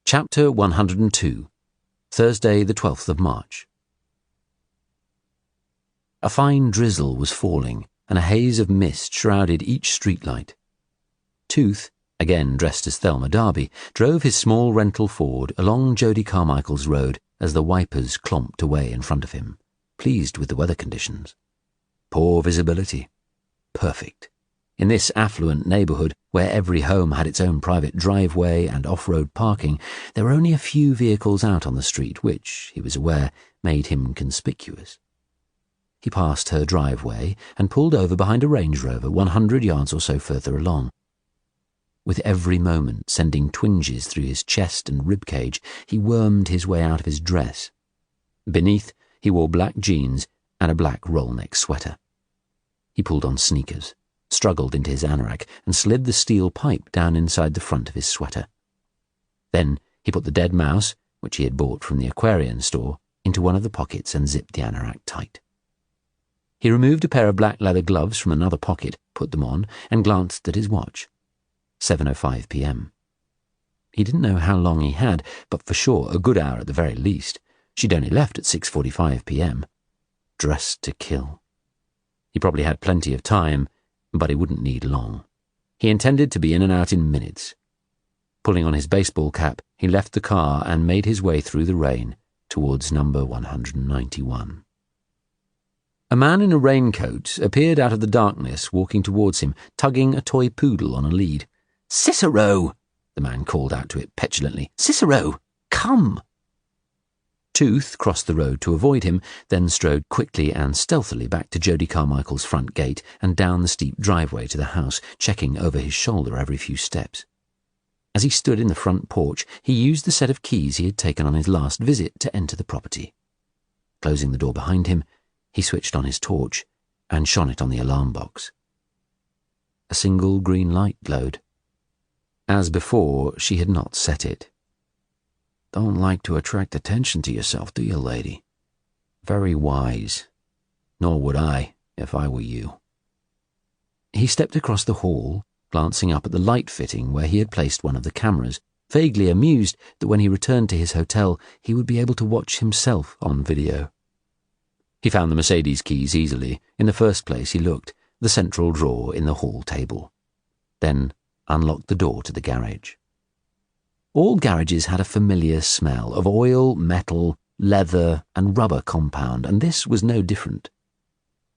Chapter 102, Thursday the 12th of March. A fine drizzle was falling, and a haze of mist shrouded each streetlight. Tooth, again dressed as Thelma Darby, drove his small rental Ford along Jodie Carmichael's road as the wipers clomped away in front of him, pleased with the weather conditions. Poor visibility. Perfect. In this affluent neighbourhood, where every home had its own private driveway and off-road parking, there were only a few vehicles out on the street, which, he was aware, made him conspicuous. He passed her driveway and pulled over behind a Range Rover 100 yards or so further along. With every moment sending twinges through his chest and ribcage, he wormed his way out of his dress. Beneath, he wore black jeans and a black roll-neck sweater. He pulled on sneakers, struggled into his anorak, and slid the steel pipe down inside the front of his sweater. Then he put the dead mouse, which he had bought from the aquarium store, into one of the pockets and zipped the anorak tight. He removed a pair of black leather gloves from another pocket, put them on, and glanced at his watch. 7:05 p.m. He didn't know how long he had, but for sure a good hour at the very least. She'd only left at 6:45 p.m. Dressed to kill. He probably had plenty of time, but he wouldn't need long. He intended to be in and out in minutes. Pulling on his baseball cap, he left the car and made his way through the rain towards number 191. A man in a raincoat appeared out of the darkness, walking towards him, tugging a toy poodle on a lead. "Cicero!" the man called out to it petulantly. "Cicero, come!" Tooth crossed the road to avoid him, then strode quickly and stealthily back to Jodie Carmichael's front gate and down the steep driveway to the house, checking over his shoulder every few steps. As he stood in the front porch, he used the set of keys he had taken on his last visit to enter the property. Closing the door behind him, he switched on his torch and shone it on the alarm box. A single green light glowed. As before, she had not set it. "Don't like to attract attention to yourself, do you, lady?" Very wise. Nor would I, if I were you. He stepped across the hall, glancing up at the light fitting where he had placed one of the cameras, vaguely amused that when he returned to his hotel, he would be able to watch himself on video. He found the Mercedes keys easily. In the first place he looked, the central drawer in the hall table. Then unlocked the door to the garage. All garages had a familiar smell of oil, metal, leather, and rubber compound, and this was no different.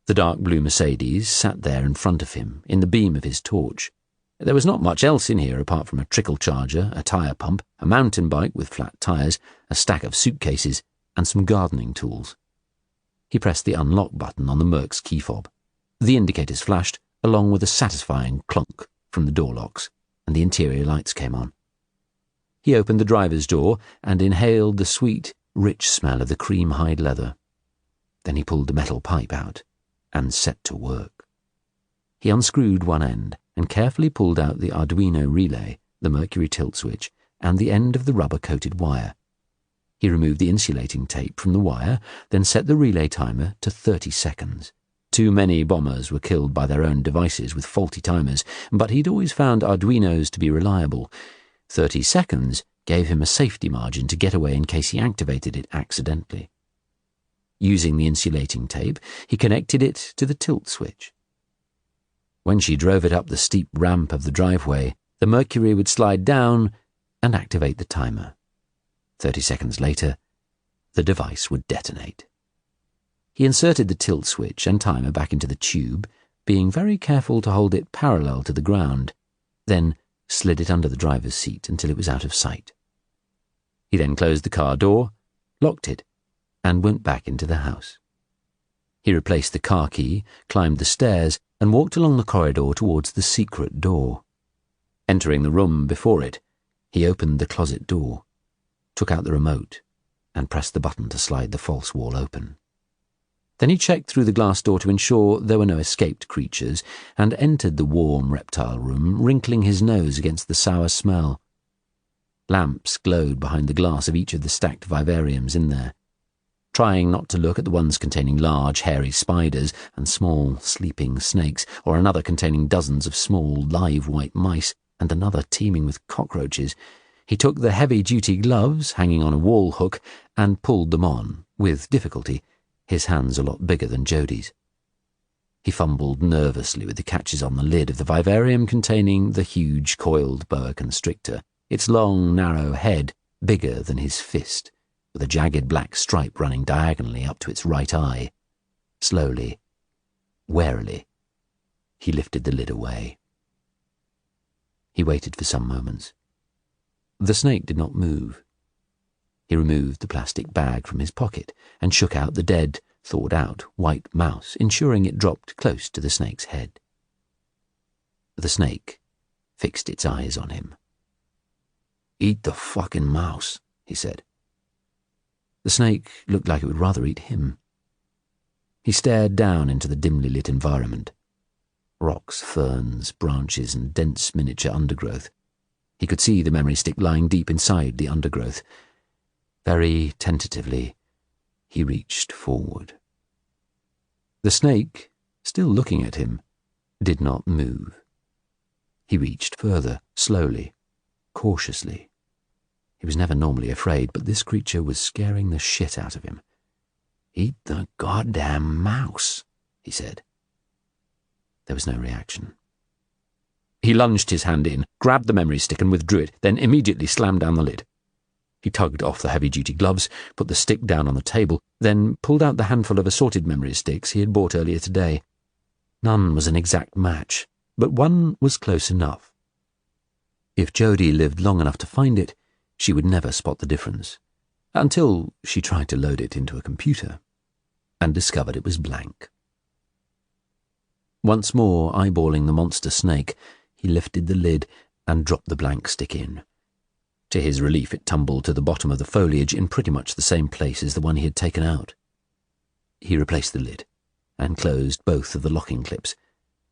The dark blue Mercedes sat there in front of him, in the beam of his torch. There was not much else in here apart from a trickle charger, a tyre pump, a mountain bike with flat tyres, a stack of suitcases, and some gardening tools. He pressed the unlock button on the Merc's key fob. The indicators flashed, along with a satisfying clunk from the door locks, and the interior lights came on. He opened the driver's door and inhaled the sweet, rich smell of the cream hide leather. Then he pulled the metal pipe out and set to work. He unscrewed one end and carefully pulled out the Arduino relay, the mercury tilt switch, and the end of the rubber-coated wire. He removed the insulating tape from the wire, then set the relay timer to 30 seconds. Too many bombers were killed by their own devices with faulty timers, but he'd always found Arduinos to be reliable. 30 seconds gave him a safety margin to get away in case he activated it accidentally. Using the insulating tape, he connected it to the tilt switch. When she drove it up the steep ramp of the driveway, the mercury would slide down and activate the timer. 30 seconds later, the device would detonate. He inserted the tilt switch and timer back into the tube, being very careful to hold it parallel to the ground, then slid it under the driver's seat until it was out of sight. He then closed the car door, locked it, and went back into the house. He replaced the car key, climbed the stairs, and walked along the corridor towards the secret door. Entering the room before it, he opened the closet door, took out the remote, and pressed the button to slide the false wall open. Then he checked through the glass door to ensure there were no escaped creatures, and entered the warm reptile room, wrinkling his nose against the sour smell. Lamps glowed behind the glass of each of the stacked vivariums in there. Trying not to look at the ones containing large, hairy spiders and small, sleeping snakes, or another containing dozens of small, live white mice, and another teeming with cockroaches, he took the heavy-duty gloves hanging on a wall hook and pulled them on, with difficulty, his hands a lot bigger than Jodie's. He fumbled nervously with the catches on the lid of the vivarium containing the huge coiled boa constrictor, its long, narrow head bigger than his fist, with a jagged black stripe running diagonally up to its right eye. Slowly, warily, he lifted the lid away. He waited for some moments. The snake did not move. He removed the plastic bag from his pocket and shook out the dead, thawed-out white mouse, ensuring it dropped close to the snake's head. The snake fixed its eyes on him. "Eat the fucking mouse," he said. The snake looked like it would rather eat him. He stared down into the dimly lit environment. Rocks, ferns, branches, and dense miniature undergrowth. He could see the memory stick lying deep inside the undergrowth. Very tentatively, he reached forward. The snake, still looking at him, did not move. He reached further, slowly, cautiously. He was never normally afraid, but this creature was scaring the shit out of him. "Eat the goddamn mouse," he said. There was no reaction. He lunged his hand in, grabbed the memory stick and withdrew it, then immediately slammed down the lid. He tugged off the heavy-duty gloves, put the stick down on the table, then pulled out the handful of assorted memory sticks he had bought earlier today. None was an exact match, but one was close enough. If Jodie lived long enough to find it, she would never spot the difference, until she tried to load it into a computer, and discovered it was blank. Once more eyeballing the monster snake, he lifted the lid and dropped the blank stick in. To his relief, it tumbled to the bottom of the foliage in pretty much the same place as the one he had taken out. He replaced the lid and closed both of the locking clips.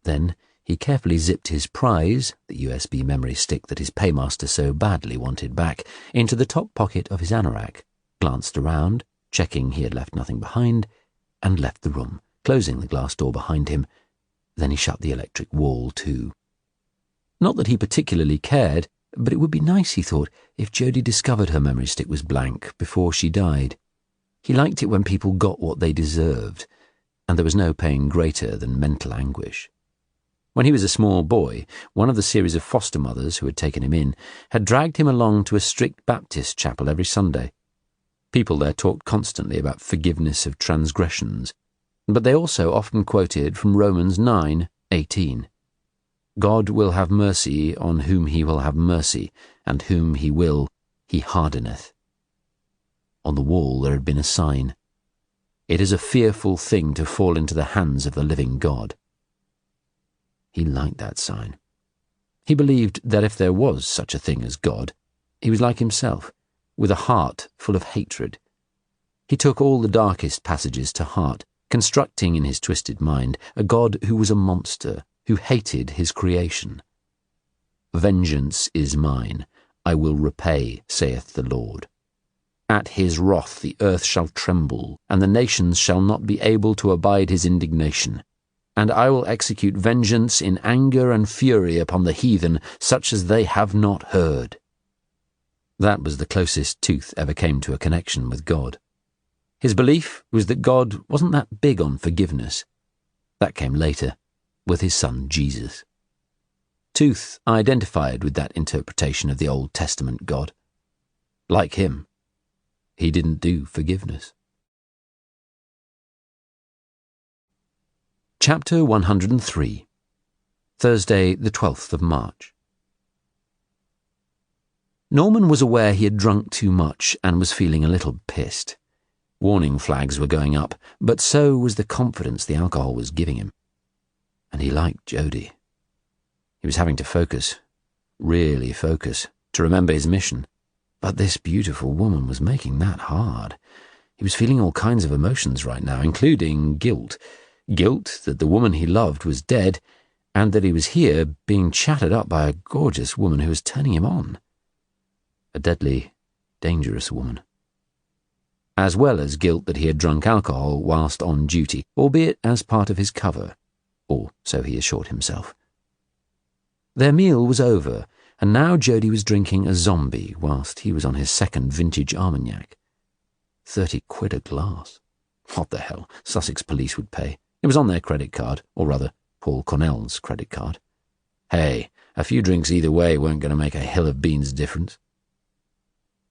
Then he carefully zipped his prize, the USB memory stick that his paymaster so badly wanted back, into the top pocket of his anorak, glanced around, checking he had left nothing behind, and left the room, closing the glass door behind him. Then he shut the electric wall too. Not that he particularly cared, but it would be nice, he thought, if Jodie discovered her memory stick was blank before she died. He liked it when people got what they deserved, and there was no pain greater than mental anguish. When he was a small boy, one of the series of foster mothers who had taken him in had dragged him along to a strict Baptist chapel every Sunday. People there talked constantly about forgiveness of transgressions, but they also often quoted from Romans 9:18. God will have mercy on whom he will have mercy, and whom he will, he hardeneth. On the wall there had been a sign. It is a fearful thing to fall into the hands of the living God. He liked that sign. He believed that if there was such a thing as God, he was like himself, with a heart full of hatred. He took all the darkest passages to heart, constructing in his twisted mind a God who was a monster, who hated his creation. "Vengeance is mine, I will repay, saith the Lord. At his wrath the earth shall tremble, and the nations shall not be able to abide his indignation. And I will execute vengeance in anger and fury upon the heathen, such as they have not heard." That was the closest Tooth ever came to a connection with God. His belief was that God wasn't that big on forgiveness. That came later, with his son Jesus. Tooth identified with that interpretation of the Old Testament God. Like him, he didn't do forgiveness. Chapter 103. Thursday, the 12th of March. Norman was aware he had drunk too much and was feeling a little pissed. Warning flags were going up, but so was the confidence the alcohol was giving him. And he liked Jodie. He was having to focus, really focus, to remember his mission. But this beautiful woman was making that hard. He was feeling all kinds of emotions right now, including guilt. Guilt that the woman he loved was dead, and that he was here being chatted up by a gorgeous woman who was turning him on. A deadly, dangerous woman. As well as guilt that he had drunk alcohol whilst on duty, albeit as part of his cover, or so he assured himself. Their meal was over, and now Jodie was drinking a zombie whilst he was on his second vintage Armagnac. 30 quid a glass. What the hell, Sussex police would pay. It was on their credit card, or rather, Paul Cornell's credit card. Hey, a few drinks either way weren't going to make a hill of beans difference.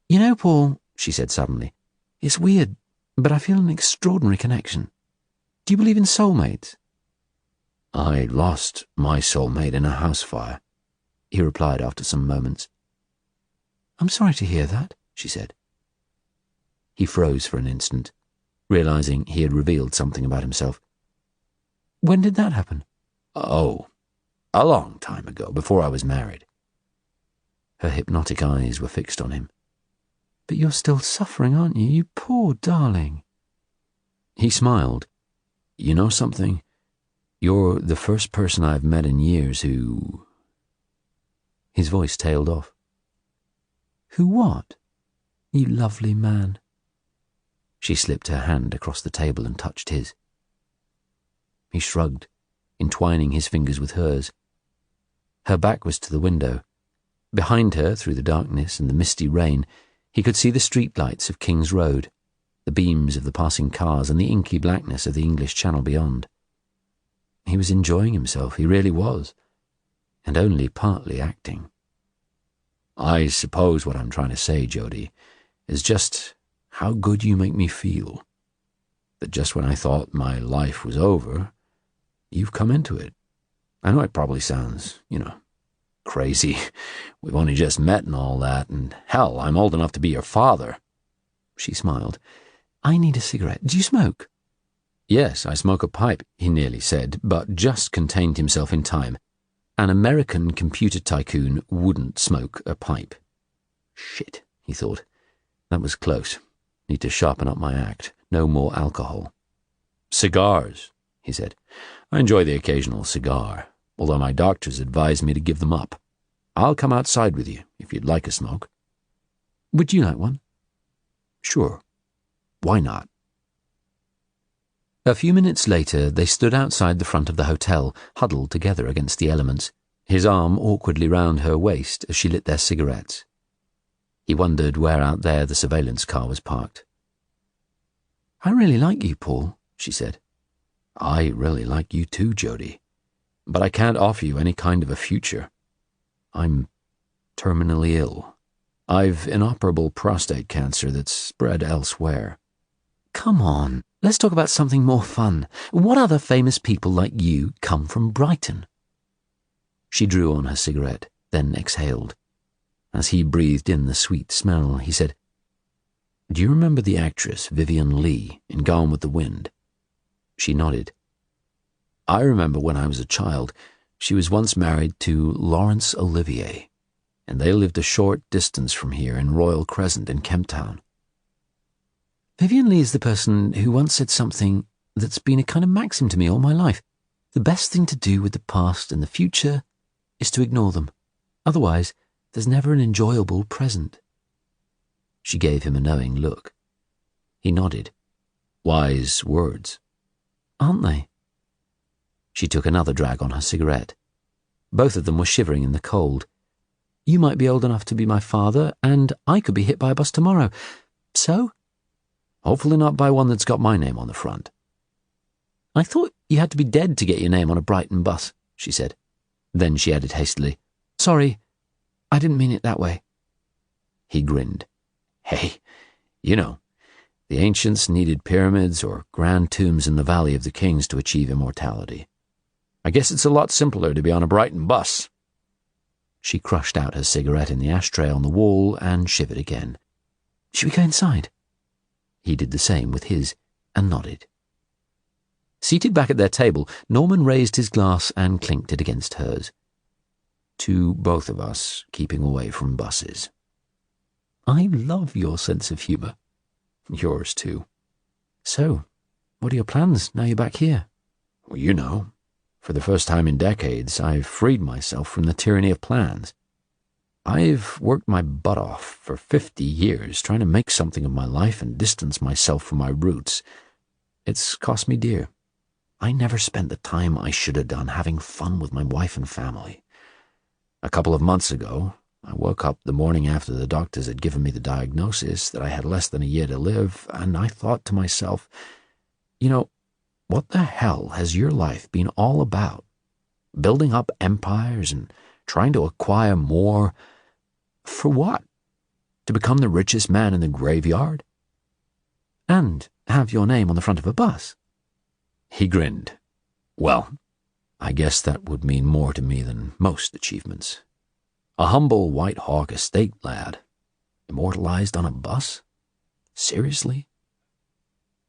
You know, Paul, she said suddenly, it's weird, but I feel an extraordinary connection. Do you believe in soulmates? I lost my soulmate in a house fire, he replied after some moments. I'm sorry to hear that, she said. He froze for an instant, realizing he had revealed something about himself. When did that happen? Oh, a long time ago, before I was married. Her hypnotic eyes were fixed on him. But you're still suffering, aren't you? You poor darling. He smiled. You know something? You're the first person I've met in years who... His voice tailed off. Who what? You lovely man. She slipped her hand across the table and touched his. He shrugged, entwining his fingers with hers. Her back was to the window. Behind her, through the darkness and the misty rain, he could see the street lights of King's Road, the beams of the passing cars and the inky blackness of the English Channel beyond. He was enjoying himself, he really was, and only partly acting. I suppose what I'm trying to say, Jodie, is just how good you make me feel. That just when I thought my life was over, you've come into it. I know it probably sounds, crazy. We've only just met and all that, and hell, I'm old enough to be your father. She smiled. I need a cigarette. Do you smoke? Yes, I smoke a pipe, he nearly said, but just contained himself in time. An American computer tycoon wouldn't smoke a pipe. Shit, he thought. That was close. Need to sharpen up my act. No more alcohol. Cigars, he said. I enjoy the occasional cigar, although my doctors advise me to give them up. I'll come outside with you, if you'd like a smoke. Would you like one? Sure. Why not? A few minutes later, they stood outside the front of the hotel, huddled together against the elements, his arm awkwardly round her waist as she lit their cigarettes. He wondered where out there the surveillance car was parked. I really like you, Paul, she said. I really like you too, Jodie. But I can't offer you any kind of a future. I'm terminally ill. I've inoperable prostate cancer that's spread elsewhere. Come on, let's talk about something more fun. What other famous people like you come from Brighton? She drew on her cigarette, then exhaled. As he breathed in the sweet smell, he said, Do you remember the actress Vivien Leigh in Gone with the Wind? She nodded. I remember when I was a child, she was once married to Laurence Olivier, and they lived a short distance from here in Royal Crescent in Kemp Town. Vivien Leigh is the person who once said something that's been a kind of maxim to me all my life. The best thing to do with the past and the future is to ignore them. Otherwise, there's never an enjoyable present. She gave him a knowing look. He nodded. Wise words. Aren't they? She took another drag on her cigarette. Both of them were shivering in the cold. You might be old enough to be my father, and I could be hit by a bus tomorrow. So? Hopefully not by one that's got my name on the front. I thought you had to be dead to get your name on a Brighton bus, she said. Then she added hastily, Sorry, I didn't mean it that way. He grinned. Hey, the ancients needed pyramids or grand tombs in the Valley of the Kings to achieve immortality. I guess it's a lot simpler to be on a Brighton bus. She crushed out her cigarette in the ashtray on the wall and shivered again. Should we go inside? He did the same with his and nodded. Seated back at their table, Norman raised his glass and clinked it against hers. To both of us, keeping away from buses. I love your sense of humour. Yours too. So, what are your plans now you're back here? Well, you know, for the first time in decades, I've freed myself from the tyranny of plans. I've worked my butt off for 50 years trying to make something of my life and distance myself from my roots. It's cost me dear. I never spent the time I should have done having fun with my wife and family. A couple of months ago, I woke up the morning after the doctors had given me the diagnosis that I had less than a year to live, and I thought to myself, you know, what the hell has your life been all about? Building up empires and trying to acquire more. For what? To become the richest man in the graveyard? And have your name on the front of a bus? He grinned. Well, I guess that would mean more to me than most achievements. A humble White Hawk estate lad, immortalized on a bus? Seriously?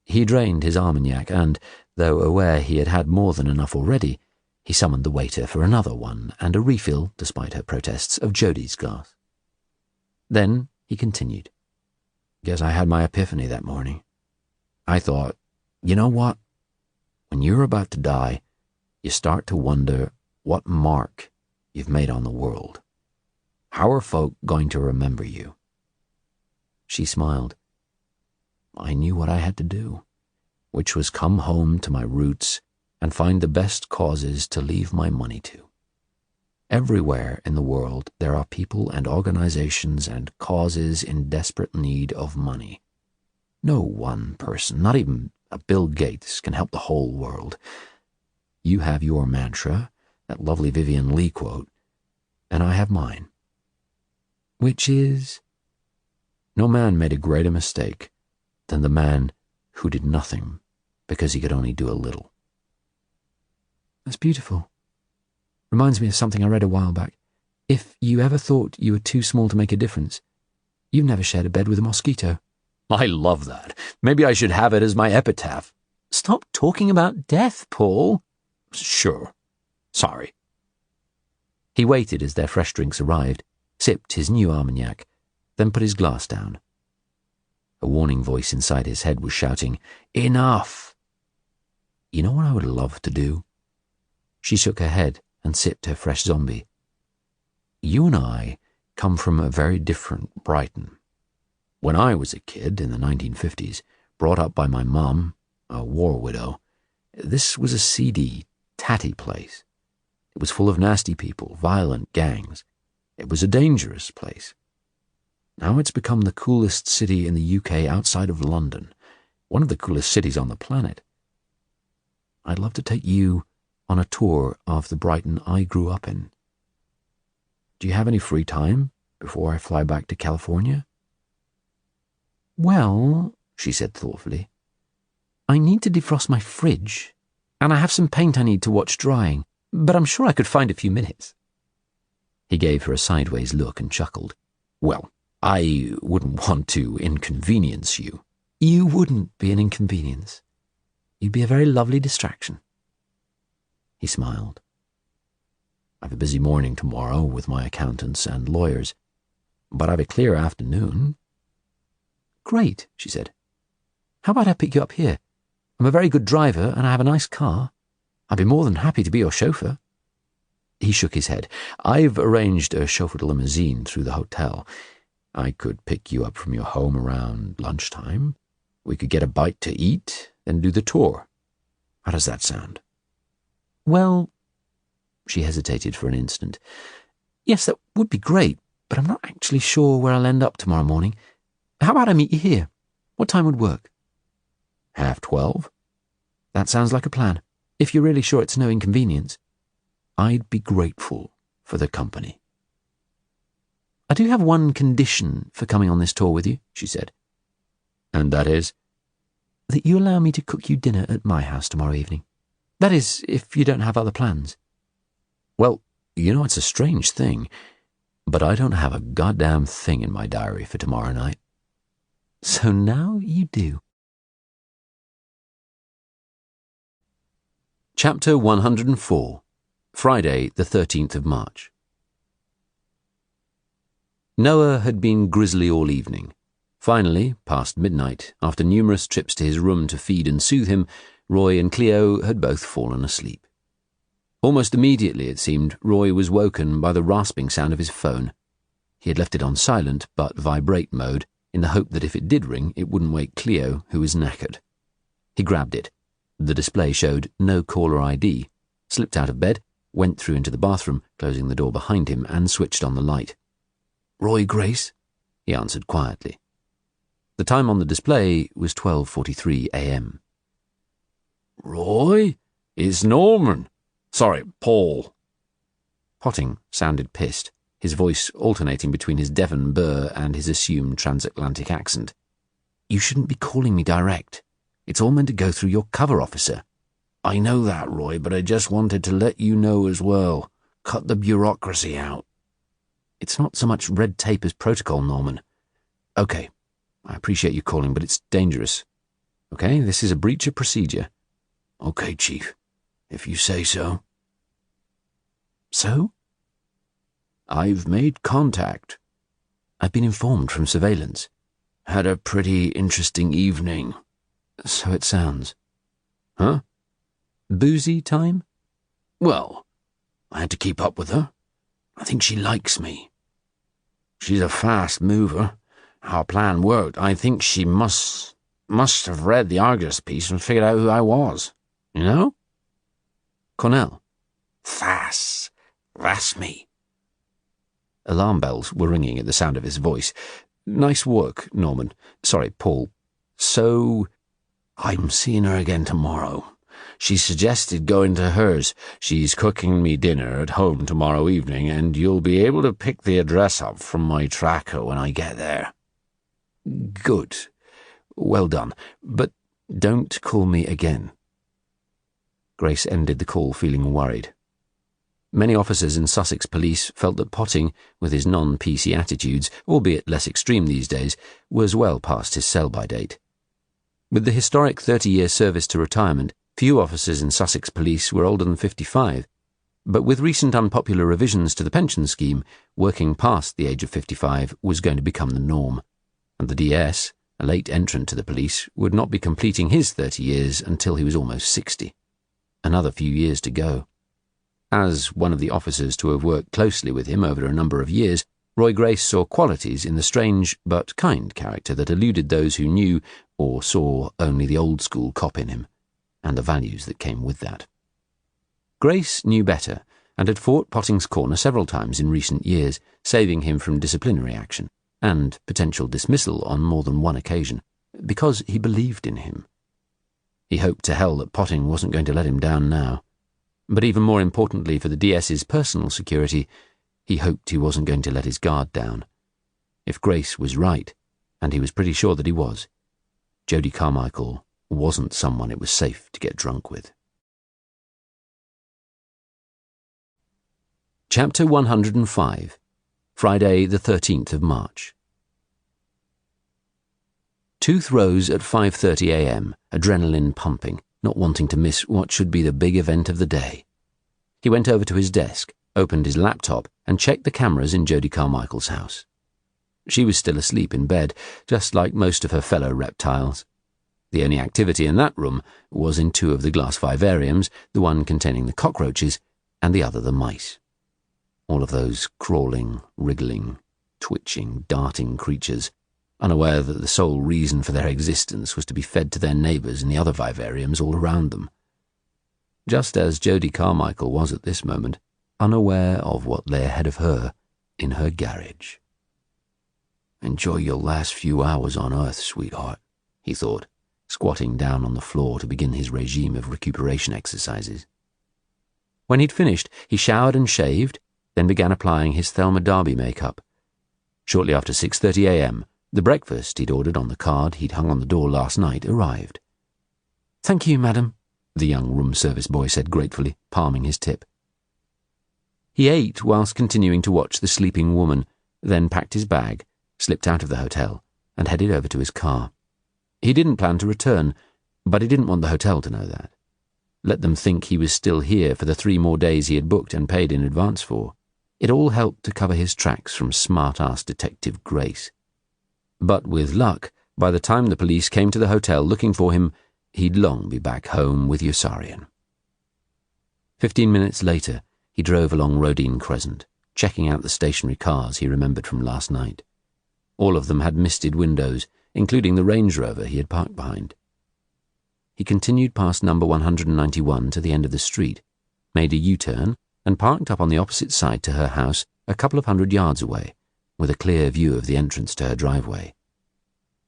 He drained his Armagnac and, though aware he had had more than enough already, he summoned the waiter for another one and a refill, despite her protests, of Jodie's glass. Then he continued. Guess I had my epiphany that morning. I thought, you know what? When you're about to die, you start to wonder what mark you've made on the world. How are folk going to remember you? She smiled. I knew what I had to do, which was come home to my roots and find the best causes to leave my money to. Everywhere in the world there are people and organizations and causes in desperate need of money. No one person, not even a Bill Gates, can help the whole world. You have your mantra, that lovely Vivian Leigh quote, and I have mine. Which is? No man made a greater mistake than the man who did nothing because he could only do a little. That's beautiful. Reminds me of something I read a while back. If you ever thought you were too small to make a difference, you've never shared a bed with a mosquito. I love that. Maybe I should have it as my epitaph. Stop talking about death, Paul. Sure. Sorry. He waited as their fresh drinks arrived, sipped his new Armagnac, then put his glass down. A warning voice inside his head was shouting, "Enough!" You know what I would love to do? She shook her head and sipped her fresh zombie. You and I come from a very different Brighton. When I was a kid in the 1950s, brought up by my mum, a war widow, this was a seedy, tatty place. It was full of nasty people, violent gangs. It was a dangerous place. Now it's become the coolest city in the UK outside of London, one of the coolest cities on the planet. I'd love to take you on a tour of the Brighton I grew up in. Do you have any free time before I fly back to California? Well, she said thoughtfully, I need to defrost my fridge, and I have some paint I need to watch drying, but I'm sure I could find a few minutes. He gave her a sideways look and chuckled. Well, I wouldn't want to inconvenience you. You wouldn't be an inconvenience. You'd be a very lovely distraction. He smiled. I've a busy morning tomorrow with my accountants and lawyers, but I've a clear afternoon. Great, she said. How about I pick you up here? I'm a very good driver and I have a nice car. I'd be more than happy to be your chauffeur. He shook his head. I've arranged a chauffeured limousine through the hotel. I could pick you up from your home around lunchtime. We could get a bite to eat, then do the tour. How does that sound? Well, she hesitated for an instant. Yes, that would be great, but I'm not actually sure where I'll end up tomorrow morning. How about I meet you here? What time would work? 12:30? That sounds like a plan, if you're really sure it's no inconvenience. I'd be grateful for the company. I do have one condition for coming on this tour with you, she said. And that is? That you allow me to cook you dinner at my house tomorrow evening. That is, if you don't have other plans. Well, you know, it's a strange thing, but I don't have a goddamn thing in my diary for tomorrow night. So now you do. Chapter 104. Friday, the 13th of March. Noah had been grisly all evening. Finally, past midnight, after numerous trips to his room to feed and soothe him, Roy and Cleo had both fallen asleep. Almost immediately, it seemed, Roy was woken by the rasping sound of his phone. He had left it on silent, but vibrate mode, in the hope that if it did ring, it wouldn't wake Cleo, who was knackered. He grabbed it. The display showed no caller ID, slipped out of bed, went through into the bathroom, closing the door behind him, and switched on the light. "Roy Grace?" he answered quietly. The time on the display was 12:43 a.m. "Roy? It's Norman. Sorry, Paul." Potting sounded pissed, his voice alternating between his Devon burr and his assumed transatlantic accent. "You shouldn't be calling me direct. It's all meant to go through your cover officer." "I know that, Roy, but I just wanted to let you know as well. Cut the bureaucracy out." "It's not so much red tape as protocol, Norman." "Okay, I appreciate you calling, but it's dangerous. Okay, this is a breach of procedure." "Okay, Chief, if you say so." "So?" "I've made contact. I've been informed from surveillance." Had a pretty interesting evening." "So it sounds." "Huh?" "Boozy time?" "Well, I had to keep up with her. I think she likes me. She's a fast mover. Our plan worked. I think she must have read the Argus piece and figured out who I was. You know?" "Cornell?" That's me." Alarm bells were ringing at the sound of his voice. "Nice work, Norman. Sorry, Paul. So—" "I'm seeing her again tomorrow. She suggested going to hers. She's cooking me dinner at home tomorrow evening, and you'll be able to pick the address up from my tracker when I get there." "Good. Well done. But don't call me again." Grace ended the call feeling worried. Many officers in Sussex Police felt that Potting, with his non-PC attitudes, albeit less extreme these days, was well past his sell-by date. With the historic 30-year service to retirement, few officers in Sussex Police were older than 55, but with recent unpopular revisions to the pension scheme, working past the age of 55 was going to become the norm, and the DS, a late entrant to the police, would not be completing his 30 years until he was almost 60. Another few years to go. As one of the officers to have worked closely with him over a number of years, Roy Grace saw qualities in the strange but kind character that eluded those who knew or saw only the old-school cop in him, and the values that came with that. Grace knew better, and had fought Potting's corner several times in recent years, saving him from disciplinary action, and potential dismissal on more than one occasion, because he believed in him. He hoped to hell that Potting wasn't going to let him down now. But even more importantly for the DS's personal security, he hoped he wasn't going to let his guard down. If Grace was right, and he was pretty sure that he was, Jodie Carmichael wasn't someone it was safe to get drunk with. Chapter 105. Friday, the 13th of March. Tooth rose at 5:30 a.m., adrenaline pumping, not wanting to miss what should be the big event of the day. He went over to his desk, opened his laptop, and checked the cameras in Jodie Carmichael's house. She was still asleep in bed, just like most of her fellow reptiles. The only activity in that room was in two of the glass vivariums, the one containing the cockroaches and the other the mice. All of those crawling, wriggling, twitching, darting creatures, unaware that the sole reason for their existence was to be fed to their neighbours in the other vivariums all around them. Just as Jodie Carmichael was at this moment, unaware of what lay ahead of her in her garage. "Enjoy your last few hours on Earth, sweetheart," he thought, squatting down on the floor to begin his regime of recuperation exercises. When he'd finished, he showered and shaved, then began applying his Thelma Darby makeup. Shortly after 6:30 a.m., the breakfast he'd ordered on the card he'd hung on the door last night arrived. "Thank you, madam," the young room service boy said gratefully, palming his tip. He ate whilst continuing to watch the sleeping woman, then packed his bag, slipped out of the hotel, and headed over to his car. He didn't plan to return, but he didn't want the hotel to know that. let them think he was still here for the 3 more days he had booked and paid in advance for. It all helped to cover his tracks from smart-ass Detective Grace. But with luck, by the time the police came to the hotel looking for him, he'd long be back home with Yossarian. 15 minutes later, he drove along Rodine Crescent, checking out the stationary cars he remembered from last night. All of them had misted windows, including the Range Rover he had parked behind. He continued past number 191 to the end of the street, made a U-turn, and parked up on the opposite side to her house a couple of 100 yards away, with a clear view of the entrance to her driveway.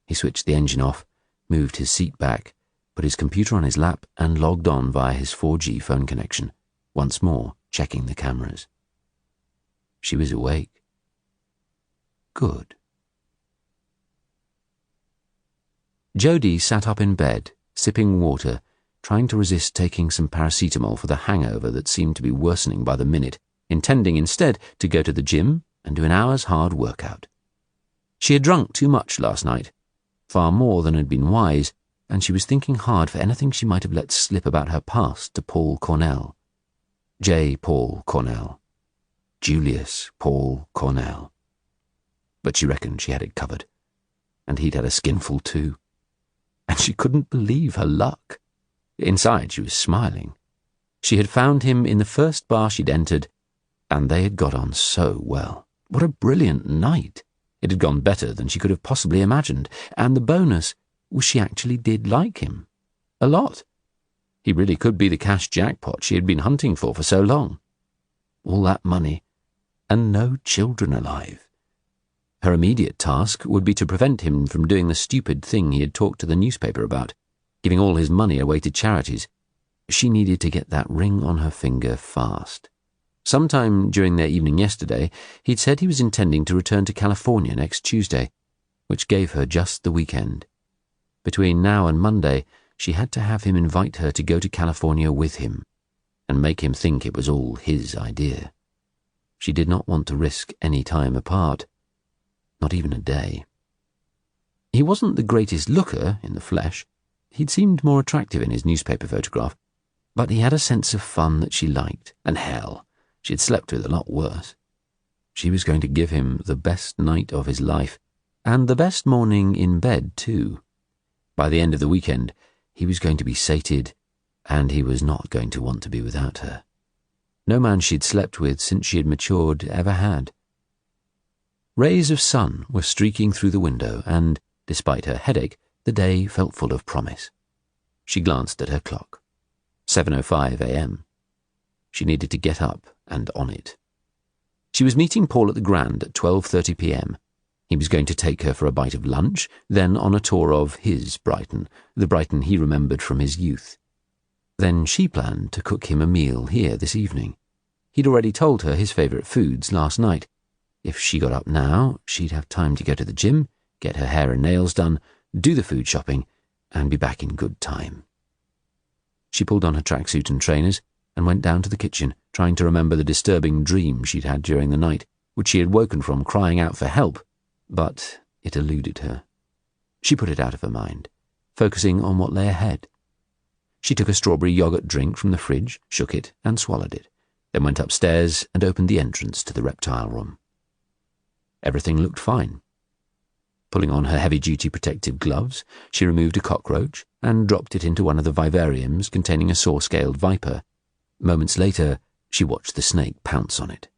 He switched the engine off, moved his seat back, put his computer on his lap, and logged on via his 4G phone connection, once more checking the cameras. She was awake. Good. Jodie sat up in bed, sipping water, trying to resist taking some paracetamol for the hangover that seemed to be worsening by the minute, intending instead to go to the gym and do an hour's hard workout. She had drunk too much last night, far more than had been wise, and she was thinking hard for anything she might have let slip about her past to Paul Cornell. J. Paul Cornell. Julius Paul Cornell. But she reckoned she had it covered, and he'd had a skinful too. And she couldn't believe her luck. Inside, she was smiling. She had found him in the first bar she'd entered, and they had got on so well. What a brilliant night! It had gone better than she could have possibly imagined, and the bonus was she actually did like him. A lot. He really could be the cash jackpot she had been hunting for so long. All that money, and no children alive. Her immediate task would be to prevent him from doing the stupid thing he had talked to the newspaper about, giving all his money away to charities. She needed to get that ring on her finger fast. Sometime during their evening yesterday, he'd said he was intending to return to California next Tuesday, which gave her just the weekend. Between now and Monday, she had to have him invite her to go to California with him, and make him think it was all his idea. She did not want to risk any time apart, not even a day. He wasn't the greatest looker in the flesh. He'd seemed more attractive in his newspaper photograph, but he had a sense of fun that she liked, and hell, she had slept with a lot worse. She was going to give him the best night of his life, and the best morning in bed, too. By the end of the weekend, he was going to be sated, and he was not going to want to be without her. No man she'd slept with since she had matured ever had. Rays of sun were streaking through the window, and, despite her headache, the day felt full of promise. She glanced at her clock. 7:05 a.m. She needed to get up and on it. She was meeting Paul at the Grand at 12:30 p.m. He was going to take her for a bite of lunch, then on a tour of his Brighton, the Brighton he remembered from his youth. Then she planned to cook him a meal here this evening. He'd already told her his favourite foods last night. If she got up now, she'd have time to go to the gym, get her hair and nails done, do the food shopping, and be back in good time. She pulled on her tracksuit and trainers and went down to the kitchen, trying to remember the disturbing dream she'd had during the night, which she had woken from crying out for help, but it eluded her. She put it out of her mind, focusing on what lay ahead. She took a strawberry yogurt drink from the fridge, shook it, and swallowed it, then went upstairs and opened the entrance to the reptile room. Everything looked fine. Pulling on her heavy-duty protective gloves, she removed a cockroach and dropped it into one of the vivariums containing a saw-scaled viper. Moments later, she watched the snake pounce on it.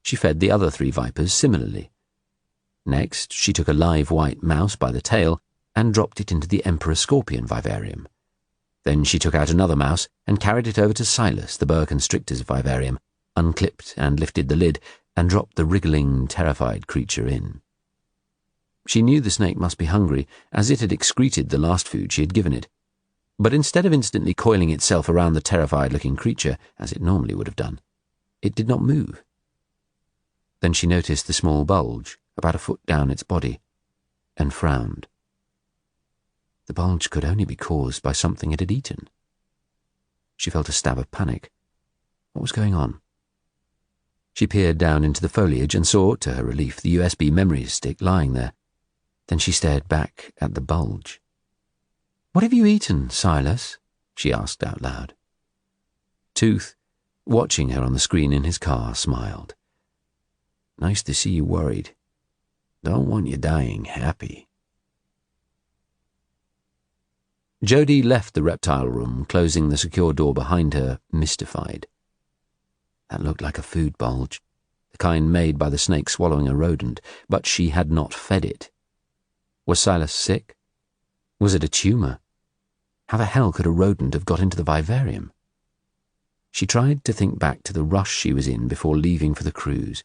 She fed the other 3 vipers similarly. Next, she took a live white mouse by the tail and dropped it into the emperor scorpion vivarium. Then she took out another mouse and carried it over to Silas, the boa constrictor's vivarium, unclipped and lifted the lid, and dropped the wriggling, terrified creature in. She knew the snake must be hungry, as it had excreted the last food she had given it. But instead of instantly coiling itself around the terrified-looking creature, as it normally would have done, it did not move. Then she noticed the small bulge, about a foot down its body, and frowned. The bulge could only be caused by something it had eaten. She felt a stab of panic. What was going on? She peered down into the foliage and saw, to her relief, the USB memory stick lying there. Then she stared back at the bulge. "What have you eaten, Silas?" she asked out loud. Tooth, watching her on the screen in his car, smiled. Nice to see you worried. Don't want you dying happy. Jodie left the reptile room, closing the secure door behind her, mystified. That looked like a food bulge, the kind made by the snake swallowing a rodent, but she had not fed it. Was Silas sick? Was it a tumour? How the hell could a rodent have got into the vivarium? She tried to think back to the rush she was in before leaving for the cruise.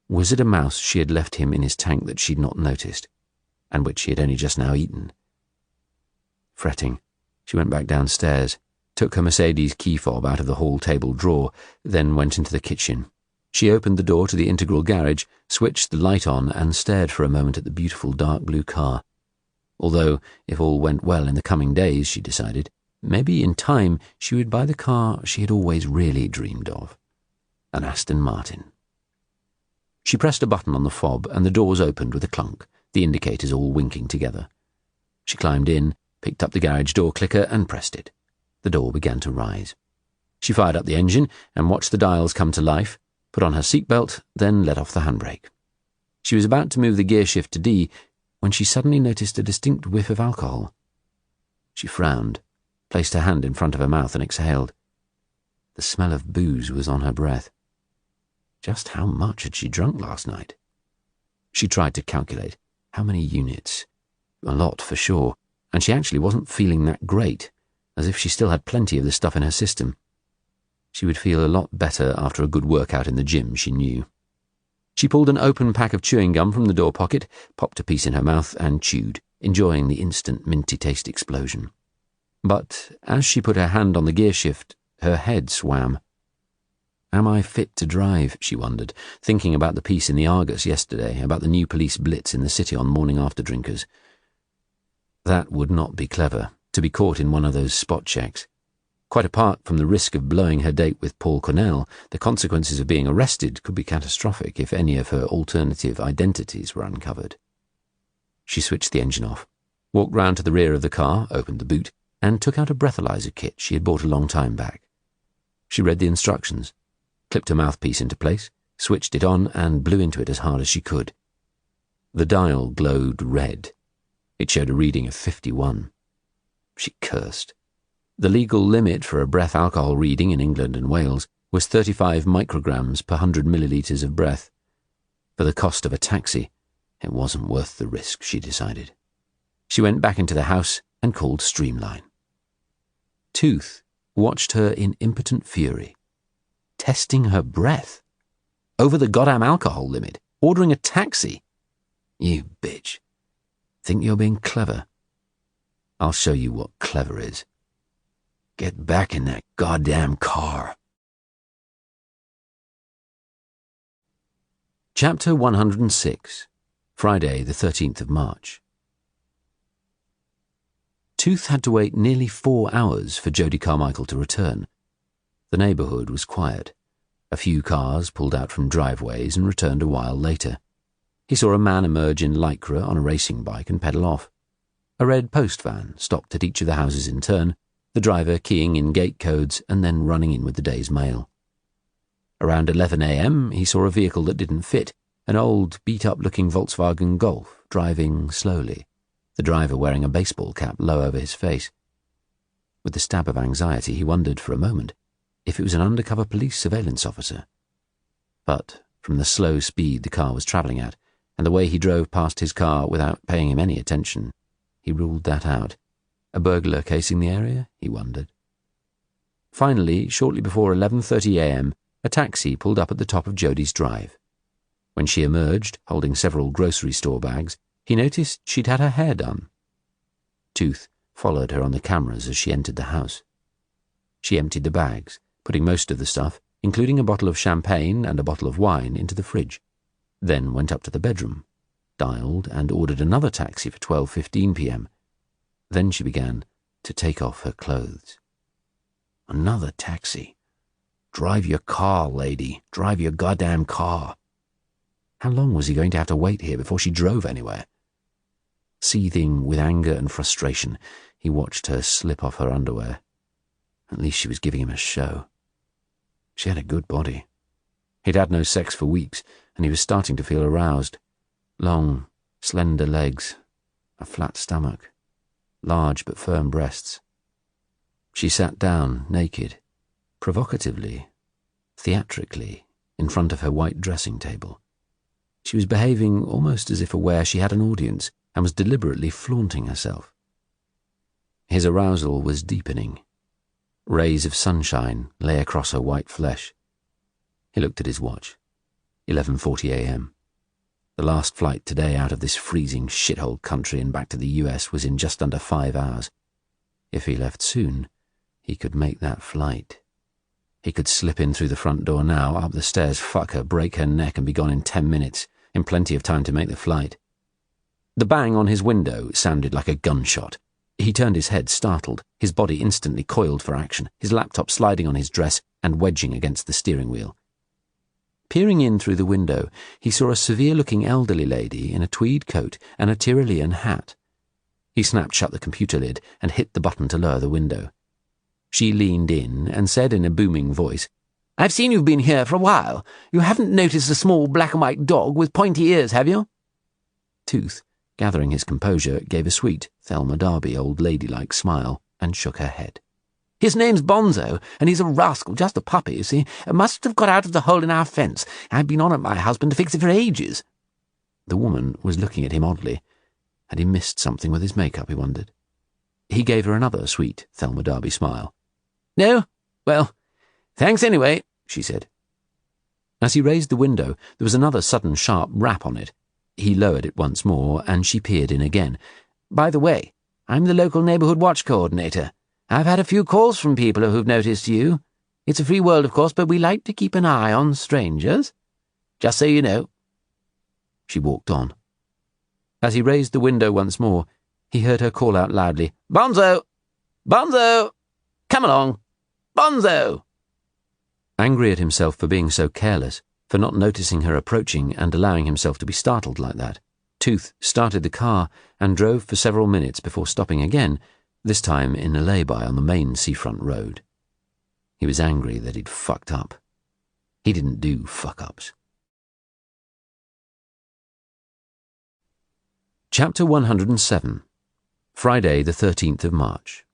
Was it a mouse she had left him in his tank that she'd not noticed, and which he had only just now eaten? Fretting, she went back downstairs, took her Mercedes key fob out of the hall table drawer, then went into the kitchen. She opened the door to the integral garage, switched the light on, and stared for a moment at the beautiful dark blue car. Although, if all went well in the coming days, she decided, maybe in time she would buy the car she had always really dreamed of, an Aston Martin. She pressed a button on the fob, and the doors opened with a clunk, the indicators all winking together. She climbed in, picked up the garage door clicker, and pressed it. The door began to rise. She fired up the engine and watched the dials come to life, put on her seatbelt, then let off the handbrake. She was about to move the gear shift to D when she suddenly noticed a distinct whiff of alcohol. She frowned, placed her hand in front of her mouth, and exhaled. The smell of booze was on her breath. Just how much had she drunk last night? She tried to calculate. How many units? A lot, for sure, and she actually wasn't feeling that great, as if she still had plenty of the stuff in her system. She would feel a lot better after a good workout in the gym, she knew. She pulled an open pack of chewing gum from the door pocket, popped a piece in her mouth, and chewed, enjoying the instant minty taste explosion. But as she put her hand on the gear shift, her head swam. Am I fit to drive, she wondered, thinking about the piece in the Argus yesterday, about the new police blitz in the city on morning after drinkers. That would not be clever, to be caught in one of those spot checks. Quite apart from the risk of blowing her date with Paul Cornell, the consequences of being arrested could be catastrophic if any of her alternative identities were uncovered. She switched the engine off, walked round to the rear of the car, opened the boot, and took out a breathalyzer kit she had bought a long time back. She read the instructions, clipped her mouthpiece into place, switched it on, and blew into it as hard as she could. The dial glowed red. It showed a reading of 51. She cursed. The legal limit for a breath alcohol reading in England and Wales was 35 micrograms per 100 millilitres of breath. For the cost of a taxi, it wasn't worth the risk, she decided. She went back into the house and called Streamline. Tooth watched her in impotent fury. Testing her breath. Over the goddamn alcohol limit. Ordering a taxi. You bitch. Think you're being clever? I'll show you what clever is. Get back in that goddamn car. Chapter 106. Friday, the 13th of March. Tooth had to wait nearly 4 hours for Jodie Carmichael to return. The neighbourhood was quiet. A few cars pulled out from driveways and returned a while later. He saw a man emerge in lycra on a racing bike and pedal off. A red post van stopped at each of the houses in turn, the driver keying in gate codes and then running in with the day's mail. Around 11 a.m. he saw a vehicle that didn't fit, an old, beat-up-looking Volkswagen Golf, driving slowly, the driver wearing a baseball cap low over his face. With a stab of anxiety, he wondered for a moment if it was an undercover police surveillance officer. But from the slow speed the car was travelling at, and the way he drove past his car without paying him any attention, he ruled that out. A burglar casing the area, he wondered. Finally, shortly before 11:30 a.m., a taxi pulled up at the top of Jodie's drive. When she emerged, holding several grocery store bags, he noticed she'd had her hair done. Tooth followed her on the cameras as she entered the house. She emptied the bags, putting most of the stuff, including a bottle of champagne and a bottle of wine, into the fridge, then went up to the bedroom, dialed and ordered another taxi for 12:15 p.m. Then she began to take off her clothes. Another taxi. Drive your car, lady. Drive your goddamn car. How long was he going to have to wait here before she drove anywhere? Seething with anger and frustration, he watched her slip off her underwear. At least she was giving him a show. She had a good body. He'd had no sex for weeks, and he was starting to feel aroused. Long, slender legs, a flat stomach, large but firm breasts. She sat down, naked, provocatively, theatrically, in front of her white dressing table. She was behaving almost as if aware she had an audience and was deliberately flaunting herself. His arousal was deepening. Rays of sunshine lay across her white flesh. He looked at his watch. 11:40 a.m. The last flight today out of this freezing shithole country and back to the US was in just under 5 hours. If he left soon, he could make that flight. He could slip in through the front door now, up the stairs, fuck her, break her neck, and be gone in 10 minutes, in plenty of time to make the flight. The bang on his window sounded like a gunshot. He turned his head, startled, his body instantly coiled for action, his laptop sliding on his dress and wedging against the steering wheel. Peering in through the window, he saw a severe-looking elderly lady in a tweed coat and a Tyrolean hat. He snapped shut the computer lid and hit the button to lower the window. She leaned in and said in a booming voice, "I've seen you've been here for a while. You haven't noticed a small black and white dog with pointy ears, have you?" Tooth, gathering his composure, gave a sweet, Thelma Darby old ladylike smile and shook her head. "His name's Bonzo, and he's a rascal, just a puppy, you see. Must have got out of the hole in our fence. I've been on at my husband to fix it for ages." The woman was looking at him oddly. Had he missed something with his makeup, he wondered. He gave her another sweet Thelma Darby smile. "No? Well, thanks anyway," she said. As he raised the window, there was another sudden sharp rap on it. He lowered it once more, and she peered in again. "By the way, I'm the local neighbourhood watch coordinator. I've had a few calls from people who've noticed you. It's a free world, of course, but we like to keep an eye on strangers. Just so you know." She walked on. As he raised the window once more, he heard her call out loudly, "Bonzo! Bonzo! Come along! Bonzo!" Angry at himself for being so careless, for not noticing her approaching and allowing himself to be startled like that, Tooth started the car and drove for several minutes before stopping again, this time in a lay-by on the main seafront road. He was angry that he'd fucked up. He didn't do fuck-ups. Chapter 107. Friday, the 13th of March.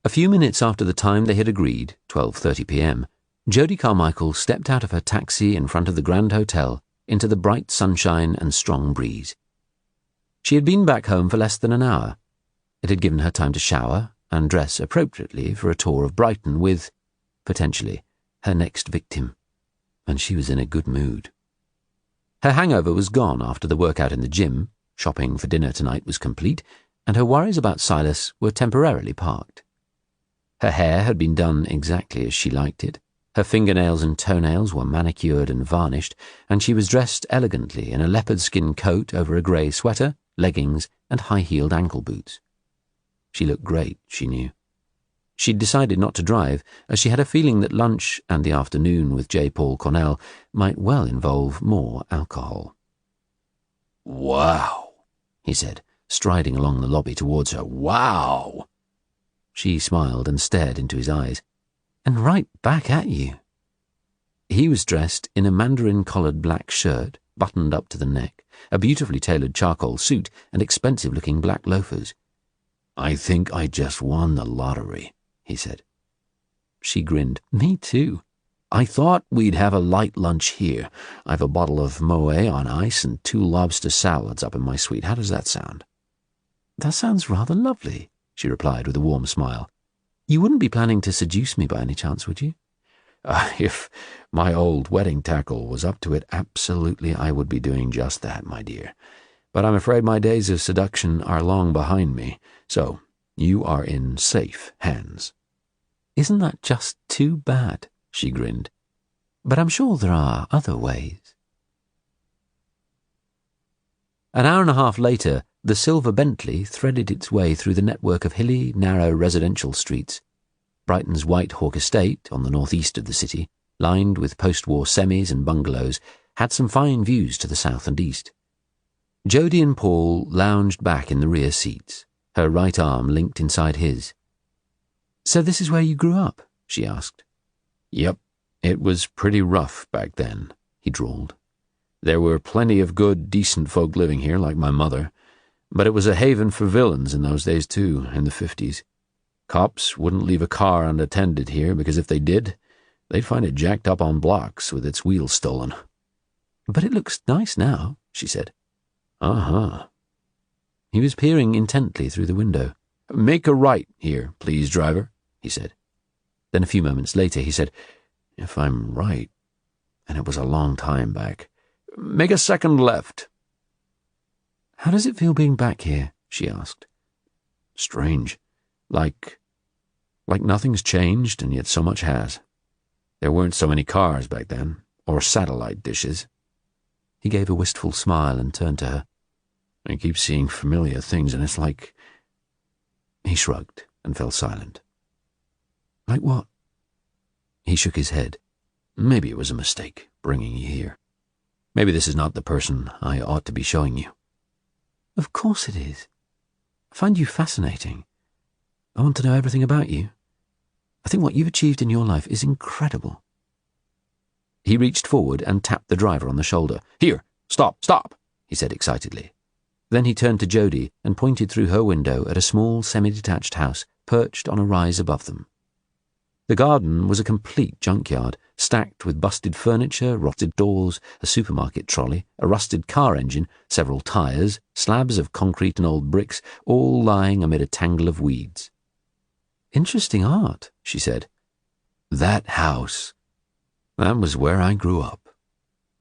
A few minutes after the time they had agreed, 12:30 p.m., Jodie Carmichael stepped out of her taxi in front of the Grand Hotel into the bright sunshine and strong breeze. She had been back home for less than an hour. It had given her time to shower and dress appropriately for a tour of Brighton with, potentially, her next victim, and she was in a good mood. Her hangover was gone after the workout in the gym, shopping for dinner tonight was complete, and her worries about Silas were temporarily parked. Her hair had been done exactly as she liked it. Her fingernails and toenails were manicured and varnished, and she was dressed elegantly in a leopard skin coat over a grey sweater, leggings, and high-heeled ankle boots. She looked great, she knew. She'd decided not to drive, as she had a feeling that lunch and the afternoon with J. Paul Cornell might well involve more alcohol. "Wow," he said, striding along the lobby towards her. "Wow!" She smiled and stared into his eyes. "And right back at you." He was dressed in a mandarin-collared black shirt, buttoned up to the neck, a beautifully tailored charcoal suit, and expensive-looking black loafers. "I think I just won the lottery," he said. She grinned. "Me too. I thought we'd have a light lunch here. I've a bottle of Moët on ice and 2 lobster salads up in my suite. How does that sound?" "That sounds rather lovely," she replied with a warm smile. "You wouldn't be planning to seduce me by any chance, would you?" If my old wedding tackle was up to it, absolutely I would be doing just that, my dear. But I'm afraid my days of seduction are long behind me, so you are in safe hands." "Isn't that just too bad?" she grinned. "But I'm sure there are other ways." An hour and a half later, the silver Bentley threaded its way through the network of hilly, narrow residential streets. Brighton's White Hawk estate, on the northeast of the city, lined with post-war semis and bungalows, had some fine views to the south and east. Jodie and Paul lounged back in the rear seats, her right arm linked inside his. "So this is where you grew up?" she asked. Yep, it was pretty rough back then, he drawled. There were plenty of good, decent folk living here, like my mother, but it was a haven for villains in those days too, in the 50s. Cops wouldn't leave a car unattended here because if they did, they'd find it jacked up on blocks with its wheels stolen. But it looks nice now, she said. Uh-huh. He was peering intently through the window. Make a right here, please, driver, he said. Then a few moments later he said, If I'm right, and it was a long time back, make a second left. How does it feel being back here? She asked. Strange. Like nothing's changed, and yet so much has. There weren't so many cars back then, or satellite dishes. He gave a wistful smile and turned to her. I keep seeing familiar things, and it's like... He shrugged and fell silent. Like what? He shook his head. Maybe it was a mistake, bringing you here. Maybe this is not the person I ought to be showing you. Of course it is. I find you fascinating. I want to know everything about you. I think what you've achieved in your life is incredible. He reached forward and tapped the driver on the shoulder. Here, stop, he said excitedly. Then he turned to Jodie and pointed through her window at a small semi-detached house perched on a rise above them. The garden was a complete junkyard, stacked with busted furniture, rotted doors, a supermarket trolley, a rusted car engine, several tyres, slabs of concrete and old bricks, all lying amid a tangle of weeds. Interesting art, she said. That house. That was where I grew up.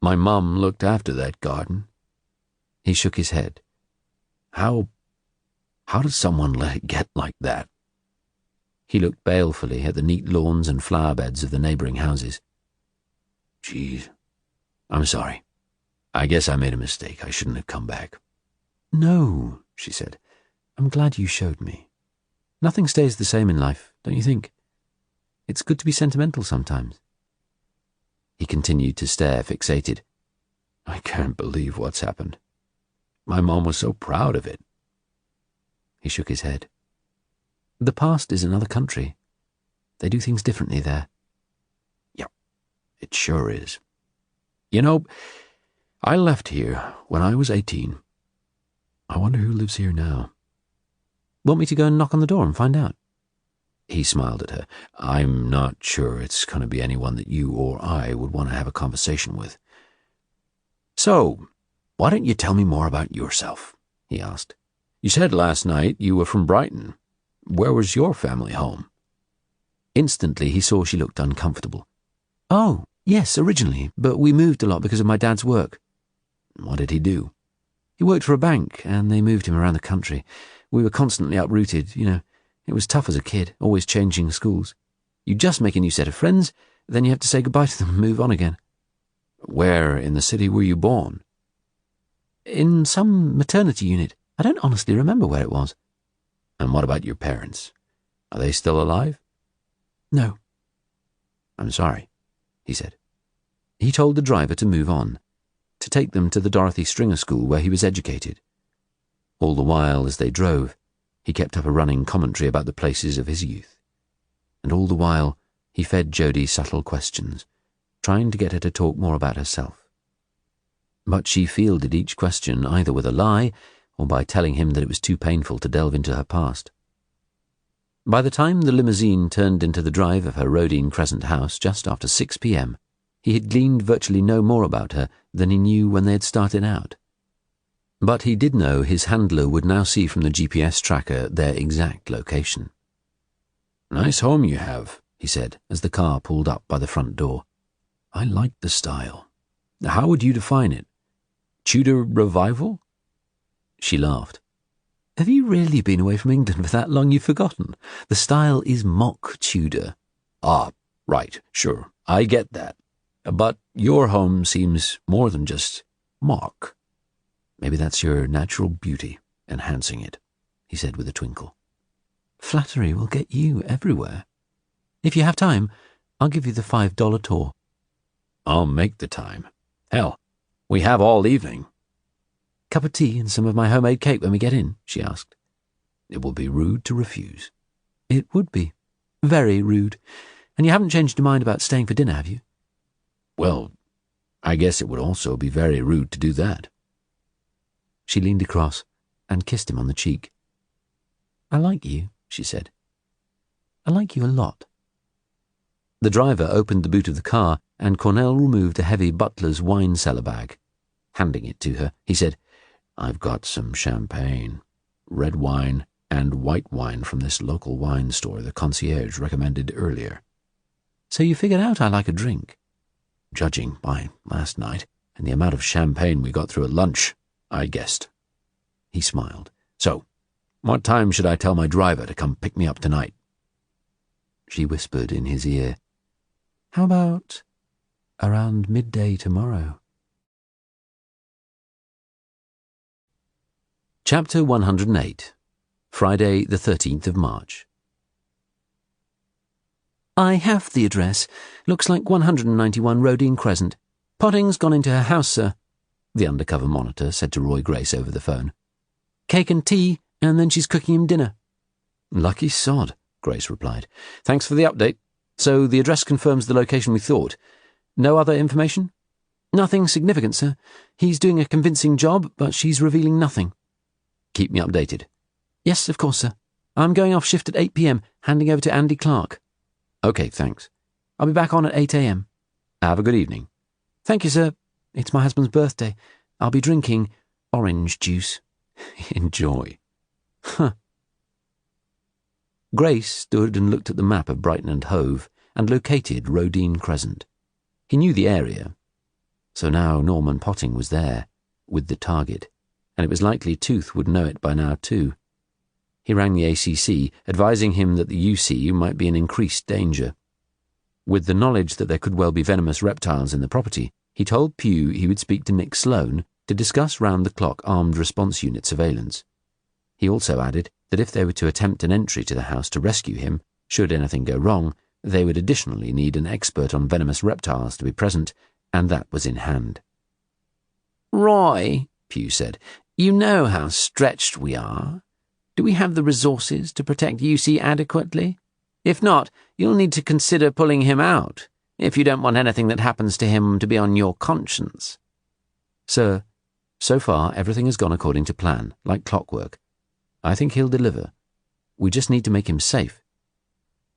My mum looked after that garden. He shook his head. How does someone let it get like that? He looked balefully at the neat lawns and flower beds of the neighbouring houses. Geez, I'm sorry. I guess I made a mistake. I shouldn't have come back. No, she said. I'm glad you showed me. Nothing stays the same in life, don't you think? It's good to be sentimental sometimes. He continued to stare, fixated. I can't believe what's happened. My mom was so proud of it. He shook his head. The past is another country. They do things differently there. Yep, it sure is. You know, I left here when I was 18. I wonder who lives here now. Want me to go and knock on the door and find out? He smiled at her. I'm not sure it's going to be anyone that you or I would want to have a conversation with. So, why don't you tell me more about yourself? He asked. You said last night you were from Brighton. Where was your family home? Instantly he saw she looked uncomfortable. Oh, yes, originally, but we moved a lot because of my dad's work. What did he do? He worked for a bank, and they moved him around the country. We were constantly uprooted, you know. It was tough as a kid, always changing schools. You just make a new set of friends, then you have to say goodbye to them and move on again. Where in the city were you born? In some maternity unit. I don't honestly remember where it was. And what about your parents? Are they still alive? No. I'm sorry, he said. He told the driver to move on, to take them to the Dorothy Stringer School where he was educated. All the while, as they drove, he kept up a running commentary about the places of his youth. And all the while, he fed Jodie subtle questions, trying to get her to talk more about herself. But she fielded each question either with a lie or by telling him that it was too painful to delve into her past. By the time the limousine turned into the drive of her Rodine Crescent house just after 6 p.m., he had gleaned virtually no more about her than he knew when they had started out. But he did know his handler would now see from the GPS tracker their exact location. Nice home you have, he said as the car pulled up by the front door. I like the style. How would you define it? Tudor revival? She laughed. Have you really been away from England for that long you've forgotten? The style is mock Tudor. Ah, right, sure, I get that. But your home seems more than just mock. Maybe that's your natural beauty enhancing it, he said with a twinkle. Flattery will get you everywhere. If you have time, I'll give you the $5 tour. I'll make the time. Hell, we have all evening. Cup of tea and some of my homemade cake when we get in, she asked. It will be rude to refuse. It would be. Very rude. And you haven't changed your mind about staying for dinner, have you? Well, I guess it would also be very rude to do that. She leaned across and kissed him on the cheek. I like you, she said. I like you a lot. The driver opened the boot of the car and Cornell removed a heavy butler's wine cellar bag. Handing it to her, he said, I've got some champagne, red wine, and white wine from this local wine store the concierge recommended earlier. So you figured out I like a drink? Judging by last night and the amount of champagne we got through at lunch, I guessed. He smiled. So, what time should I tell my driver to come pick me up tonight? She whispered in his ear, How about around midday tomorrow? Chapter 108. Friday, the 13th of March. I have the address. Looks like 191 Rodine Crescent. Potting's gone into her house, sir, the undercover monitor said to Roy Grace over the phone. Cake and tea, and then she's cooking him dinner. Lucky sod, Grace replied. Thanks for the update. So the address confirms the location we thought. No other information? Nothing significant, sir. He's doing a convincing job, but she's revealing nothing. Keep me updated. Yes, of course, sir. I'm going off shift at 8 p.m, handing over to Andy Clark. OK, thanks. I'll be back on at 8 a.m. Have a good evening. Thank you, sir. It's my husband's birthday. I'll be drinking orange juice. Enjoy. Huh. Grace stood and looked at the map of Brighton and Hove and located Rodine Crescent. He knew the area. So now Norman Potting was there, with the target, and it was likely Tooth would know it by now too. He rang the ACC, advising him that the UC might be in increased danger. With the knowledge that there could well be venomous reptiles in the property, he told Pugh he would speak to Nick Sloane to discuss round-the-clock armed response unit surveillance. He also added that if they were to attempt an entry to the house to rescue him, should anything go wrong, they would additionally need an expert on venomous reptiles to be present, and that was in hand. Roy, Pugh said, you know how stretched we are. Do we have the resources to protect UC adequately? If not, you'll need to consider pulling him out, if you don't want anything that happens to him to be on your conscience. Sir, so far everything has gone according to plan, like clockwork. I think he'll deliver. We just need to make him safe.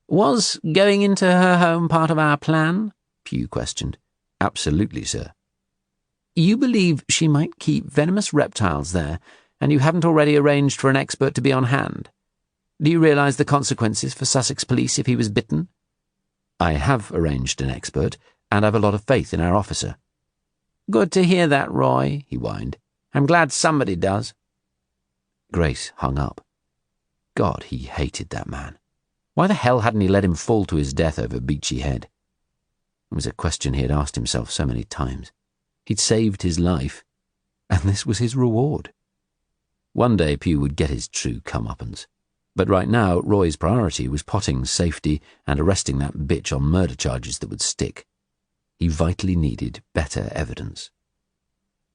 Was going into her home part of our plan? Pugh questioned. Absolutely, sir. You believe she might keep venomous reptiles there, and you haven't already arranged for an expert to be on hand? Do you realise the consequences for Sussex Police if he was bitten? I have arranged an expert, and I've a lot of faith in our officer. Good to hear that, Roy, he whined. I'm glad somebody does. Grace hung up. God, he hated that man. Why the hell hadn't he let him fall to his death over Beachy Head? It was a question he had asked himself so many times. He'd saved his life, and this was his reward. One day Pugh would get his true comeuppance. But right now, Roy's priority was Potting's safety and arresting that bitch on murder charges that would stick. He vitally needed better evidence.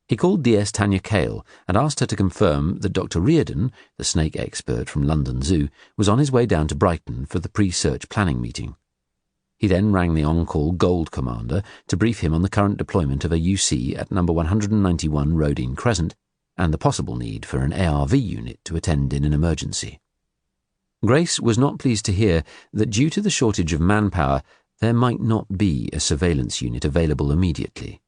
He called DS Tanya Cale and asked her to confirm that Dr. Reardon, the snake expert from London Zoo, was on his way down to Brighton for the pre-search planning meeting. He then rang the on-call Gold Commander to brief him on the current deployment of a UC at number 191 Rodine Crescent and the possible need for an ARV unit to attend in an emergency. Grace was not pleased to hear that due to the shortage of manpower, there might not be a surveillance unit available immediately.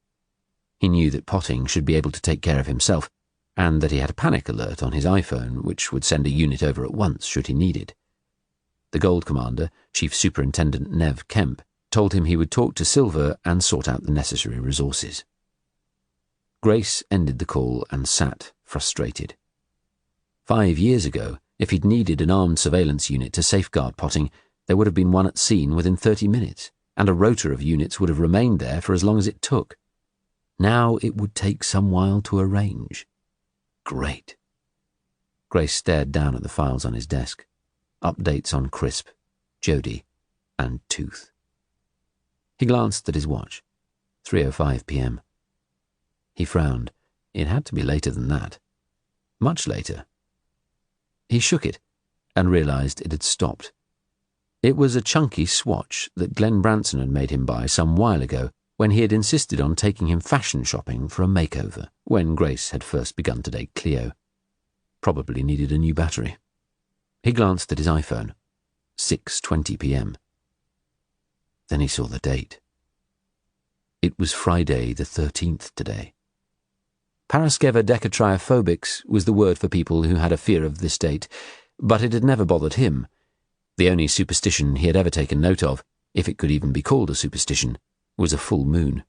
He knew that Potting should be able to take care of himself, and that he had a panic alert on his iPhone which would send a unit over at once should he need it. The Gold Commander, Chief Superintendent Nev Kemp, told him he would talk to Silver and sort out the necessary resources. Grace ended the call and sat, frustrated. 5 years ago, if he'd needed an armed surveillance unit to safeguard Potting, there would have been one at scene within 30 minutes, and a rota of units would have remained there for as long as it took. Now it would take some while to arrange. Great. Grace stared down at the files on his desk. Updates on Crisp, Jodie, and Tooth. He glanced at his watch. 3:05 p.m. He frowned. It had to be later than that. Much later. He shook it and realised it had stopped. It was a chunky swatch that Glenn Branson had made him buy some while ago when he had insisted on taking him fashion shopping for a makeover when Grace had first begun to date Cleo. Probably needed a new battery. He glanced at his iPhone. 6:20 p.m. Then he saw the date. It was Friday the 13th today. Paraskeva decatriophobics was the word for people who had a fear of this date, but it had never bothered him. The only superstition he had ever taken note of, if it could even be called a superstition, was a full moon.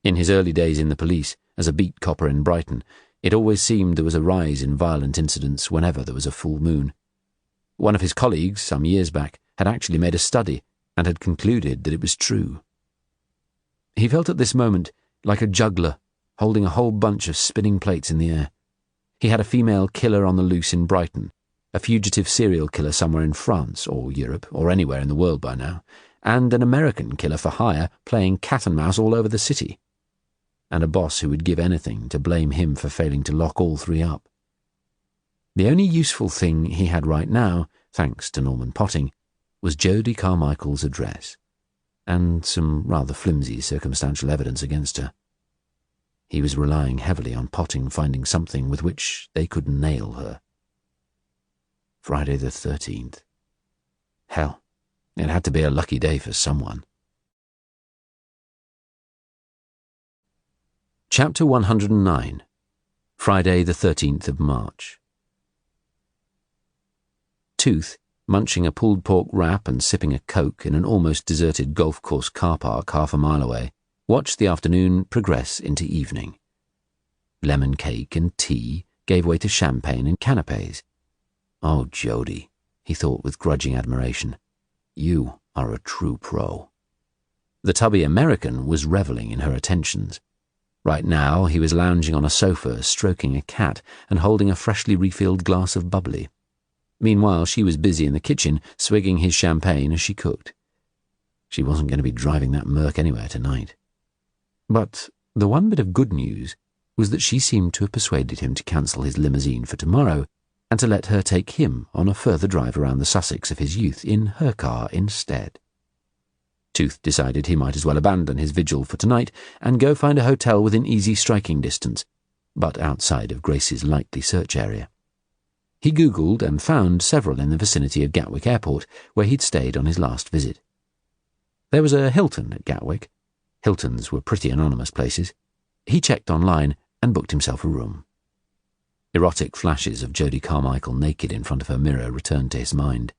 In his early days in the police, as a beat copper in Brighton, it always seemed there was a rise in violent incidents whenever there was a full moon. One of his colleagues, some years back, had actually made a study and had concluded that it was true. He felt at this moment like a juggler holding a whole bunch of spinning plates in the air. He had a female killer on the loose in Brighton, a fugitive serial killer somewhere in France or Europe or anywhere in the world by now, and an American killer for hire playing cat and mouse all over the city, and a boss who would give anything to blame him for failing to lock all three up. The only useful thing he had right now, thanks to Norman Potting, was Jodie Carmichael's address, and some rather flimsy circumstantial evidence against her. He was relying heavily on Potting finding something with which they could nail her. Friday the 13th. Hell, it had to be a lucky day for someone. Chapter 109. Friday the 13th of March. Tooth, munching a pulled pork wrap and sipping a Coke in an almost deserted golf course car park half a mile away, watched the afternoon progress into evening. Lemon cake and tea gave way to champagne and canapes. Oh, Jodie, he thought with grudging admiration, you are a true pro. The tubby American was revelling in her attentions. Right now he was lounging on a sofa, stroking a cat and holding a freshly refilled glass of bubbly. Meanwhile, she was busy in the kitchen, swigging his champagne as she cooked. She wasn't going to be driving that Merc anywhere tonight. But the one bit of good news was that she seemed to have persuaded him to cancel his limousine for tomorrow and to let her take him on a further drive around the Sussex of his youth in her car instead. Tooth decided he might as well abandon his vigil for tonight and go find a hotel within easy striking distance, but outside of Grace's likely search area. He Googled and found several in the vicinity of Gatwick Airport, where he'd stayed on his last visit. There was a Hilton at Gatwick. Hiltons were pretty anonymous places. He checked online and booked himself a room. Erotic flashes of Jodie Carmichael naked in front of her mirror returned to his mind.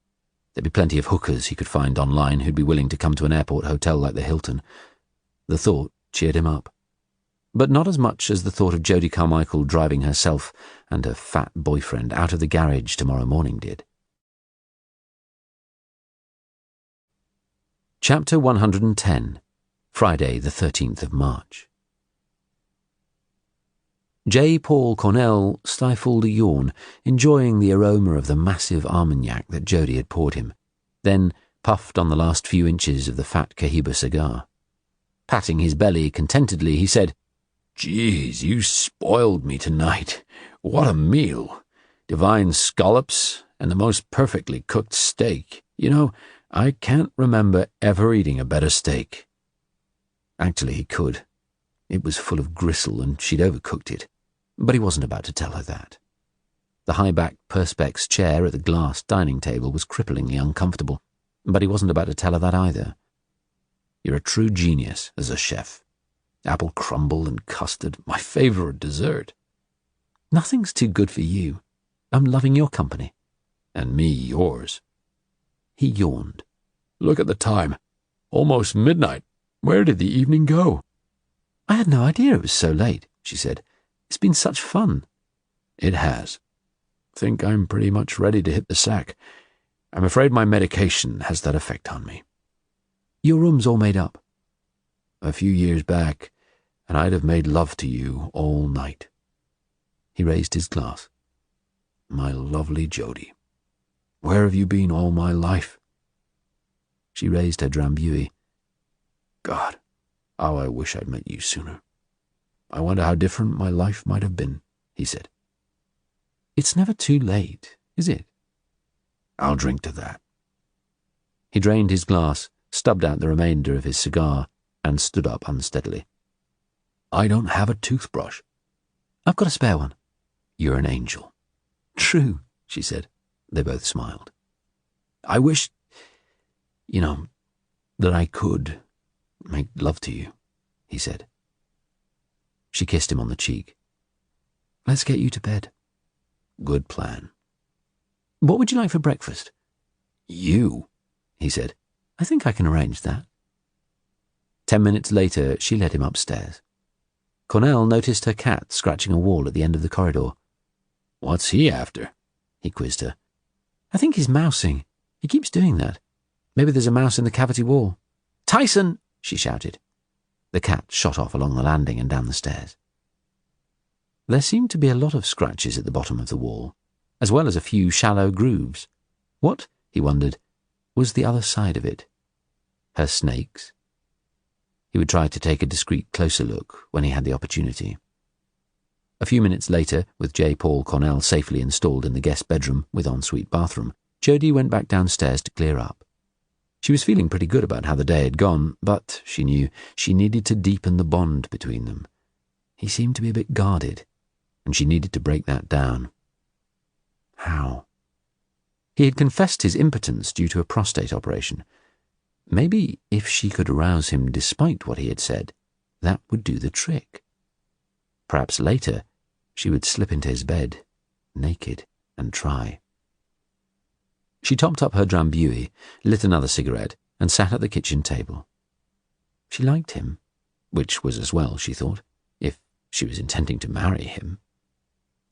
There'd be plenty of hookers he could find online who'd be willing to come to an airport hotel like the Hilton. The thought cheered him up. But not as much as the thought of Jodie Carmichael driving herself and her fat boyfriend out of the garage tomorrow morning did. Chapter 110. Friday the 13th of March. J. Paul Cornell stifled a yawn, enjoying the aroma of the massive Armagnac that Jodie had poured him, then puffed on the last few inches of the fat Cohiba cigar. Patting his belly contentedly, he said, "Geez, you spoiled me tonight. What a meal! Divine scallops and the most perfectly cooked steak. You know, I can't remember ever eating a better steak." Actually, he could. It was full of gristle and she'd overcooked it, but he wasn't about to tell her that. The high-backed perspex chair at the glass dining table was cripplingly uncomfortable, but he wasn't about to tell her that either. "You're a true genius as a chef. Apple crumble and custard, my favourite dessert." "Nothing's too good for you. I'm loving your company." "And me yours." He yawned. "Look at the time. Almost midnight. Where did the evening go?" "I had no idea it was so late," she said. "It's been such fun." "It has. Think I'm pretty much ready to hit the sack. I'm afraid my medication has that effect on me." "Your room's all made up." "A few years back, and I'd have made love to you all night." He raised his glass. "My lovely Jodie, where have you been all my life?" She raised her drambuie. "God, how I wish I'd met you sooner. I wonder how different my life might have been," he said. "It's never too late, is it?" "I'll drink to that." He drained his glass, stubbed out the remainder of his cigar, and stood up unsteadily. "I don't have a toothbrush." "I've got a spare one." "You're an angel." "True," she said. They both smiled. "I wish, that I could make love to you," he said. She kissed him on the cheek. "Let's get you to bed." "Good plan." "What would you like for breakfast?" "You," he said. "I think I can arrange that." 10 minutes later, she led him upstairs. Cornell noticed her cat scratching a wall at the end of the corridor. "What's he after?" he quizzed her. "I think he's mousing. He keeps doing that. Maybe there's a mouse in the cavity wall." "Tyson!" she shouted. The cat shot off along the landing and down the stairs. There seemed to be a lot of scratches at the bottom of the wall, as well as a few shallow grooves. What, he wondered, was the other side of it? Her snakes? He would try to take a discreet closer look when he had the opportunity. A few minutes later, with J. Paul Cornell safely installed in the guest bedroom with ensuite bathroom, Jodie went back downstairs to clear up. She was feeling pretty good about how the day had gone, but, she knew, she needed to deepen the bond between them. He seemed to be a bit guarded, and she needed to break that down. How? He had confessed his impotence due to a prostate operation. Maybe if she could arouse him despite what he had said, that would do the trick. Perhaps later she would slip into his bed, naked, and try. She topped up her drambuie, lit another cigarette, and sat at the kitchen table. She liked him, which was as well, she thought, if she was intending to marry him.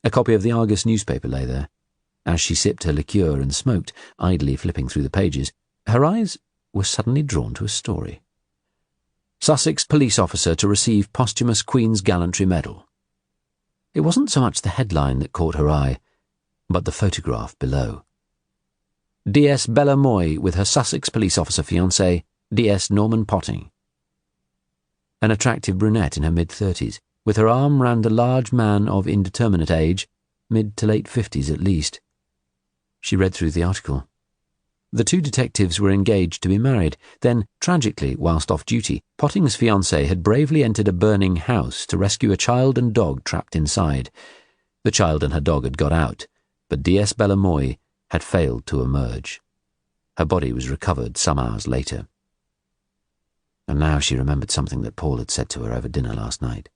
A copy of the Argus newspaper lay there. As she sipped her liqueur and smoked, idly flipping through the pages, her eyes were suddenly drawn to a story. Sussex police officer to receive posthumous Queen's Gallantry Medal. It wasn't so much the headline that caught her eye, but the photograph below. D.S. Bella Moy with her Sussex police officer fiancé, D.S. Norman Potting. An attractive brunette in her mid-30s, with her arm round a large man of indeterminate age, mid to late 50s at least. She read through the article. The two detectives were engaged to be married. Then, tragically, whilst off duty, Potting's fiancée had bravely entered a burning house to rescue a child and dog trapped inside. The child and her dog had got out, but D.S. Bella Moy had failed to emerge. Her body was recovered some hours later. And now she remembered something that Paul had said to her over dinner last night.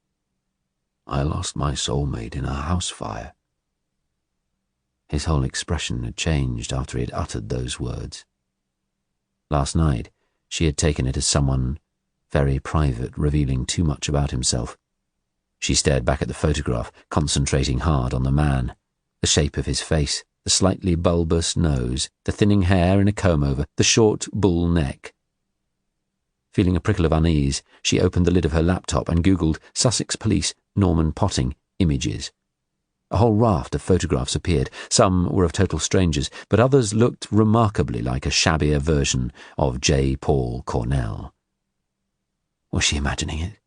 "I lost my soulmate in a house fire." His whole expression had changed after he had uttered those words. Last night, she had taken it as someone very private revealing too much about himself. She stared back at the photograph, concentrating hard on the man, the shape of his face, the slightly bulbous nose, the thinning hair in a comb-over, the short bull neck. Feeling a prickle of unease, she opened the lid of her laptop and Googled Sussex Police Norman Potting images. A whole raft of photographs appeared. Some were of total strangers, but others looked remarkably like a shabbier version of J. Paul Cornell. Was she imagining it?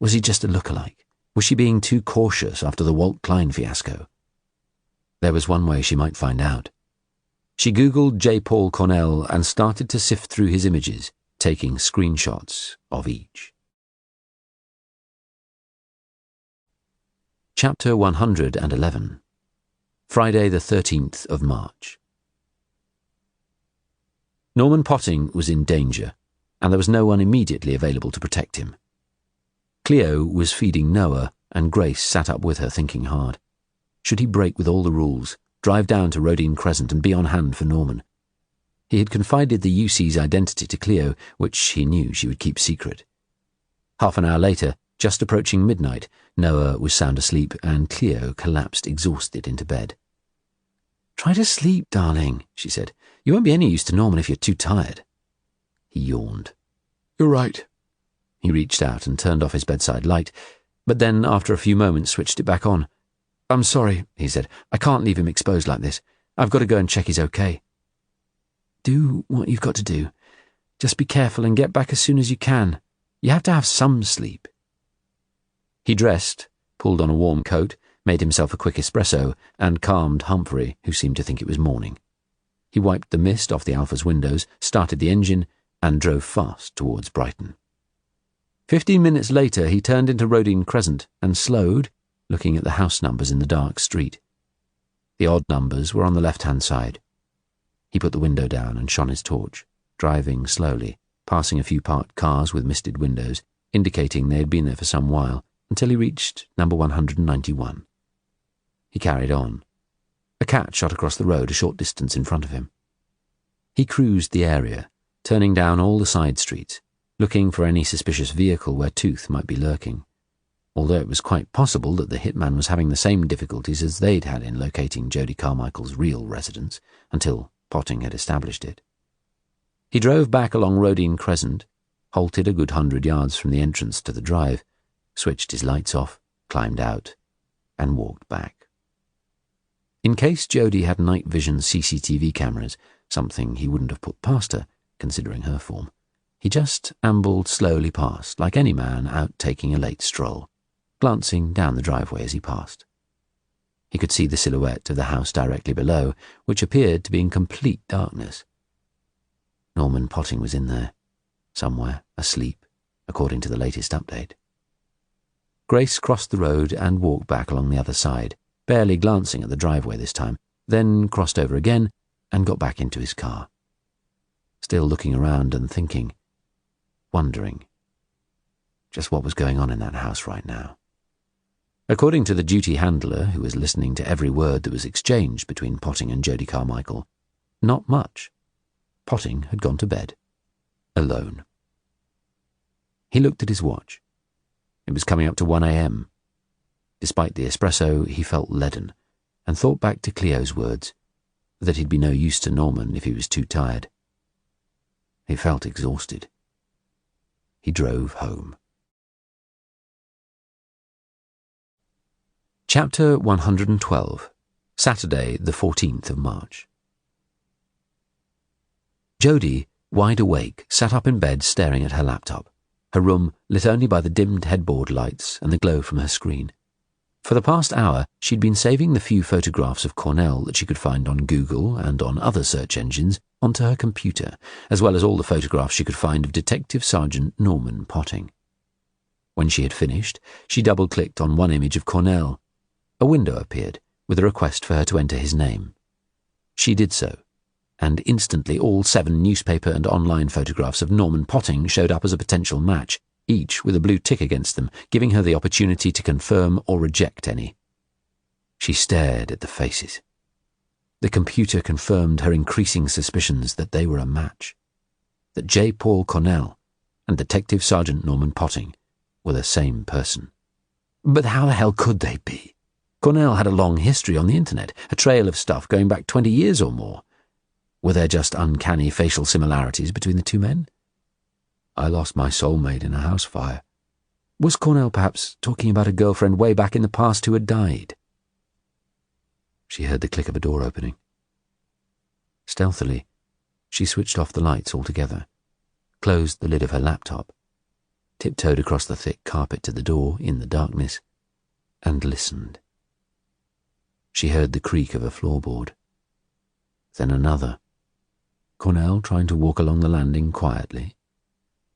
Was he just a look-alike? Was she being too cautious after the Walt Klein fiasco? There was one way she might find out. She Googled J. Paul Cornell and started to sift through his images, taking screenshots of each. Chapter 111. Friday the 13th of March. Norman Potting was in danger, and there was no one immediately available to protect him. Cleo was feeding Noah, and Grace sat up with her thinking hard. Should he break with all the rules, drive down to Rodine Crescent and be on hand for Norman? He had confided the UC's identity to Cleo, which he knew she would keep secret. Half an hour later, just approaching midnight, Noah was sound asleep and Cleo collapsed exhausted into bed. "Try to sleep, darling," she said. "You won't be any use to Norman if you're too tired." He yawned. "You're right." He reached out and turned off his bedside light, but then, after a few moments, switched it back on. "I'm sorry," he said. "I can't leave him exposed like this. I've got to go and check he's okay." "Do what you've got to do. Just be careful and get back as soon as you can. You have to have some sleep." He dressed, pulled on a warm coat, made himself a quick espresso, and calmed Humphrey, who seemed to think it was morning. He wiped the mist off the Alpha's windows, started the engine, and drove fast towards Brighton. 15 minutes later, he turned into Rodine Crescent and slowed, looking at the house numbers in the dark street. The odd numbers were on the left-hand side. He put the window down and shone his torch, driving slowly, passing a few parked cars with misted windows, indicating they had been there for some while, until he reached number 191. He carried on. A cat shot across the road a short distance in front of him. He cruised the area, turning down all the side streets, looking for any suspicious vehicle where Tooth might be lurking, although it was quite possible that the hitman was having the same difficulties as they'd had in locating Jodie Carmichael's real residence, until Potting had established it. He drove back along Rodine Crescent, halted a good 100 yards from the entrance to the drive, switched his lights off, climbed out, and walked back. In case Jodie had night vision CCTV cameras, something he wouldn't have put past her, considering her form, he just ambled slowly past, like any man out taking a late stroll, glancing down the driveway as he passed. He could see the silhouette of the house directly below, which appeared to be in complete darkness. Norman Potting was in there, somewhere, asleep, according to the latest update. Grace crossed the road and walked back along the other side, barely glancing at the driveway this time, then crossed over again and got back into his car. Still looking around and thinking, wondering just what was going on in that house right now. According to the duty handler, who was listening to every word that was exchanged between Potting and Jodie Carmichael, not much. Potting had gone to bed. Alone. He looked at his watch. It was coming up to 1 a.m. Despite the espresso, he felt leaden, and thought back to Cleo's words, that he'd be no use to Norman if he was too tired. He felt exhausted. He drove home. Chapter 112, Saturday, the 14th of March. Jodie, wide awake, sat up in bed staring at her laptop, her room lit only by the dimmed headboard lights and the glow from her screen. For the past hour, she'd been saving the few photographs of Cornell that she could find on Google and on other search engines onto her computer, as well as all the photographs she could find of Detective Sergeant Norman Potting. When she had finished, she double-clicked on one image of Cornell. A window appeared, with a request for her to enter his name. She did so, and instantly all 7 newspaper and online photographs of Norman Potting showed up as a potential match, each with a blue tick against them, giving her the opportunity to confirm or reject any. She stared at the faces. The computer confirmed her increasing suspicions that they were a match, that J. Paul Cornell and Detective Sergeant Norman Potting were the same person. But how the hell could they be? Cornell had a long history on the internet, a trail of stuff going back 20 years or more. Were there just uncanny facial similarities between the two men? I lost my soulmate in a house fire. Was Cornell perhaps talking about a girlfriend way back in the past who had died? She heard the click of a door opening. Stealthily, she switched off the lights altogether, closed the lid of her laptop, tiptoed across the thick carpet to the door in the darkness, and listened. She heard the creak of a floorboard. Then another. Cornell trying to walk along the landing quietly.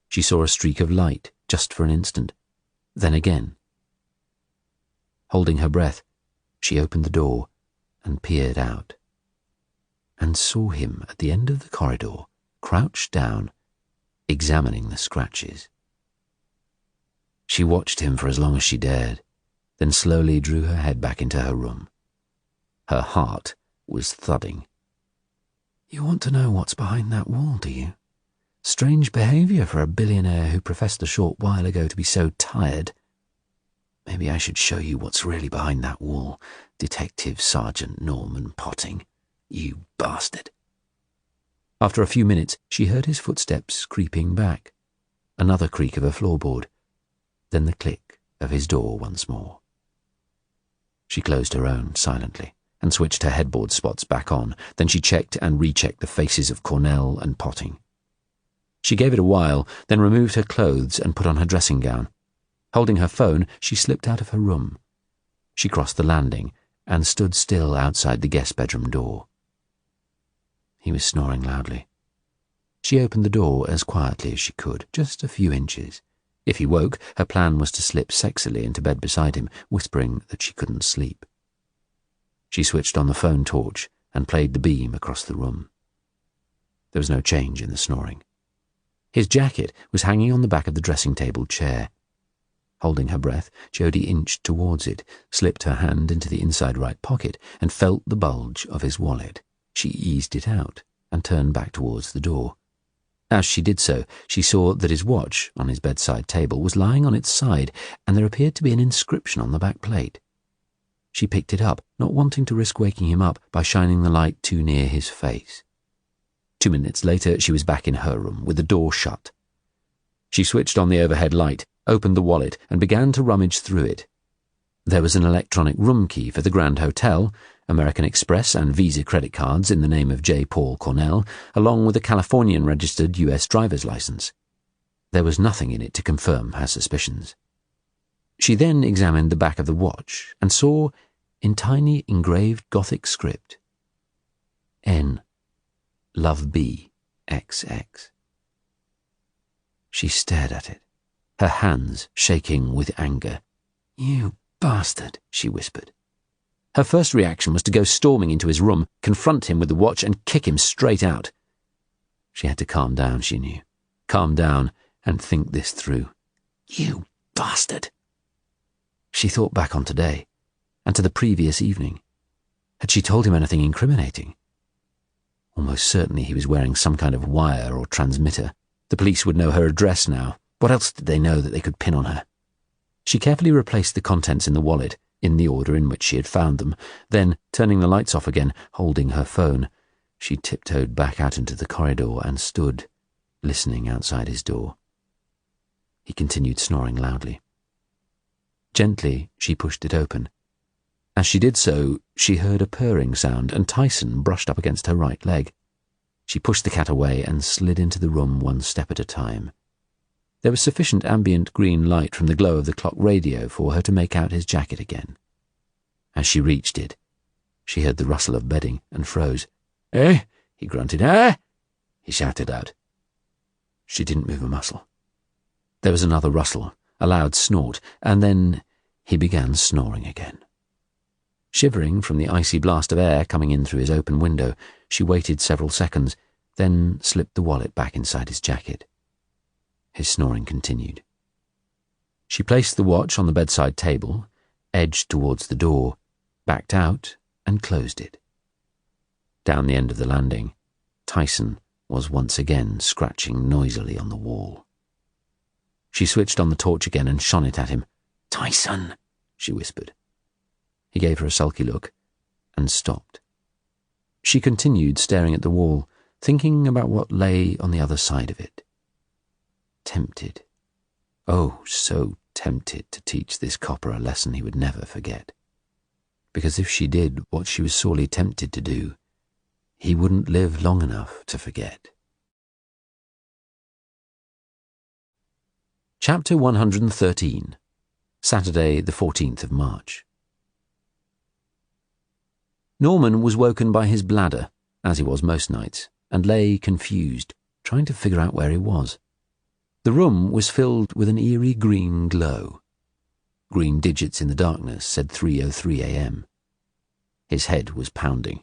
She saw a streak of light, just for an instant, then again. Holding her breath, she opened the door and peered out, and saw him at the end of the corridor, crouched down, examining the scratches. She watched him for as long as she dared, then slowly drew her head back into her room. Her heart was thudding. You want to know what's behind that wall, do you? Strange behaviour for a billionaire who professed a short while ago to be so tired. Maybe I should show you what's really behind that wall, Detective Sergeant Norman Potting. You bastard. After a few minutes, she heard his footsteps creeping back. Another creak of a floorboard, then the click of his door once more. She closed her own silently and switched her headboard spots back on. Then she checked and rechecked the faces of Cornell and Potting. She gave it a while, then removed her clothes and put on her dressing gown. Holding her phone, she slipped out of her room. She crossed the landing and stood still outside the guest bedroom door. He was snoring loudly. She opened the door as quietly as she could, just a few inches. If he woke, her plan was to slip sexily into bed beside him, whispering that she couldn't sleep. She switched on the phone torch and played the beam across the room. There was no change in the snoring. His jacket was hanging on the back of the dressing-table chair. Holding her breath, Jodie inched towards it, slipped her hand into the inside right pocket, and felt the bulge of his wallet. She eased it out and turned back towards the door. As she did so, she saw that his watch on his bedside table was lying on its side, and there appeared to be an inscription on the back plate. She picked it up, not wanting to risk waking him up by shining the light too near his face. 2 minutes later, she was back in her room, with the door shut. She switched on the overhead light, opened the wallet, and began to rummage through it. There was an electronic room key for the Grand Hotel, American Express and Visa credit cards in the name of J. Paul Cornell, along with a Californian-registered U.S. driver's license. There was nothing in it to confirm her suspicions. She then examined the back of the watch and saw, in tiny engraved Gothic script, N. Love B. XX. She stared at it, her hands shaking with anger. "You bastard," she whispered. Her first reaction was to go storming into his room, confront him with the watch, and kick him straight out. She had to calm down, she knew. Calm down and think this through. "You bastard." She thought back on today, and to the previous evening. Had she told him anything incriminating? Almost certainly he was wearing some kind of wire or transmitter. The police would know her address now. What else did they know that they could pin on her? She carefully replaced the contents in the wallet, in the order in which she had found them. Then, turning the lights off again, holding her phone, she tiptoed back out into the corridor and stood, listening outside his door. He continued snoring loudly. Gently, she pushed it open. As she did so, she heard a purring sound, and Tyson brushed up against her right leg. She pushed the cat away and slid into the room one step at a time. There was sufficient ambient green light from the glow of the clock radio for her to make out his jacket again. As she reached it, she heard the rustle of bedding and froze. "Eh?" he grunted. "Eh?" he shouted out. She didn't move a muscle. There was another rustle, a loud snort, and then he began snoring again. Shivering from the icy blast of air coming in through his open window, she waited several seconds, then slipped the wallet back inside his jacket. His snoring continued. She placed the watch on the bedside table, edged towards the door, backed out, and closed it. Down the end of the landing, Tyson was once again scratching noisily on the wall. She switched on the torch again and shone it at him. "Tyson," she whispered. He gave her a sulky look and stopped. She continued staring at the wall, thinking about what lay on the other side of it. Tempted, oh, so tempted to teach this copper a lesson he would never forget. Because if she did what she was sorely tempted to do, he wouldn't live long enough to forget. Chapter 113. Saturday, the 14th of March. Norman was woken by his bladder, as he was most nights, and lay confused, trying to figure out where he was. The room was filled with an eerie green glow. Green digits in the darkness said 3:03 a.m. His head was pounding.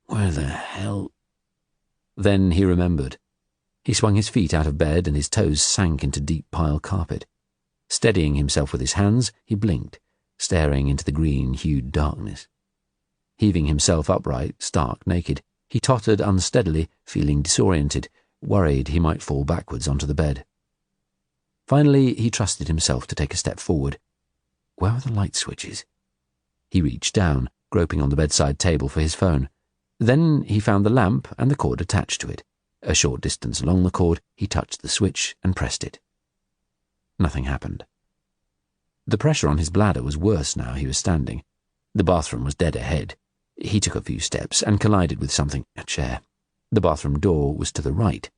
Where the hell? Then he remembered. He swung his feet out of bed and his toes sank into deep pile carpet. Steadying himself with his hands, he blinked, staring into the green-hued darkness. Heaving himself upright, stark naked, he tottered unsteadily, feeling disoriented, worried he might fall backwards onto the bed. Finally, he trusted himself to take a step forward. Where were the light switches? He reached down, groping on the bedside table for his phone. Then he found the lamp and the cord attached to it. A short distance along the cord, he touched the switch and pressed it. Nothing happened. The pressure on his bladder was worse now he was standing. The bathroom was dead ahead. He took a few steps and collided with something, a chair. The bathroom door was to the right.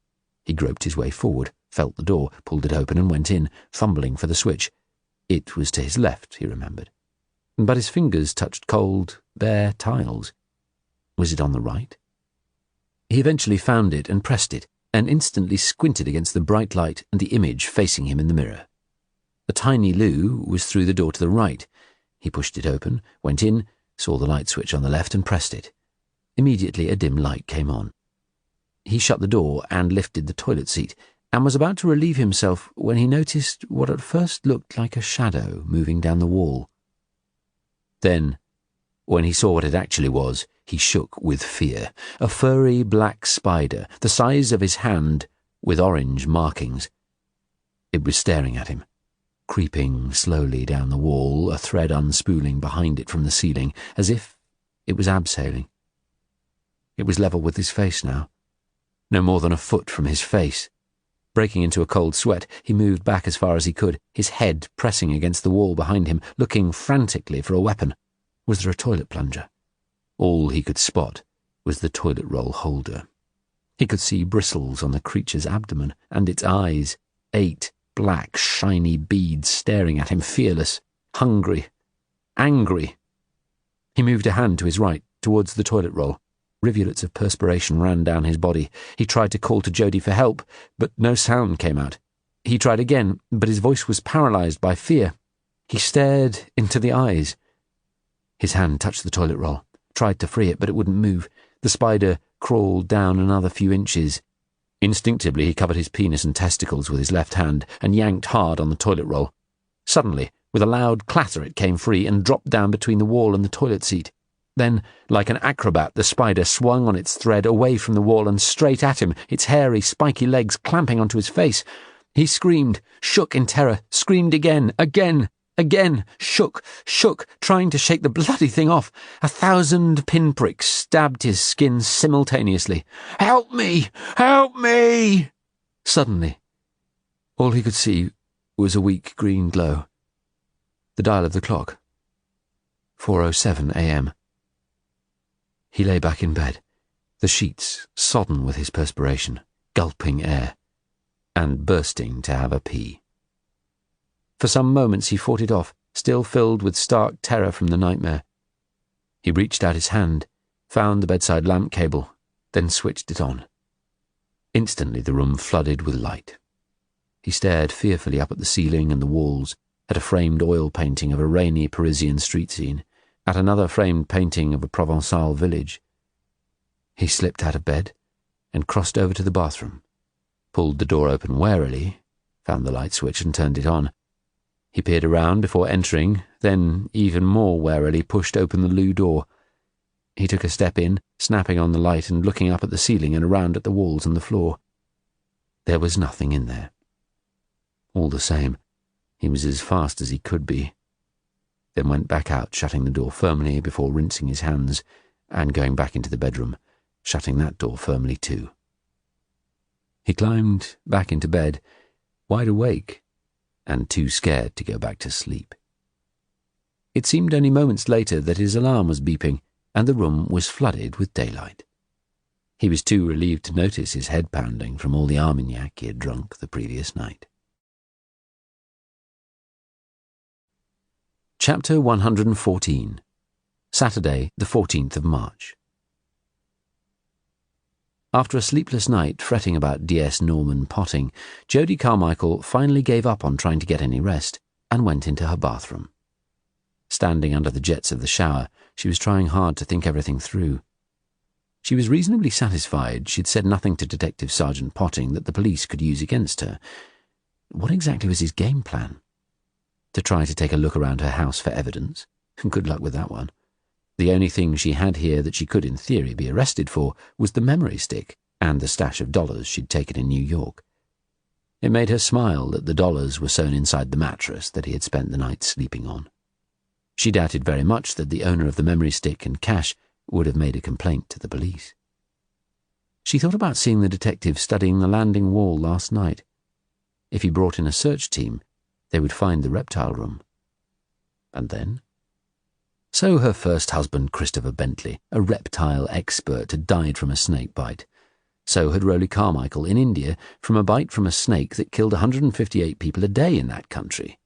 He groped his way forward, felt the door, pulled it open and went in, fumbling for the switch. It was to his left, he remembered. But his fingers touched cold, bare tiles. Was it on the right? He eventually found it and pressed it, and instantly squinted against the bright light and the image facing him in the mirror. A tiny loo was through the door to the right. He pushed it open, went in, saw the light switch on the left and pressed it. Immediately a dim light came on. He shut the door and lifted the toilet seat, and was about to relieve himself when he noticed what at first looked like a shadow moving down the wall. Then, when he saw what it actually was, he shook with fear. A furry black spider, the size of his hand, with orange markings. It was staring at him, creeping slowly down the wall, a thread unspooling behind it from the ceiling, as if it was abseiling. It was level with his face now, no more than a foot from his face. Breaking into a cold sweat, he moved back as far as he could, his head pressing against the wall behind him, looking frantically for a weapon. Was there a toilet plunger? All he could spot was the toilet roll holder. He could see bristles on the creature's abdomen, and its eyes, 8 black, shiny beads staring at him, fearless, hungry, angry. He moved a hand to his right, towards the toilet roll. Rivulets of perspiration ran down his body. He tried to call to Jodie for help, but no sound came out. He tried again, but his voice was paralyzed by fear. He stared into the eyes. His hand touched the toilet roll, tried to free it, but it wouldn't move. The spider crawled down another few inches. Instinctively, he covered his penis and testicles with his left hand and yanked hard on the toilet roll. Suddenly, with a loud clatter, it came free and dropped down between the wall and the toilet seat. Then, like an acrobat, the spider swung on its thread away from the wall and straight at him, its hairy, spiky legs clamping onto his face. He screamed, shook in terror, screamed again, shook, trying to shake the bloody thing off. 1,000 pinpricks stabbed his skin simultaneously. "Help me! Help me!" Suddenly, all he could see was a weak green glow. The dial of the clock. 4:07 a.m. He lay back in bed, the sheets sodden with his perspiration, gulping air, and bursting to have a pee. For some moments he fought it off, still filled with stark terror from the nightmare. He reached out his hand, found the bedside lamp cable, then switched it on. Instantly the room flooded with light. He stared fearfully up at the ceiling and the walls, at a framed oil painting of a rainy Parisian street scene, at another framed painting of a Provençal village. He slipped out of bed and crossed over to the bathroom, pulled the door open warily, found the light switch and turned it on. He peered around before entering, then, even more warily, pushed open the loo door. He took a step in, snapping on the light and looking up at the ceiling and around at the walls and the floor. There was nothing in there. All the same, he was as fast as he could be, then went back out, shutting the door firmly before rinsing his hands and going back into the bedroom, shutting that door firmly too. He climbed back into bed, wide awake and too scared to go back to sleep. It seemed only moments later that his alarm was beeping and the room was flooded with daylight. He was too relieved to notice his head pounding from all the Armagnac he had drunk the previous night. Chapter 114. Saturday, the 14th of March. After a sleepless night fretting about D.S. Norman potting, Jodie Carmichael finally gave up on trying to get any rest and went into her bathroom. Standing under the jets of the shower, she was trying hard to think everything through. She was reasonably satisfied she'd said nothing to Detective Sergeant Potting that the police could use against her. What exactly was his game plan? To try to take a look around her house for evidence? Good luck with that one. The only thing she had here that she could in theory be arrested for was the memory stick and the stash of dollars she'd taken in New York. It made her smile that the dollars were sewn inside the mattress that he had spent the night sleeping on. She doubted very much that the owner of the memory stick and cash would have made a complaint to the police. She thought about seeing the detective studying the landing wall last night. If he brought in a search team, they would find the reptile room. And then? So her first husband, Christopher Bentley, a reptile expert, had died from a snake bite. So had Roly Carmichael in India from a bite from a snake that killed 158 people a day in that country.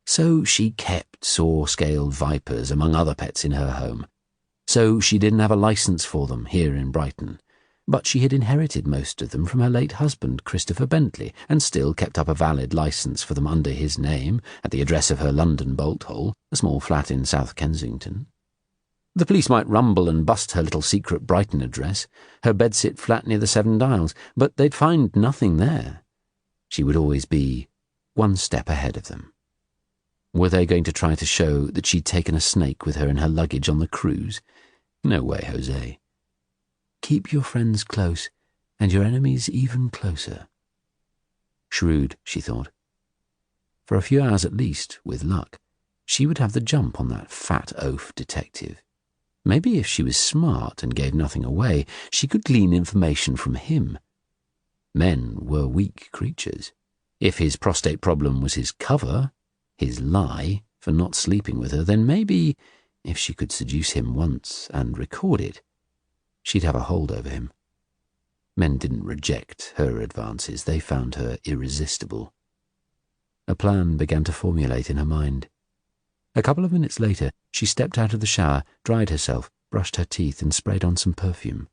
So she kept saw-scaled vipers among other pets in her home. So she didn't have a license for them here in Brighton. but she had inherited most of them from her late husband, Christopher Bentley, and still kept up a valid licence for them under his name at the address of her London bolt-hole, a small flat in South Kensington. The police might rumble and bust her little secret Brighton address, her bedsit flat near the Seven Dials, but they'd find nothing there. She would always be one step ahead of them. Were they going to try to show that she'd taken a snake with her in her luggage on the cruise? No way, Jose. Keep your friends close, and your enemies even closer. Shrewd, she thought. For a few hours at least, with luck, she would have the jump on that fat oaf detective. Maybe if she was smart and gave nothing away, she could glean information from him. Men were weak creatures. If his prostate problem was his cover, his lie for not sleeping with her, then maybe, if she could seduce him once and record it, she'd have a hold over him. Men didn't reject her advances. They found her irresistible. A plan began to formulate in her mind. A couple of minutes later, she stepped out of the shower, dried herself, brushed her teeth, and sprayed on some perfume.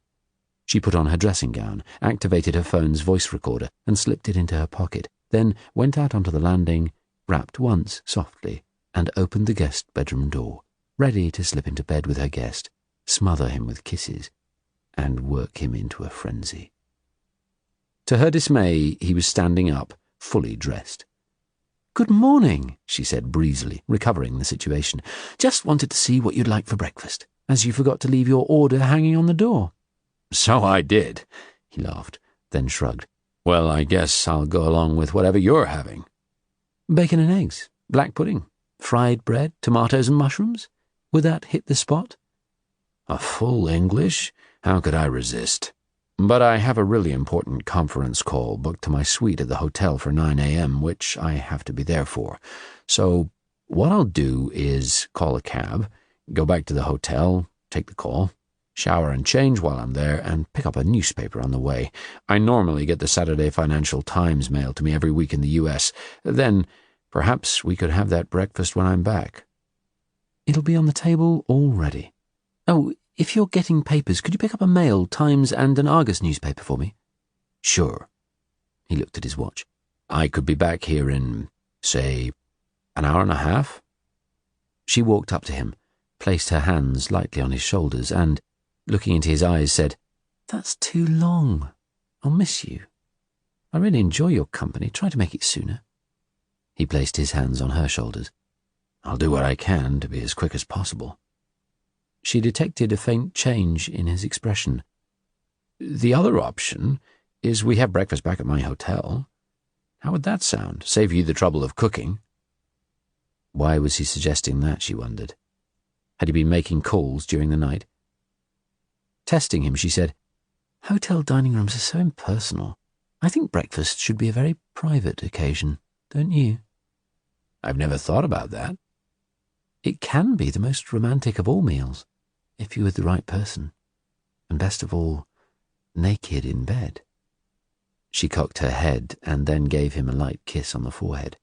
She put on her dressing gown, activated her phone's voice recorder, and slipped it into her pocket, then went out onto the landing, rapped once softly, and opened the guest bedroom door, ready to slip into bed with her guest, smother him with kisses, and work him into a frenzy. To her dismay, he was standing up, fully dressed. "Good morning," she said breezily, recovering the situation. "Just wanted to see what you'd like for breakfast, as you forgot to leave your order hanging on the door." "So I did," he laughed, then shrugged. "Well, I guess I'll go along with whatever you're having." "Bacon and eggs, black pudding, fried bread, tomatoes and mushrooms. Would that hit the spot?" A full English? How could I resist? But I have a really important conference call booked to my suite at the hotel for 9 a.m., which I have to be there for. So what I'll do is call a cab, go back to the hotel, take the call, shower and change while I'm there, and pick up a newspaper on the way. I normally get the Saturday Financial Times mailed to me every week in the U.S. Then perhaps we could have that breakfast when I'm back. It'll be on the table all ready. Oh, if you're getting papers, could you pick up a Mail, Times, and an Argus newspaper for me? Sure. He looked at his watch. I could be back here in, say, an hour and a half. She walked up to him, placed her hands lightly on his shoulders, and, looking into his eyes, said, "That's too long. I'll miss you. I really enjoy your company. Try to make it sooner." He placed his hands on her shoulders. "I'll do what I can to be as quick as possible." She detected a faint change in his expression. "The other option is we have breakfast back at my hotel. How would that sound? Save you the trouble of cooking." Why was he suggesting that, she wondered. Had he been making calls during the night? Testing him, she said, "Hotel dining rooms are so impersonal. I think breakfast should be a very private occasion, don't you?" "I've never thought about that." "It can be the most romantic of all meals, if you're with the right person, and best of all, naked in bed." She cocked her head and then gave him a light kiss on the forehead.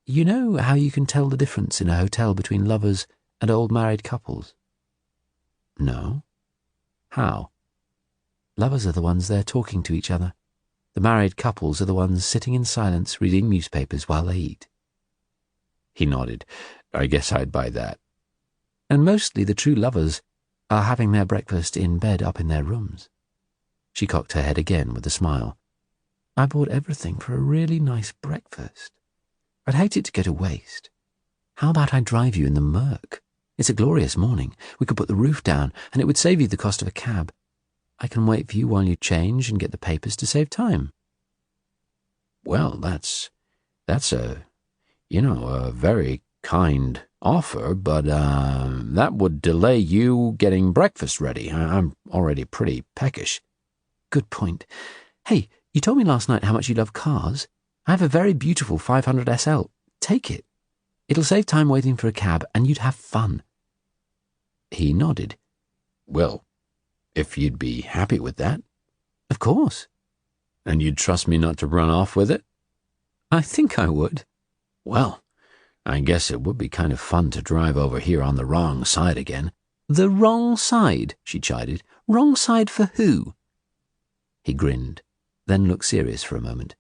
"You know how you can tell the difference in a hotel between lovers and old married couples?" "No. How?" "Lovers are the ones there talking to each other. The married couples are the ones sitting in silence reading newspapers while they eat." He nodded. "I guess I'd buy that." "And mostly the true lovers are having their breakfast in bed up in their rooms." She cocked her head again with a smile. "I bought everything for a really nice breakfast. I'd hate it to go to waste. How about I drive you in the Merc? It's a glorious morning. We could put the roof down, and it would save you the cost of a cab. I can wait for you while you change and get the papers to save time." "Well, that's a very kind offer, but that would delay you getting breakfast ready. I'm already pretty peckish." "Good point. Hey, you told me last night how much you love cars. I have a very beautiful 500 SL. Take it. It'll save time waiting for a cab, and you'd have fun." He nodded. "Well, if you'd be happy with that." "Of course." "And you'd trust me not to run off with it?" "I think I would." "Well, I guess it would be kind of fun to drive over here on the wrong side again." "The wrong side?" she chided. "Wrong side for who?" He grinned, then looked serious for a moment.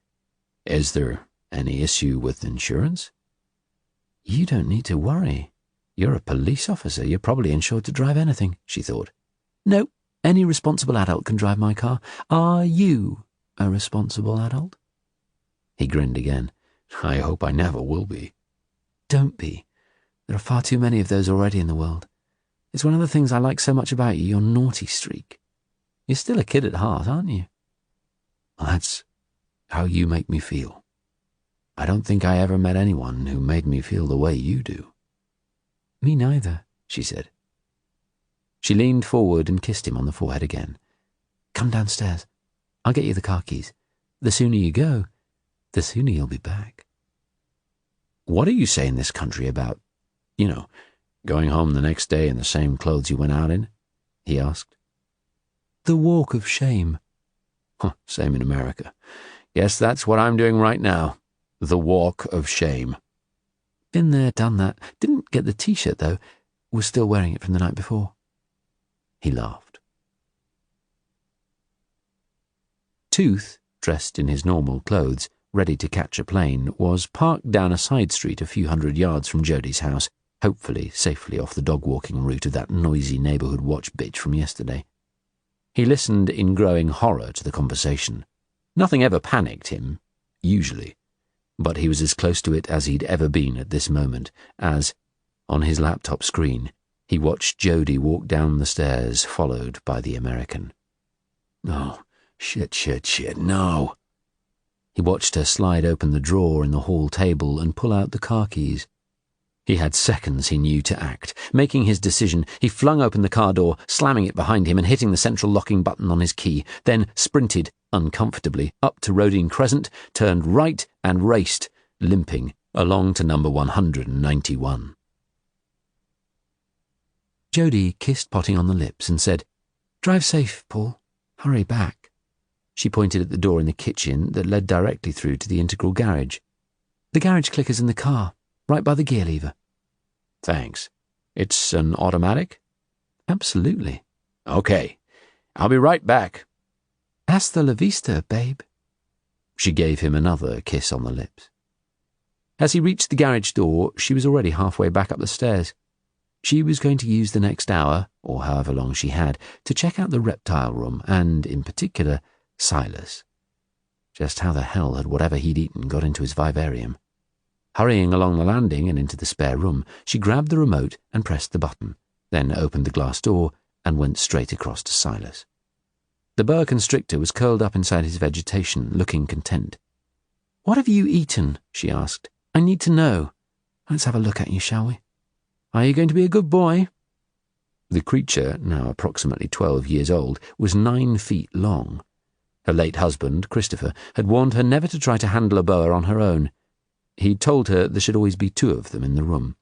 "Is there any issue with insurance?" "You don't need to worry. You're a police officer. You're probably insured to drive anything," she thought. "No, any responsible adult can drive my car. Are you a responsible adult?" He grinned again. "I hope I never will be." "Don't be. There are far too many of those already in the world. It's one of the things I like so much about you, your naughty streak. You're still a kid at heart, aren't you?" "That's how you make me feel. I don't think I ever met anyone who made me feel the way you do." "Me neither," she said. She leaned forward and kissed him on the forehead again. "Come downstairs. I'll get you the car keys. The sooner you go, the sooner you'll be back." "What do you say in this country about, going home the next day in the same clothes you went out in?" he asked. "The walk of shame." Same in America. Guess that's what I'm doing right now. The walk of shame. Been there, done that. Didn't get the t-shirt, though. Was still wearing it from the night before. He laughed. Tooth, dressed in his normal clothes, ready to catch a plane, was parked down a side street a few hundred yards from Jodie's house, hopefully safely off the dog-walking route of that noisy neighbourhood watch bitch from yesterday. He listened in growing horror to the conversation. Nothing ever panicked him, usually, but he was as close to it as he'd ever been at this moment, as, on his laptop screen, he watched Jodie walk down the stairs, followed by the American. No, shit, no. He watched her slide open the drawer in the hall table and pull out the car keys. He had seconds, he knew, to act. Making his decision, he flung open the car door, slamming it behind him and hitting the central locking button on his key, then sprinted, uncomfortably, up to Rodine Crescent, turned right and raced, limping, along to number 191. Jodie kissed Potting on the lips and said, "Drive safe, Paul. Hurry back." She pointed at the door in the kitchen that led directly through to the integral garage. "The garage clicker's in the car, right by the gear lever." "Thanks. It's an automatic?" "Absolutely." "Okay. I'll be right back." "Hasta la vista, babe." She gave him another kiss on the lips. As he reached the garage door, she was already halfway back up the stairs. She was going to use the next hour, or however long she had, to check out the reptile room and, in particular, Silas. Just how the hell had whatever he'd eaten got into his vivarium? Hurrying along the landing and into the spare room, she grabbed the remote and pressed the button, then opened the glass door and went straight across to Silas. The boa constrictor was curled up inside his vegetation, looking content. "What have you eaten?" she asked. "I need to know. Let's have a look at you, shall we? Are you going to be a good boy?" The creature, now approximately 12 years old, was 9 feet long. Her late husband, Christopher, had warned her never to try to handle a boa on her own. He'd told her there should always be 2 of them in the room.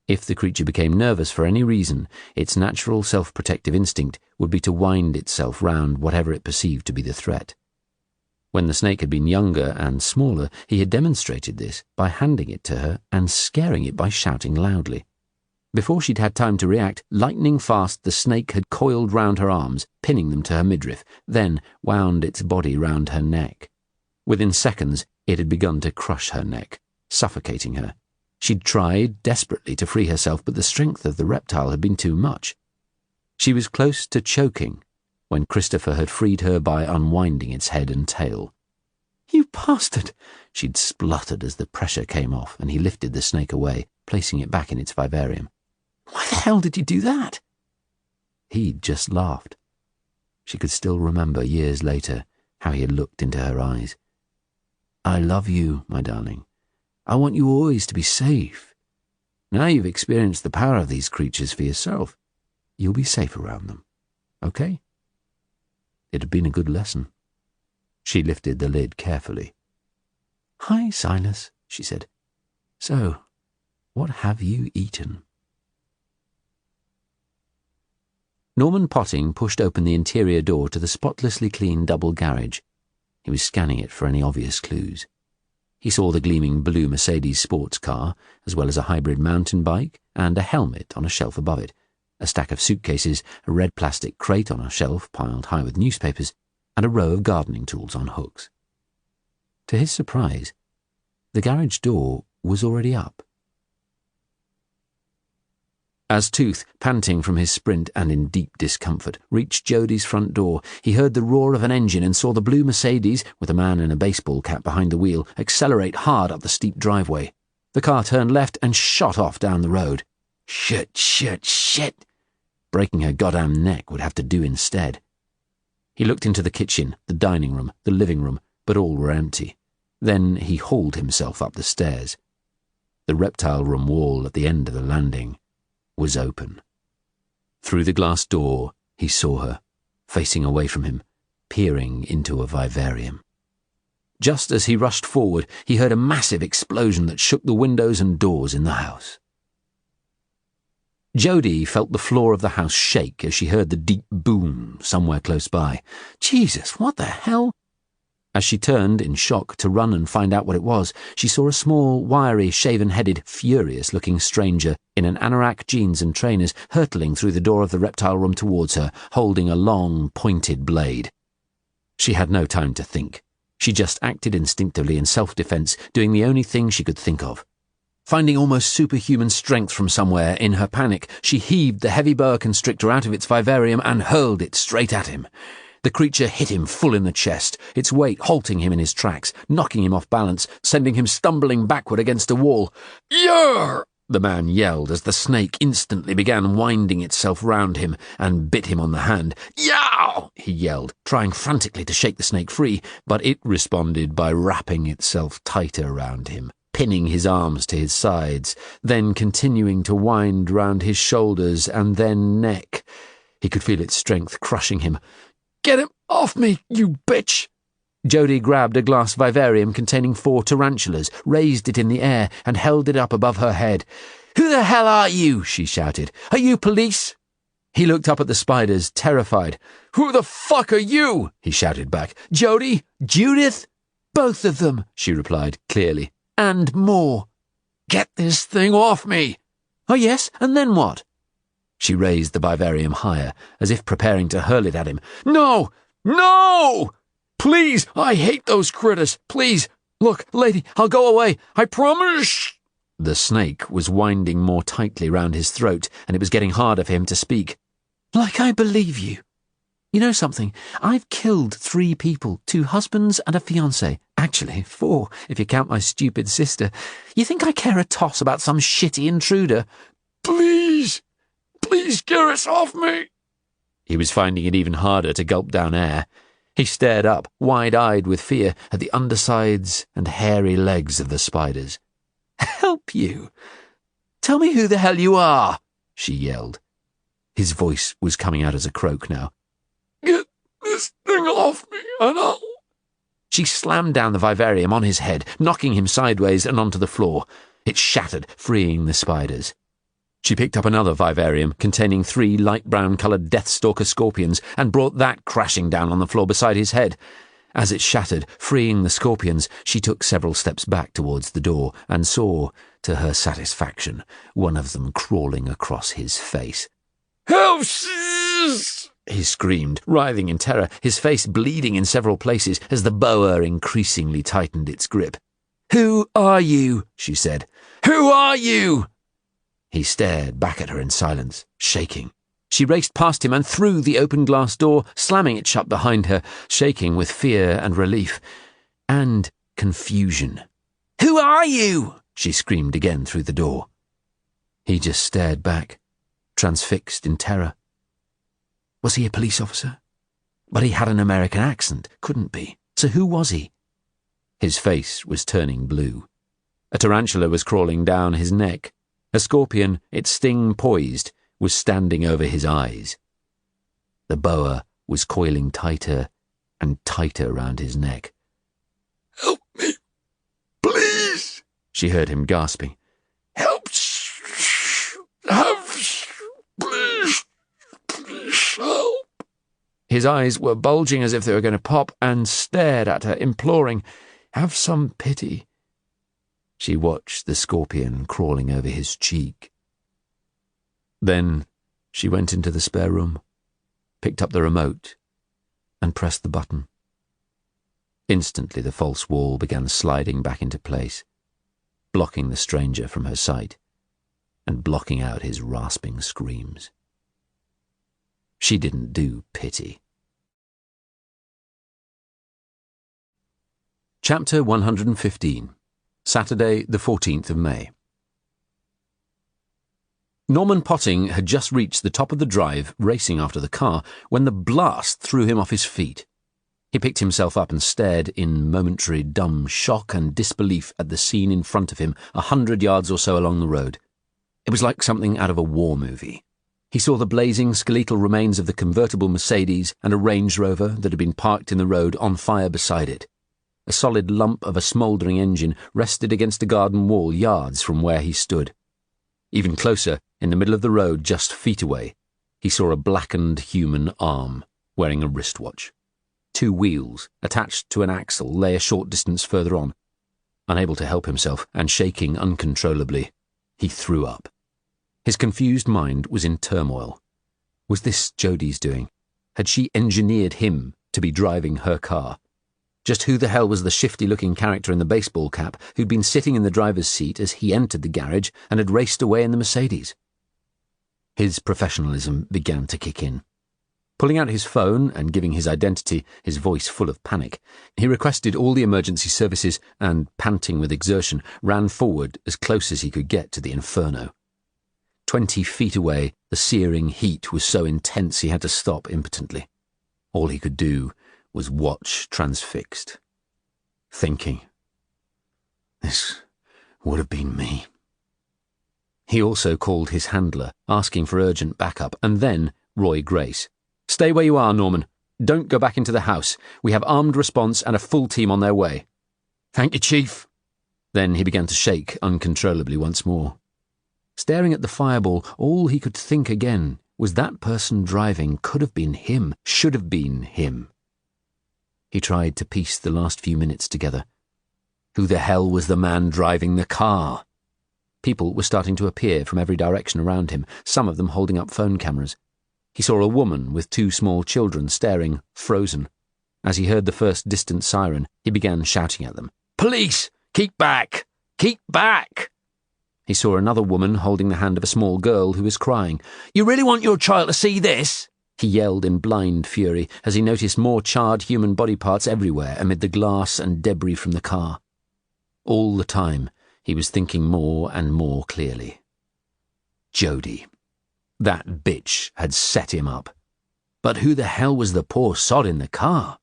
If the creature became nervous for any reason, its natural self-protective instinct would be to wind itself round whatever it perceived to be the threat. When the snake had been younger and smaller, he had demonstrated this by handing it to her and scaring it by shouting loudly. Before she'd had time to react, lightning fast, the snake had coiled round her arms, pinning them to her midriff, then wound its body round her neck. Within seconds, it had begun to crush her neck, suffocating her. She'd tried desperately to free herself, but the strength of the reptile had been too much. She was close to choking when Christopher had freed her by unwinding its head and tail. "You bastard!" she'd spluttered as the pressure came off, and he lifted the snake away, placing it back in its vivarium. "Why the hell did you do that?" He'd just laughed. She could still remember years later how he had looked into her eyes. "I love you, my darling. I want you always to be safe. Now you've experienced the power of these creatures for yourself, you'll be safe around them. Okay?" It had been a good lesson. She lifted the lid carefully. "Hi, Silas," she said. "So, what have you eaten?" Norman Potting pushed open the interior door to the spotlessly clean double garage. He was scanning it for any obvious clues. He saw the gleaming blue Mercedes sports car, as well as a hybrid mountain bike and a helmet on a shelf above it, a stack of suitcases, a red plastic crate on a shelf piled high with newspapers, and a row of gardening tools on hooks. To his surprise, the garage door was already up. As Tooth, panting from his sprint and in deep discomfort, reached Jodie's front door, he heard the roar of an engine and saw the blue Mercedes, with a man in a baseball cap behind the wheel, accelerate hard up the steep driveway. The car turned left and shot off down the road. Shit. Breaking her goddamn neck would have to do instead. He looked into the kitchen, the dining room, the living room, but all were empty. Then he hauled himself up the stairs. The reptile room wall at the end of the landing was open. Through the glass door, he saw her, facing away from him, peering into a vivarium. Just as he rushed forward, he heard a massive explosion that shook the windows and doors in the house. Jodie felt the floor of the house shake as she heard the deep boom somewhere close by. Jesus, what the hell? As she turned in shock to run and find out what it was, she saw a small, wiry, shaven-headed, furious-looking stranger in an anorak, jeans and trainers hurtling through the door of the reptile room towards her, holding a long, pointed blade. She had no time to think. She just acted instinctively in self-defense, doing the only thing she could think of. Finding almost superhuman strength from somewhere, in her panic, she heaved the heavy boa constrictor out of its vivarium and hurled it straight at him. The creature hit him full in the chest, its weight halting him in his tracks, knocking him off balance, sending him stumbling backward against a wall. "Yarr!" the man yelled as the snake instantly began winding itself round him and bit him on the hand. "Yow!" he yelled, trying frantically to shake the snake free, but it responded by wrapping itself tighter round him, pinning his arms to his sides, then continuing to wind round his shoulders and then neck. He could feel its strength crushing him. "Get him off me, you bitch!" Jodie grabbed a glass vivarium containing 4 tarantulas, raised it in the air, and held it up above her head. "Who the hell are you?" she shouted. "Are you police?" He looked up at the spiders, terrified. "Who the fuck are you?" he shouted back. "Jodie? Judith?" "Both of them," she replied clearly. "And more." "Get this thing off me!" "Oh yes, and then what?" She raised the vivarium higher, as if preparing to hurl it at him. "No! No! Please, I hate those critters. Please. Look, lady, I'll go away. I promise." The snake was winding more tightly round his throat, and it was getting harder for him to speak. "Like I believe you. You know something? I've killed 3 people, 2 husbands and a fiancé. Actually, 4, if you count my stupid sister. You think I care a toss about some shitty intruder?" "Please. Please get us off me." He was finding it even harder to gulp down air. He stared up, wide-eyed with fear, at the undersides and hairy legs of the spiders. "Help you? Tell me who the hell you are," she yelled. His voice was coming out as a croak now. "Get this thing off me, and I'll..." She slammed down the vivarium on his head, knocking him sideways and onto the floor. It shattered, freeing the spiders. She picked up another vivarium containing 3 light brown-coloured Deathstalker scorpions and brought that crashing down on the floor beside his head. As it shattered, freeing the scorpions, she took several steps back towards the door and saw, to her satisfaction, one of them crawling across his face. "Help!" he screamed, writhing in terror, his face bleeding in several places as the boa increasingly tightened its grip. "Who are you?" she said. "Who are you?" He stared back at her in silence, shaking. She raced past him and through the open glass door, slamming it shut behind her, shaking with fear and relief. And confusion. "Who are you?" she screamed again through the door. He just stared back, transfixed in terror. Was he a police officer? But he had an American accent, couldn't be. So who was he? His face was turning blue. A tarantula was crawling down his neck. A scorpion, its sting poised, was standing over his eyes. The boa was coiling tighter and tighter round his neck. "Help me, please," she heard him gasping. "Help, please, please help." His eyes were bulging as if they were going to pop and stared at her, imploring, "Have some pity." She watched the scorpion crawling over his cheek. Then she went into the spare room, picked up the remote, and pressed the button. Instantly the false wall began sliding back into place, blocking the stranger from her sight and blocking out his rasping screams. She didn't do pity. Chapter 115. Saturday, the 14th of May. Norman Potting had just reached the top of the drive, racing after the car, when the blast threw him off his feet. He picked himself up and stared in momentary dumb shock and disbelief at the scene in front of him 100 yards or so along the road. It was like something out of a war movie. He saw the blazing skeletal remains of the convertible Mercedes and a Range Rover that had been parked in the road on fire beside it. A solid lump of a smouldering engine rested against a garden wall yards from where he stood. Even closer, in the middle of the road just feet away, he saw a blackened human arm wearing a wristwatch. 2 wheels, attached to an axle, lay a short distance further on. Unable to help himself, and shaking uncontrollably, he threw up. His confused mind was in turmoil. Was this Jodie's doing? Had she engineered him to be driving her car? Just who the hell was the shifty-looking character in the baseball cap who'd been sitting in the driver's seat as he entered the garage and had raced away in the Mercedes? His professionalism began to kick in. Pulling out his phone and giving his identity, his voice full of panic, he requested all the emergency services and, panting with exertion, ran forward as close as he could get to the inferno. 20 feet away, the searing heat was so intense he had to stop impotently. All he could do was watch transfixed, thinking, this would have been me. He also called his handler, asking for urgent backup, and then Roy Grace. Stay where you are, Norman. Don't go back into the house. We have armed response and a full team on their way. Thank you, Chief. Then he began to shake uncontrollably once more. Staring at the fireball, all he could think again was that person driving could have been him, should have been him. He tried to piece the last few minutes together. Who the hell was the man driving the car? People were starting to appear from every direction around him, some of them holding up phone cameras. He saw a woman with 2 small children staring, frozen. As he heard the first distant siren, he began shouting at them. Police! Keep back! Keep back! He saw another woman holding the hand of a small girl who was crying. You really want your child to see this? He yelled in blind fury as he noticed more charred human body parts everywhere amid the glass and debris from the car. All the time, he was thinking more and more clearly. Jodie. That bitch had set him up. But who the hell was the poor sod in the car?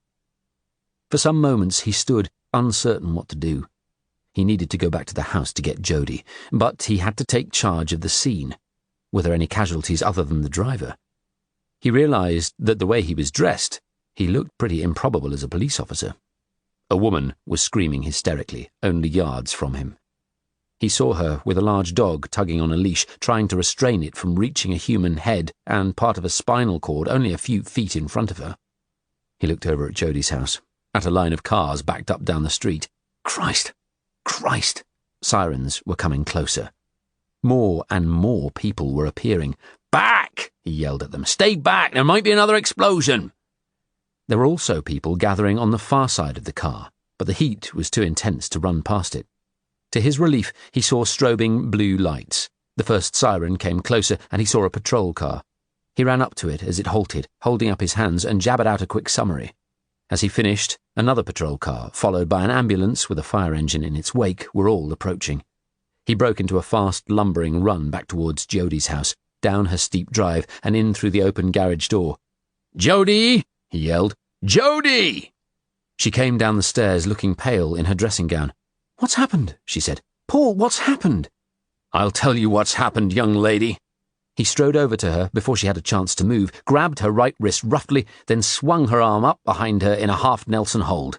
For some moments he stood, uncertain what to do. He needed to go back to the house to get Jodie, but he had to take charge of the scene. Were there any casualties other than the driver? He realized that the way he was dressed, he looked pretty improbable as a police officer. A woman was screaming hysterically, only yards from him. He saw her with a large dog tugging on a leash, trying to restrain it from reaching a human head and part of a spinal cord only a few feet in front of her. He looked over at Jodie's house, at a line of cars backed up down the street. Christ! Christ! Sirens were coming closer. More and more people were appearing. Back! He yelled at them. Stay back! There might be another explosion! There were also people gathering on the far side of the car, but the heat was too intense to run past it. To his relief, he saw strobing blue lights. The first siren came closer, and he saw a patrol car. He ran up to it as it halted, holding up his hands, and jabbered out a quick summary. As he finished, another patrol car, followed by an ambulance with a fire engine in its wake, were all approaching. He broke into a fast, lumbering run back towards Jodie's house, down her steep drive, and in through the open garage door. Jodie! He yelled. Jodie! She came down the stairs, looking pale in her dressing gown. What's happened? She said. Paul, what's happened? I'll tell you what's happened, young lady. He strode over to her before she had a chance to move, grabbed her right wrist roughly, then swung her arm up behind her in a half-Nelson hold.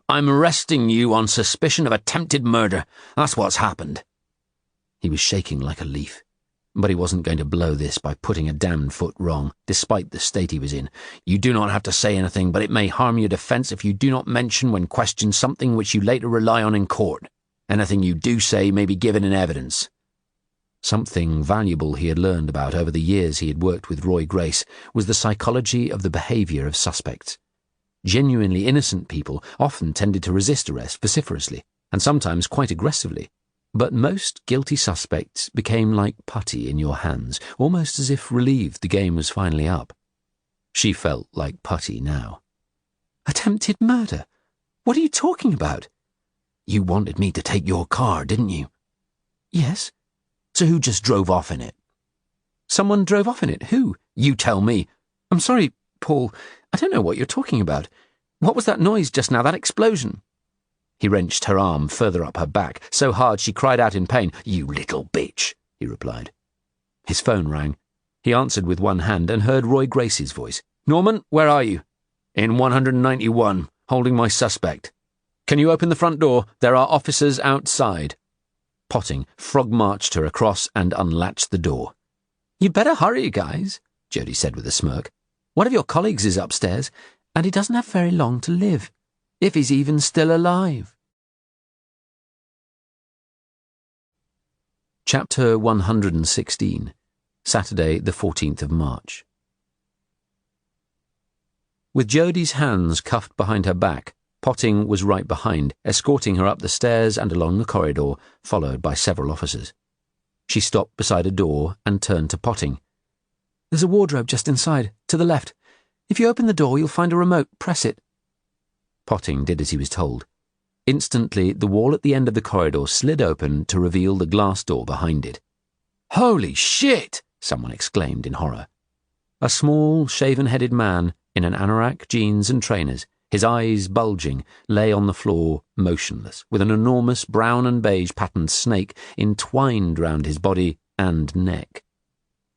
I'm arresting you on suspicion of attempted murder. That's what's happened. He was shaking like a leaf. But he wasn't going to blow this by putting a damned foot wrong, despite the state he was in. You do not have to say anything, but it may harm your defence if you do not mention when questioned something which you later rely on in court. Anything you do say may be given in evidence. Something valuable he had learned about over the years he had worked with Roy Grace was the psychology of the behaviour of suspects. Genuinely innocent people often tended to resist arrest vociferously, and sometimes quite aggressively. But most guilty suspects became like putty in your hands, almost as if relieved the game was finally up. She felt like putty now. Attempted murder? What are you talking about? You wanted me to take your car, didn't you? Yes. So who just drove off in it? Someone drove off in it. Who? You tell me. I'm sorry, Paul. I don't know what you're talking about. What was that noise just now, that explosion? He wrenched her arm further up her back, so hard she cried out in pain. You little bitch, he replied. His phone rang. He answered with one hand and heard Roy Grace's voice. Norman, where are you? In 191, holding my suspect. Can you open the front door? There are officers outside. Potting frog-marched her across and unlatched the door. You'd better hurry, guys, Jodie said with a smirk. One of your colleagues is upstairs, and he doesn't have very long to live, if he's even still alive. Chapter 116, Saturday the 14th of March. With Jodie's hands cuffed behind her back, Potting was right behind, escorting her up the stairs and along the corridor, followed by several officers. She stopped beside a door and turned to Potting. There's a wardrobe just inside, to the left. If you open the door, you'll find a remote. Press it. Potting did as he was told. Instantly, the wall at the end of the corridor slid open to reveal the glass door behind it. Holy shit! Someone exclaimed in horror. A small, shaven-headed man in an anorak, jeans and trainers, his eyes bulging, lay on the floor, motionless, with an enormous brown and beige patterned snake entwined round his body and neck.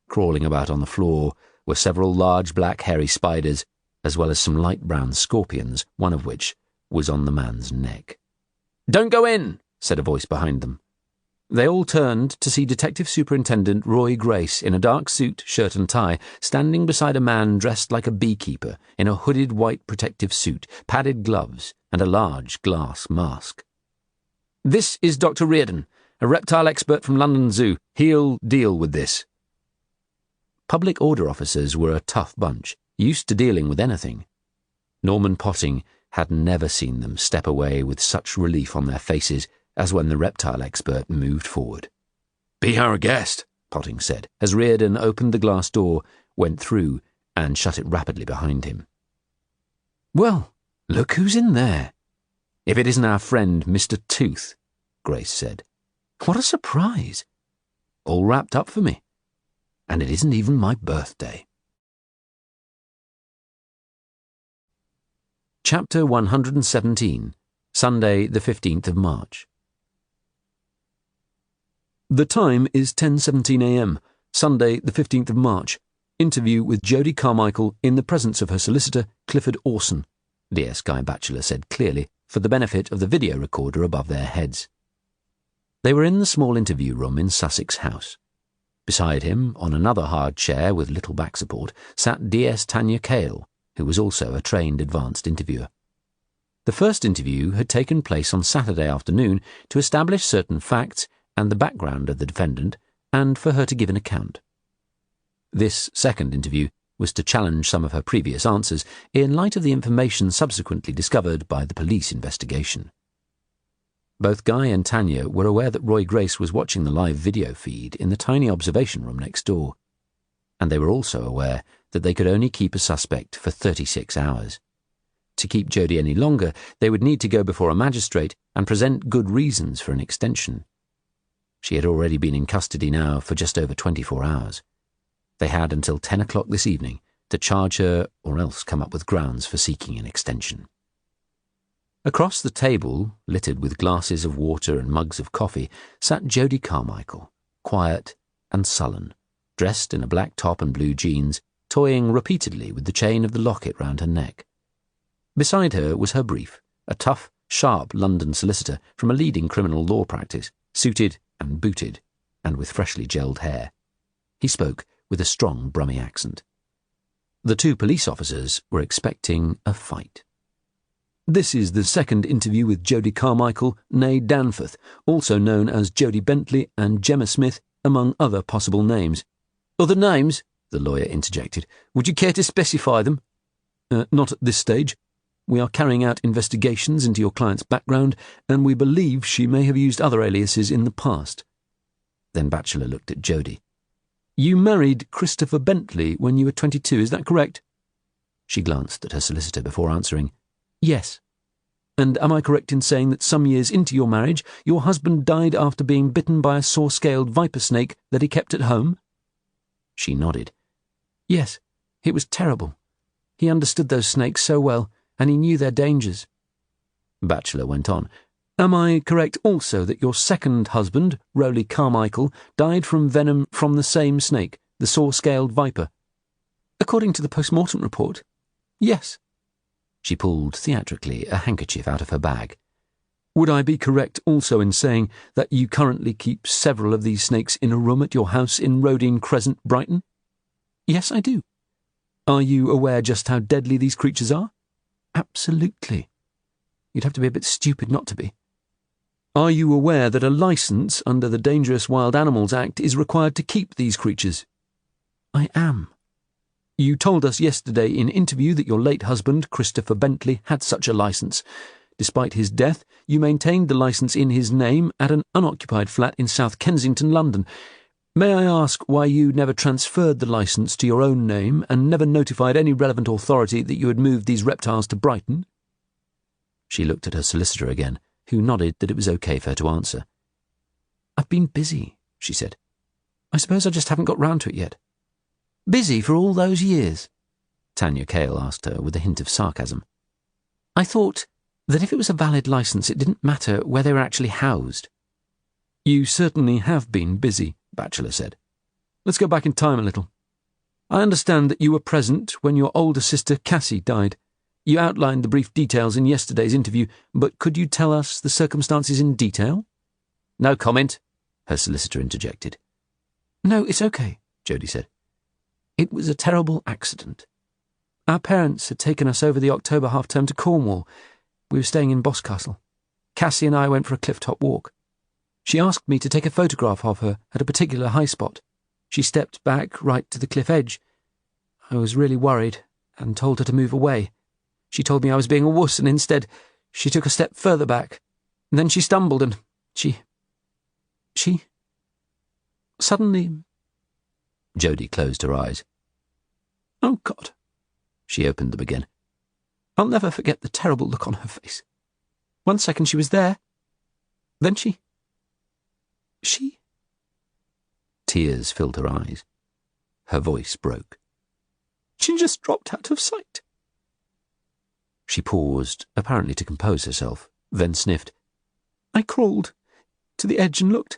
Crawling about on the floor were several large black hairy spiders, as well as some light brown scorpions, one of which was on the man's neck. Don't go in, said a voice behind them. They all turned to see Detective Superintendent Roy Grace in a dark suit, shirt and tie, standing beside a man dressed like a beekeeper in a hooded white protective suit, padded gloves, and a large glass mask. This is Dr. Reardon, a reptile expert from London Zoo. He'll deal with this. Public order officers were a tough bunch, used to dealing with anything. Norman Potting had never seen them step away with such relief on their faces as when the reptile expert moved forward. Be our guest, Potting said, as Reardon opened the glass door, went through, and shut it rapidly behind him. Well, look who's in there. If it isn't our friend, Mr. Tooth, Grace said. What a surprise. All wrapped up for me. And it isn't even my birthday. Chapter 117, Sunday the 15th of March. The time is 10:17 a.m., Sunday the 15th of March. Interview with Jodie Carmichael in the presence of her solicitor, Clifford Orson, DS Guy Batchelor said clearly, for the benefit of the video recorder above their heads. They were in the small interview room in Sussex House. Beside him, on another hard chair with little back support, sat DS Tanya Cale, who was also a trained advanced interviewer. The first interview had taken place on Saturday afternoon to establish certain facts and the background of the defendant, and for her to give an account. This second interview was to challenge some of her previous answers in light of the information subsequently discovered by the police investigation. Both Guy and Tanya were aware that Roy Grace was watching the live video feed in the tiny observation room next door, and they were also aware that they could only keep a suspect for 36 hours. To keep Jodie any longer, they would need to go before a magistrate and present good reasons for an extension. She had already been in custody now for just over 24 hours. They had until 10 o'clock this evening to charge her or else come up with grounds for seeking an extension. Across the table, littered with glasses of water and mugs of coffee, sat Jodie Carmichael, quiet and sullen, dressed in a black top and blue jeans, toying repeatedly with the chain of the locket round her neck. Beside her was her brief, a tough, sharp London solicitor from a leading criminal law practice, suited and booted, and with freshly gelled hair. He spoke with a strong Brummie accent. The two police officers were expecting a fight. This is the second interview with Jodie Carmichael, née Danforth, also known as Jodie Bentley and Gemma Smith, among other possible names. Other names? The lawyer interjected. Would you care to specify them? Not at this stage. We are carrying out investigations into your client's background, and we believe she may have used other aliases in the past." Then Batchelor looked at Jodie. "You married Christopher Bentley when you were 22, is that correct?" She glanced at her solicitor before answering. "Yes. And am I correct in saying that some years into your marriage, your husband died after being bitten by a saw-scaled viper snake that he kept at home?" She nodded. "Yes, it was terrible. He understood those snakes so well, and he knew their dangers." Batchelor went on. "Am I correct also that your second husband, Rowley Carmichael, died from venom from the same snake, the saw-scaled viper?" "According to the post-mortem report, yes." She pulled theatrically a handkerchief out of her bag. "Would I be correct also in saying that you currently keep several of these snakes in a room at your house in Rodine Crescent, Brighton?" "Yes, I do." "Are you aware just how deadly these creatures are?" "Absolutely. You'd have to be a bit stupid not to be." "Are you aware that a licence under the Dangerous Wild Animals Act is required to keep these creatures?" "I am." "You told us yesterday in interview that your late husband, Christopher Bentley, had such a licence. Despite his death, you maintained the licence in his name at an unoccupied flat in South Kensington, London. May I ask why you never transferred the licence to your own name and never notified any relevant authority that you had moved these reptiles to Brighton?" She looked at her solicitor again, who nodded that it was okay for her to answer. "I've been busy," she said. "I suppose I just haven't got round to it yet." "Busy for all those years?" Tanya Cale asked her with a hint of sarcasm. "I thought that if it was a valid licence, it didn't matter where they were actually housed." "You certainly have been busy," Batchelor said. "Let's go back in time a little. I understand that you were present when your older sister Cassie died. You outlined the brief details in yesterday's interview, but could you tell us the circumstances in detail?" "No comment," her solicitor interjected. "No, it's okay," Jodie said. "It was a terrible accident. Our parents had taken us over the October half-term to Cornwall. We were staying in Boscastle. Cassie and I went for a cliff-top walk. She asked me to take a photograph of her at a particular high spot. She stepped back right to the cliff edge. I was really worried and told her to move away. She told me I was being a wuss, and instead she took a step further back. And then she stumbled and she... Suddenly..." Jodie closed her eyes. "Oh, God." She opened them again. "I'll never forget the terrible look on her face. One second she was there. Then she... Tears filled her eyes. Her voice broke. She just dropped out of sight." She paused, apparently to compose herself, then sniffed. "I crawled to the edge and looked,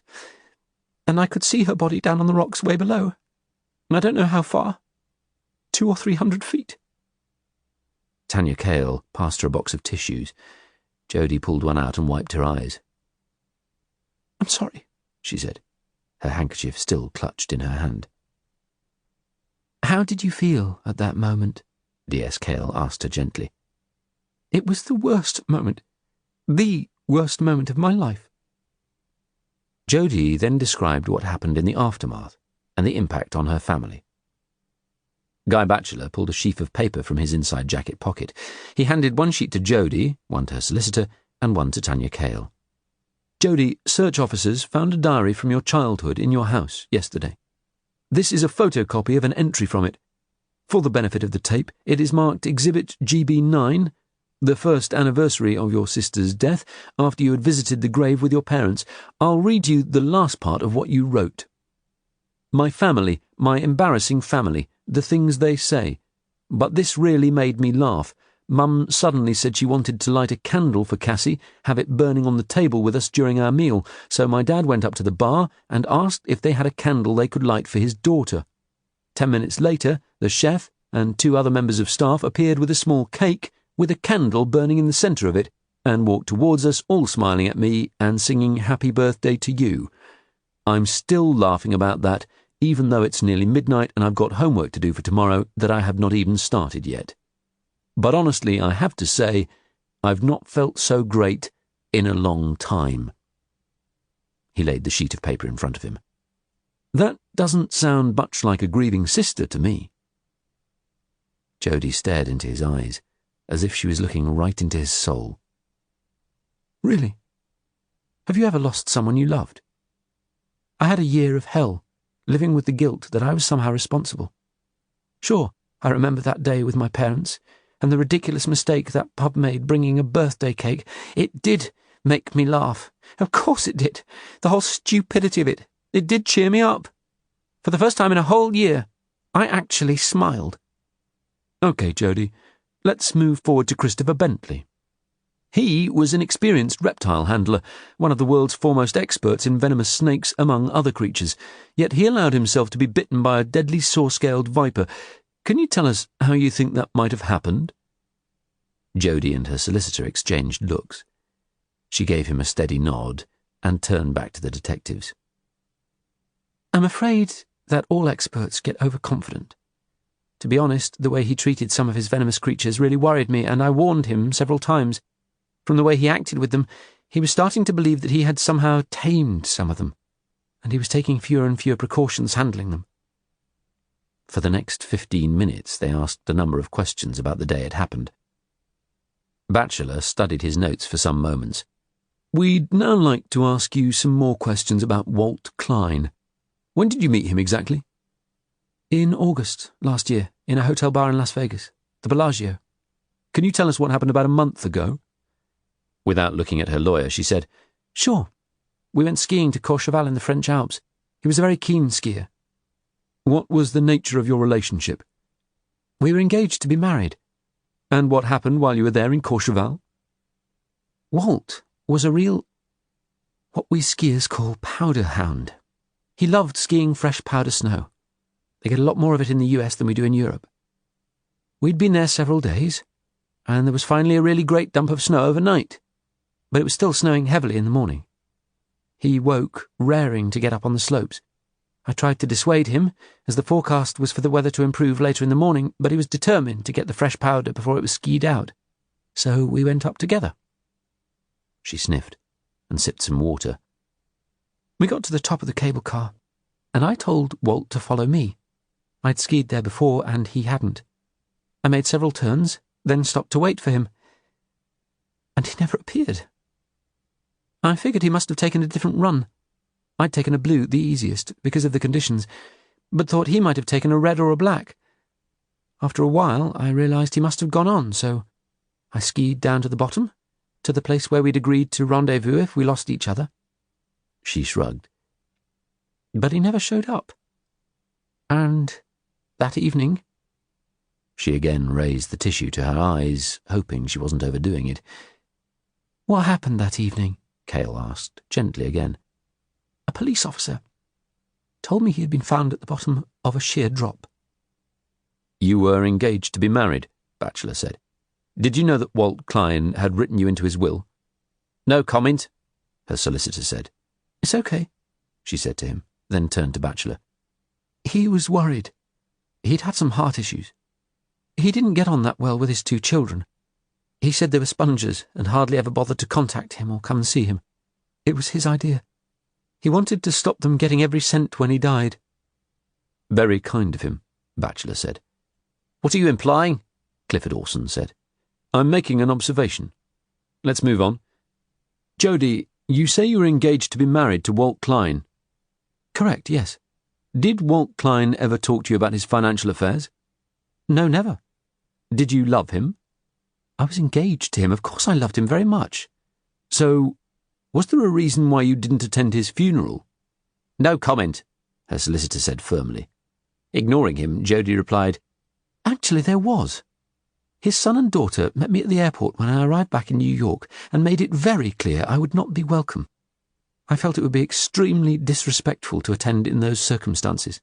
and I could see her body down on the rocks way below. And I don't know how far. 200 or 300 feet. Tanya Cale passed her a box of tissues. Jodie pulled one out and wiped her eyes. "I'm sorry," she said, her handkerchief still clutched in her hand. "How did you feel at that moment?" D.S. Cale asked her gently. "It was the worst moment of my life." Jodie then described what happened in the aftermath and the impact on her family. Guy Batchelor pulled a sheaf of paper from his inside jacket pocket. He handed one sheet to Jodie, one to her solicitor, and one to Tanya Cale. "Jodie, search officers found a diary from your childhood in your house yesterday. This is a photocopy of an entry from it. For the benefit of the tape, it is marked Exhibit GB9, the first anniversary of your sister's death after you had visited the grave with your parents. I'll read you the last part of what you wrote. My family, my embarrassing family, the things they say. But this really made me laugh. Mum suddenly said she wanted to light a candle for Cassie, have it burning on the table with us during our meal, so my dad went up to the bar and asked if they had a candle they could light for his daughter. 10 minutes later, the chef and 2 other members of staff appeared with a small cake with a candle burning in the centre of it and walked towards us, all smiling at me and singing Happy Birthday to You. I'm still laughing about that, even though it's nearly midnight and I've got homework to do for tomorrow that I have not even started yet. But honestly, I have to say, I've not felt so great in a long time." He laid the sheet of paper in front of him. "That doesn't sound much like a grieving sister to me." Jodie stared into his eyes, as if she was looking right into his soul. Really? Have you ever lost someone you loved? I had a year of hell, living with the guilt that I was somehow responsible. Sure, I remember that day with my parents, and the ridiculous mistake that pub made bringing a birthday cake. It did make me laugh. Of course it did. The whole stupidity of it. It did cheer me up. For the first time in a whole year, I actually smiled. Okay, Jodie, let's move forward to Christopher Bentley. He was an experienced reptile handler, one of the world's foremost experts in venomous snakes among other creatures, yet he allowed himself to be bitten by a deadly saw-scaled viper. Can you tell us how you think that might have happened? Jodie and her solicitor exchanged looks. She gave him a steady nod and turned back to the detectives. I'm afraid that all experts get overconfident. To be honest, the way he treated some of his venomous creatures really worried me, and I warned him several times. From the way he acted with them, he was starting to believe that he had somehow tamed some of them, and he was taking fewer and fewer precautions handling them. For the next 15 minutes they asked a number of questions about the day it happened. Batchelor studied his notes for some moments. We'd now like to ask you some more questions about Walt Klein. When did you meet him exactly? In August last year, in a hotel bar in Las Vegas, the Bellagio. Can you tell us what happened about a month ago? Without looking at her lawyer, she said, Sure. We went skiing to Courchevel in the French Alps. He was a very keen skier. What was the nature of your relationship? We were engaged to be married. And what happened while you were there in Courchevel? Walt was a real, what we skiers call powder hound. He loved skiing fresh powder snow. They get a lot more of it in the US than we do in Europe. We'd been there several days, and there was finally a really great dump of snow overnight, but it was still snowing heavily in the morning. He woke, raring to get up on the slopes. I tried to dissuade him, as the forecast was for the weather to improve later in the morning, but he was determined to get the fresh powder before it was skied out. So we went up together. She sniffed and sipped some water. We got to the top of the cable car, and I told Walt to follow me. I'd skied there before, and he hadn't. I made several turns, then stopped to wait for him, and he never appeared. I figured he must have taken a different run. I'd taken a blue, the easiest, because of the conditions, but thought he might have taken a red or a black. After a while, I realized he must have gone on, so I skied down to the bottom, to the place where we'd agreed to rendezvous if we lost each other. She shrugged. But he never showed up. And that evening... She again raised the tissue to her eyes, hoping she wasn't overdoing it. What happened that evening? Cale asked, gently again. A police officer told me he had been found at the bottom of a sheer drop. You were engaged to be married, Batchelor said. Did you know that Walt Klein had written you into his will? No comment, her solicitor said. It's okay, she said to him, then turned to Batchelor. He was worried. He'd had some heart issues. He didn't get on that well with his 2 children. He said they were sponges and hardly ever bothered to contact him or come and see him. It was his idea. He wanted to stop them getting every cent when he died. Very kind of him, Batchelor said. What are you implying? Clifford Orson said. I'm making an observation. Let's move on. Jodie, you say you were engaged to be married to Walt Klein. Correct, yes. Did Walt Klein ever talk to you about his financial affairs? No, never. Did you love him? I was engaged to him. Of course I loved him very much. So, was there a reason why you didn't attend his funeral? No comment, her solicitor said firmly. Ignoring him, Jodie replied, Actually, there was. His son and daughter met me at the airport when I arrived back in New York and made it very clear I would not be welcome. I felt it would be extremely disrespectful to attend in those circumstances.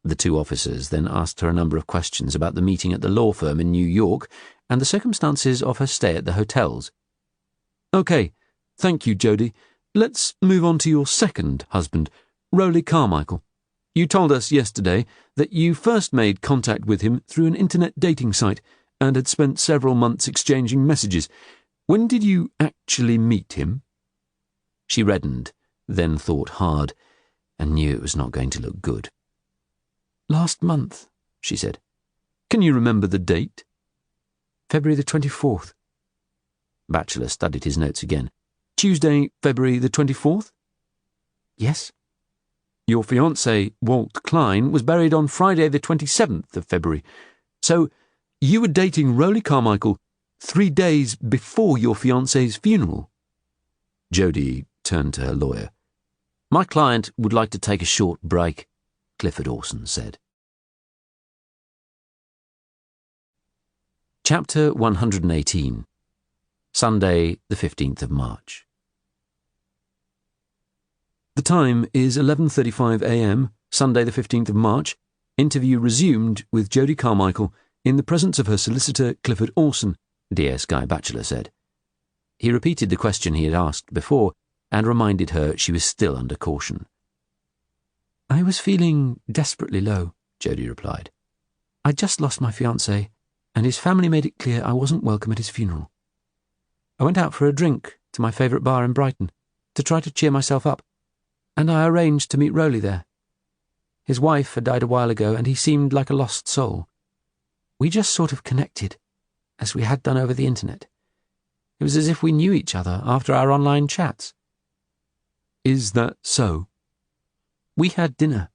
The 2 officers then asked her a number of questions about the meeting at the law firm in New York and the circumstances of her stay at the hotels. Okay, thank you, Jodie. Let's move on to your second husband, Rowley Carmichael. You told us yesterday that you first made contact with him through an internet dating site and had spent several months exchanging messages. When did you actually meet him? She reddened, then thought hard, and knew it was not going to look good. Last month, she said. Can you remember the date? February the 24th. Bachelor studied his notes again. Tuesday, February the 24th? Yes. Your fiancé, Walt Klein, was buried on Friday the 27th of February. So you were dating Rowley Carmichael 3 days before your fiancé's funeral? Jodie turned to her lawyer. My client would like to take a short break, Clifford Orson said. Chapter 118. Sunday, the 15th of March. The time is 11:35 a.m., Sunday the 15th of March. Interview resumed with Jodie Carmichael in the presence of her solicitor, Clifford Orson, D.S. Guy Bachelor said. He repeated the question he had asked before and reminded her she was still under caution. I was feeling desperately low, Jodie replied. I'd just lost my fiancé, and his family made it clear I wasn't welcome at his funeral. I went out for a drink to my favourite bar in Brighton to try to cheer myself up, and I arranged to meet Rowley there. His wife had died a while ago, and he seemed like a lost soul. We just sort of connected, as we had done over the internet. It was as if we knew each other after our online chats. Is that so? We had dinner,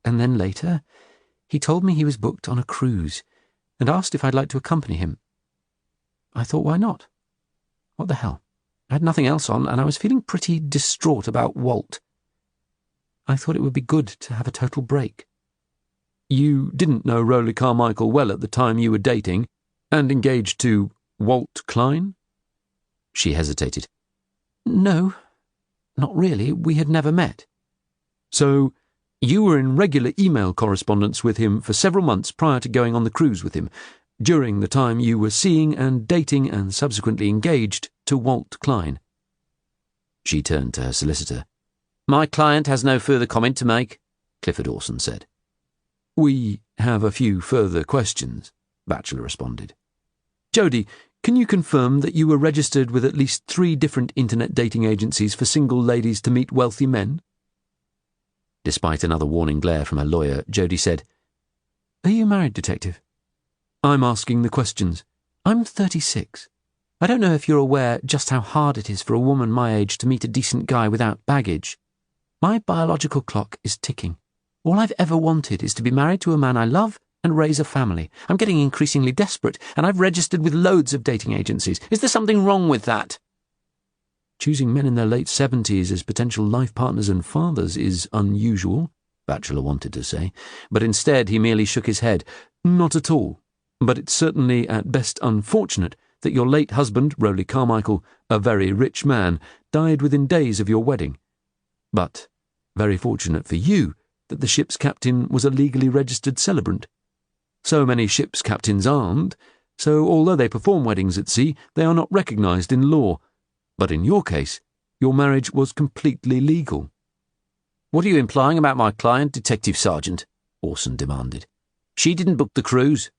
and then later he told me he was booked on a cruise and asked if I'd like to accompany him. I thought, why not? What the hell? I had nothing else on, and I was feeling pretty distraught about Walt. I thought it would be good to have a total break. You didn't know Rowley Carmichael well at the time you were dating, and engaged to Walt Klein? She hesitated. No, not really. We had never met. So, you were in regular email correspondence with him for several months prior to going on the cruise with him, during the time you were seeing and dating and subsequently engaged to Walt Klein. She turned to her solicitor. My client has no further comment to make, Clifford Orson said. We have a few further questions, Bachelor responded. Jodie, can you confirm that you were registered with at least 3 different internet dating agencies for single ladies to meet wealthy men? Despite another warning glare from her lawyer, Jodie said, Are you married, Detective? I'm asking the questions. I'm 36. I don't know if you're aware just how hard it is for a woman my age to meet a decent guy without baggage. My biological clock is ticking. All I've ever wanted is to be married to a man I love and raise a family. I'm getting increasingly desperate, and I've registered with loads of dating agencies. Is there something wrong with that? Choosing men in their late 70s as potential life partners and fathers is unusual, Bachelor wanted to say, but instead he merely shook his head. Not at all, but it's certainly at best unfortunate that your late husband, Rowley Carmichael, a very rich man, died within days of your wedding. But very fortunate for you that the ship's captain was a legally registered celebrant. So many ships' captains aren't, so although they perform weddings at sea, they are not recognised in law. But in your case, your marriage was completely legal. What are you implying about my client, Detective Sergeant? Orson demanded. She didn't book the cruise.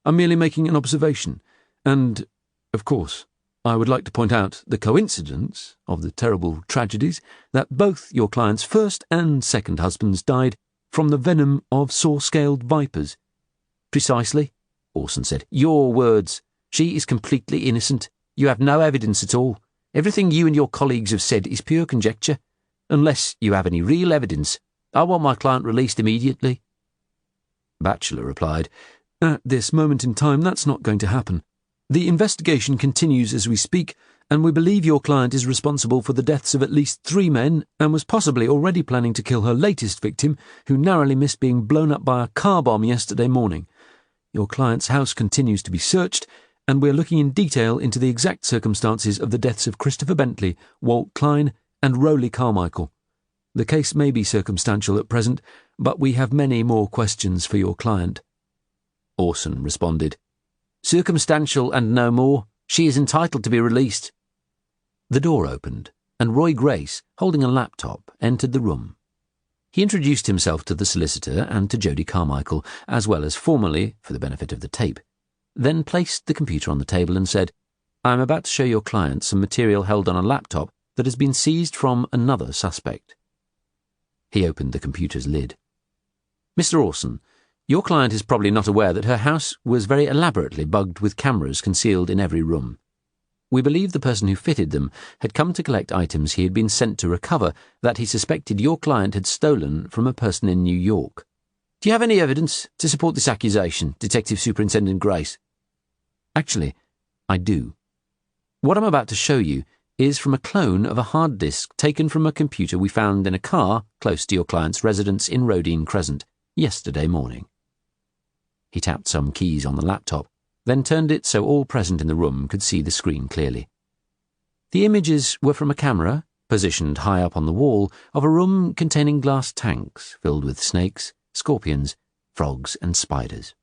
I'm merely making an observation, and, of course, I would like to point out the coincidence of the terrible tragedies that both your client's first and second husbands died from the venom of saw-scaled vipers. Precisely, Orson said. Your words. She is completely innocent. You have no evidence at all. Everything you and your colleagues have said is pure conjecture. Unless you have any real evidence. I want my client released immediately. Bachelor replied, At this moment in time, that's not going to happen. The investigation continues as we speak, and we believe your client is responsible for the deaths of at least 3 men and was possibly already planning to kill her latest victim, who narrowly missed being blown up by a car bomb yesterday morning. Your client's house continues to be searched, and we're looking in detail into the exact circumstances of the deaths of Christopher Bentley, Walt Klein, and Rowley Carmichael. The case may be circumstantial at present, but we have many more questions for your client. Orson responded, Circumstantial and no more. She is entitled to be released. The door opened, and Roy Grace, holding a laptop, entered the room. He introduced himself to the solicitor and to Jodie Carmichael, as well as formally, for the benefit of the tape, then placed the computer on the table and said, I am about to show your client some material held on a laptop that has been seized from another suspect. He opened the computer's lid. Mr. Orson, Your client is probably not aware that her house was very elaborately bugged with cameras concealed in every room. We believe the person who fitted them had come to collect items he had been sent to recover that he suspected your client had stolen from a person in New York. Do you have any evidence to support this accusation, Detective Superintendent Grace? Actually, I do. What I'm about to show you is from a clone of a hard disk taken from a computer we found in a car close to your client's residence in Rodine Crescent yesterday morning. He tapped some keys on the laptop, then turned it so all present in the room could see the screen clearly. The images were from a camera, positioned high up on the wall, of a room containing glass tanks filled with snakes, scorpions, frogs and spiders.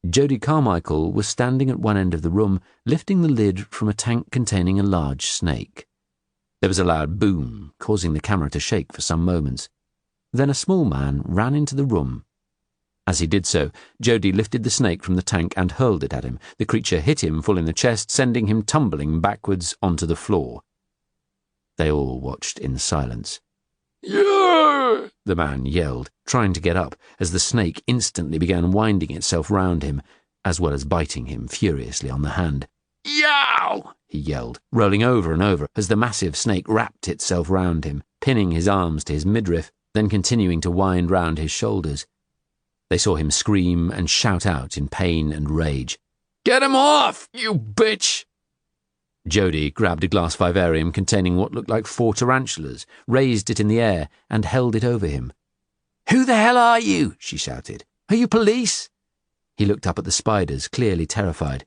Jodie Carmichael was standing at one end of the room, lifting the lid from a tank containing a large snake. There was a loud boom, causing the camera to shake for some moments. Then a small man ran into the room. As he did so, Jodie lifted the snake from the tank and hurled it at him. The creature hit him full in the chest, sending him tumbling backwards onto the floor. They all watched in silence. "Yeah!" the man yelled, trying to get up, as the snake instantly began winding itself round him, as well as biting him furiously on the hand. "Yow!" he yelled, rolling over and over as the massive snake wrapped itself round him, pinning his arms to his midriff, then continuing to wind round his shoulders. They saw him scream and shout out in pain and rage. "Get him off, you bitch!" Jodie grabbed a glass vivarium containing what looked like 4 tarantulas, raised it in the air, and held it over him. "Who the hell are you?" she shouted. "Are you police?" He looked up at the spiders, clearly terrified.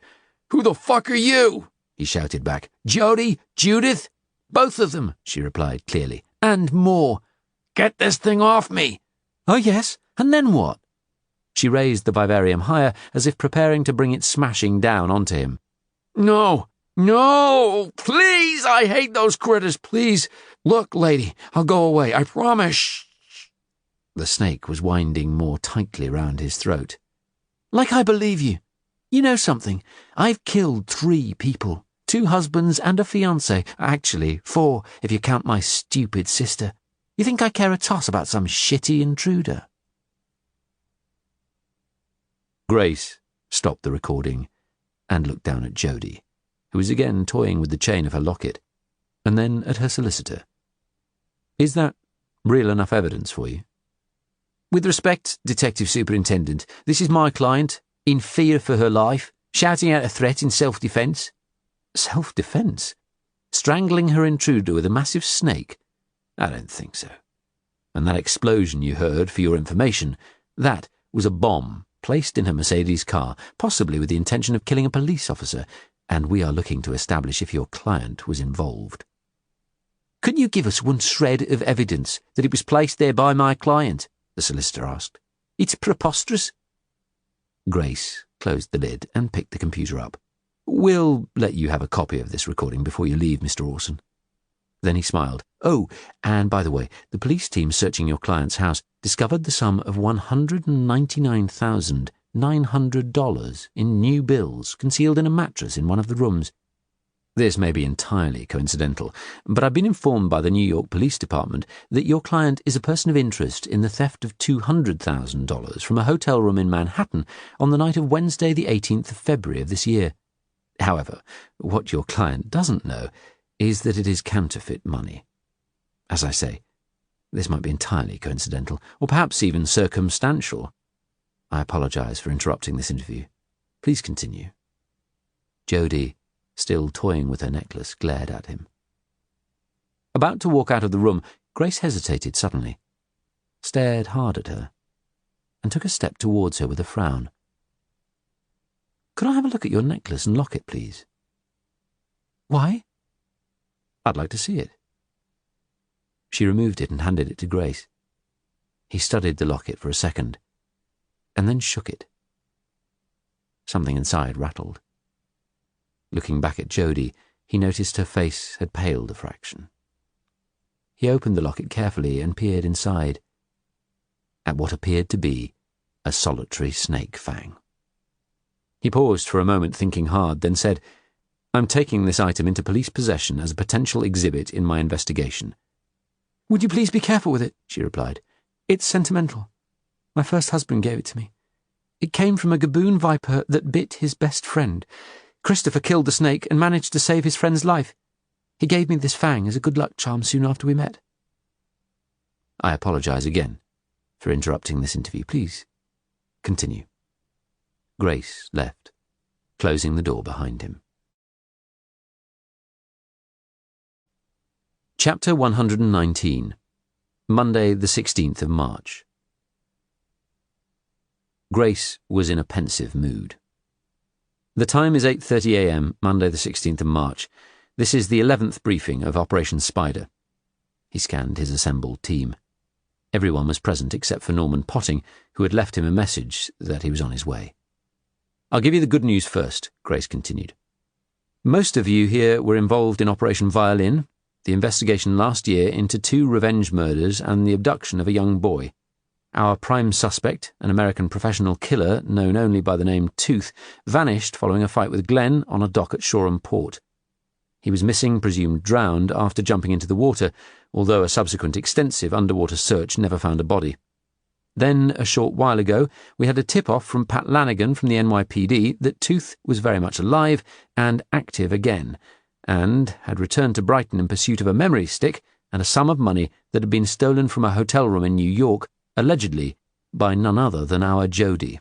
"Who the fuck are you?" he shouted back. "Jodie? Judith?" "Both of them," she replied clearly. "And more." "Get this thing off me!" "Oh yes, and then what?" She raised the vivarium higher, as if preparing to bring it smashing down onto him. "No! No! Please! I hate those critters, please! Look, lady, I'll go away, I promise!" The snake was winding more tightly round his throat. "Like I believe you. You know something? I've killed 3 people. 2 husbands and a fiancé. Actually, 4, if you count my stupid sister. You think I care a toss about some shitty intruder?" Grace stopped the recording and looked down at Jodie, who was again toying with the chain of her locket, and then at her solicitor. "Is that real enough evidence for you?" "With respect, Detective Superintendent, this is my client, in fear for her life, shouting out a threat in self-defense." "Self-defense? Strangling her intruder with a massive snake? I don't think so. And that explosion you heard, for your information, that was a bomb placed in her Mercedes car, possibly with the intention of killing a police officer, and we are looking to establish if your client was involved." "Couldn't you give us one shred of evidence that it was placed there by my client?" the solicitor asked. "It's preposterous." Grace closed the lid and picked the computer up. "We'll let you have a copy of this recording before you leave, Mr. Orson." Then he smiled. "Oh, and by the way, the police team searching your client's house discovered the sum of $199,900 in new bills concealed in a mattress in one of the rooms. This may be entirely coincidental, but I've been informed by the New York Police Department that your client is a person of interest in the theft of $200,000 from a hotel room in Manhattan on the night of Wednesday, the 18th of February of this year. However, what your client doesn't know is that it is counterfeit money. As I say, this might be entirely coincidental, or perhaps even circumstantial. I apologize for interrupting this interview. Please continue." Jodie, still toying with her necklace, glared at him. About to walk out of the room, Grace hesitated suddenly, stared hard at her, and took a step towards her with a frown. "Could I have a look at your necklace and locket, please?" "Why?" "I'd like to see it." She removed it and handed it to Grace. He studied the locket for a second, and then shook it. Something inside rattled. Looking back at Jodie, he noticed her face had paled a fraction. He opened the locket carefully and peered inside, at what appeared to be a solitary snake fang. He paused for a moment, thinking hard, then said, "I'm taking this item into police possession as a potential exhibit in my investigation." "Would you please be careful with it?" she replied. "It's sentimental. My first husband gave it to me. It came from a gaboon viper that bit his best friend. Christopher killed the snake and managed to save his friend's life. He gave me this fang as a good luck charm soon after we met." I apologize again for interrupting this interview. Please continue. Grace left, closing the door behind him. Chapter 119. Monday, the 16th of March. Grace was in a pensive mood. The time is 8:30 a.m., Monday the 16th of March. This is the 11th briefing of Operation Spider. He scanned his assembled team. Everyone was present except for Norman Potting, who had left him a message that he was on his way. "I'll give you the good news first," Grace continued. "Most of you here were involved in Operation Violin, the investigation last year into 2 revenge murders and the abduction of a young boy. Our prime suspect, an American professional killer known only by the name Tooth, vanished following a fight with Glenn on a dock at Shoreham Port. He was missing, presumed drowned, after jumping into the water, although a subsequent extensive underwater search never found a body. Then, a short while ago, we had a tip-off from Pat Lanigan from the NYPD that Tooth was very much alive and active again, and had returned to Brighton in pursuit of a memory stick and a sum of money that had been stolen from a hotel room in New York, allegedly by none other than our Jodie."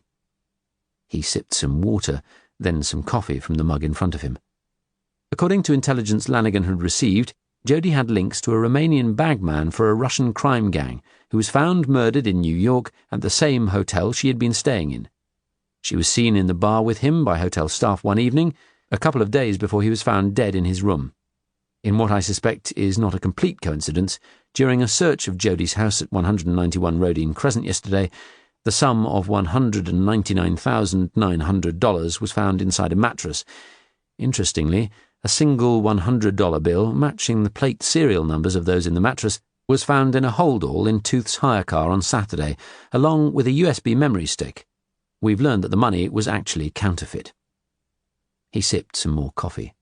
He sipped some water, then some coffee from the mug in front of him. According to intelligence Lanigan had received, Jodie had links to a Romanian bagman for a Russian crime gang who was found murdered in New York at the same hotel she had been staying in. She was seen in the bar with him by hotel staff one evening, a couple of days before he was found dead in his room. In what I suspect is not a complete coincidence, during a search of Jodie's house at 191 Rodine Crescent yesterday, the sum of $199,900 was found inside a mattress. Interestingly, a single $100 bill, matching the plate serial numbers of those in the mattress, was found in a holdall in Tooth's hire car on Saturday, along with a USB memory stick. We've learned that the money was actually counterfeit. He sipped some more coffee.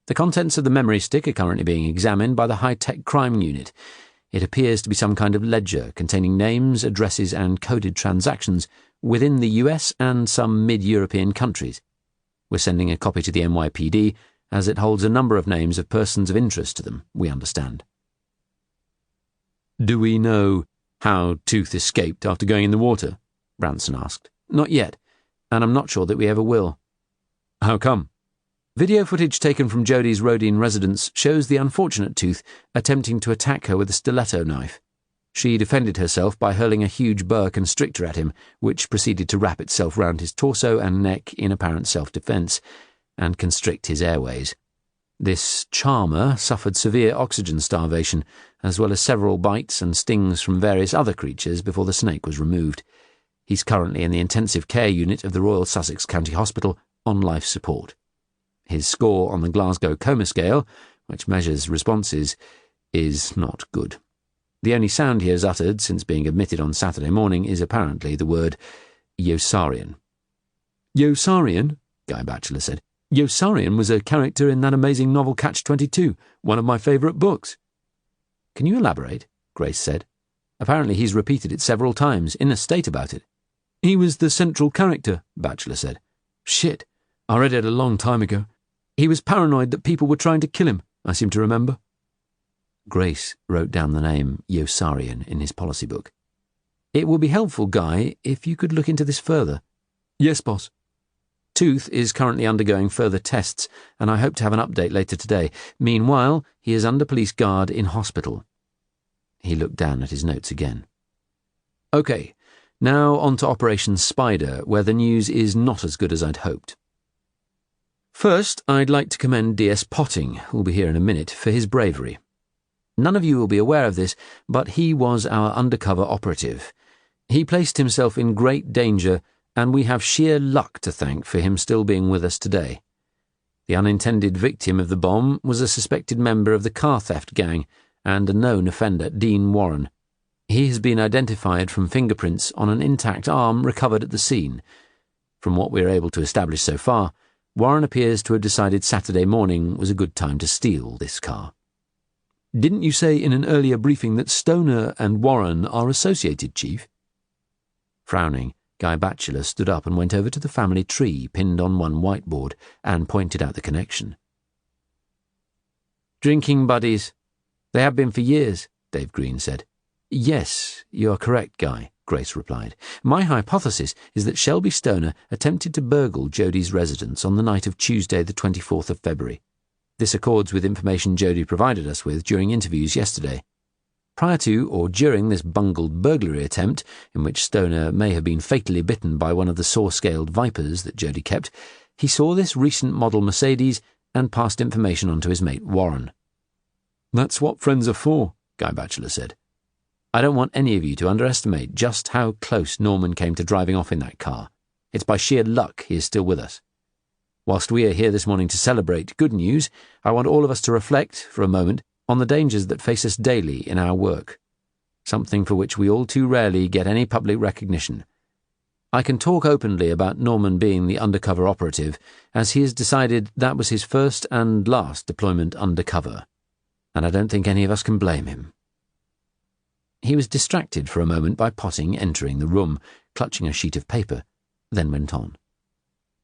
The contents of the memory stick are currently being examined by the high-tech crime unit. It appears to be some kind of ledger containing names, addresses, and coded transactions within the US and some mid-European countries. We're sending a copy to the NYPD, as it holds a number of names of persons of interest to them, we understand. "Do we know how Tooth escaped after going in the water?" Branson asked. "Not yet, and I'm not sure that we ever will." "How come?" "Video footage taken from Jodie's Rodine residence shows the unfortunate Tooth attempting to attack her with a stiletto knife. She defended herself by hurling a huge boa constrictor at him, which proceeded to wrap itself round his torso and neck in apparent self-defence, and constrict his airways. This charmer suffered severe oxygen starvation, as well as several bites and stings from various other creatures before the snake was removed. He's currently in the intensive care unit of the Royal Sussex County Hospital on life support. His score on the Glasgow Coma Scale, which measures responses, is not good. The only sound he has uttered since being admitted on Saturday morning is apparently the word Yosarian. "Yosarian?" Guy Batchelor said. "Yosarian was a character in that amazing novel Catch-22, one of my favourite books." "Can you elaborate?" Grace said. "Apparently he's repeated it several times, in a state about it." "He was the central character," Batchelor said. "Shit, I read it a long time ago. He was paranoid that people were trying to kill him, I seem to remember." Grace wrote down the name Yosarian in his policy book. "It would be helpful, Guy, if you could look into this further." "Yes, boss." Tooth is currently undergoing further tests, and I hope to have an update later today. Meanwhile, he is under police guard in hospital. He looked down at his notes again. OK, now on to Operation Spider, where the news is not as good as I'd hoped. First, I'd like to commend DS Potting, who'll be here in a minute, for his bravery. None of you will be aware of this, but he was our undercover operative. He placed himself in great danger, and we have sheer luck to thank for him still being with us today. The unintended victim of the bomb was a suspected member of the car theft gang and a known offender, Dean Warren. He has been identified from fingerprints on an intact arm recovered at the scene. From what we are able to establish so far, Warren appears to have decided Saturday morning was a good time to steal this car. "Didn't you say in an earlier briefing that Stoner and Warren are associated, Chief?" Frowning, Guy Batchelor stood up and went over to the family tree pinned on one whiteboard and pointed out the connection. Drinking buddies. They have been for years, Dave Green said. Yes, you are correct, Guy, Grace replied. My hypothesis is that Shelby Stoner attempted to burgle Jodie's residence on the night of Tuesday the 24th of February. This accords with information Jodie provided us with during interviews yesterday. Prior to or during this bungled burglary attempt, in which Stoner may have been fatally bitten by one of the saw-scaled vipers that Jodie kept, he saw this recent model Mercedes and passed information on to his mate Warren. That's what friends are for, Guy Batchelor said. I don't want any of you to underestimate just how close Norman came to driving off in that car. It's by sheer luck he is still with us. Whilst we are here this morning to celebrate good news, I want all of us to reflect, for a moment, on the dangers that face us daily in our work, something for which we all too rarely get any public recognition. I can talk openly about Norman being the undercover operative, as he has decided that was his first and last deployment undercover, and I don't think any of us can blame him. He was distracted for a moment by Potting entering the room, clutching a sheet of paper, then went on.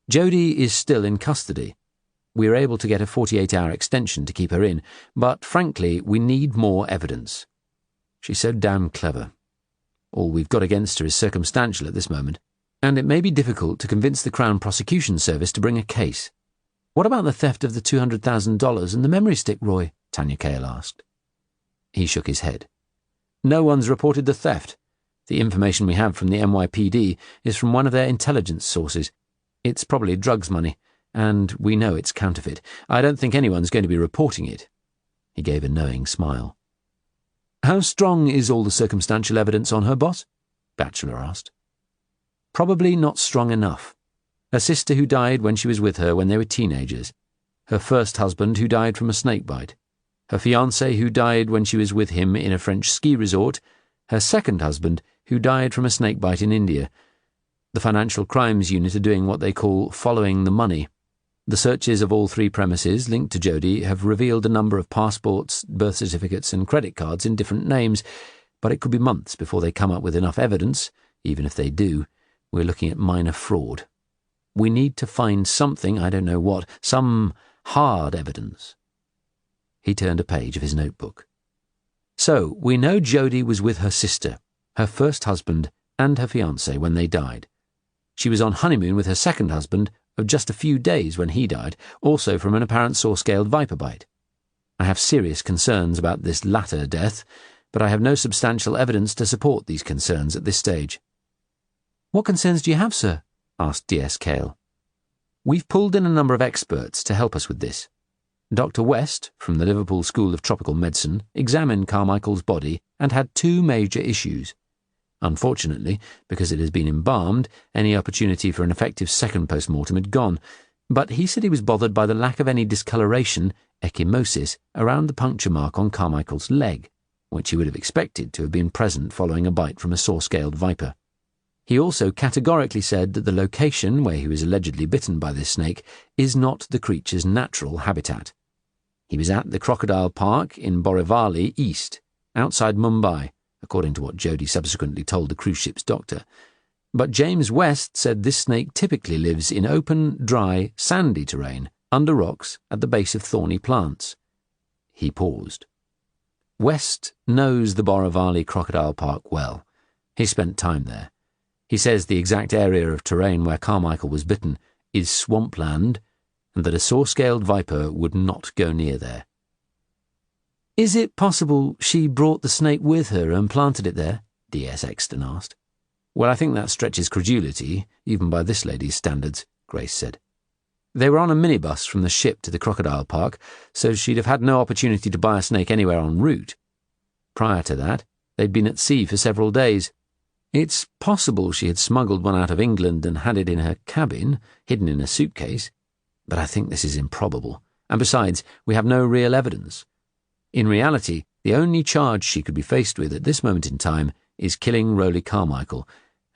Jodie is still in custody. We are able to get a 48-hour extension to keep her in, but frankly, we need more evidence. She's so damn clever. All we've got against her is circumstantial at this moment, and it may be difficult to convince the Crown Prosecution Service to bring a case. What about the theft of the $200,000 and the memory stick, Roy? Tanya Cale asked. He shook his head. No one's reported the theft. The information we have from the NYPD is from one of their intelligence sources. It's probably drugs money, and we know it's counterfeit. I don't think anyone's going to be reporting it. He gave a knowing smile. How strong is all the circumstantial evidence on her, boss? Batchelor asked. Probably not strong enough. Her sister who died when she was with her when they were teenagers. Her first husband who died from a snake bite. Her fiancé who died when she was with him in a French ski resort. Her second husband who died from a snake bite in India. The Financial Crimes Unit are doing what they call following the money. The searches of all three premises linked to Jodie have revealed a number of passports, birth certificates and credit cards in different names, but it could be months before they come up with enough evidence. Even if they do, we're looking at minor fraud. We need to find something, I don't know what, some hard evidence. He turned a page of his notebook. So, we know Jodie was with her sister, her first husband and her fiancé when they died. She was on honeymoon with her second husband of just a few days when he died, also from an apparent saw-scaled viper bite. I have serious concerns about this latter death, but I have no substantial evidence to support these concerns at this stage. What concerns do you have, sir? Asked D.S. Cale. We've pulled in a number of experts to help us with this. Dr. West, from the Liverpool School of Tropical Medicine, examined Carmichael's body and had two major issues. Unfortunately, because it has been embalmed, any opportunity for an effective second post-mortem had gone, but he said he was bothered by the lack of any discoloration, ecchymosis, around the puncture mark on Carmichael's leg, which he would have expected to have been present following a bite from a saw-scaled viper. He also categorically said that the location where he was allegedly bitten by this snake is not the creature's natural habitat. He was at the Crocodile Park in Borivali East, outside Mumbai, according to what Jodie subsequently told the cruise ship's doctor. But James West said this snake typically lives in open, dry, sandy terrain, under rocks, at the base of thorny plants. He paused. West knows the Borivali Crocodile Park well. He spent time there. He says the exact area of terrain where Carmichael was bitten is swampland, and that a saw-scaled viper would not go near there. Is it possible she brought the snake with her and planted it there? D.S. Exton asked. Well, I think that stretches credulity, even by this lady's standards, Grace said. They were on a minibus from the ship to the Crocodile Park, so she'd have had no opportunity to buy a snake anywhere en route. Prior to that, they'd been at sea for several days. It's possible she had smuggled one out of England and had it in her cabin, hidden in a suitcase, but I think this is improbable, and besides, we have no real evidence. In reality, the only charge she could be faced with at this moment in time is killing Rowley Carmichael,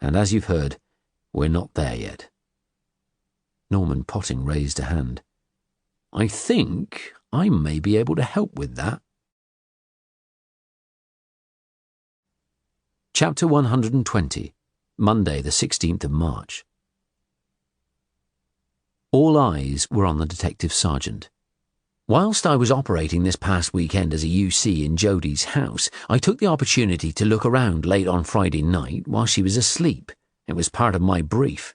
and as you've heard, we're not there yet. Norman Potting raised a hand. I think I may be able to help with that. Chapter 120. Monday, the 16th of March. All eyes were on the detective sergeant. Whilst I was operating this past weekend as a UC in Jodie's house, I took the opportunity to look around late on Friday night while she was asleep. It was part of my brief.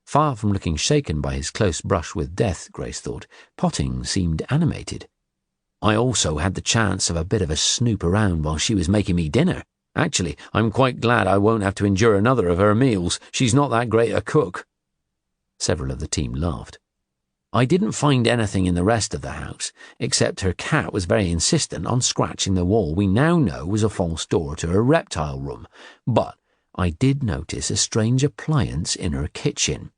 Far from looking shaken by his close brush with death, Grace thought, Potting seemed animated. I also had the chance of a bit of a snoop around while she was making me dinner. Actually, I'm quite glad I won't have to endure another of her meals. She's not that great a cook. Several of the team laughed. I didn't find anything in the rest of the house, except her cat was very insistent on scratching the wall we now know was a false door to her reptile room, but I did notice a strange appliance in her kitchen.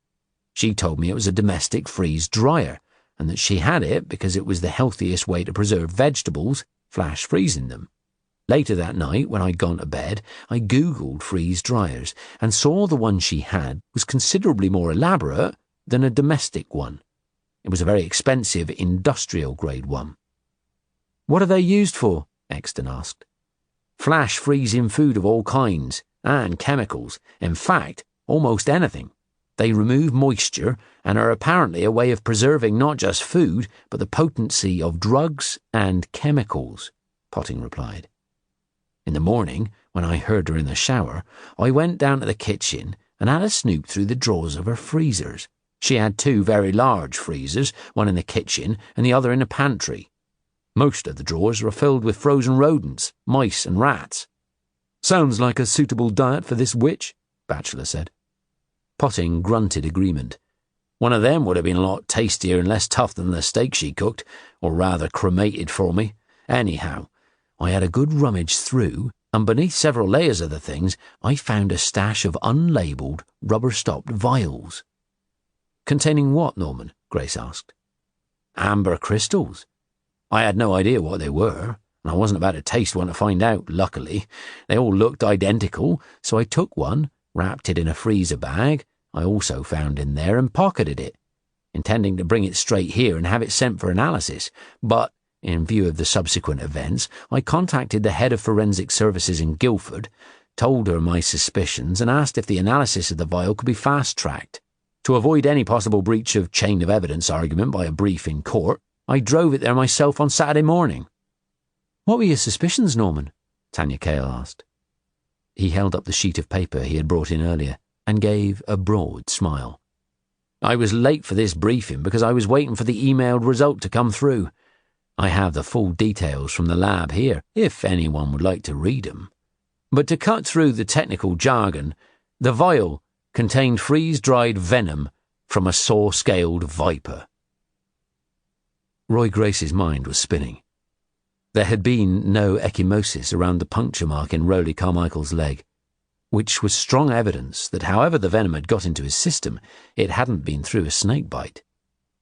She told me it was a domestic freeze dryer, and that she had it because it was the healthiest way to preserve vegetables, flash freezing them. Later that night, when I'd gone to bed, I Googled freeze dryers and saw the one she had was considerably more elaborate than a domestic one. It was a very expensive industrial-grade one. What are they used for? Exton asked. Flash freezing food of all kinds, and chemicals. In fact, almost anything. They remove moisture and are apparently a way of preserving not just food, but the potency of drugs and chemicals, Potting replied. In the morning, when I heard her in the shower, I went down to the kitchen and had a snoop through the drawers of her freezers. She had two very large freezers, one in the kitchen and the other in the pantry. Most of the drawers were filled with frozen rodents, mice and rats. Sounds like a suitable diet for this witch, Batchelor said. Potting grunted agreement. One of them would have been a lot tastier and less tough than the steak she cooked, or rather cremated for me. Anyhow, I had a good rummage through, and beneath several layers of the things, I found a stash of unlabelled, rubber-stopped vials. Containing what, Norman? Grace asked. Amber crystals. I had no idea what they were, and I wasn't about to taste one to find out, luckily. They all looked identical, so I took one, wrapped it in a freezer bag I also found in there, and pocketed it, intending to bring it straight here and have it sent for analysis. But, in view of the subsequent events, I contacted the head of forensic services in Guildford, told her my suspicions, and asked if the analysis of the vial could be fast-tracked. To avoid any possible breach of chain of evidence argument by a brief in court, I drove it there myself on Saturday morning. What were your suspicions, Norman? Tanya Cale asked. He held up the sheet of paper he had brought in earlier and gave a broad smile. I was late for this briefing because I was waiting for the emailed result to come through. I have the full details from the lab here, if anyone would like to read them. But to cut through the technical jargon, the vial contained freeze-dried venom from a saw-scaled viper. Roy Grace's mind was spinning. There had been no ecchymosis around the puncture mark in Rowley Carmichael's leg, which was strong evidence that however the venom had got into his system, it hadn't been through a snake bite.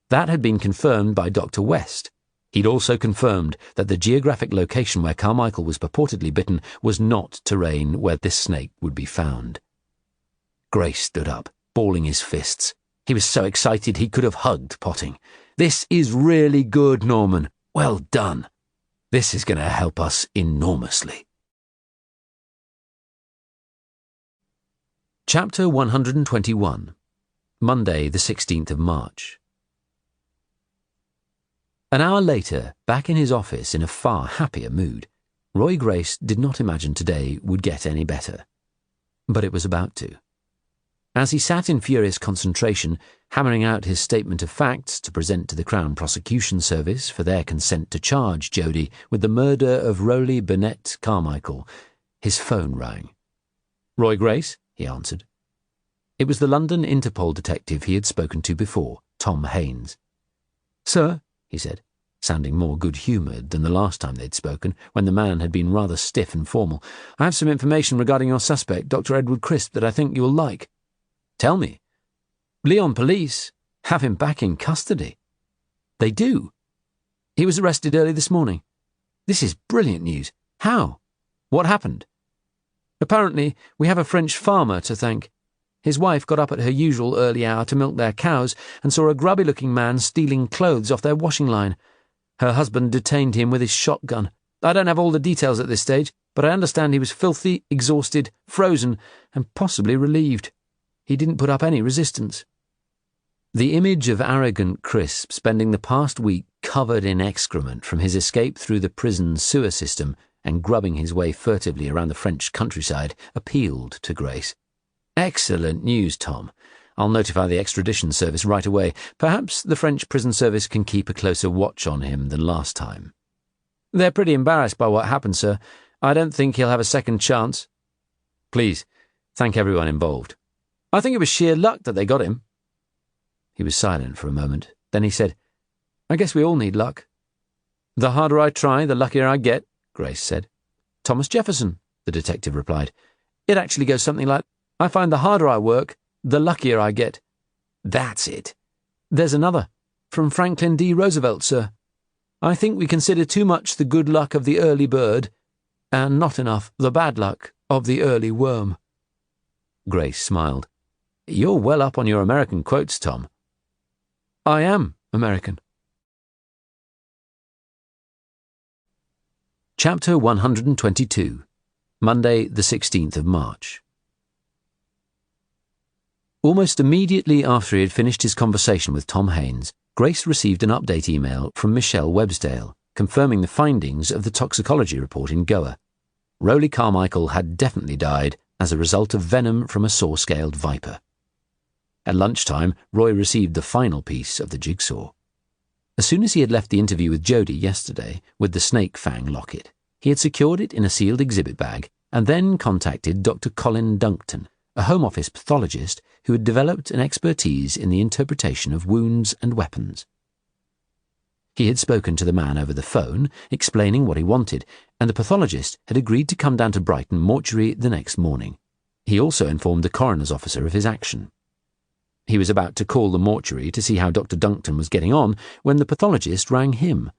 That had been confirmed by Dr. West. He'd also confirmed that the geographic location where Carmichael was purportedly bitten was not terrain where this snake would be found. Grace stood up, balling his fists. He was so excited he could have hugged Potting. This is really good, Norman. Well done. This is going to help us enormously. Chapter 121. Monday, the 16th of March. An hour later, back in his office in a far happier mood, Roy Grace did not imagine today would get any better. But it was about to. As he sat in furious concentration, hammering out his statement of facts to present to the Crown Prosecution Service for their consent to charge Jodie with the murder of Rowley Burnett Carmichael, his phone rang. "Roy Grace?" he answered. It was the London Interpol detective he had spoken to before, Tom Haines. "Sir," he said, sounding more good-humoured than the last time they'd spoken, when the man had been rather stiff and formal, "I have some information regarding your suspect, Dr. Edward Crisp, that I think you'll like." "Tell me." "Lyon police have him back in custody." "They do?" "He was arrested early this morning." "This is brilliant news. How? What happened?" "Apparently, we have a French farmer to thank. His wife got up at her usual early hour to milk their cows and saw a grubby-looking man stealing clothes off their washing line. Her husband detained him with his shotgun. I don't have all the details at this stage. but I understand he was filthy, exhausted, frozen, and possibly relieved. He didn't put up any resistance." The image of arrogant Crisp spending the past week covered in excrement from his escape through the prison sewer system and grubbing his way furtively around the French countryside appealed to Grace. "Excellent news, Tom. I'll notify the extradition service right away. Perhaps the French prison service can keep a closer watch on him than last time." "They're pretty embarrassed by what happened, sir. I don't think he'll have a second chance." "Please, thank everyone involved." "I think it was sheer luck that they got him." He was silent for a moment. Then he said, "I guess we all need luck." "The harder I try, the luckier I get," Grace said. "Thomas Jefferson," the detective replied. "It actually goes something like, I find the harder I work, the luckier I get." "That's it." "There's another, from Franklin D. Roosevelt, sir. I think we consider too much the good luck of the early bird, and not enough the bad luck of the early worm." Grace smiled. "You're well up on your American quotes, Tom." "I am American." Chapter 122. Monday, the 16th of March. Almost immediately after he had finished his conversation with Tom Haines, Grace received an update email from Michelle Websdale, confirming the findings of the toxicology report in Goa. Rowley Carmichael had definitely died as a result of venom from a saw-scaled viper. At lunchtime, Roy received the final piece of the jigsaw. As soon as he had left the interview with Jodie yesterday with the snake fang locket, he had secured it in a sealed exhibit bag and then contacted Dr. Colin Duncton, a Home Office pathologist who had developed an expertise in the interpretation of wounds and weapons. He had spoken to the man over the phone, explaining what he wanted, and the pathologist had agreed to come down to Brighton mortuary the next morning. He also informed the coroner's officer of his action. He was about to call the mortuary to see how Dr. Duncton was getting on when the pathologist rang him.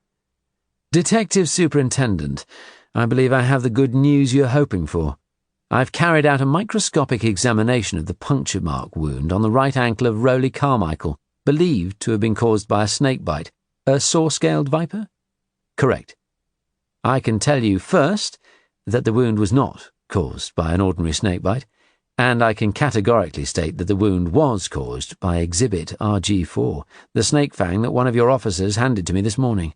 "Detective Superintendent, I believe I have the good news you're hoping for. I've carried out a microscopic examination of the puncture mark wound on the right ankle of Rowley Carmichael, believed to have been caused by a snake bite. A saw-scaled viper?" "Correct. I can tell you first that the wound was not caused by an ordinary snake bite, and I can categorically state that the wound was caused by Exhibit RG4, the snake fang that one of your officers handed to me this morning.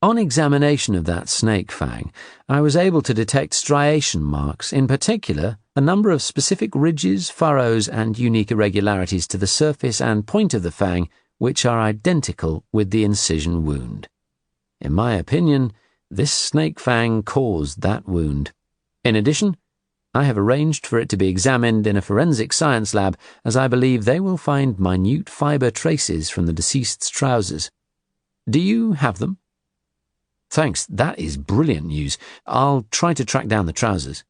On examination of that snake fang, I was able to detect striation marks, in particular, a number of specific ridges, furrows, and unique irregularities to the surface and point of the fang, which are identical with the incision wound. In my opinion, this snake fang caused that wound. In addition, I have arranged for it to be examined in a forensic science lab, as I believe they will find minute fibre traces from the deceased's trousers. Do you have them?" "Thanks, that is brilliant news. I'll try to track down the trousers.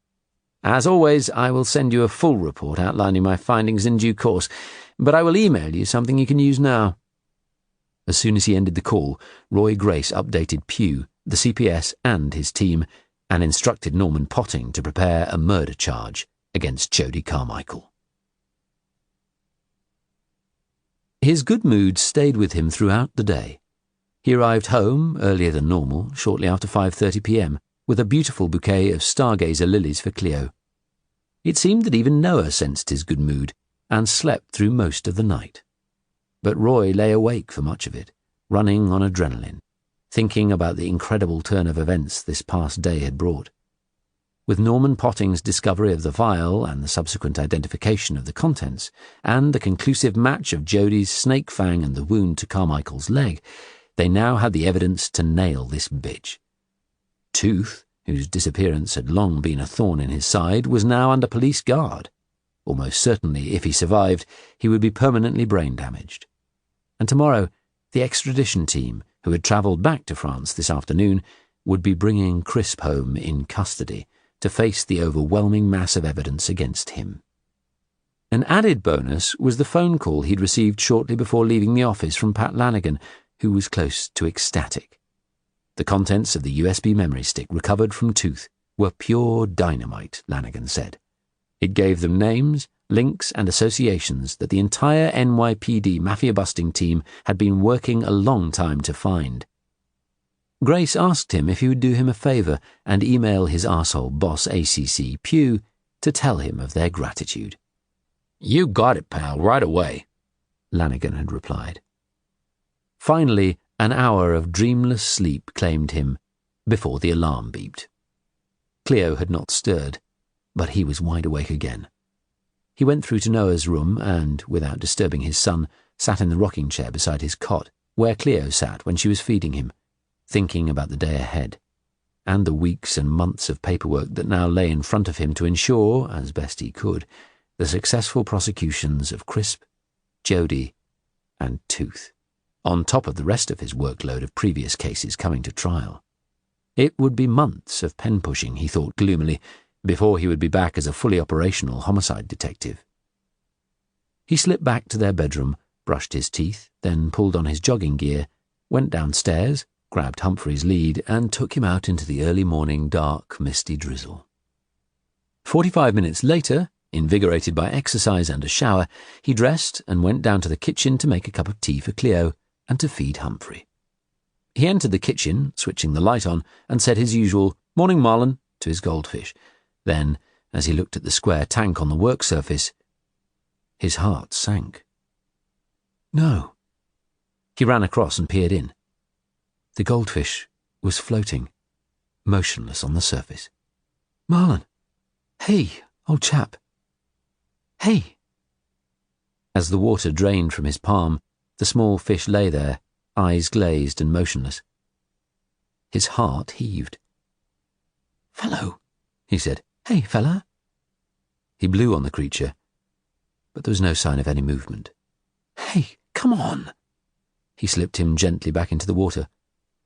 As always, I will send you a full report outlining my findings in due course, but I will email you something you can use now." As soon as he ended the call, Roy Grace updated Pugh, the CPS, and his team, and instructed Norman Potting to prepare a murder charge against Jodie Carmichael. His good mood stayed with him throughout the day. He arrived home earlier than normal, shortly after 5:30 p.m, with a beautiful bouquet of stargazer lilies for Cleo. It seemed that even Noah sensed his good mood and slept through most of the night. But Roy lay awake for much of it, running on adrenaline, thinking about the incredible turn of events this past day had brought. With Norman Potting's discovery of the vial and the subsequent identification of the contents, and the conclusive match of Jodie's snake fang and the wound to Carmichael's leg, they now had the evidence to nail this bitch. Tooth, whose disappearance had long been a thorn in his side, was now under police guard. Almost certainly, if he survived, he would be permanently brain damaged. And tomorrow, the extradition team, who had travelled back to France this afternoon, would be bringing Crisp home in custody to face the overwhelming mass of evidence against him. An added bonus was the phone call he'd received shortly before leaving the office from Pat Lanigan, who was close to ecstatic. The contents of the USB memory stick recovered from Tooth were pure dynamite, Lanigan said. It gave them names, links, and associations that the entire NYPD mafia-busting team had been working a long time to find. Grace asked him if he would do him a favour and email his arsehole boss ACC Pugh to tell him of their gratitude. "You got it, pal, right away," Lanigan had replied. Finally, an hour of dreamless sleep claimed him before the alarm beeped. Cleo had not stirred, but he was wide awake again. He went through to Noah's room and, without disturbing his son, sat in the rocking chair beside his cot, where Cleo sat when she was feeding him, thinking about the day ahead, and the weeks and months of paperwork that now lay in front of him to ensure, as best he could, the successful prosecutions of Crisp, Jodie, and Tooth, on top of the rest of his workload of previous cases coming to trial. It would be months of pen-pushing, he thought gloomily, before he would be back as a fully operational homicide detective. He slipped back to their bedroom, brushed his teeth, then pulled on his jogging gear, went downstairs, grabbed Humphrey's lead, and took him out into the early morning dark, misty drizzle. 45 minutes later, invigorated by exercise and a shower, he dressed and went down to the kitchen to make a cup of tea for Cleo and to feed Humphrey. He entered the kitchen, switching the light on, and said his usual "Morning, Marlon" to his goldfish. Then, as he looked at the square tank on the work surface, his heart sank. No. He ran across and peered in. The goldfish was floating, motionless on the surface. "Marlon! Hey, old chap! Hey!" As the water drained from his palm, the small fish lay there, eyes glazed and motionless. His heart heaved. "Fellow," he said. "Hey, fella." He blew on the creature, but there was no sign of any movement. "Hey, come on." He slipped him gently back into the water.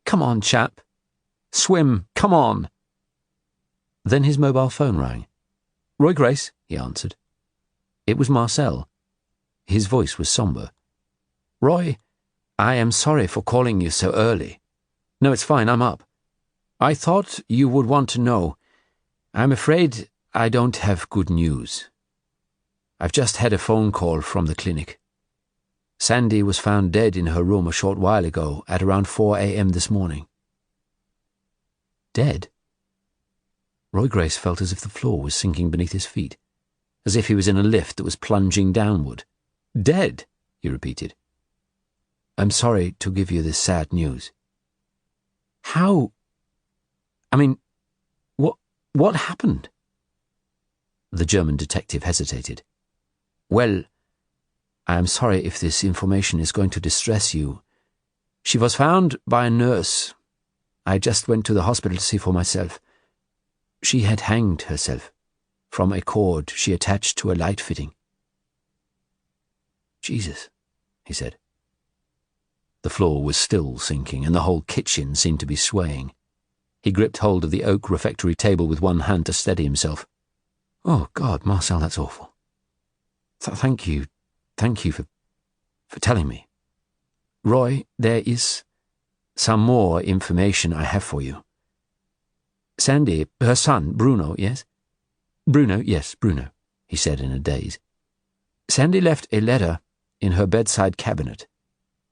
"Come on, chap. Swim, come on." Then his mobile phone rang. "Roy Grace," he answered. It was Marcel. His voice was sombre. "Roy, I am sorry for calling you so early." "No, it's fine, I'm up." "I thought you would want to know. I'm afraid I don't have good news. I've just had a phone call from the clinic. Sandy was found dead in her room a short while ago at around 4 a.m. this morning." Dead? Roy Grace felt as if the floor was sinking beneath his feet, as if he was in a lift that was plunging downward. "Dead?" he repeated. "I'm sorry to give you this sad news." "How? I mean, what happened?" The German detective hesitated. "Well, I am sorry if this information is going to distress you. She was found by a nurse. I just went to the hospital to see for myself. She had hanged herself from a cord she attached to a light fitting." "Jesus," he said. The floor was still sinking, and the whole kitchen seemed to be swaying. He gripped hold of the oak refectory table with one hand to steady himself. "Oh, God, Marcel, that's awful. Thank you for telling me. Roy, there is some more information I have for you. Sandy, her son, Bruno, yes?" "Bruno, yes, Bruno," he said in a daze. "Sandy left a letter in her bedside cabinet.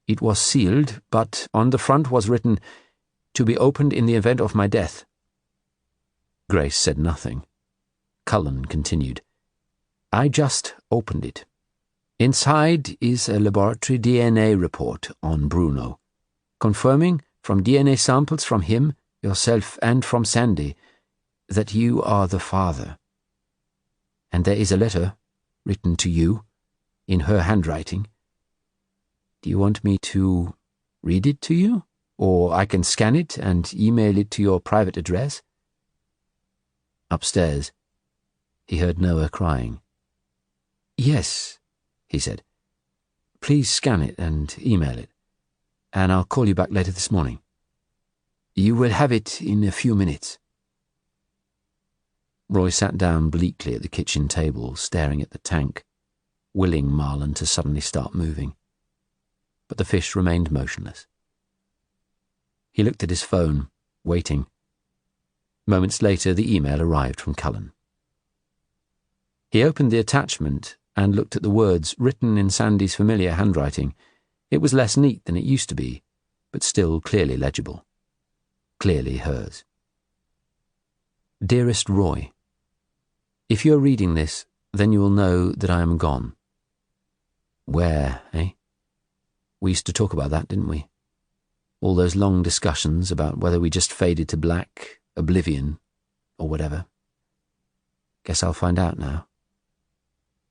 It was sealed, but on the front was written, 'To be opened in the event of my death.'" Grace said nothing. Cullen continued, "I just opened it. Inside is a laboratory DNA report on Bruno, confirming from DNA samples from him, yourself, and from Sandy that you are the father. And there is a letter written to you in her handwriting. Do you want me to read it to you? Or I can scan it and email it to your private address?" Upstairs, he heard Noah crying. "Yes," he said. "Please scan it and email it, and I'll call you back later this morning. You will have it in a few minutes." Roy sat down bleakly at the kitchen table, staring at the tank, willing Marlon to suddenly start moving. But the fish remained motionless. He looked at his phone, waiting. Moments later, the email arrived from Cullen. He opened the attachment and looked at the words written in Sandy's familiar handwriting. It was less neat than it used to be, but still clearly legible. clearly hers. Dearest Roy, if you are reading this, then you will know that I am gone. Where, eh? We used to talk about that, didn't we? All those long discussions about whether we just faded to black, oblivion, or whatever. Guess I'll find out now.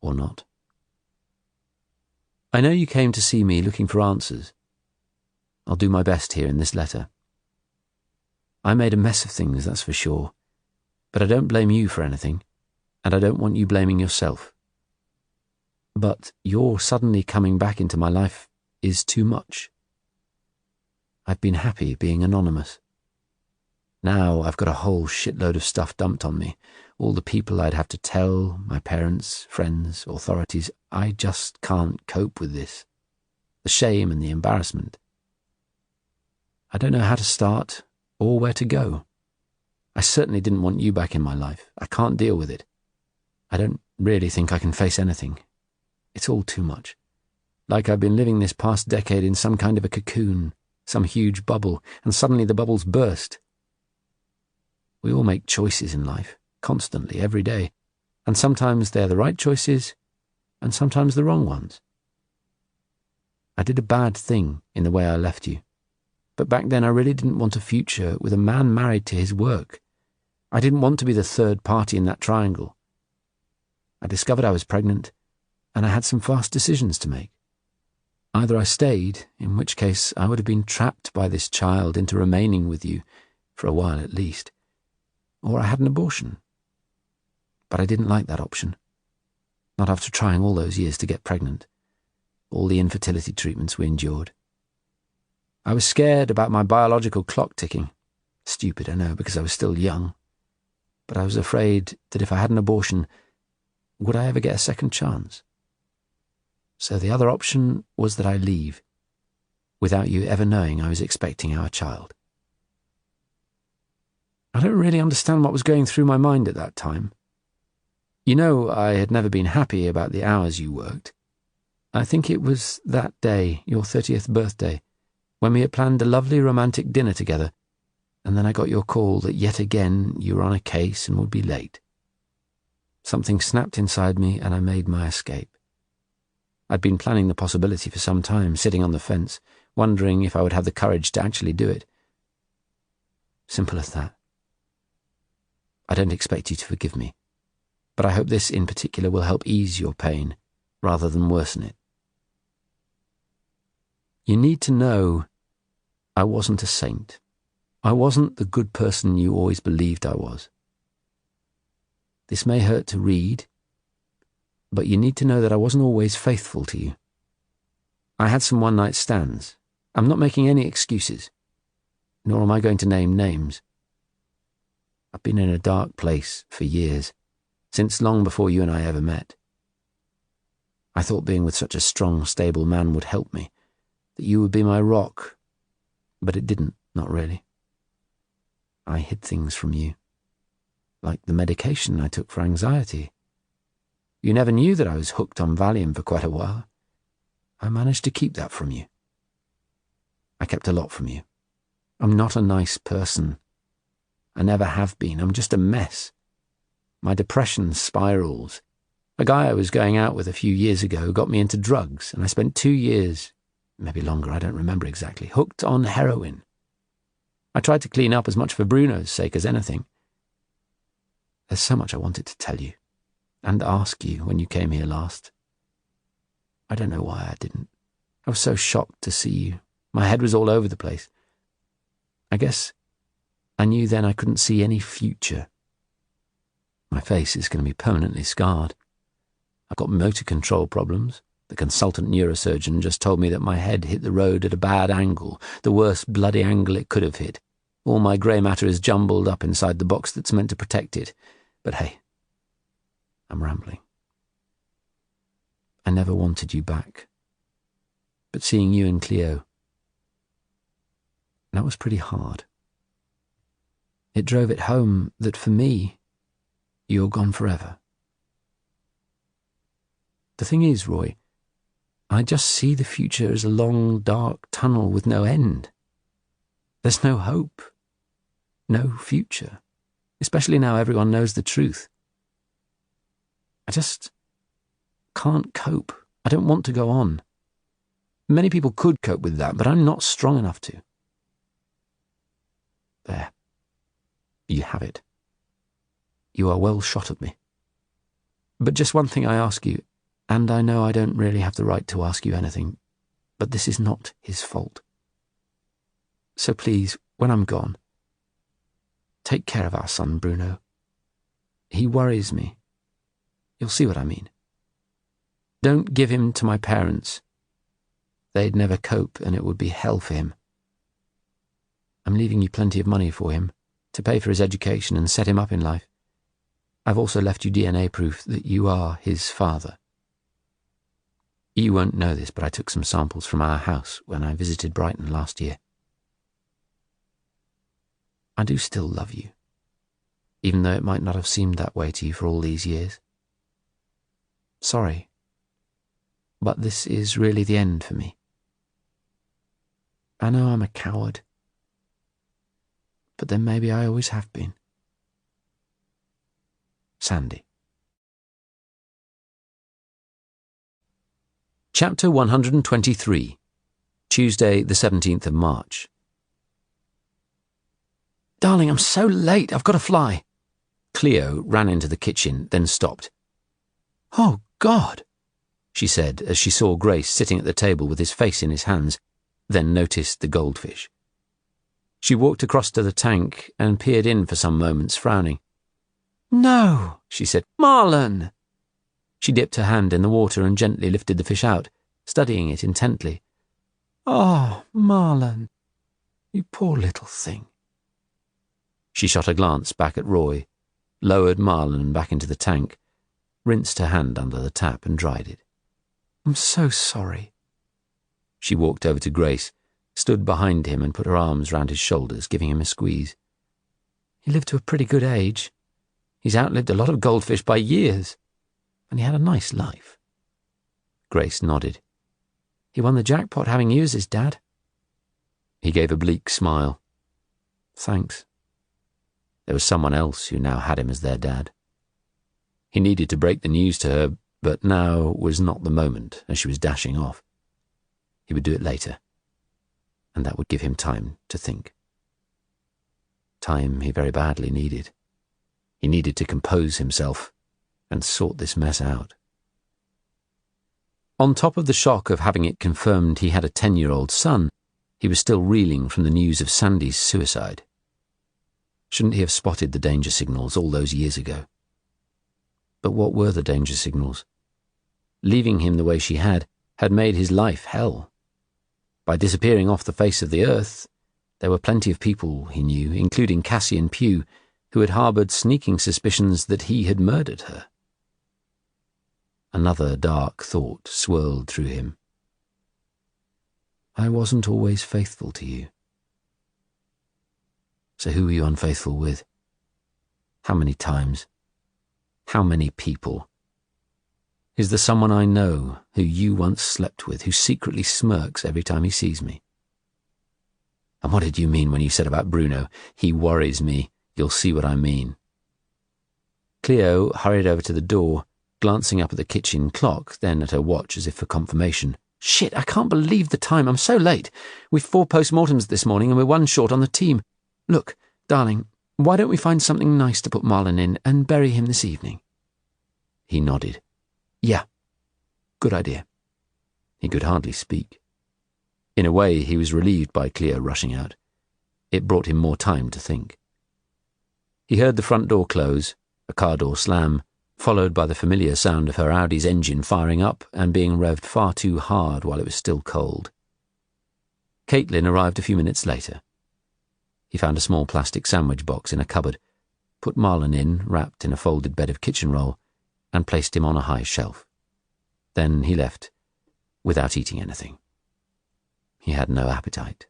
Or not. I know you came to see me looking for answers. I'll do my best here in this letter. I made a mess of things, that's for sure, but I don't blame you for anything, and I don't want you blaming yourself. But your suddenly coming back into my life is too much. I've been happy being anonymous. Now I've got a whole shitload of stuff dumped on me, all the people I'd have to tell, my parents, friends, authorities. I just can't cope with this. The shame and the embarrassment. I don't know how to start or where to go. I certainly didn't want you back in my life. I can't deal with it. I don't really think I can face anything. It's all too much. Like I've been living this past decade in some kind of a cocoon, some huge bubble, and suddenly the bubble's burst. We all make choices in life, constantly, every day, and sometimes they're the right choices, and sometimes the wrong ones. I did a bad thing in the way I left you, but back then I really didn't want a future with a man married to his work. I didn't want to be the third party in that triangle. I discovered I was pregnant, and I had some fast decisions to make. Either I stayed, in which case I would have been trapped by this child into remaining with you, for a while at least, or I had an abortion. But I didn't like that option. Not after trying all those years to get pregnant, all the infertility treatments we endured. I was scared about my biological clock ticking. Stupid, I know, because I was still young. But I was afraid that if I had an abortion, would I ever get a second chance? So the other option was that I leave, without you ever knowing I was expecting our child. I don't really understand what was going through my mind at that time. You know, I had never been happy about the hours you worked. I think it was that day, your 30th birthday, when we had planned a lovely romantic dinner together, and then I got your call that yet again you were on a case and would be late. Something snapped inside me and I made my escape. I'd been planning the possibility for some time, sitting on the fence, wondering if I would have the courage to actually do it. Simple as that. I don't expect you to forgive me, but I hope this in particular will help ease your pain rather than worsen it. You need to know I wasn't a saint. I wasn't the good person you always believed I was. This may hurt to read, but you need to know that I wasn't always faithful to you. I had some one-night stands. I'm not making any excuses, nor am I going to name names. I've been in a dark place for years, since long before you and I ever met. I thought being with such a strong, stable man would help me, that you would be my rock, but it didn't, not really. I hid things from you, like the medication I took for anxiety. You never knew that I was hooked on Valium for quite a while. I managed to keep that from you. I kept a lot from you. I'm not a nice person. I never have been. I'm just a mess. My depression spirals. A guy I was going out with a few years ago got me into drugs, and I spent 2 years, maybe longer, I don't remember exactly, hooked on heroin. I tried to clean up as much for Bruno's sake as anything. There's so much I wanted to tell you, and ask you when you came here last. I don't know why I didn't. I was so shocked to see you. My head was all over the place. I guess I knew then I couldn't see any future. My face is going to be permanently scarred. I've got motor control problems. The consultant neurosurgeon just told me that my head hit the road at a bad angle, the worst bloody angle it could have hit. All my grey matter is jumbled up inside the box that's meant to protect it. But hey, I'm rambling. I never wanted you back. But seeing you and Cleo, that was pretty hard. It drove it home that for me, you're gone forever. The thing is, Roy, I just see the future as a long, dark tunnel with no end. There's no hope. no future, especially now everyone knows the truth. I just can't cope. I don't want to go on. Many people could cope with that, but I'm not strong enough to. There. You have it. You are well shot of me. But just one thing I ask you, and I know I don't really have the right to ask you anything, but this is not his fault. So please, when I'm gone, take care of our son, Bruno. He worries me. You'll see what I mean. Don't give him to my parents. They'd never cope, and it would be hell for him. I'm leaving you plenty of money for him, to pay for his education and set him up in life. I've also left you DNA proof that you are his father. You won't know this, but I took some samples from our house when I visited Brighton last year. I do still love you, even though it might not have seemed that way to you for all these years. Sorry, but this is really the end for me. I know I'm a coward, but then maybe I always have been. Sandy. Chapter 123. Tuesday, the 17th of March. Darling, I'm so late. I've got to fly. Cleo ran into the kitchen, then stopped. Oh, God, she said as she saw Grace sitting at the table with his face in his hands, then noticed the goldfish. She walked across to the tank and peered in for some moments, frowning. No, she said. Marlon! She dipped her hand in the water and gently lifted the fish out, studying it intently. Oh, Marlon, you poor little thing. She shot a glance back at Roy, lowered Marlon back into the tank, rinsed her hand under the tap and dried it. I'm so sorry. She walked over to Grace, stood behind him and put her arms round his shoulders, giving him a squeeze. He lived to a pretty good age. He's outlived a lot of goldfish by years, and he had a nice life. Grace nodded. He won the jackpot having you as his dad. He gave a bleak smile. Thanks. There was someone else who now had him as their dad. He needed to break the news to her, but now was not the moment as she was dashing off. He would do it later, and that would give him time to think. Time he very badly needed. He needed to compose himself and sort this mess out. On top of the shock of having it confirmed he had a 10-year-old son, he was still reeling from the news of Sandy's suicide. Shouldn't he have spotted the danger signals all those years ago? But what were the danger signals? Leaving him the way she had made his life hell. By disappearing off the face of the earth, there were plenty of people he knew, including Cassian Pugh, who had harboured sneaking suspicions that he had murdered her. Another dark thought swirled through him. I wasn't always faithful to you. So who were you unfaithful with? How many times? How many people? Is there someone I know who you once slept with who secretly smirks every time he sees me? And what did you mean when you said about Bruno? He worries me. You'll see what I mean. Cleo hurried over to the door, glancing up at the kitchen clock, then at her watch as if for confirmation. Shit, I can't believe the time. I'm so late. We've 4 postmortems this morning and we're 1 short on the team. Look, darling, why don't we find something nice to put Marlon in and bury him this evening? He nodded. Yeah, good idea. He could hardly speak. In a way, he was relieved by Cleo rushing out. It brought him more time to think. He heard the front door close, a car door slam, followed by the familiar sound of her Audi's engine firing up and being revved far too hard while it was still cold. Caitlin arrived a few minutes later. He found a small plastic sandwich box in a cupboard, put Marlon in, wrapped in a folded bed of kitchen roll, and placed him on a high shelf. Then he left, without eating anything. He had no appetite.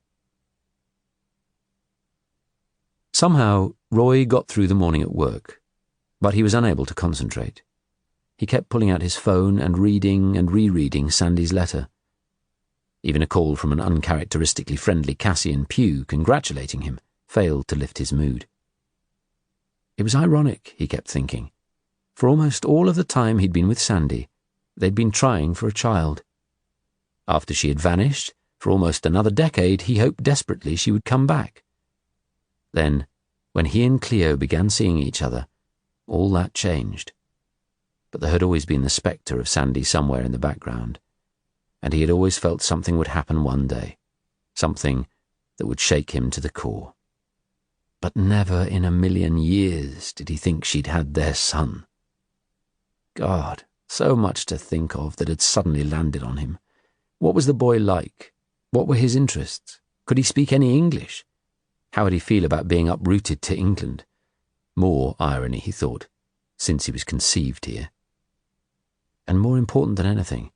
Somehow, Roy got through the morning at work, but he was unable to concentrate. He kept pulling out his phone and reading and rereading Sandy's letter. Even a call from an uncharacteristically friendly Cassian Pugh congratulating him failed to lift his mood. It was ironic, he kept thinking. For almost all of the time he'd been with Sandy, they'd been trying for a child. After she had vanished, for almost another decade, he hoped desperately she would come back. Then, when he and Cleo began seeing each other, all that changed. But there had always been the spectre of Sandy somewhere in the background, and he had always felt something would happen one day, something that would shake him to the core. But never in a million years did he think she'd had their son. God, so much to think of that had suddenly landed on him. What was the boy like? What were his interests? Could he speak any English? How would he feel about being uprooted to England? More irony, he thought, since he was conceived here. And more important than anything,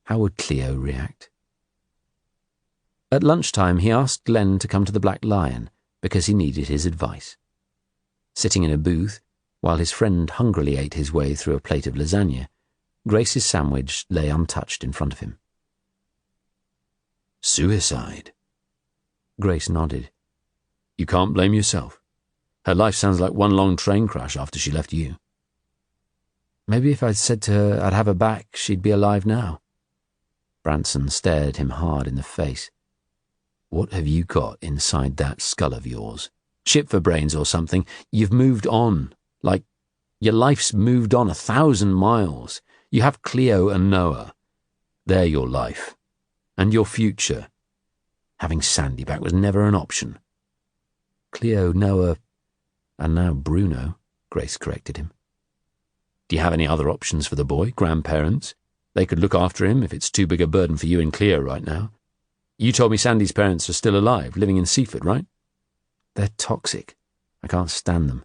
how would Cleo react? At lunchtime, he asked Glenn to come to the Black Lion because he needed his advice. Sitting in a booth, while his friend hungrily ate his way through a plate of lasagna, Grace's sandwich lay untouched in front of him. Suicide? Grace nodded. You can't blame yourself. Her life sounds like one long train crash after she left you. Maybe if I'd said to her I'd have her back, she'd be alive now. Branson stared him hard in the face. What have you got inside that skull of yours? Shit for brains or something? You've moved on. Like, your life's moved on 1,000 miles. You have Cleo and Noah. They're your life. And your future. Having Sandy back was never an option. Cleo, Noah, and now Bruno, Grace corrected him. Do you have any other options for the boy? Grandparents? They could look after him if it's too big a burden for you and Cleo right now. You told me Sandy's parents are still alive, living in Seaford, right? They're toxic. I can't stand them.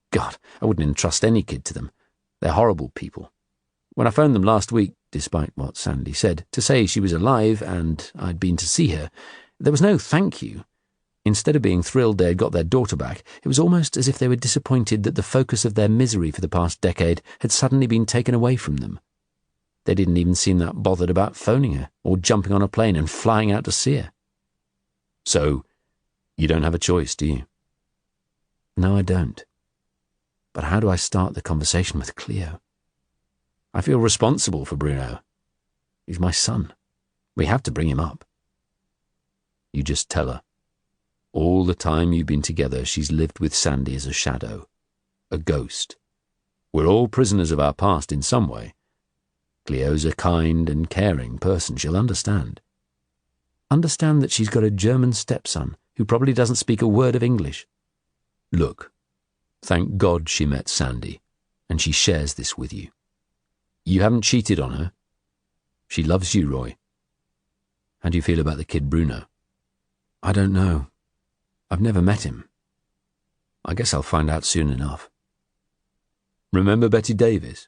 God, I wouldn't entrust any kid to them. They're horrible people. When I phoned them last week, despite what Sandy said, to say she was alive and I'd been to see her, there was no thank you. Instead of being thrilled they had got their daughter back, it was almost as if they were disappointed that the focus of their misery for the past decade had suddenly been taken away from them. They didn't even seem that bothered about phoning her or jumping on a plane and flying out to see her. So, you don't have a choice, do you? No, I don't. But how do I start the conversation with Cleo? I feel responsible for Bruno. He's my son. We have to bring him up. You just tell her. All the time you've been together, she's lived with Sandy as a shadow, a ghost. We're all prisoners of our past in some way. Cleo's a kind and caring person, she'll understand. Understand that she's got a German stepson who probably doesn't speak a word of English. Look, thank God she met Sandy, and she shares this with you. You haven't cheated on her. She loves you, Roy. How do you feel about the kid Bruno? I don't know. I've never met him. I guess I'll find out soon enough. Remember Betty Davis?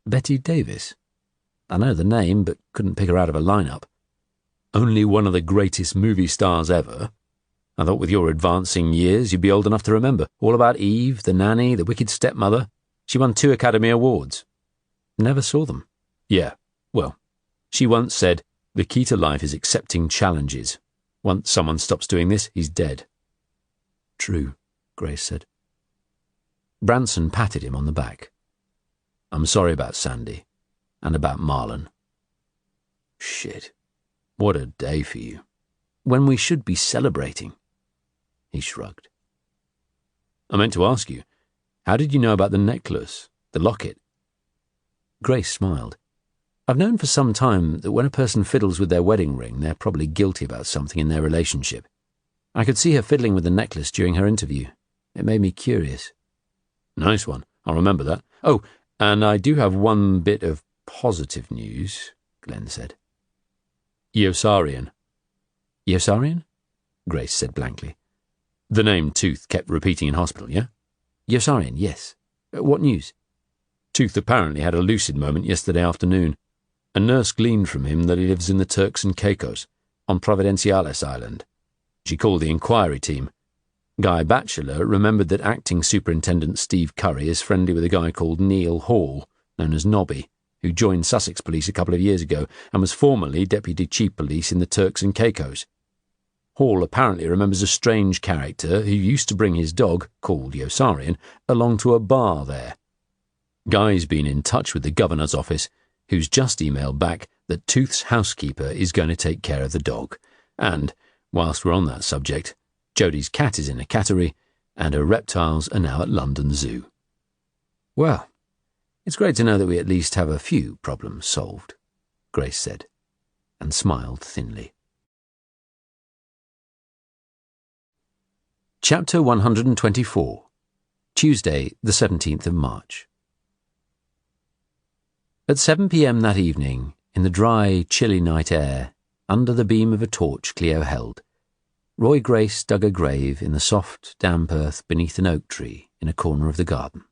Betty Davis? I know the name, but couldn't pick her out of a lineup. Only one of the greatest movie stars ever. I thought with your advancing years you'd be old enough to remember. All About Eve, The Nanny, The Wicked Stepmother. She won 2 Academy Awards. Never saw them. Yeah, well, she once said, the key to life is accepting challenges. Once someone stops doing this, he's dead. True, Grace said. Branson patted him on the back. I'm sorry about Sandy, and about Marlon. Shit, what a day for you. When we should be celebrating. He shrugged. I meant to ask you, how did you know about the necklace, the locket? Grace smiled. I've known for some time that when a person fiddles with their wedding ring, they're probably guilty about something in their relationship. I could see her fiddling with the necklace during her interview. It made me curious. Nice one. I'll remember that. Oh, and I do have one bit of positive news, Glenn said. Yosarian. Yosarian? Grace said blankly. The name Tooth kept repeating in hospital, yeah? Yosarian, yes. What news? Tooth apparently had a lucid moment yesterday afternoon. A nurse gleaned from him that he lives in the Turks and Caicos, on Providenciales Island. She called the inquiry team. Guy Batchelor remembered that acting Superintendent Steve Curry is friendly with a guy called Neil Hall, known as Nobby, who joined Sussex Police a couple of years ago and was formerly Deputy Chief Police in the Turks and Caicos. Hall apparently remembers a strange character who used to bring his dog, called Yosarian, along to a bar there. Guy's been in touch with the governor's office, who's just emailed back that Tooth's housekeeper is going to take care of the dog. And, whilst we're on that subject, Jodie's cat is in a cattery, and her reptiles are now at London Zoo. Well, it's great to know that we at least have a few problems solved, Grace said, and smiled thinly. Chapter 124. Tuesday, the 17th of March. At 7 p.m. that evening, in the dry, chilly night air, under the beam of a torch Cleo held, Roy Grace dug a grave in the soft, damp earth beneath an oak tree in a corner of the garden.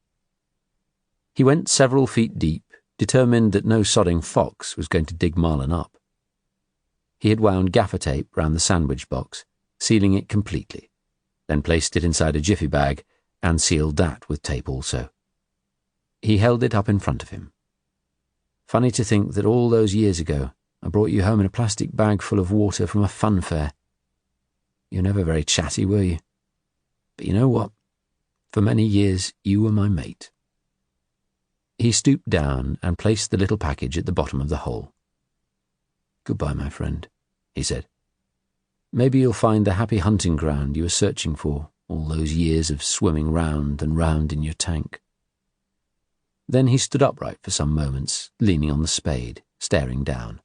He went several feet deep, determined that no sodding fox was going to dig Marlin up. He had wound gaffer tape round the sandwich box, sealing it completely, then placed it inside a jiffy bag and sealed that with tape also. He held it up in front of him. Funny to think that all those years ago I brought you home in a plastic bag full of water from a fun fair. You were never very chatty, were you? But you know what? For many years you were my mate. He stooped down and placed the little package at the bottom of the hole. Goodbye, my friend, he said. Maybe you'll find the happy hunting ground you were searching for all those years of swimming round and round in your tank. Then he stood upright for some moments, leaning on the spade, staring down.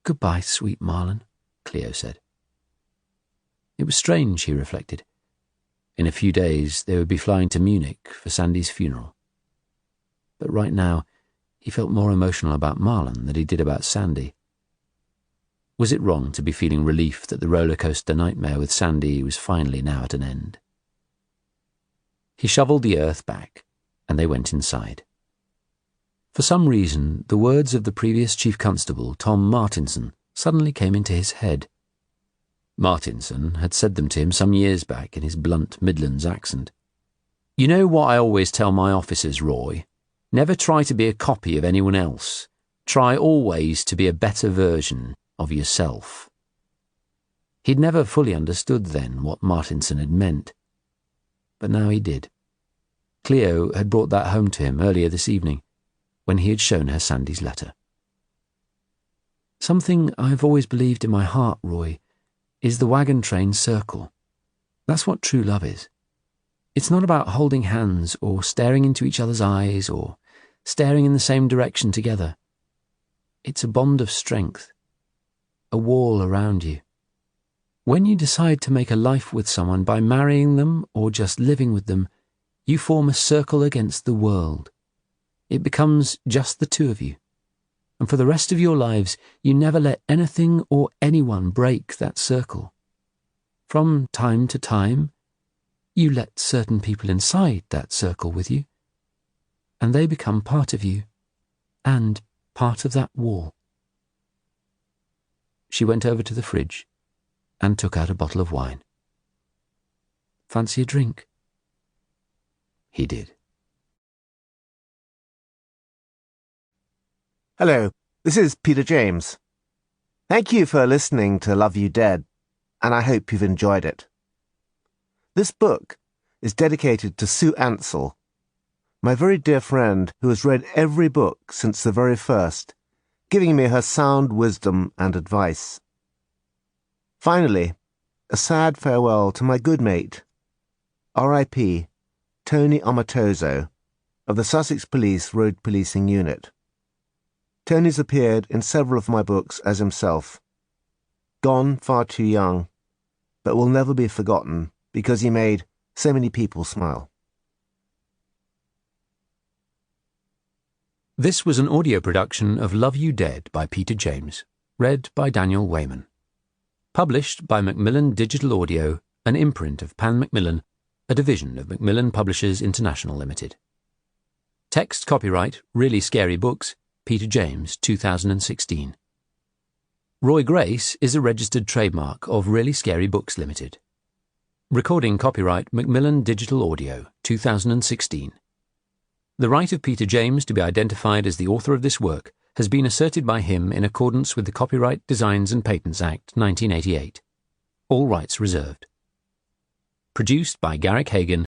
Goodbye, sweet Marlin, Cleo said. It was strange, he reflected. In a few days they would be flying to Munich for Sandy's funeral. But right now he felt more emotional about Marlin than he did about Sandy. Was it wrong to be feeling relief that the roller coaster nightmare with Sandy was finally now at an end? He shovelled the earth back, and they went inside. For some reason, the words of the previous Chief Constable, Tom Martinson, suddenly came into his head. Martinson had said them to him some years back in his blunt Midlands accent. You know what I always tell my officers, Roy? Never try to be a copy of anyone else. Try always to be a better version of yourself. He'd never fully understood then what Martinson had meant, but now he did. Cleo had brought that home to him earlier this evening, when he had shown her Sandy's letter. Something I've always believed in my heart, Roy, is the wagon train circle. That's what true love is. It's not about holding hands or staring into each other's eyes or staring in the same direction together. It's a bond of strength, a wall around you. When you decide to make a life with someone by marrying them or just living with them, you form a circle against the world. It becomes just the two of you. And for the rest of your lives, you never let anything or anyone break that circle. From time to time, you let certain people inside that circle with you, and they become part of you, and part of that wall. She went over to the fridge and took out a bottle of wine. Fancy a drink? He did. Hello, this is Peter James. Thank you for listening to Love You Dead, and I hope you've enjoyed it. This book is dedicated to Sue Ansell, my very dear friend who has read every book since the very first, giving me her sound wisdom and advice. Finally, a sad farewell to my good mate, R.I.P. Tony Amatoso, of the Sussex Police Road Policing Unit. Tony's appeared in several of my books as himself. Gone far too young, but will never be forgotten because he made so many people smile. This was an audio production of Love You Dead by Peter James, read by Daniel Wayman. Published by Macmillan Digital Audio, an imprint of Pan Macmillan, a division of Macmillan Publishers International Limited. Text copyright Really Scary Books, Peter James, 2016. Roy Grace is a registered trademark of Really Scary Books Limited. Recording copyright Macmillan Digital Audio, 2016. The right of Peter James to be identified as the author of this work has been asserted by him in accordance with the Copyright Designs and Patents Act 1988. All rights reserved. Produced by Garrick Hagan